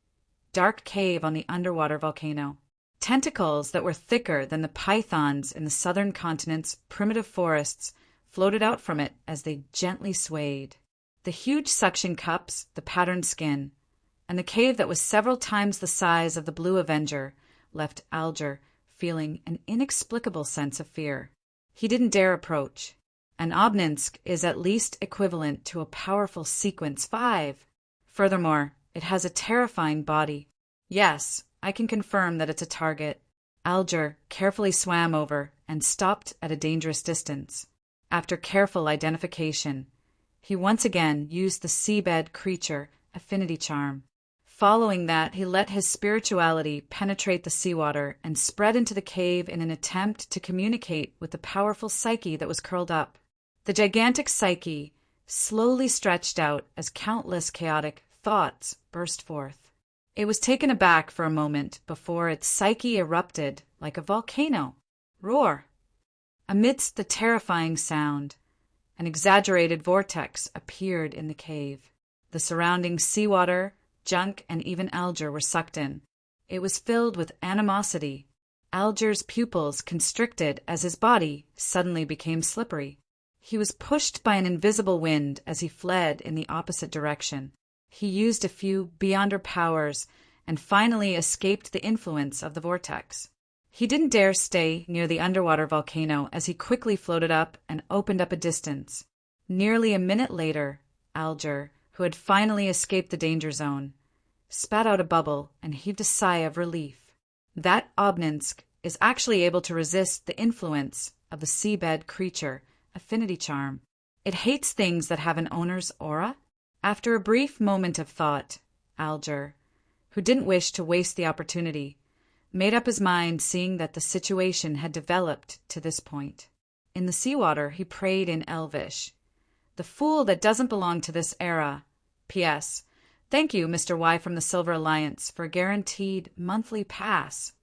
dark cave on the underwater volcano. Tentacles that were thicker than the pythons in the southern continent's primitive forests floated out from it as they gently swayed. The huge suction cups, the patterned skin, and the cave that was several times the size of the Blue Avenger left Alger feeling an inexplicable sense of fear. He didn't dare approach. An Obninsk is at least equivalent to a powerful Sequence 5. Furthermore, it has a terrifying body. Yes, I can confirm that it's a target. Alger carefully swam over and stopped at a dangerous distance. After careful identification, he once again used the seabed creature affinity charm. Following that, he let his spirituality penetrate the seawater and spread into the cave in an attempt to communicate with the powerful psyche that was curled up. The gigantic psyche slowly stretched out as countless chaotic thoughts burst forth. It was taken aback for a moment before its psyche erupted like a volcano. Roar! Amidst the terrifying sound, an exaggerated vortex appeared in the cave. The surrounding seawater, junk, and even Alger were sucked in. It was filled with animosity. Alger's pupils constricted as his body suddenly became slippery. He was pushed by an invisible wind as he fled in the opposite direction. He used a few beyonder powers and finally escaped the influence of the vortex. He didn't dare stay near the underwater volcano as he quickly floated up and opened up a distance. Nearly a minute later, Alger, who had finally escaped the danger zone, spat out a bubble and heaved a sigh of relief. That Obninsk is actually able to resist the influence of the seabed creature affinity charm. It hates things that have an owner's aura. After a brief moment of thought, Alger, who didn't wish to waste the opportunity, made up his mind seeing that the situation had developed to this point. In the seawater, he prayed in Elvish. "The fool that doesn't belong to this era. P.S. Thank you, Mr. Y from the Silver Alliance, for a guaranteed monthly pass."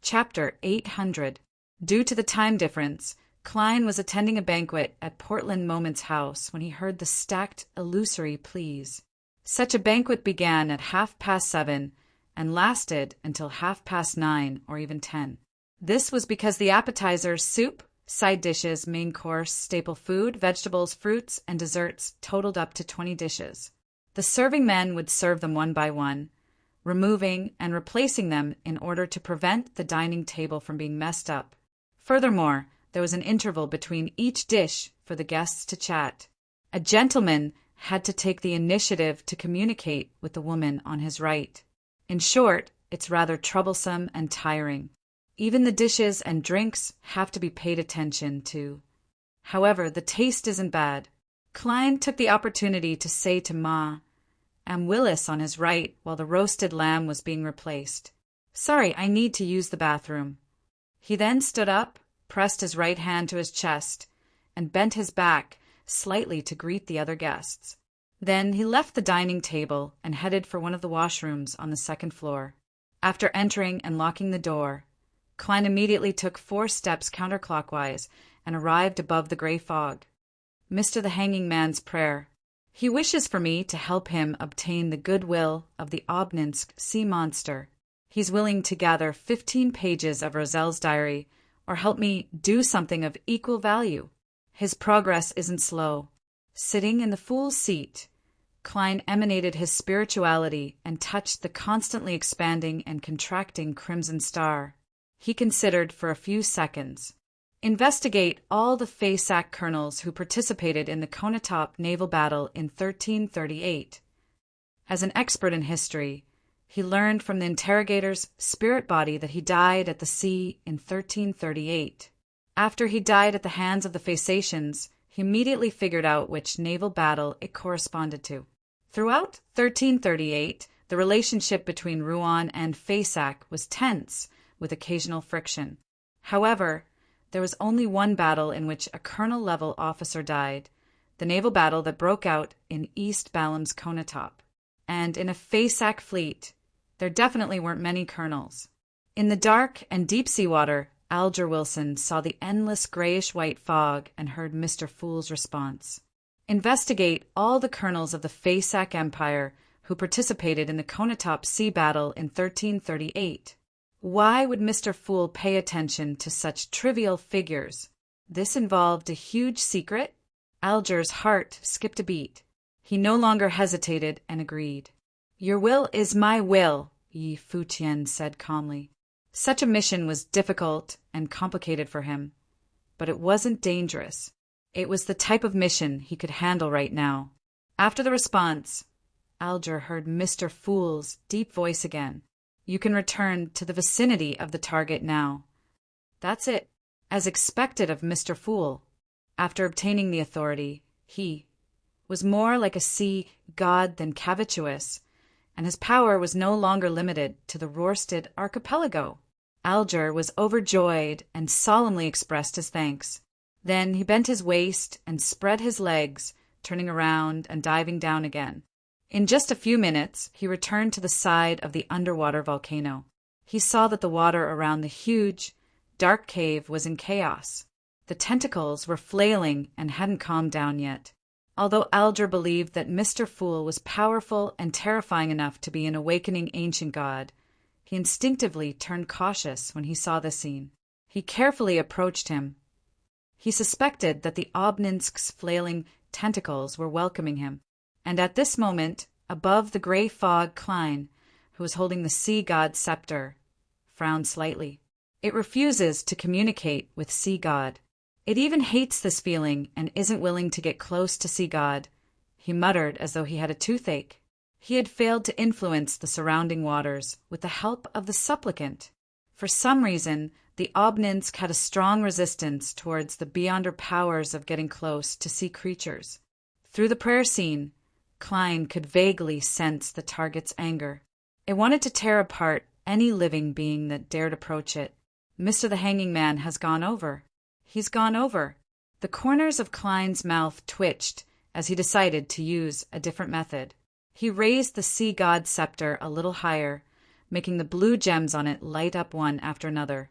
Chapter 800. Due to the time difference, Klein was attending a banquet at Portland Moment's house when he heard the stacked illusory pleas. Such a banquet began at 7:30 and lasted until 9:30 or even 10. This was because the appetizers, soup, side dishes, main course, staple food, vegetables, fruits, and desserts totaled up to 20 dishes. The serving men would serve them one by one, removing and replacing them in order to prevent the dining table from being messed up. Furthermore, there was an interval between each dish for the guests to chat. A gentleman had to take the initiative to communicate with the woman on his right. In short, it's rather troublesome and tiring. Even the dishes and drinks have to be paid attention to. However, the taste isn't bad. Klein took the opportunity to say to Ma, and Willis on his right while the roasted lamb was being replaced, "Sorry, I need to use the bathroom." He then stood up, pressed his right hand to his chest, and bent his back slightly to greet the other guests. Then he left the dining table and headed for one of the washrooms on the second floor. After entering and locking the door, Klein immediately took 4 steps counterclockwise and arrived above the gray fog. Mr. the Hanging Man's prayer. He wishes for me to help him obtain the goodwill of the Obninsk sea monster. He's willing to gather 15 pages of Roselle's diary or help me do something of equal value. His progress isn't slow. Sitting in the fool's seat, Klein emanated his spirituality and touched the constantly expanding and contracting crimson star. He considered for a few seconds. Investigate all the Faysac colonels who participated in the Konotop naval battle in 1338. As an expert in history, he learned from the interrogator's spirit body that he died at the sea in 1338. After he died at the hands of the Phaeacians, he immediately figured out which naval battle it corresponded to. Throughout 1338, the relationship between Rouen and Faysac was tense, with occasional friction. However, there was only one battle in which a colonel-level officer died, the naval battle that broke out in East Balam's Konotop. And in a Faysac fleet, there definitely weren't many colonels. In the dark and deep-sea water, Alger Wilson saw the endless grayish-white fog and heard Mr. Fool's response. Investigate all the colonels of the Faysac Empire who participated in the Konotop Sea Battle in 1338. Why would Mr. Fool pay attention to such trivial figures? This involved a huge secret. Alger's heart skipped a beat. He no longer hesitated and agreed. "Your will is my will," Yi Fuqian said calmly. Such a mission was difficult and complicated for him, but it wasn't dangerous. It was the type of mission he could handle right now. After the response, Alger heard Mr. Fool's deep voice again. "You can return to the vicinity of the target now." That's it. As expected of Mr. Fool, after obtaining the authority, he was more like a sea god than cavituous, and his power was no longer limited to the Rörsted archipelago. Alger was overjoyed and solemnly expressed his thanks. Then he bent his waist and spread his legs, turning around and diving down again. In just a few minutes, he returned to the side of the underwater volcano. He saw that the water around the huge, dark cave was in chaos. The tentacles were flailing and hadn't calmed down yet. Although Alger believed that Mr. Fool was powerful and terrifying enough to be an awakening ancient god, he instinctively turned cautious when he saw the scene. He carefully approached him. He suspected that the Obninsk's flailing tentacles were welcoming him, and at this moment, above the gray fog, Klein, who was holding the sea god's scepter, frowned slightly. It refuses to communicate with Sea God. It even hates this feeling and isn't willing to get close to Sea God, he muttered as though he had a toothache. He had failed to influence the surrounding waters with the help of the supplicant. For some reason, the Obninsk had a strong resistance towards the beyonder powers of getting close to sea creatures. Through the prayer scene, Klein could vaguely sense the target's anger. It wanted to tear apart any living being that dared approach it. Mr. the Hanging Man has gone over. He's gone over. The corners of Klein's mouth twitched as he decided to use a different method. He raised the sea god's scepter a little higher, making the blue gems on it light up one after another,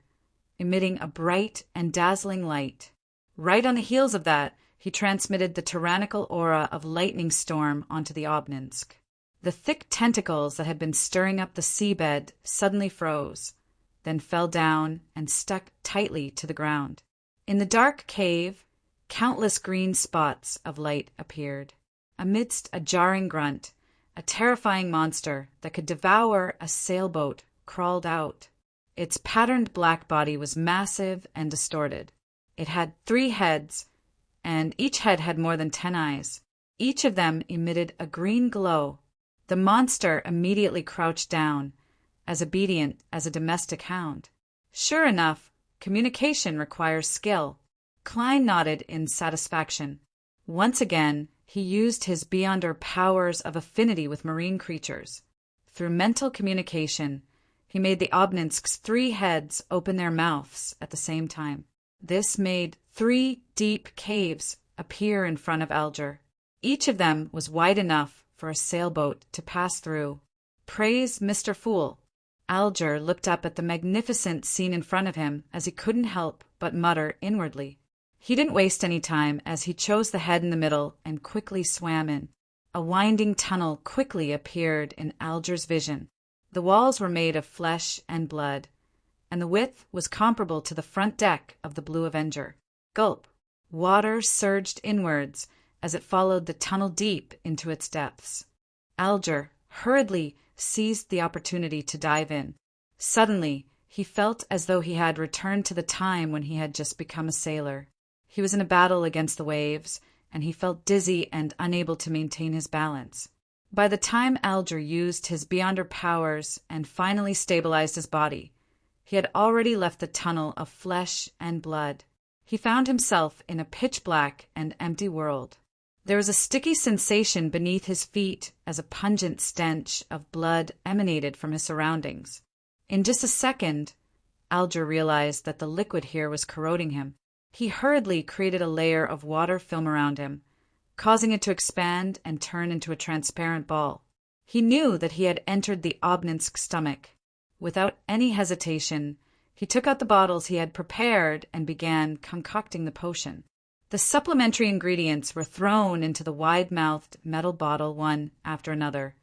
emitting a bright and dazzling light. Right on the heels of that, he transmitted the tyrannical aura of lightning storm onto the Obninsk. The thick tentacles that had been stirring up the seabed suddenly froze, then fell down and stuck tightly to the ground. In the dark cave, countless green spots of light appeared. Amidst a jarring grunt, a terrifying monster that could devour a sailboat crawled out. Its patterned black body was massive and distorted. It had 3 heads, and each head had more than 10 eyes. Each of them emitted a green glow. The monster immediately crouched down, as obedient as a domestic hound. Sure enough, communication requires skill. Klein nodded in satisfaction. Once again, he used his beyonder powers of affinity with marine creatures. Through mental communication, he made the Obninsk's 3 heads open their mouths at the same time. This made 3 deep caves appear in front of Alger. Each of them was wide enough for a sailboat to pass through. Praise Mr. Fool! Alger looked up at the magnificent scene in front of him as he couldn't help but mutter inwardly. He didn't waste any time as he chose the head in the middle and quickly swam in. A winding tunnel quickly appeared in Alger's vision. The walls were made of flesh and blood, and the width was comparable to the front deck of the Blue Avenger. Gulp! Water surged inwards as it followed the tunnel deep into its depths. Alger hurriedly seized the opportunity to dive in. Suddenly, he felt as though he had returned to the time when he had just become a sailor. He was in a battle against the waves, and he felt dizzy and unable to maintain his balance. By the time Alger used his beyonder powers and finally stabilized his body, he had already left the tunnel of flesh and blood. He found himself in a pitch-black and empty world. There was a sticky sensation beneath his feet as a pungent stench of blood emanated from his surroundings. In just a second, Alger realized that the liquid here was corroding him. He hurriedly created a layer of water film around him, causing it to expand and turn into a transparent ball. He knew that he had entered the Obninsk stomach. Without any hesitation, he took out the bottles he had prepared and began concocting the potion. The supplementary ingredients were thrown into the wide-mouthed metal bottle one after another,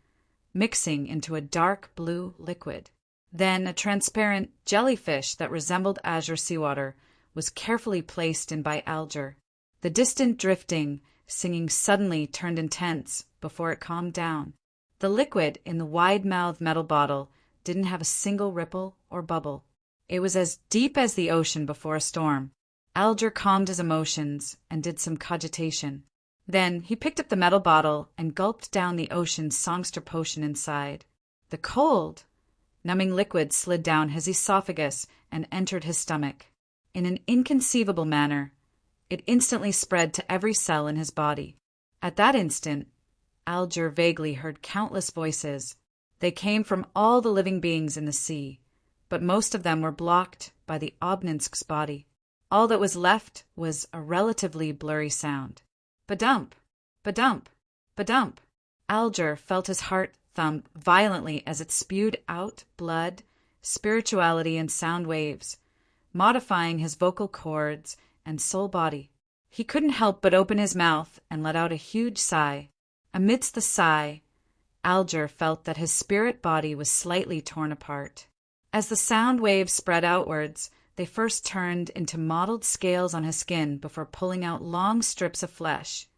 mixing into a dark blue liquid. Then a transparent jellyfish that resembled azure seawater was carefully placed in by Alger. The distant drifting, singing suddenly turned intense before it calmed down. The liquid in the wide-mouthed metal bottle didn't have a single ripple or bubble. It was as deep as the ocean before a storm. Alger calmed his emotions and did some cogitation. Then he picked up the metal bottle and gulped down the ocean's songster potion inside. The cold, numbing liquid slid down his esophagus and entered his stomach. In an inconceivable manner, it instantly spread to every cell in his body. At that instant, Alger vaguely heard countless voices. They came from all the living beings in the sea, but most of them were blocked by the Obninsk's body. All that was left was a relatively blurry sound. Ba-dump, ba-dump, ba-dump. Alger felt his heart thump violently as it spewed out blood, spirituality, and sound waves, modifying his vocal cords and soul body. He couldn't help but open his mouth and let out a huge sigh. Amidst the sigh, Alger felt that his spirit body was slightly torn apart. As the sound waves spread outwards, they first turned into mottled scales on his skin before pulling out long strips of flesh,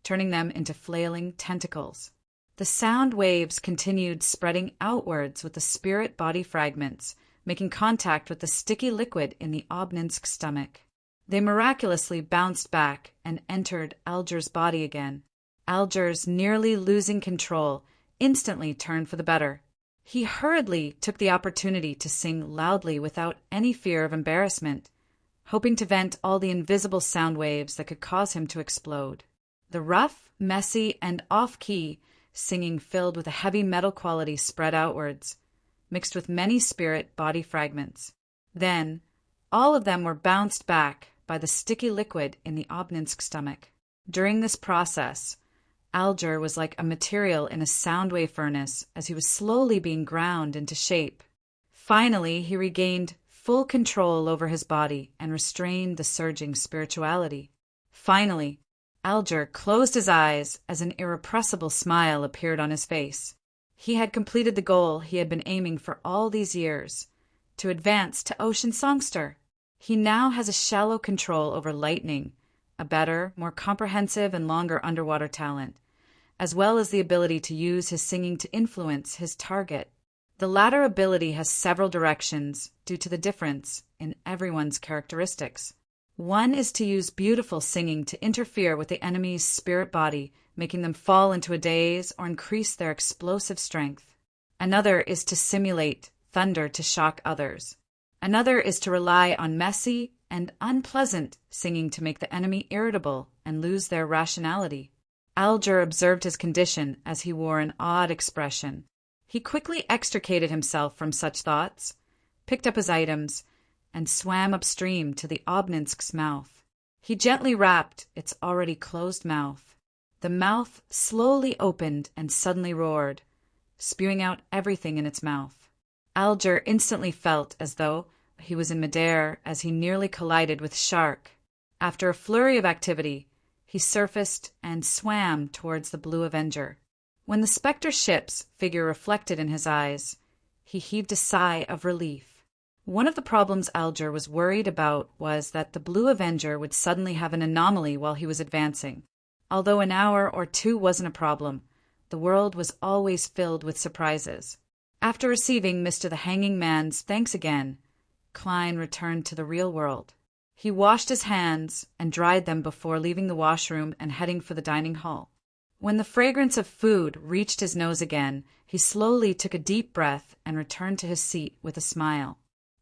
turning them into flailing tentacles. The sound waves continued spreading outwards with the spirit body fragments, making contact with the sticky liquid in the Obninsk stomach. They miraculously bounced back and entered Alger's body again. Alger's nearly losing control instantly turned for the better. He hurriedly took the opportunity to sing loudly without any fear of embarrassment, hoping to vent all the invisible sound waves that could cause him to explode. The rough, messy, and off-key singing filled with a heavy metal quality spread outwards, mixed with many spirit body fragments. Then, all of them were bounced back by the sticky liquid in the Obninsk stomach. During this process, Alger was like a material in a sound wave furnace as he was slowly being ground into shape. Finally, he regained full control over his body and restrained the surging spirituality. Finally, Alger closed his eyes as an irrepressible smile appeared on his face. He had completed the goal he had been aiming for all these years, to advance to Ocean Songster. He now has a shallow control over lightning, a better, more comprehensive and longer underwater talent, as well as the ability to use his singing to influence his target. The latter ability has several directions due to the difference in everyone's characteristics. One is to use beautiful singing to interfere with the enemy's spirit body, making them fall into a daze or increase their explosive strength. Another is to simulate thunder to shock others. Another is to rely on messy and unpleasant singing to make the enemy irritable and lose their rationality. Alger observed his condition as he wore an odd expression. He quickly extricated himself from such thoughts, picked up his items, and swam upstream to the Obninsk's mouth. He gently rapped its already closed mouth. The mouth slowly opened and suddenly roared, spewing out everything in its mouth. Alger instantly felt as though he was in midair as he nearly collided with Shark. After a flurry of activity, he surfaced and swam towards the Blue Avenger. When the spectre ship's figure reflected in his eyes, he heaved a sigh of relief. One of the problems Alger was worried about was that the Blue Avenger would suddenly have an anomaly while he was advancing. Although an hour or two wasn't a problem, the world was always filled with surprises. After receiving Mr. the Hanging Man's thanks again, Klein returned to the real world. He washed his hands and dried them before leaving the washroom and heading for the dining hall. When the fragrance of food reached his nose again, he slowly took a deep breath and returned to his seat with a smile.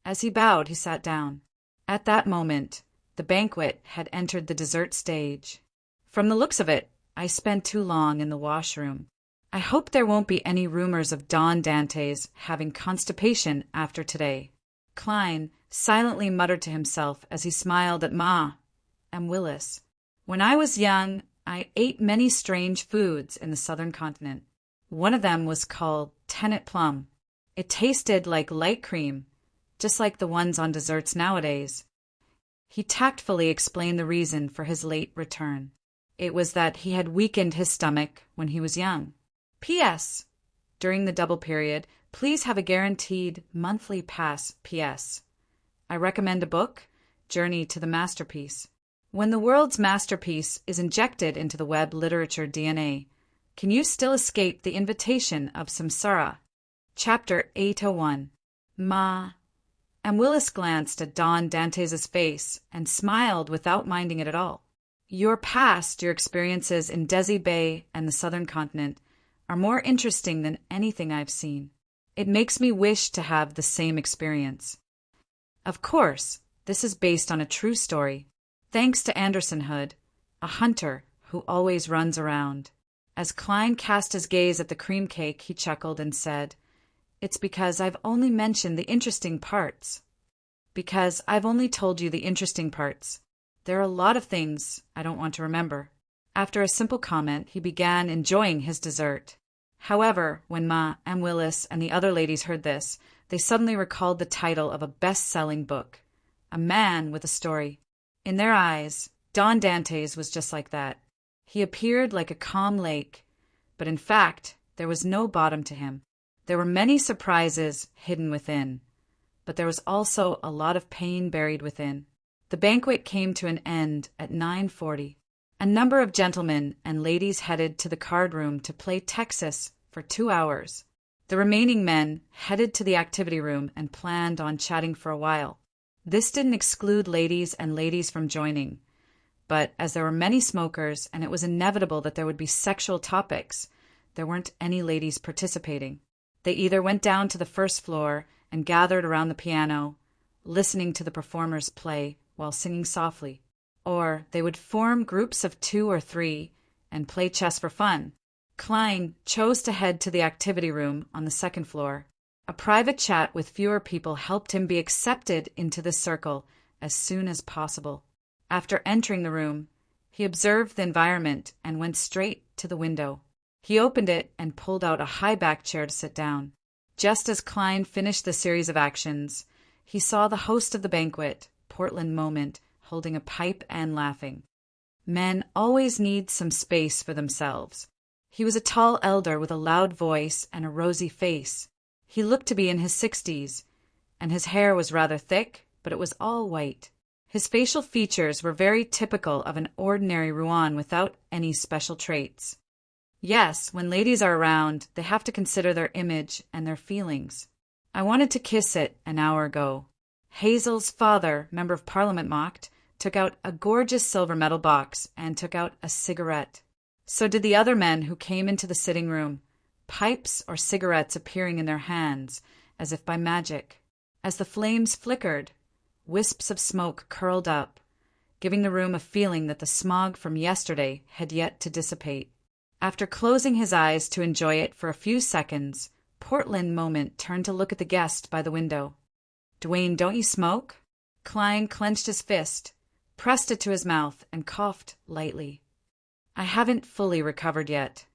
As he bowed, he sat down. At that moment, the banquet had entered the dessert stage. From the looks of it, I spent too long in the washroom. I hope there won't be any rumors of Don Dante's having constipation after today. Klein silently muttered to himself as he smiled at Ma and Willis. When I was young, I ate many strange foods in the southern continent. One of them was called tennet plum. It tasted like light cream, just like the ones on desserts nowadays. He tactfully explained the reason for his late return. It was that he had weakened his stomach when he was young. P.S. During the double period, please have a guaranteed monthly pass. P.S. I recommend a book, Journey to the Masterpiece. When the world's masterpiece is injected into the web literature DNA, can you still escape the invitation of samsara? Chapter 801. Ma. And Willis glanced at Don Dantes' face and smiled without minding it at all. Your past, your experiences in Desi Bay and the southern continent, are more interesting than anything I've seen. It makes me wish to have the same experience. Of course, this is based on a true story, thanks to Anderson Hood, a hunter who always runs around. As Klein cast his gaze at the cream cake, he chuckled and said, "It's because I've only mentioned the interesting parts. Because I've only told you the interesting parts. There are a lot of things I don't want to remember." After a simple comment, he began enjoying his dessert. However, when Ma and Willis and the other ladies heard this, they suddenly recalled the title of a best-selling book, A Man with a Story. In their eyes, Don Dantes was just like that. He appeared like a calm lake, but in fact, there was no bottom to him. There were many surprises hidden within, but there was also a lot of pain buried within. The banquet came to an end at 9:40. A number of gentlemen and ladies headed to the card room to play Texas for 2 hours. The remaining men headed to the activity room and planned on chatting for a while. This didn't exclude ladies and ladies from joining, but as there were many smokers and it was inevitable that there would be sexual topics, there weren't any ladies participating. They either went down to the first floor and gathered around the piano, listening to the performers play while singing softly, or they would form groups of 2 or 3 and play chess for fun. Klein chose to head to the activity room on the second floor. A private chat with fewer people helped him be accepted into this circle as soon as possible. After entering the room, he observed the environment and went straight to the window. He opened it and pulled out a high-backed chair to sit down. Just as Klein finished the series of actions, he saw the host of the banquet, Portland Moment, holding a pipe and laughing. Men always need some space for themselves. He was a tall elder with a loud voice and a rosy face. He looked to be in his 60s, and his hair was rather thick, but it was all white. His facial features were very typical of an ordinary Rouen without any special traits. Yes, when ladies are around, they have to consider their image and their feelings. I wanted to kiss it an hour ago. Hazel's father, Member of Parliament, mocked, took out a gorgeous silver metal box and took out a cigarette. So did the other men who came into the sitting room, pipes or cigarettes appearing in their hands as if by magic. As the flames flickered, wisps of smoke curled up, giving the room a feeling that the smog from yesterday had yet to dissipate. After closing his eyes to enjoy it for a few seconds, Portland Moment turned to look at the guest by the window. "Dwayne, don't you smoke?" Klein clenched his fist, pressed it to his mouth, and coughed lightly. "I haven't fully recovered yet.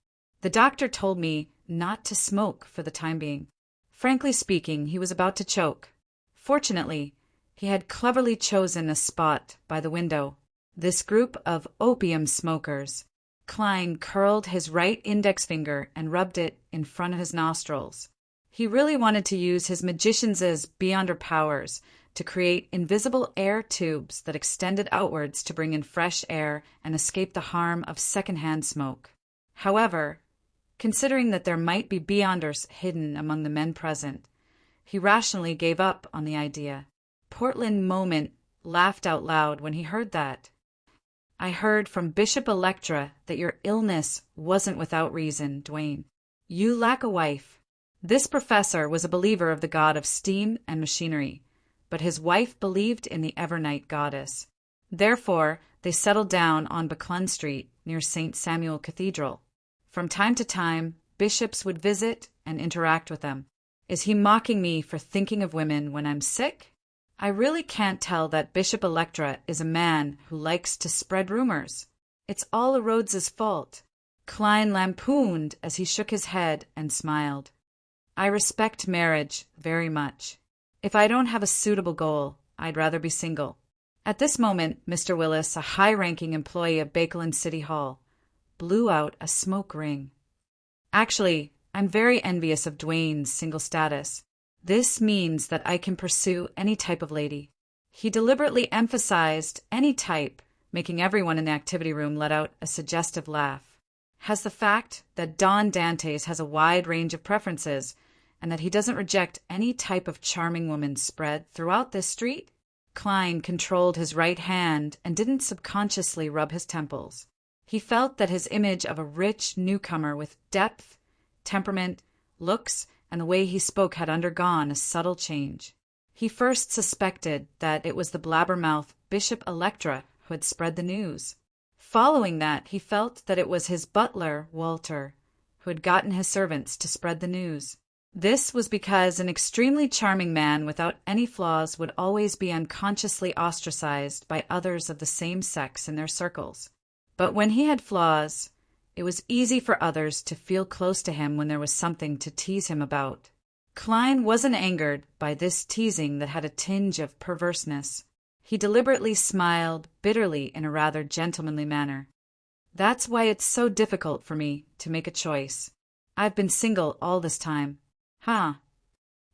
The doctor told me not to smoke for the time being." Frankly speaking, he was about to choke. Fortunately, he had cleverly chosen a spot by the window. This group of opium smokers. Klein curled his right index finger and rubbed it in front of his nostrils. He really wanted to use his magician's beyonder powers to create invisible air tubes that extended outwards to bring in fresh air and escape the harm of secondhand smoke. However, considering that there might be beyonders hidden among the men present, he rationally gave up on the idea. Portland Moment laughed out loud when he heard that. "I heard from Bishop Electra that your illness wasn't without reason, Dwayne. You lack a wife." This professor was a believer of the god of steam and machinery, but his wife believed in the Evernight goddess. Therefore, they settled down on Buckland Street near St. Samuel Cathedral. From time to time, bishops would visit and interact with them. Is he mocking me for thinking of women when I'm sick? I really can't tell that Bishop Electra is a man who likes to spread rumors. It's all Rhodes's fault. Klein lampooned as he shook his head and smiled. I respect marriage very much. If I don't have a suitable goal, I'd rather be single. At this moment, Mr. Willis, a high-ranking employee of Bakeland City Hall, blew out a smoke ring. Actually, I'm very envious of Dwayne's single status. This means that I can pursue any type of lady. He deliberately emphasized any type, making everyone in the activity room let out a suggestive laugh. Has the fact that Don Dantes has a wide range of preferences and that he doesn't reject any type of charming woman spread throughout this street? Klein controlled his right hand and didn't subconsciously rub his temples. He felt that his image of a rich newcomer with depth, temperament, looks, and the way he spoke had undergone a subtle change. He first suspected that it was the blabbermouth Bishop Electra who had spread the news. Following that, he felt that it was his butler, Walter, who had gotten his servants to spread the news. This was because an extremely charming man without any flaws would always be unconsciously ostracized by others of the same sex in their circles. But when he had flaws, it was easy for others to feel close to him when there was something to tease him about. Klein wasn't angered by this teasing that had a tinge of perverseness. He deliberately smiled bitterly in a rather gentlemanly manner. That's why it's so difficult for me to make a choice. I've been single all this time. Huh.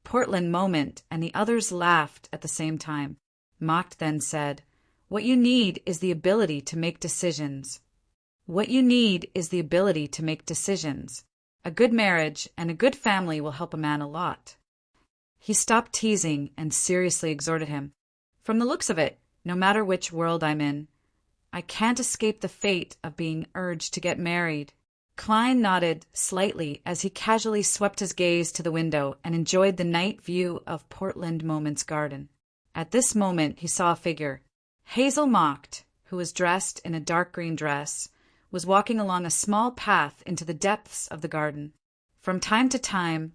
Portland Moment and the others laughed at the same time. Mocked then said, "What you need is the ability to make decisions. What you need is the ability to make decisions. A good marriage and a good family will help a man a lot." He stopped teasing and seriously exhorted him. "From the looks of it, no matter which world I'm in, I can't escape the fate of being urged to get married." Klein nodded slightly as he casually swept his gaze to the window and enjoyed the night view of Portland Moment's garden. At this moment he saw a figure. Hazel Mocked, who was dressed in a dark green dress, was walking along a small path into the depths of the garden. From time to time,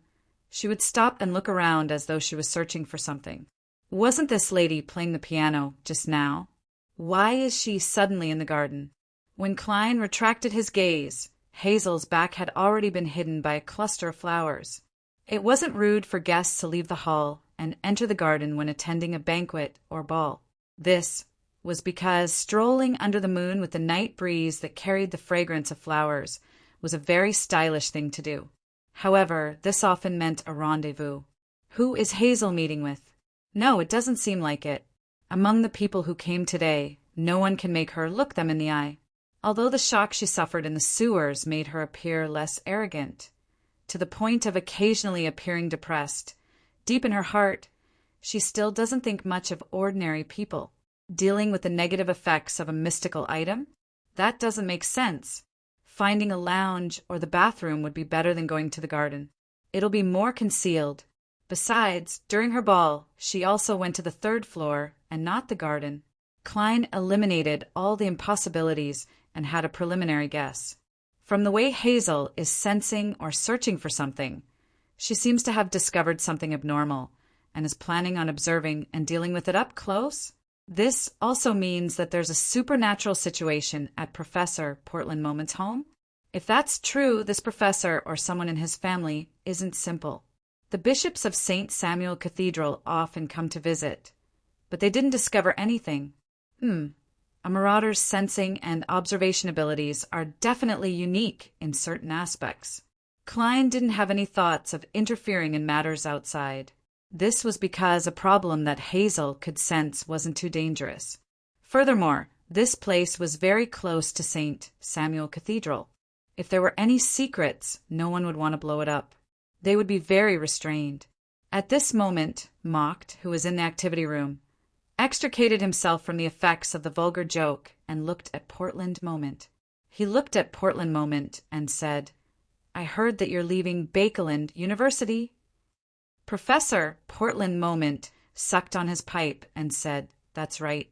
she would stop and look around as though she was searching for something. Wasn't this lady playing the piano just now? Why is she suddenly in the garden? When Klein retracted his gaze, Hazel's back had already been hidden by a cluster of flowers. It wasn't rude for guests to leave the hall and enter the garden when attending a banquet or ball. This was because strolling under the moon with the night breeze that carried the fragrance of flowers was a very stylish thing to do. However, this often meant a rendezvous. Who is Hazel meeting with? No, it doesn't seem like it. Among the people who came today, no one can make her look them in the eye. Although the shock she suffered in the sewers made her appear less arrogant, to the point of occasionally appearing depressed, deep in her heart, she still doesn't think much of ordinary people. Dealing with the negative effects of a mystical item? That doesn't make sense. Finding a lounge or the bathroom would be better than going to the garden. It'll be more concealed. Besides, during her ball, she also went to the third floor and not the garden. Klein eliminated all the impossibilities and had a preliminary guess. From the way Hazel is sensing or searching for something, she seems to have discovered something abnormal and is planning on observing and dealing with it up close. This also means that there's a supernatural situation at Professor Portland Moment's home. If that's true, this professor or someone in his family isn't simple. The bishops of St. Samuel Cathedral often come to visit, but they didn't discover anything. A marauder's sensing and observation abilities are definitely unique in certain aspects. Klein didn't have any thoughts of interfering in matters outside. This was because a problem that Hazel could sense wasn't too dangerous. Furthermore, this place was very close to St. Samuel Cathedral. If there were any secrets, no one would want to blow it up. They would be very restrained. At this moment, Mocked, who was in the activity room, extricated himself from the effects of the vulgar joke and looked at Portland Moment. He looked at Portland Moment and said, "I heard that you're leaving Bakeland University." Professor Portland Moment sucked on his pipe and said, "That's right.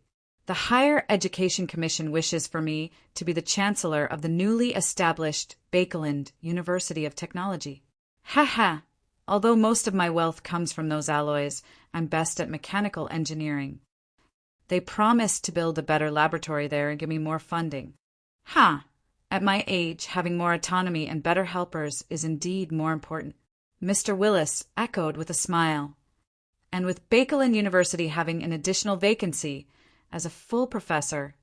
The Higher Education Commission wishes for me to be the chancellor of the newly established Bakeland University of Technology." Ha ha! Although most of my wealth comes from those alloys, I'm best at mechanical engineering. They promised to build a better laboratory there and give me more funding. At my age, having more autonomy and better helpers is indeed more important. Mr. Willis echoed with a smile. And with Bakeland University having an additional vacancy as a full professor,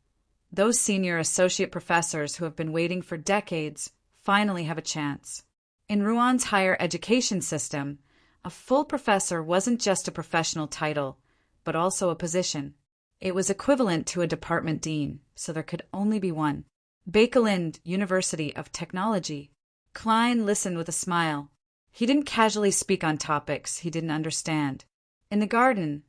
those senior associate professors who have been waiting for decades finally have a chance. In Rouen higher education system, a full professor wasn't just a professional title, but also a position. It was equivalent to a department dean, so there could only be one. Bakeland University of Technology. Klein listened with a smile. He didn't casually speak on topics he didn't understand. In the garden,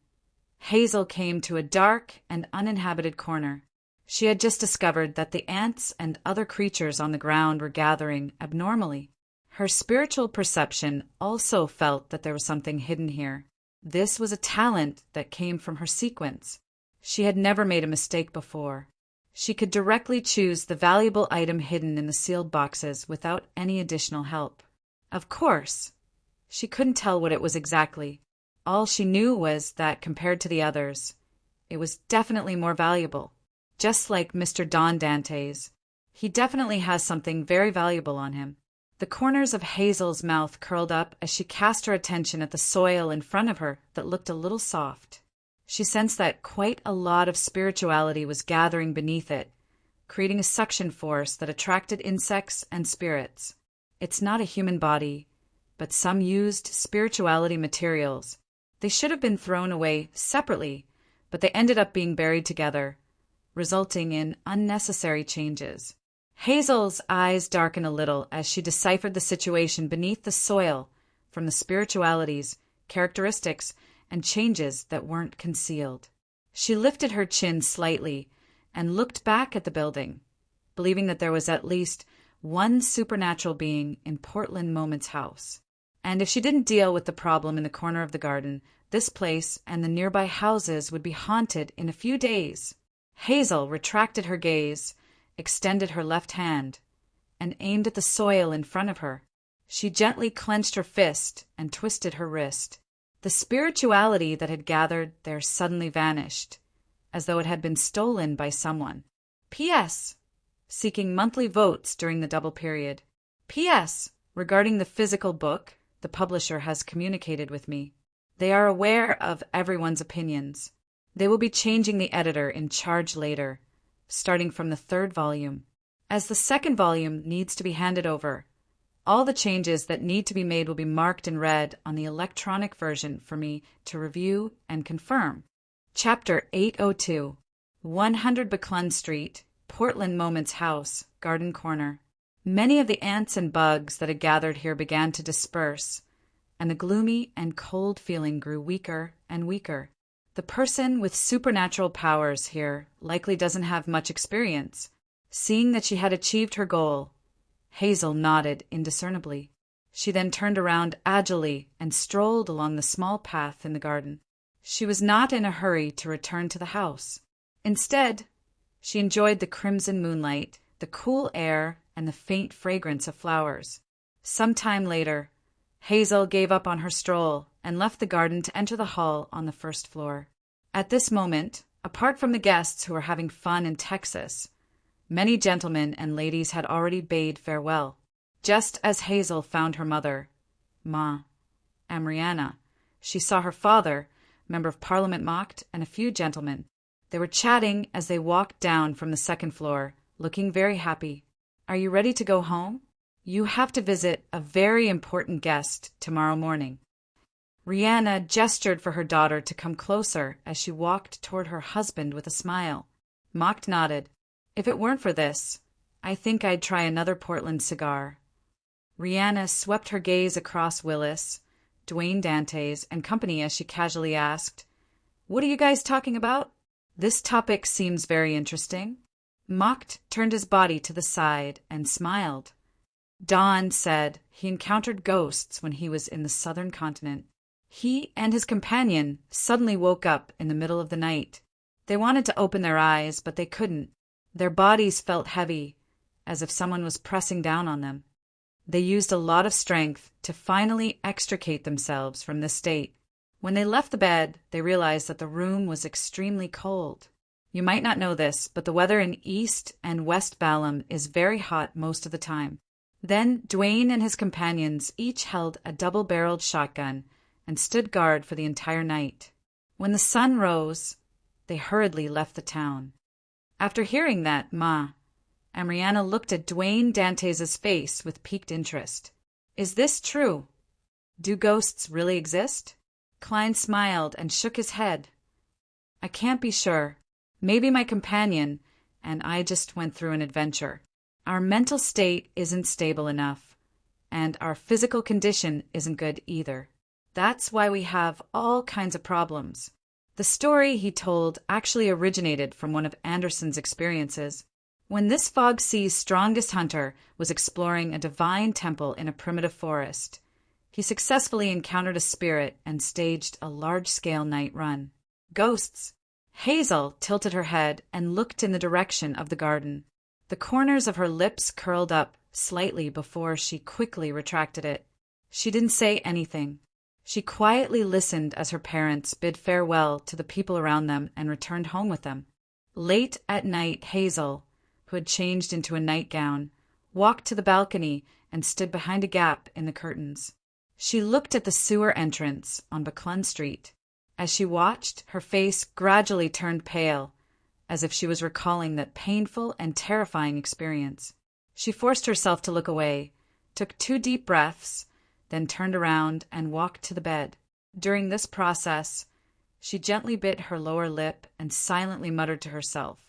Hazel came to a dark and uninhabited corner. She had just discovered that the ants and other creatures on the ground were gathering abnormally. Her spiritual perception also felt that there was something hidden here. This was a talent that came from her sequence. She had never made a mistake before. She could directly choose the valuable item hidden in the sealed boxes without any additional help. Of course, she couldn't tell what it was exactly. All she knew was that, compared to the others, it was definitely more valuable. Just like Mr. Don Dante's, he definitely has something very valuable on him. The corners of Hazel's mouth curled up as she cast her attention at the soil in front of her that looked a little soft. She sensed that quite a lot of spirituality was gathering beneath it, creating a suction force that attracted insects and spirits. It's not a human body, but some used spirituality materials. They should have been thrown away separately, but they ended up being buried together, resulting in unnecessary changes. Hazel's eyes darkened a little as she deciphered the situation beneath the soil from the spiritualities, characteristics, and changes that weren't concealed. She lifted her chin slightly and looked back at the building, believing that there was at least one supernatural being in Portland Moment's house. And if she didn't deal with the problem in the corner of the garden, this place and the nearby houses would be haunted in a few days. Hazel retracted her gaze, extended her left hand, and aimed at the soil in front of her. She gently clenched her fist and twisted her wrist. The spirituality that had gathered there suddenly vanished, as though it had been stolen by someone. P.S. Seeking monthly votes during the double period. P.S. Regarding the physical book, the publisher has communicated with me. They are aware of everyone's opinions. They will be changing the editor in charge later, starting from the 3rd volume. As the 2nd volume needs to be handed over, all the changes that need to be made will be marked in red on the electronic version for me to review and confirm. Chapter 802, 100 Buckland Street, Portland Moment's house, Garden Corner. Many of the ants and bugs that had gathered here began to disperse, and the gloomy and cold feeling grew weaker and weaker. The person with supernatural powers here likely doesn't have much experience. Seeing that she had achieved her goal, Hazel nodded indiscernibly. She then turned around agilely and strolled along the small path in the garden. She was not in a hurry to return to the house. Instead, she enjoyed the crimson moonlight, the cool air, and the faint fragrance of flowers. Some time later, Hazel gave up on her stroll and left the garden to enter the hall on the first floor. At this moment, apart from the guests who were having fun in Texas, many gentlemen and ladies had already bade farewell. Just as Hazel found her mother, Ma Amriana, she saw her father, Member of Parliament Mocked, and a few gentlemen. They were chatting as they walked down from the second floor, looking very happy. "Are you ready to go home? You have to visit a very important guest tomorrow morning." Rihanna gestured for her daughter to come closer as she walked toward her husband with a smile. Mocked nodded. "If it weren't for this, I think I'd try another Portland cigar." Rihanna swept her gaze across Willis, Dwayne Dantes, and company as she casually asked, "What are you guys talking about? This topic seems very interesting." Mocked turned his body to the side and smiled. Don said he encountered ghosts when he was in the southern continent. He and his companion suddenly woke up in the middle of the night. They wanted to open their eyes, but they couldn't. Their bodies felt heavy, as if someone was pressing down on them. They used a lot of strength to finally extricate themselves from this state. When they left the bed, they realized that the room was extremely cold. You might not know this, but the weather in East and West Balham is very hot most of the time. Then Dwayne and his companions each held a double-barreled shotgun and stood guard for the entire night. When the sun rose, they hurriedly left the town. After hearing that, Ma Amriana looked at Dwayne Dantes' face with piqued interest. "Is this true? Do ghosts really exist?" Klein smiled and shook his head. "I can't be sure. Maybe my companion and I just went through an adventure. Our mental state isn't stable enough, and our physical condition isn't good either. That's why we have all kinds of problems." The story he told actually originated from one of Anderson's experiences. When this Fog Sea's strongest hunter was exploring a divine temple in a primitive forest, he successfully encountered a spirit and staged a large-scale night run. Ghosts. Hazel tilted her head and looked in the direction of the garden. The corners of her lips curled up slightly before she quickly retracted it. She didn't say anything. She quietly listened as her parents bid farewell to the people around them and returned home with them. Late at night, Hazel, who had changed into a nightgown, walked to the balcony and stood behind a gap in the curtains. She looked at the sewer entrance on Buckland Street. As she watched, her face gradually turned pale, as if she was recalling that painful and terrifying experience. She forced herself to look away, took 2 deep breaths, then turned around and walked to the bed. During this process, she gently bit her lower lip and silently muttered to herself,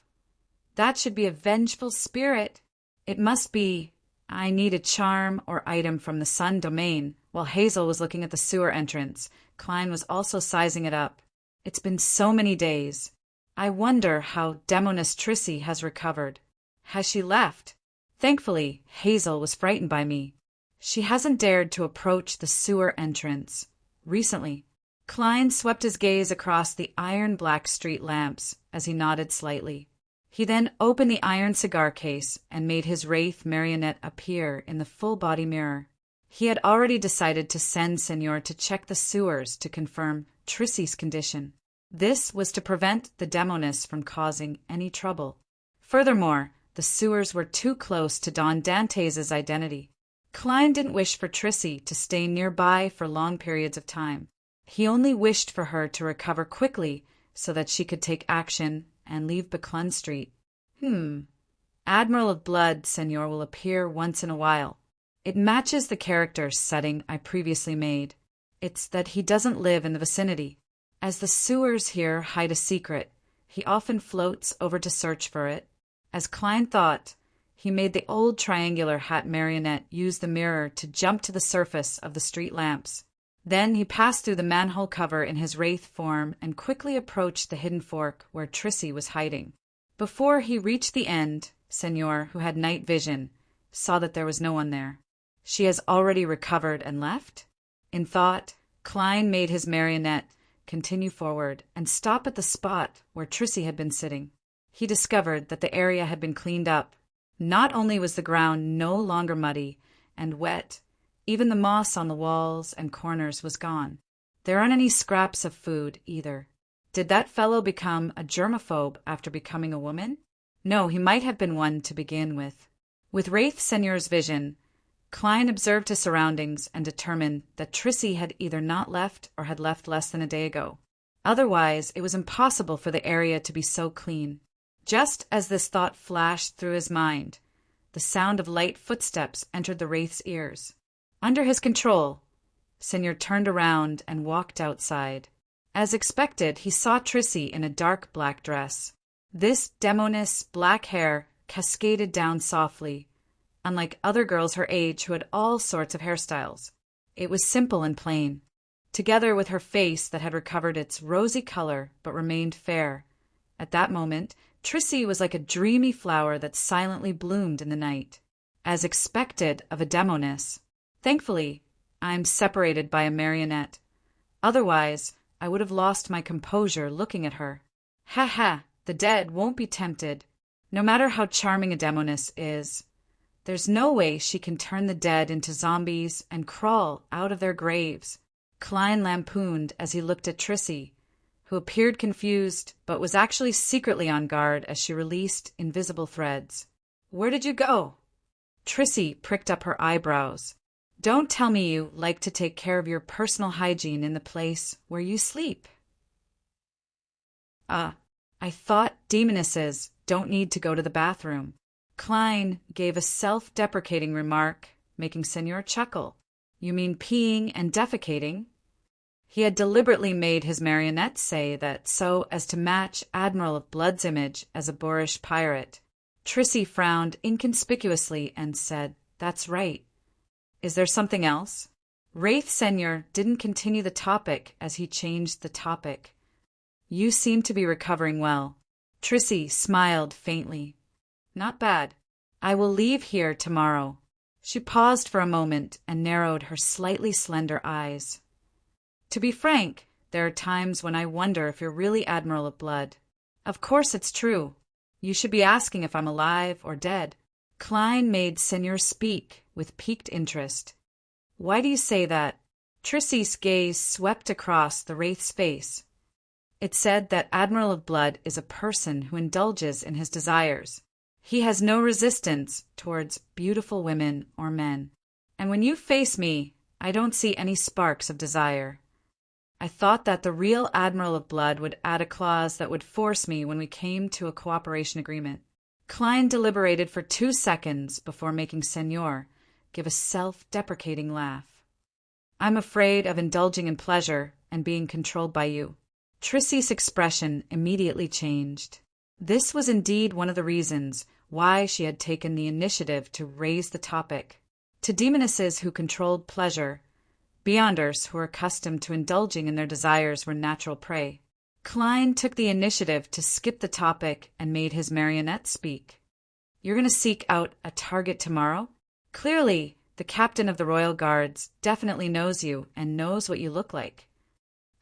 "That should be a vengeful spirit. It must be." I need a charm or item from the sun domain. While Hazel was looking at the sewer entrance, Klein was also sizing it up. "It's been so many days. I wonder how Demoness Trissy has recovered. Has she left?" Thankfully, Hazel was frightened by me. She hasn't dared to approach the sewer entrance recently. Klein swept his gaze across the iron-black street lamps as he nodded slightly. He then opened the iron cigar case and made his wraith marionette appear in the full-body mirror. He had already decided to send Senor to check the sewers to confirm Trissy's condition. This was to prevent the Demoness from causing any trouble. Furthermore, the sewers were too close to Don Dantes' identity. Klein didn't wish for Trissy to stay nearby for long periods of time. He only wished for her to recover quickly so that she could take action and leave Buckland Street. Admiral of Blood, Senor, will appear once in a while. It matches the character setting I previously made. It's that he doesn't live in the vicinity. As the sewers here hide a secret, he often floats over to search for it. As Klein thought, he made the old triangular hat marionette use the mirror to jump to the surface of the street lamps. Then he passed through the manhole cover in his wraith form and quickly approached the hidden fork where Trissy was hiding. Before he reached the end, Senor, who had night vision, saw that there was no one there. She has already recovered and left? In thought, Klein made his marionette continue forward and stop at the spot where Trissy had been sitting. He discovered that the area had been cleaned up Not only was the ground no longer muddy and wet, even the moss on the walls and corners was gone. There aren't any scraps of food, either. Did that fellow become a germaphobe after becoming a woman? No, he might have been one to begin with. With Wraith Seigneur's vision, Klein observed his surroundings and determined that Trissy had either not left or had left less than a day ago. Otherwise, it was impossible for the area to be so clean. Just as this thought flashed through his mind, the sound of light footsteps entered the Wraith's ears. Under his control, Seigneur turned around and walked outside. As expected, he saw Trissy in a dark black dress. This demoness black hair cascaded down softly, unlike other girls her age who had all sorts of hairstyles. It was simple and plain, together with her face that had recovered its rosy color but remained fair. At that moment, Trissy was like a dreamy flower that silently bloomed in the night, as expected of a demoness. Thankfully, I'm separated by a marionette. Otherwise, I would have lost my composure looking at her. Ha ha, the dead won't be tempted. No matter how charming a demoness is, there's no way she can turn the dead into zombies and crawl out of their graves. Klein lampooned as he looked at Trissy, who appeared confused but was actually secretly on guard as she released invisible threads. Where did you go? Trissy pricked up her eyebrows. Don't tell me you like to take care of your personal hygiene in the place where you sleep. I thought demonesses don't need to go to the bathroom. Klein gave a self-deprecating remark, making Seigneur chuckle. You mean peeing and defecating? He had deliberately made his marionette say that so as to match Admiral of Blood's image as a boorish pirate. Trissy frowned inconspicuously and said, That's right. Is there something else? Wraith Seigneur didn't continue the topic as he changed the topic. You seem to be recovering well. Trissy smiled faintly. Not bad. I will leave here tomorrow. She paused for a moment and narrowed her slightly slender eyes. To be frank, there are times when I wonder if you're really Admiral of Blood. Of course it's true. You should be asking if I'm alive or dead. Klein made Seigneur speak with piqued interest. Why do you say that? Trissy's gaze swept across the Wraith's face. It said that Admiral of Blood is a person who indulges in his desires. He has no resistance towards beautiful women or men. And when you face me, I don't see any sparks of desire. I thought that the real Admiral of Blood would add a clause that would force me when we came to a cooperation agreement. Klein deliberated for 2 seconds before making Seigneur give a self-deprecating laugh. I'm afraid of indulging in pleasure and being controlled by you. Trissy's expression immediately changed. This was indeed one of the reasons why she had taken the initiative to raise the topic. To demonesses who controlled pleasure, beyonders who were accustomed to indulging in their desires were natural prey. Klein took the initiative to skip the topic and made his marionette speak. You're going to seek out a target tomorrow? Clearly, the captain of the Royal Guards definitely knows you and knows what you look like.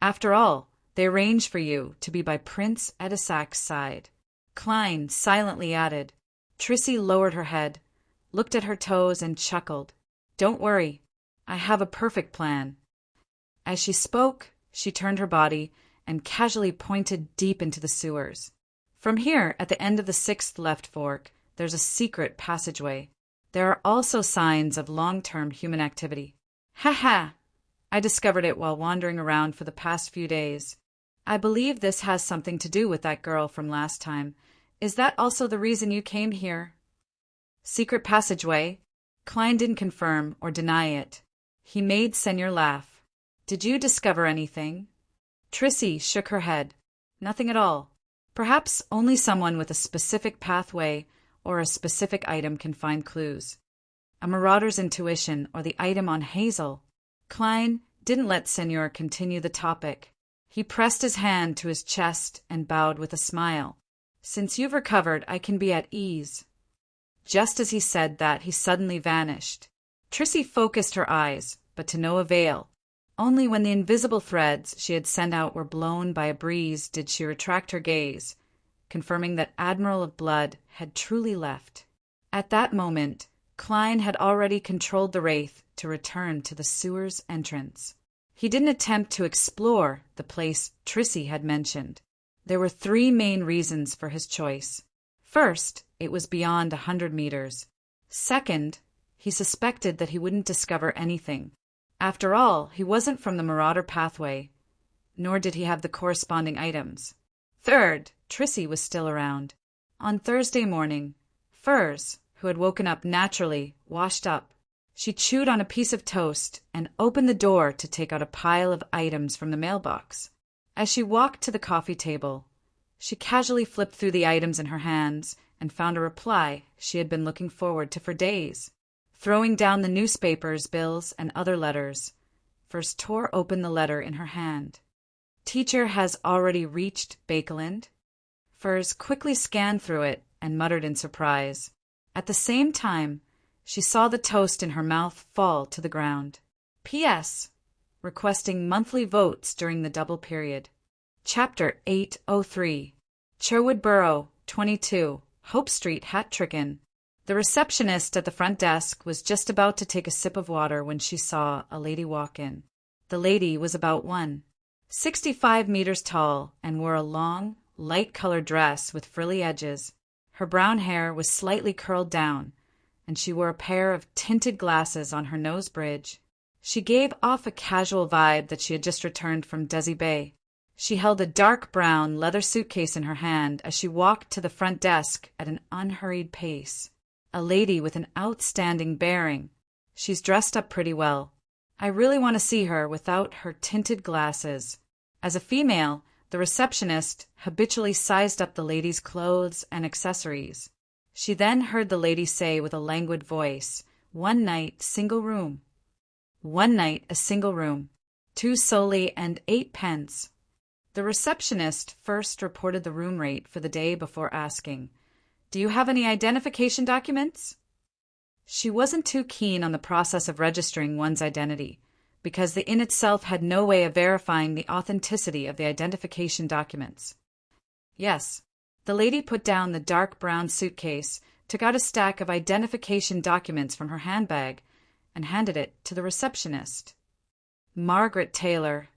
After all, they arranged for you to be by Prince Edisac's side. Klein silently added. Trissy lowered her head, looked at her toes and chuckled. Don't worry, I have a perfect plan. As she spoke, she turned her body and casually pointed deep into the sewers. From here, at the end of the 6th left fork, there's a secret passageway. There are also signs of long-term human activity. Ha ha! I discovered it while wandering around for the past few days. I believe this has something to do with that girl from last time. Is that also the reason you came here? Secret passageway? Klein didn't confirm or deny it. He made Seigneur laugh. Did you discover anything? Trissy shook her head. Nothing at all. Perhaps only someone with a specific pathway or a specific item can find clues. A marauder's intuition or the item on Hazel. Klein didn't let Seigneur continue the topic. He pressed his hand to his chest and bowed with a smile. Since you've recovered, I can be at ease. Just as he said that, he suddenly vanished. Trissy focused her eyes, but to no avail. Only when the invisible threads she had sent out were blown by a breeze did she retract her gaze, confirming that Admiral of Blood had truly left. At that moment, Klein had already controlled the wraith to return to the sewer's entrance. He didn't attempt to explore the place Trissy had mentioned. There were 3 main reasons for his choice. First, it was beyond 100 meters. Second, he suspected that he wouldn't discover anything. After all, he wasn't from the Marauder pathway, nor did he have the corresponding items. Third, Trissy was still around. On Thursday morning, Furs, who had woken up naturally, washed up. She chewed on a piece of toast and opened the door to take out a pile of items from the mailbox. As she walked to the coffee table, she casually flipped through the items in her hands and found a reply she had been looking forward to for days. Throwing down the newspapers, bills, and other letters, Furs tore open the letter in her hand. Teacher has already reached Bakeland. Furs quickly scanned through it and muttered in surprise. At the same time, she saw the toast in her mouth fall to the ground. P.S. Requesting monthly votes during the double period. Chapter 803. Sherwood Borough, 22, Hope Street, Hat-Tricken. The receptionist at the front desk was just about to take a sip of water when she saw a lady walk in. The lady was about 1.65 meters tall and wore a long, light-colored dress with frilly edges. Her brown hair was slightly curled down, and she wore a pair of tinted glasses on her nose bridge. She gave off a casual vibe that she had just returned from Desi Bay. She held a dark brown leather suitcase in her hand as she walked to the front desk at an unhurried pace. A lady with an outstanding bearing. She's dressed up pretty well. I really want to see her without her tinted glasses. As a female, the receptionist habitually sized up the lady's clothes and accessories. She then heard the lady say with a languid voice, 1 night, single room. 1 night, a single room. 2 solely and 8 pence. The receptionist first reported the room rate for the day before asking, "Do you have any identification documents?" She wasn't too keen on the process of registering one's identity, because the inn itself had no way of verifying the authenticity of the identification documents. Yes. The lady put down the dark brown suitcase, took out a stack of identification documents from her handbag, and handed it to the receptionist. Margaret Taylor.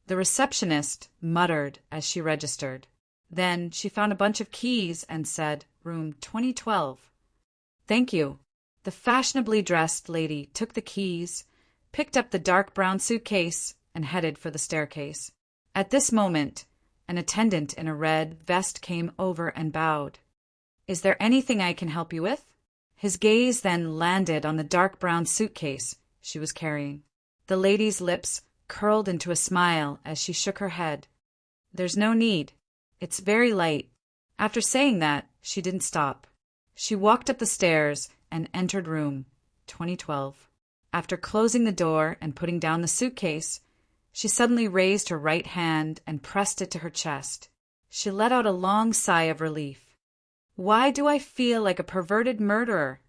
The receptionist muttered as she registered. Then she found a bunch of keys and said, "Room 2012. "Thank you." The fashionably dressed lady took the keys, picked up the dark brown suitcase, and headed for the staircase. At this moment, an attendant in a red vest came over and bowed. "Is there anything I can help you with?" His gaze then landed on the dark brown suitcase she was carrying. The lady's lips curled into a smile as she shook her head. "There's no need. It's very light." After saying that, she didn't stop. She walked up the stairs and entered room 2012. After closing the door and putting down the suitcase, she suddenly raised her right hand and pressed it to her chest. She let out a long sigh of relief. "Why do I feel like a perverted murderer?"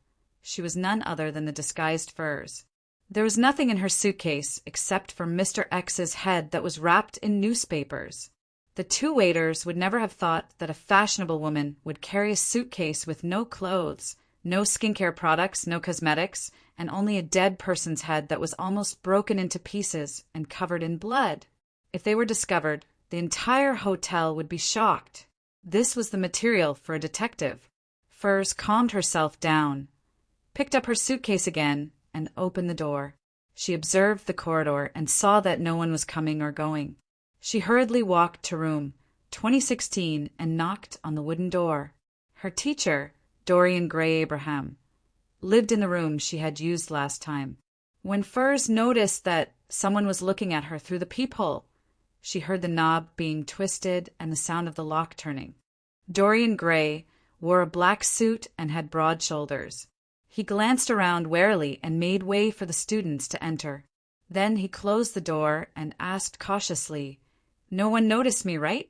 She was none other than the disguised Furs. There was nothing in her suitcase except for Mr. X's head that was wrapped in newspapers. The 2 waiters would never have thought that a fashionable woman would carry a suitcase with no clothes, no skincare products, no cosmetics, and only a dead person's head that was almost broken into pieces and covered in blood. If they were discovered, the entire hotel would be shocked. This was the material for a detective. Furs calmed herself down, picked up her suitcase again, and opened the door. She observed the corridor and saw that no one was coming or going. She hurriedly walked to room 2016 and knocked on the wooden door. Her teacher, Dorian Gray Abraham, lived in the room she had used last time. When Furs noticed that someone was looking at her through the peephole, she heard the knob being twisted and the sound of the lock turning. Dorian Gray wore a black suit and had broad shoulders. He glanced around warily and made way for the students to enter. Then he closed the door and asked cautiously, "No one noticed me, right?"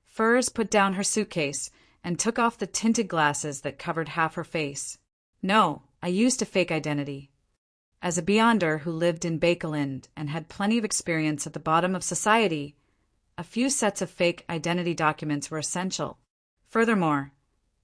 Furs put down her suitcase and took off the tinted glasses that covered half her face. "No, I used a fake identity." As a Beyonder who lived in Bakeland and had plenty of experience at the bottom of society, a few sets of fake identity documents were essential. Furthermore,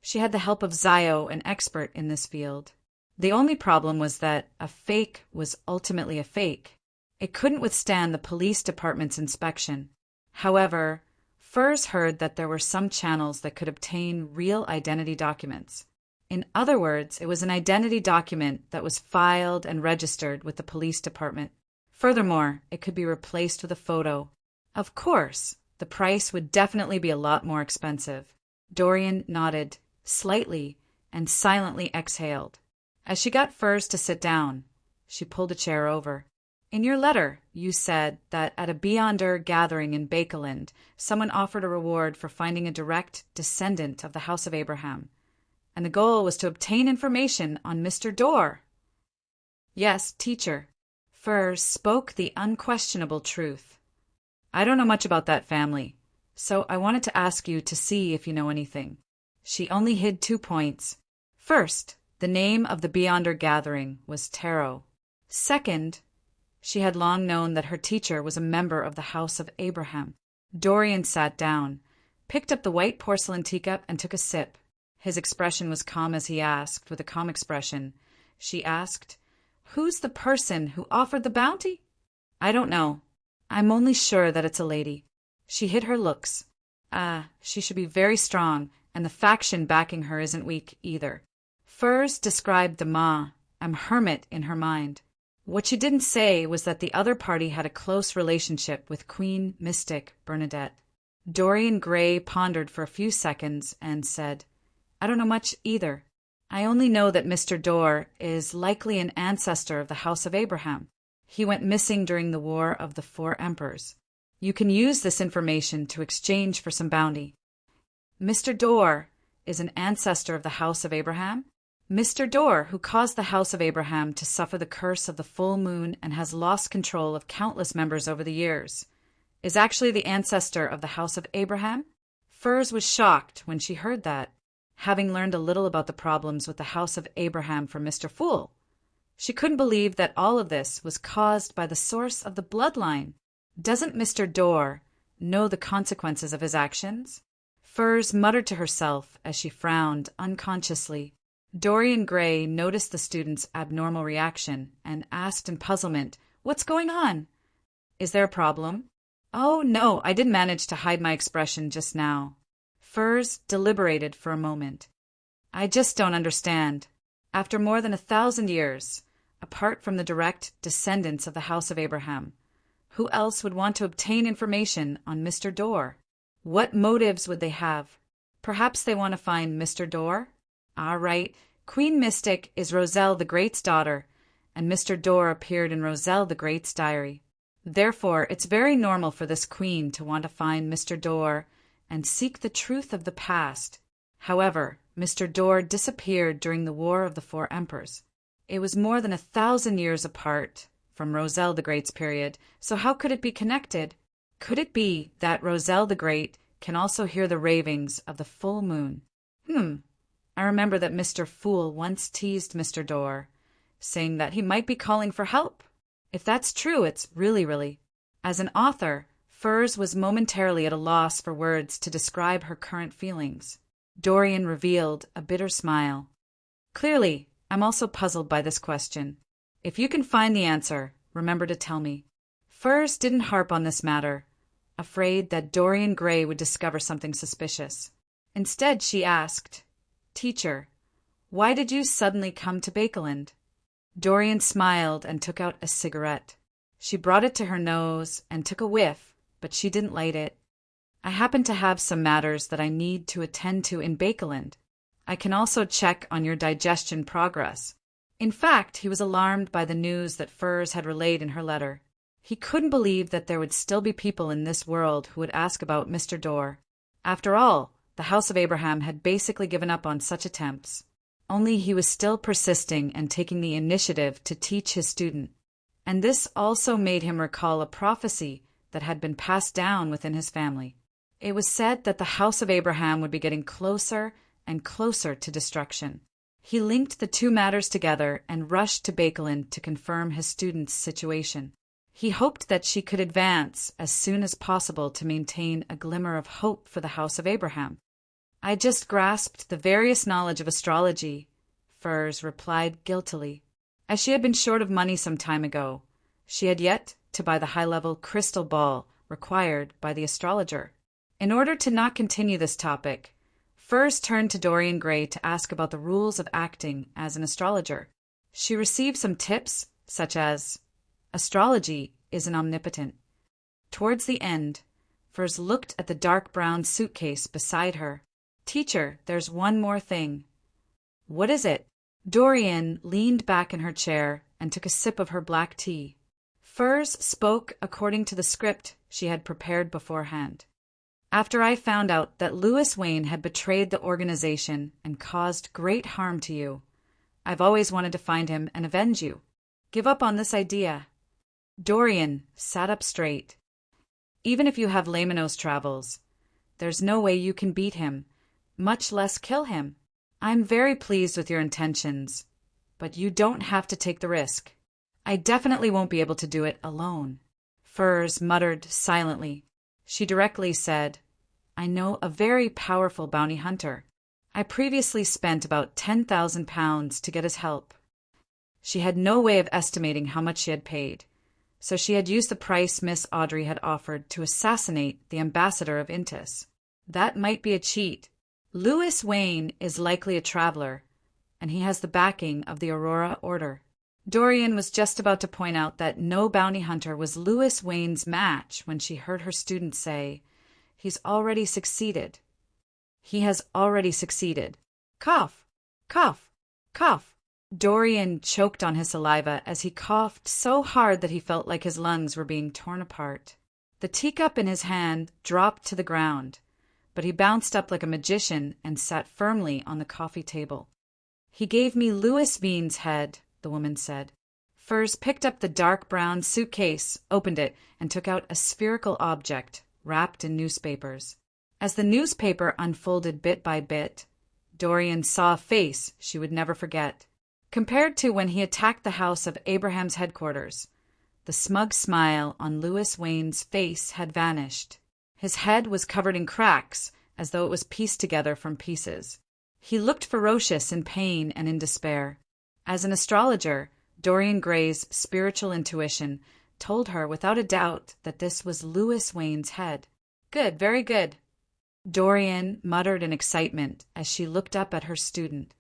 She had the help of Zio, an expert in this field. The only problem was that a fake was ultimately a fake. It couldn't withstand the police department's inspection. However, Furs heard that there were some channels that could obtain real identity documents. In other words, it was an identity document that was filed and registered with the police department. Furthermore, it could be replaced with a photo. Of course, the price would definitely be a lot more expensive. Dorian nodded, slightly, and silently exhaled. As she got Furs to sit down, she pulled a chair over. In your letter, you said that at a Beyonder gathering in Bakeland, someone offered a reward for finding a direct descendant of the House of Abraham, and the goal was to obtain information on Mr. Dorr. Yes, teacher. Furs spoke the unquestionable truth. I don't know much about that family, so I wanted to ask you to see if you know anything. She only hid 2 points. First, the name of the Beyonder gathering was Tarot. Second, she had long known that her teacher was a member of the House of Abraham. Dorian sat down, picked up the white porcelain teacup, and took a sip. His expression was calm as he asked, with a calm expression. She asked, "Who's the person who offered the bounty?" "I don't know. I'm only sure that it's a lady." She hid her looks. She should be very strong, and the faction backing her isn't weak either. Furs described the Ma, hermit, in her mind. What she didn't say was that the other party had a close relationship with Queen Mystic Bernadette. Dorian Gray pondered for a few seconds and said, "I don't know much either. I only know that Mr. Dorr is likely an ancestor of the House of Abraham. He went missing during the War of the Four Emperors. You can use this information to exchange for some bounty." "Mr. Dorr is an ancestor of the House of Abraham?" "Mr. Dorr, who caused the House of Abraham to suffer the curse of the full moon and has lost control of countless members over the years, is actually the ancestor of the House of Abraham?" Furs was shocked when she heard that, having learned a little about the problems with the House of Abraham from Mr. Fool. She couldn't believe that all of this was caused by the source of the bloodline. Doesn't Mr. Dorr know the consequences of his actions? Furs muttered to herself as she frowned unconsciously. Dorian Gray noticed the student's abnormal reaction and asked in puzzlement, "What's going on? Is there a problem?" "Oh, no, I didn't manage to hide my expression just now." Furs deliberated for a moment. "I just don't understand. After more than 1,000 years, apart from the direct descendants of the House of Abraham, who else would want to obtain information on Mr. Dorr? What motives would they have? Perhaps they want to find Mr. Dorr? Right. Queen Mystic is Roselle the Great's daughter, and Mr. Dorr appeared in Roselle the Great's diary. Therefore, it's very normal for this queen to want to find Mr. Dorr and seek the truth of the past. However, Mr. Dorr disappeared during the War of the Four Emperors. It was more than 1,000 years apart from Roselle the Great's period, so how could it be connected? Could it be that Roselle the Great can also hear the ravings of the full moon? I remember that Mr. Fool once teased Mr. Dorr, saying that he might be calling for help. If that's true, it's really. As an author, Furs was momentarily at a loss for words to describe her current feelings. Dorian revealed a bitter smile. "Clearly, I'm also puzzled by this question. If you can find the answer, remember to tell me." Furs didn't harp on this matter, afraid that Dorian Gray would discover something suspicious. Instead, she asked, "Teacher, why did you suddenly come to Bakeland?" Dorian smiled and took out a cigarette. She brought it to her nose and took a whiff, but she didn't light it. "I happen to have some matters that I need to attend to in Bakeland. I can also check on your digestion progress." In fact, he was alarmed by the news that Furs had relayed in her letter. He couldn't believe that there would still be people in this world who would ask about Mr. Dorr. After all, the House of Abraham had basically given up on such attempts. Only he was still persisting and taking the initiative to teach his student. And this also made him recall a prophecy that had been passed down within his family. It was said that the House of Abraham would be getting closer and closer to destruction. He linked the two matters together and rushed to Bakeland to confirm his student's situation. He hoped that she could advance as soon as possible to maintain a glimmer of hope for the House of Abraham. I just grasped the various knowledge of astrology, Furs replied guiltily. As she had been short of money some time ago, she had yet to buy the high-level crystal ball required by the astrologer. In order to not continue this topic, Furs turned to Dorian Gray to ask about the rules of acting as an astrologer. She received some tips, such as, astrology isn't omnipotent. Towards the end, Furs looked at the dark brown suitcase beside her. Teacher, there's one more thing. What is it? Dorian leaned back in her chair and took a sip of her black tea. Furs spoke according to the script she had prepared beforehand. After I found out that Louis Wayne had betrayed the organization and caused great harm to you, I've always wanted to find him and avenge you. Give up on this idea. Dorian sat up straight. Even if you have Lamino's travels, there's no way you can beat him, much less kill him. I'm very pleased with your intentions, but you don't have to take the risk. I definitely won't be able to do it alone. Furs muttered silently. She directly said, I know a very powerful bounty hunter. I previously spent about £10,000 to get his help. She had no way of estimating how much she had paid, so she had used the price Miss Audrey had offered to assassinate the ambassador of Intis. That might be a cheat. Louis Wayne is likely a traveler, and he has the backing of the Aurora Order. Dorian was just about to point out that no bounty hunter was Louis Wayne's match when she heard her student say, He's already succeeded. He has already succeeded. Cough, cough, cough. Dorian choked on his saliva as he coughed so hard that he felt like his lungs were being torn apart. The teacup in his hand dropped to the ground, but he bounced up like a magician and sat firmly on the coffee table. He gave me Louis Wayne's head, the woman said. Furs picked up the dark brown suitcase, opened it, and took out a spherical object wrapped in newspapers. As the newspaper unfolded bit by bit, Dorian saw a face she would never forget. Compared to when he attacked the house of Abraham's headquarters, the smug smile on Louis Wayne's face had vanished. His head was covered in cracks, as though it was pieced together from pieces. He looked ferocious in pain and in despair. As an astrologer, Dorian Gray's spiritual intuition told her without a doubt that this was Louis Wayne's head. Good, very good. Dorian muttered in excitement as she looked up at her student.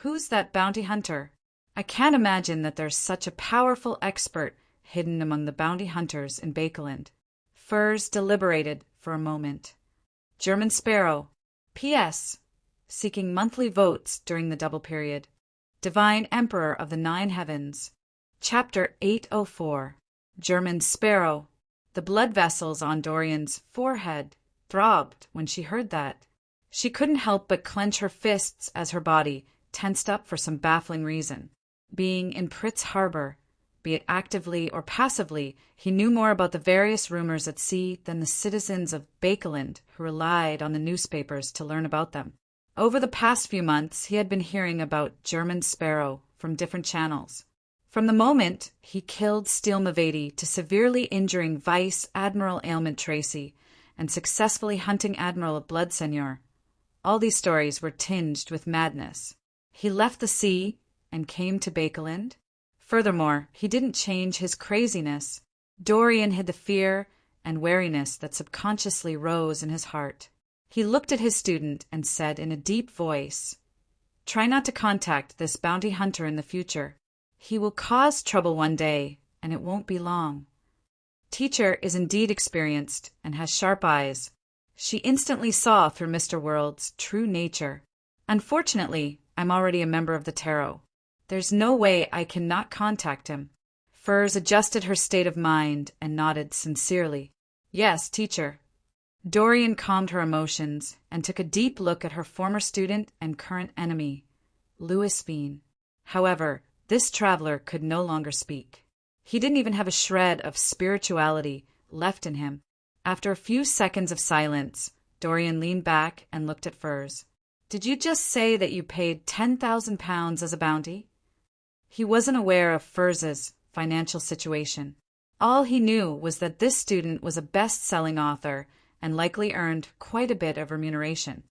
Who's that bounty hunter? I can't imagine that there's such a powerful expert hidden among the bounty hunters in Bakeland. Furs deliberated for a moment. German Sparrow. P.S. Seeking monthly votes during the double period. Divine Emperor of the Nine Heavens. Chapter 804. German Sparrow. The blood vessels on Dorian's forehead throbbed when she heard that. She couldn't help but clench her fists as her body tensed up for some baffling reason. Being in Pritz Harbor, be it actively or passively, he knew more about the various rumors at sea than the citizens of Bakeland who relied on the newspapers to learn about them. Over the past few months, he had been hearing about German Sparrow from different channels. From the moment he killed Steele Mavady to severely injuring Vice Admiral Aylment Tracy and successfully hunting Admiral Bloodseigneur, all these stories were tinged with madness. He left the sea and came to Bakeland. Furthermore, he didn't change his craziness. Dorian hid the fear and wariness that subconsciously rose in his heart. He looked at his student and said in a deep voice, Try not to contact this bounty hunter in the future. He will cause trouble one day, and it won't be long. Teacher is indeed experienced and has sharp eyes. She instantly saw through Mr. World's true nature. Unfortunately, I'm already a member of the Tarot. There's no way I can not contact him. Furs adjusted her state of mind and nodded sincerely. Yes, teacher. Dorian calmed her emotions and took a deep look at her former student and current enemy, Louis Wayne. However, this traveler could no longer speak. He didn't even have a shred of spirituality left in him. After a few seconds of silence, Dorian leaned back and looked at Furs. Did you just say that you paid £10,000 as a bounty? He wasn't aware of Furs's financial situation. All he knew was that this student was a best-selling author and likely earned quite a bit of remuneration.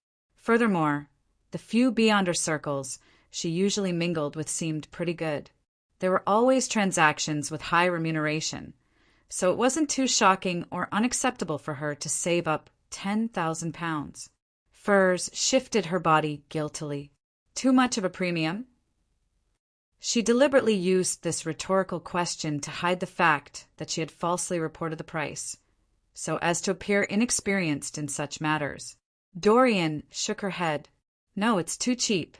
Furthermore, the few Beyonder circles she usually mingled with seemed pretty good. There were always transactions with high remuneration, so it wasn't too shocking or unacceptable for her to save up £10,000. Furs shifted her body guiltily. Too much of a premium? She deliberately used this rhetorical question to hide the fact that she had falsely reported the price, so as to appear inexperienced in such matters. Dorian shook her head. No, it's too cheap.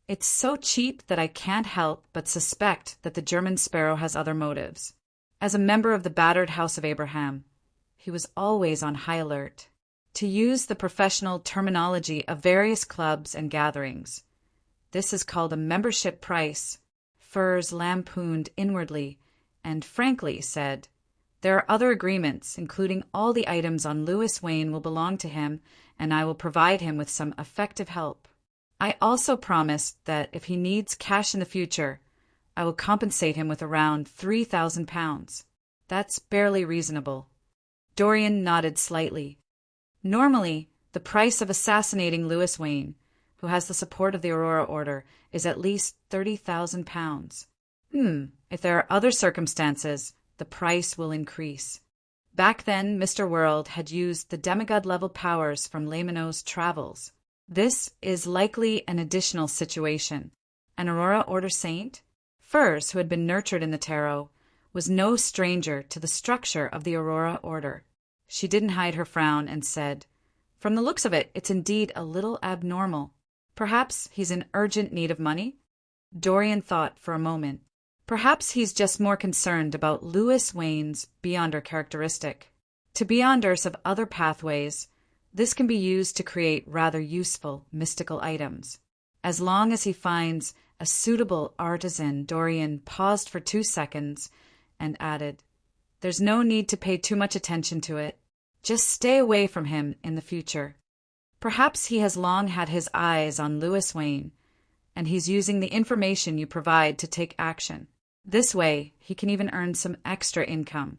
It's so cheap that I can't help but suspect that the German sparrow has other motives. As a member of the battered House of Abraham, he was always on high alert. To use the professional terminology of various clubs and gatherings, this is called a membership price. Furs lampooned inwardly and frankly said, there are other agreements, including all the items on Louis Wayne will belong to him, and I will provide him with some effective help. I also promised that if he needs cash in the future, I will compensate him with around £3,000. That's barely reasonable. Dorian nodded slightly. Normally, the price of assassinating Louis Wayne, who has the support of the Aurora Order, is at least £30,000. If there are other circumstances, the price will increase. Back then, Mr. World had used the demigod-level powers from Lamino's travels. This is likely an additional situation. An Aurora Order saint? Furs, who had been nurtured in the tarot, was no stranger to the structure of the Aurora Order. She didn't hide her frown and said, from the looks of it, it's indeed a little abnormal. Perhaps he's in urgent need of money? Dorian thought for a moment. Perhaps he's just more concerned about Louis Wayne's Beyonder characteristic. To Beyonders of other pathways, this can be used to create rather useful mystical items. As long as he finds a suitable artisan, Dorian paused for 2 seconds and added, there's no need to pay too much attention to it. Just stay away from him in the future. Perhaps he has long had his eyes on Louis Wayne, and he's using the information you provide to take action. This way, he can even earn some extra income.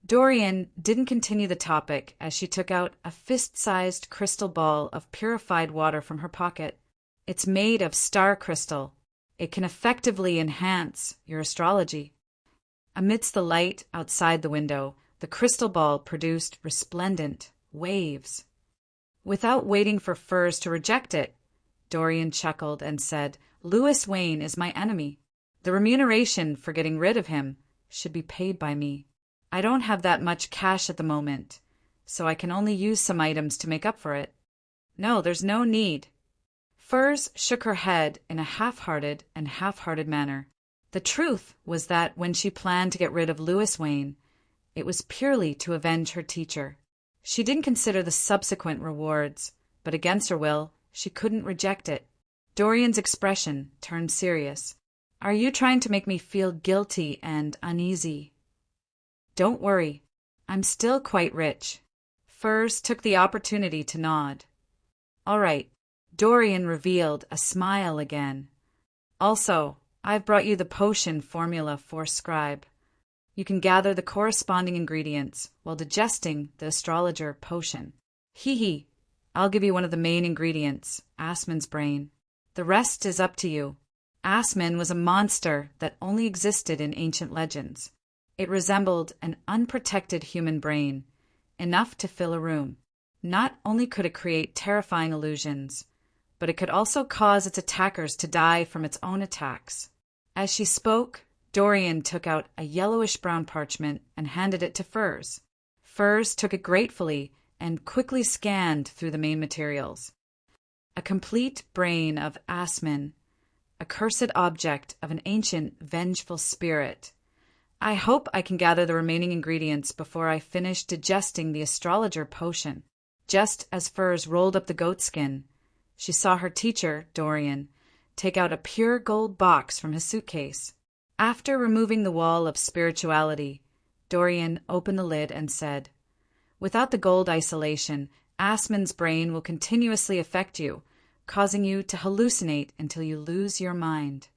Dorian didn't continue the topic as she took out a fist-sized crystal ball of purified water from her pocket. It's made of star crystal. It can effectively enhance your astrology. Amidst the light outside the window, the crystal ball produced resplendent waves. Without waiting for Furs to reject it, Dorian chuckled and said, Louis Wayne is my enemy. The remuneration for getting rid of him should be paid by me. I don't have that much cash at the moment, so I can only use some items to make up for it. No, there's no need. Furs shook her head in a half-hearted manner. The truth was that when she planned to get rid of Louis Wayne, it was purely to avenge her teacher. She didn't consider the subsequent rewards, but against her will, she couldn't reject it. Dorian's expression turned serious. Are you trying to make me feel guilty and uneasy? Don't worry. I'm still quite rich. Furs took the opportunity to nod. All right. Dorian revealed a smile again. Also, I've brought you the potion formula for Scribe. You can gather the corresponding ingredients while digesting the astrologer potion. Hee. I'll give you one of the main ingredients, Asmon's brain. The rest is up to you. Asmon was a monster that only existed in ancient legends. It resembled an unprotected human brain, enough to fill a room. Not only could it create terrifying illusions, but it could also cause its attackers to die from its own attacks. As she spoke, Dorian took out a yellowish-brown parchment and handed it to Furs. Furs took it gratefully and quickly scanned through the main materials. A complete brain of Asmon, a cursed object of an ancient, vengeful spirit. I hope I can gather the remaining ingredients before I finish digesting the astrologer potion. Just as Furs rolled up the goatskin, she saw her teacher, Dorian, take out a pure gold box from his suitcase. After removing the wall of spirituality, Dorian opened the lid and said, without the gold isolation, Asmon's brain will continuously affect you, causing you to hallucinate until you lose your mind.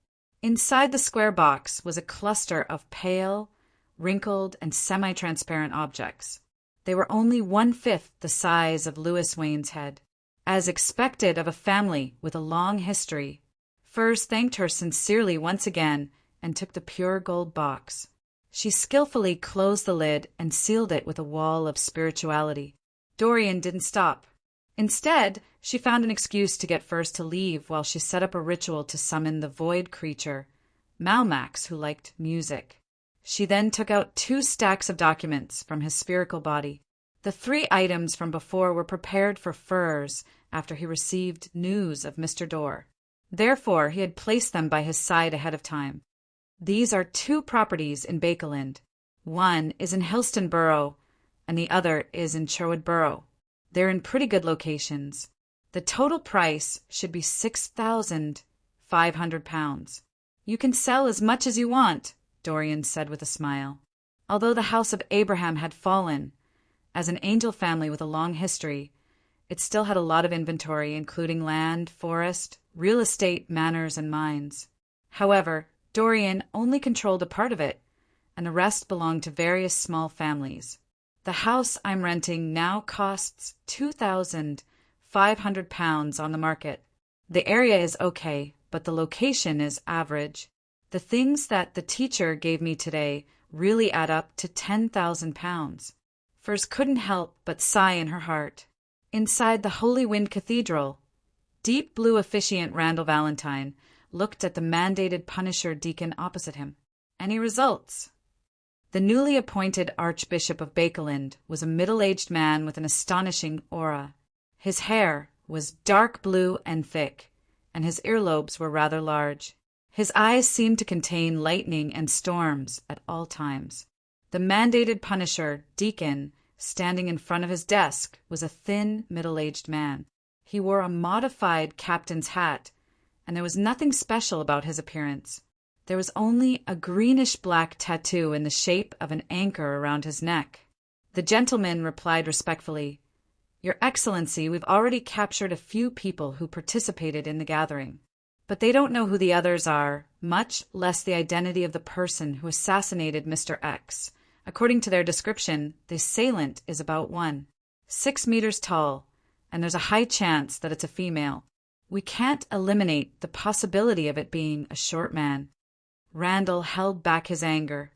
Inside the square box was a cluster of pale, wrinkled, and semi-transparent objects. They were only 1/5 the size of Louis Wayne's head. as expected of a family with a long history. Furs thanked her sincerely once again and took the pure gold box. She skillfully closed the lid and sealed it with a wall of spirituality. Dorian didn't stop. Instead, she found an excuse to get Furs to leave while she set up a ritual to summon the void creature, Malmax, who liked music. She then took out 2 stacks of documents from his spherical body. The 3 items from before were prepared for Furs after he received news of Mr. Dorr. Therefore, he had placed them by his side ahead of time. These are 2 properties in Bakeland. One is in Hillston Borough, and the other is in Sherwood Borough. They're in pretty good locations. The total price should be £6,500. You can sell as much as you want, Dorian said with a smile. Although the house of Abraham had fallen, as an angel family with a long history, it still had a lot of inventory, including land, forest, real estate, manors, and mines. However, Dorian only controlled a part of it, and the rest belonged to various small families. The house I'm renting now costs £2,500 on the market. The area is okay, but the location is average. The things that the teacher gave me today really add up to £10,000. Furs couldn't help but sigh in her heart. Inside the Holy Wind Cathedral, deep blue officiant Randall Valentine looked at the mandated Punisher deacon opposite him. Any results? The newly appointed Archbishop of Bakeland was a middle-aged man with an astonishing aura. His hair was dark blue and thick, and his earlobes were rather large. His eyes seemed to contain lightning and storms at all times. The mandated Punisher deacon, standing in front of his desk, was a thin, middle-aged man. He wore a modified captain's hat, and there was nothing special about his appearance. There was only a greenish-black tattoo in the shape of an anchor around his neck. The gentleman replied respectfully, "Your Excellency, we've already captured a few people who participated in the gathering, but they don't know who the others are, much less the identity of the person who assassinated Mr. X. According to their description, the assailant is about 6 meters tall, and there's a high chance that it's a female. We can't eliminate the possibility of it being a short man." Randall held back his anger.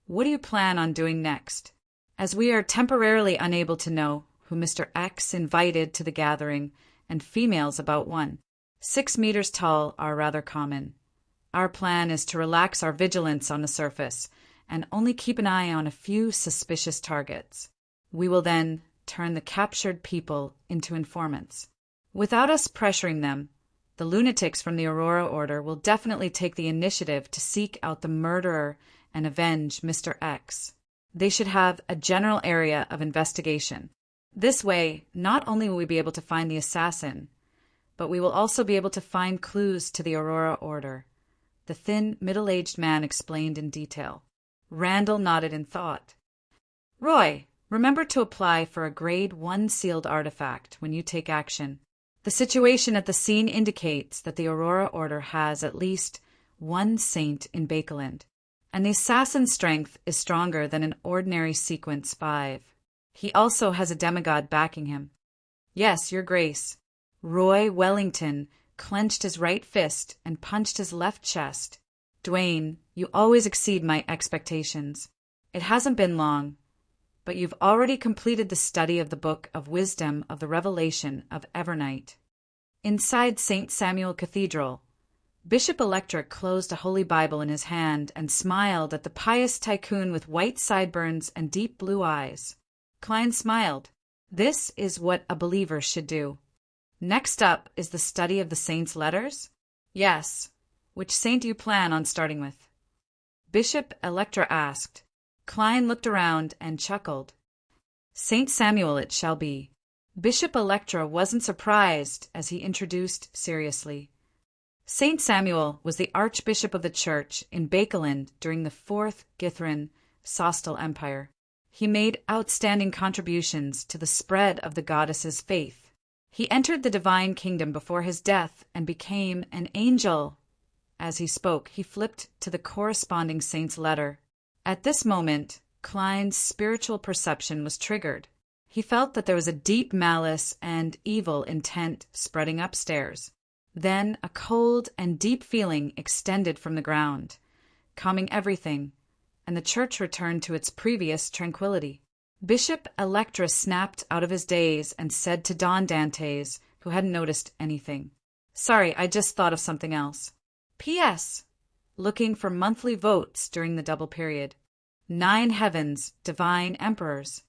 "What do you plan on doing next? As we are temporarily unable to know who Mr. X invited to the gathering, and females about 6 meters tall are rather common. Our plan is to relax our vigilance on the surface and only keep an eye on a few suspicious targets. We will then turn the captured people into informants. Without us pressuring them, the lunatics from the Aurora Order will definitely take the initiative to seek out the murderer and avenge Mr. X. They should have a general area of investigation. This way, not only will we be able to find the assassin, but we will also be able to find clues to the Aurora Order," the thin, middle-aged man explained in detail. Randall nodded in thought. "Roy, remember to apply for a Grade 1 sealed artifact when you take action. The situation at the scene indicates that the Aurora Order has at least 1 saint in Bakeland, and the assassin's strength is stronger than an ordinary Sequence 5. He also has a demigod backing him." "Yes, Your Grace." Roy Wellington clenched his right fist and punched his left chest. "Dwayne, you always exceed my expectations. It hasn't been long, but you've already completed the study of the Book of Wisdom of the Revelation of Evernight." Inside St. Samuel Cathedral, Bishop Electra closed a Holy Bible in his hand and smiled at the pious tycoon with white sideburns and deep blue eyes. Klein smiled. "This is what a believer should do. Next up is the study of the saints' letters?" "Yes. Which saint do you plan on starting with?" Bishop Electra asked. Klein looked around and chuckled. "St. Samuel it shall be." Bishop Electra wasn't surprised as he introduced seriously. St. Samuel was the Archbishop of the Church in Bakeland during the 4th Githrin Sostal Empire. He made outstanding contributions to the spread of the goddess's faith. He entered the divine kingdom before his death and became an angel. As he spoke, he flipped to the corresponding saint's letter. At this moment, Klein's spiritual perception was triggered. He felt that there was a deep malice and evil intent spreading upstairs. Then a cold and deep feeling extended from the ground, calming everything, and the church returned to its previous tranquility. Bishop Electra snapped out of his daze and said to Don Dantes, who hadn't noticed anything, "Sorry, I just thought of something else. P.S. Looking for monthly votes during the double period. 9 heavens, divine emperors."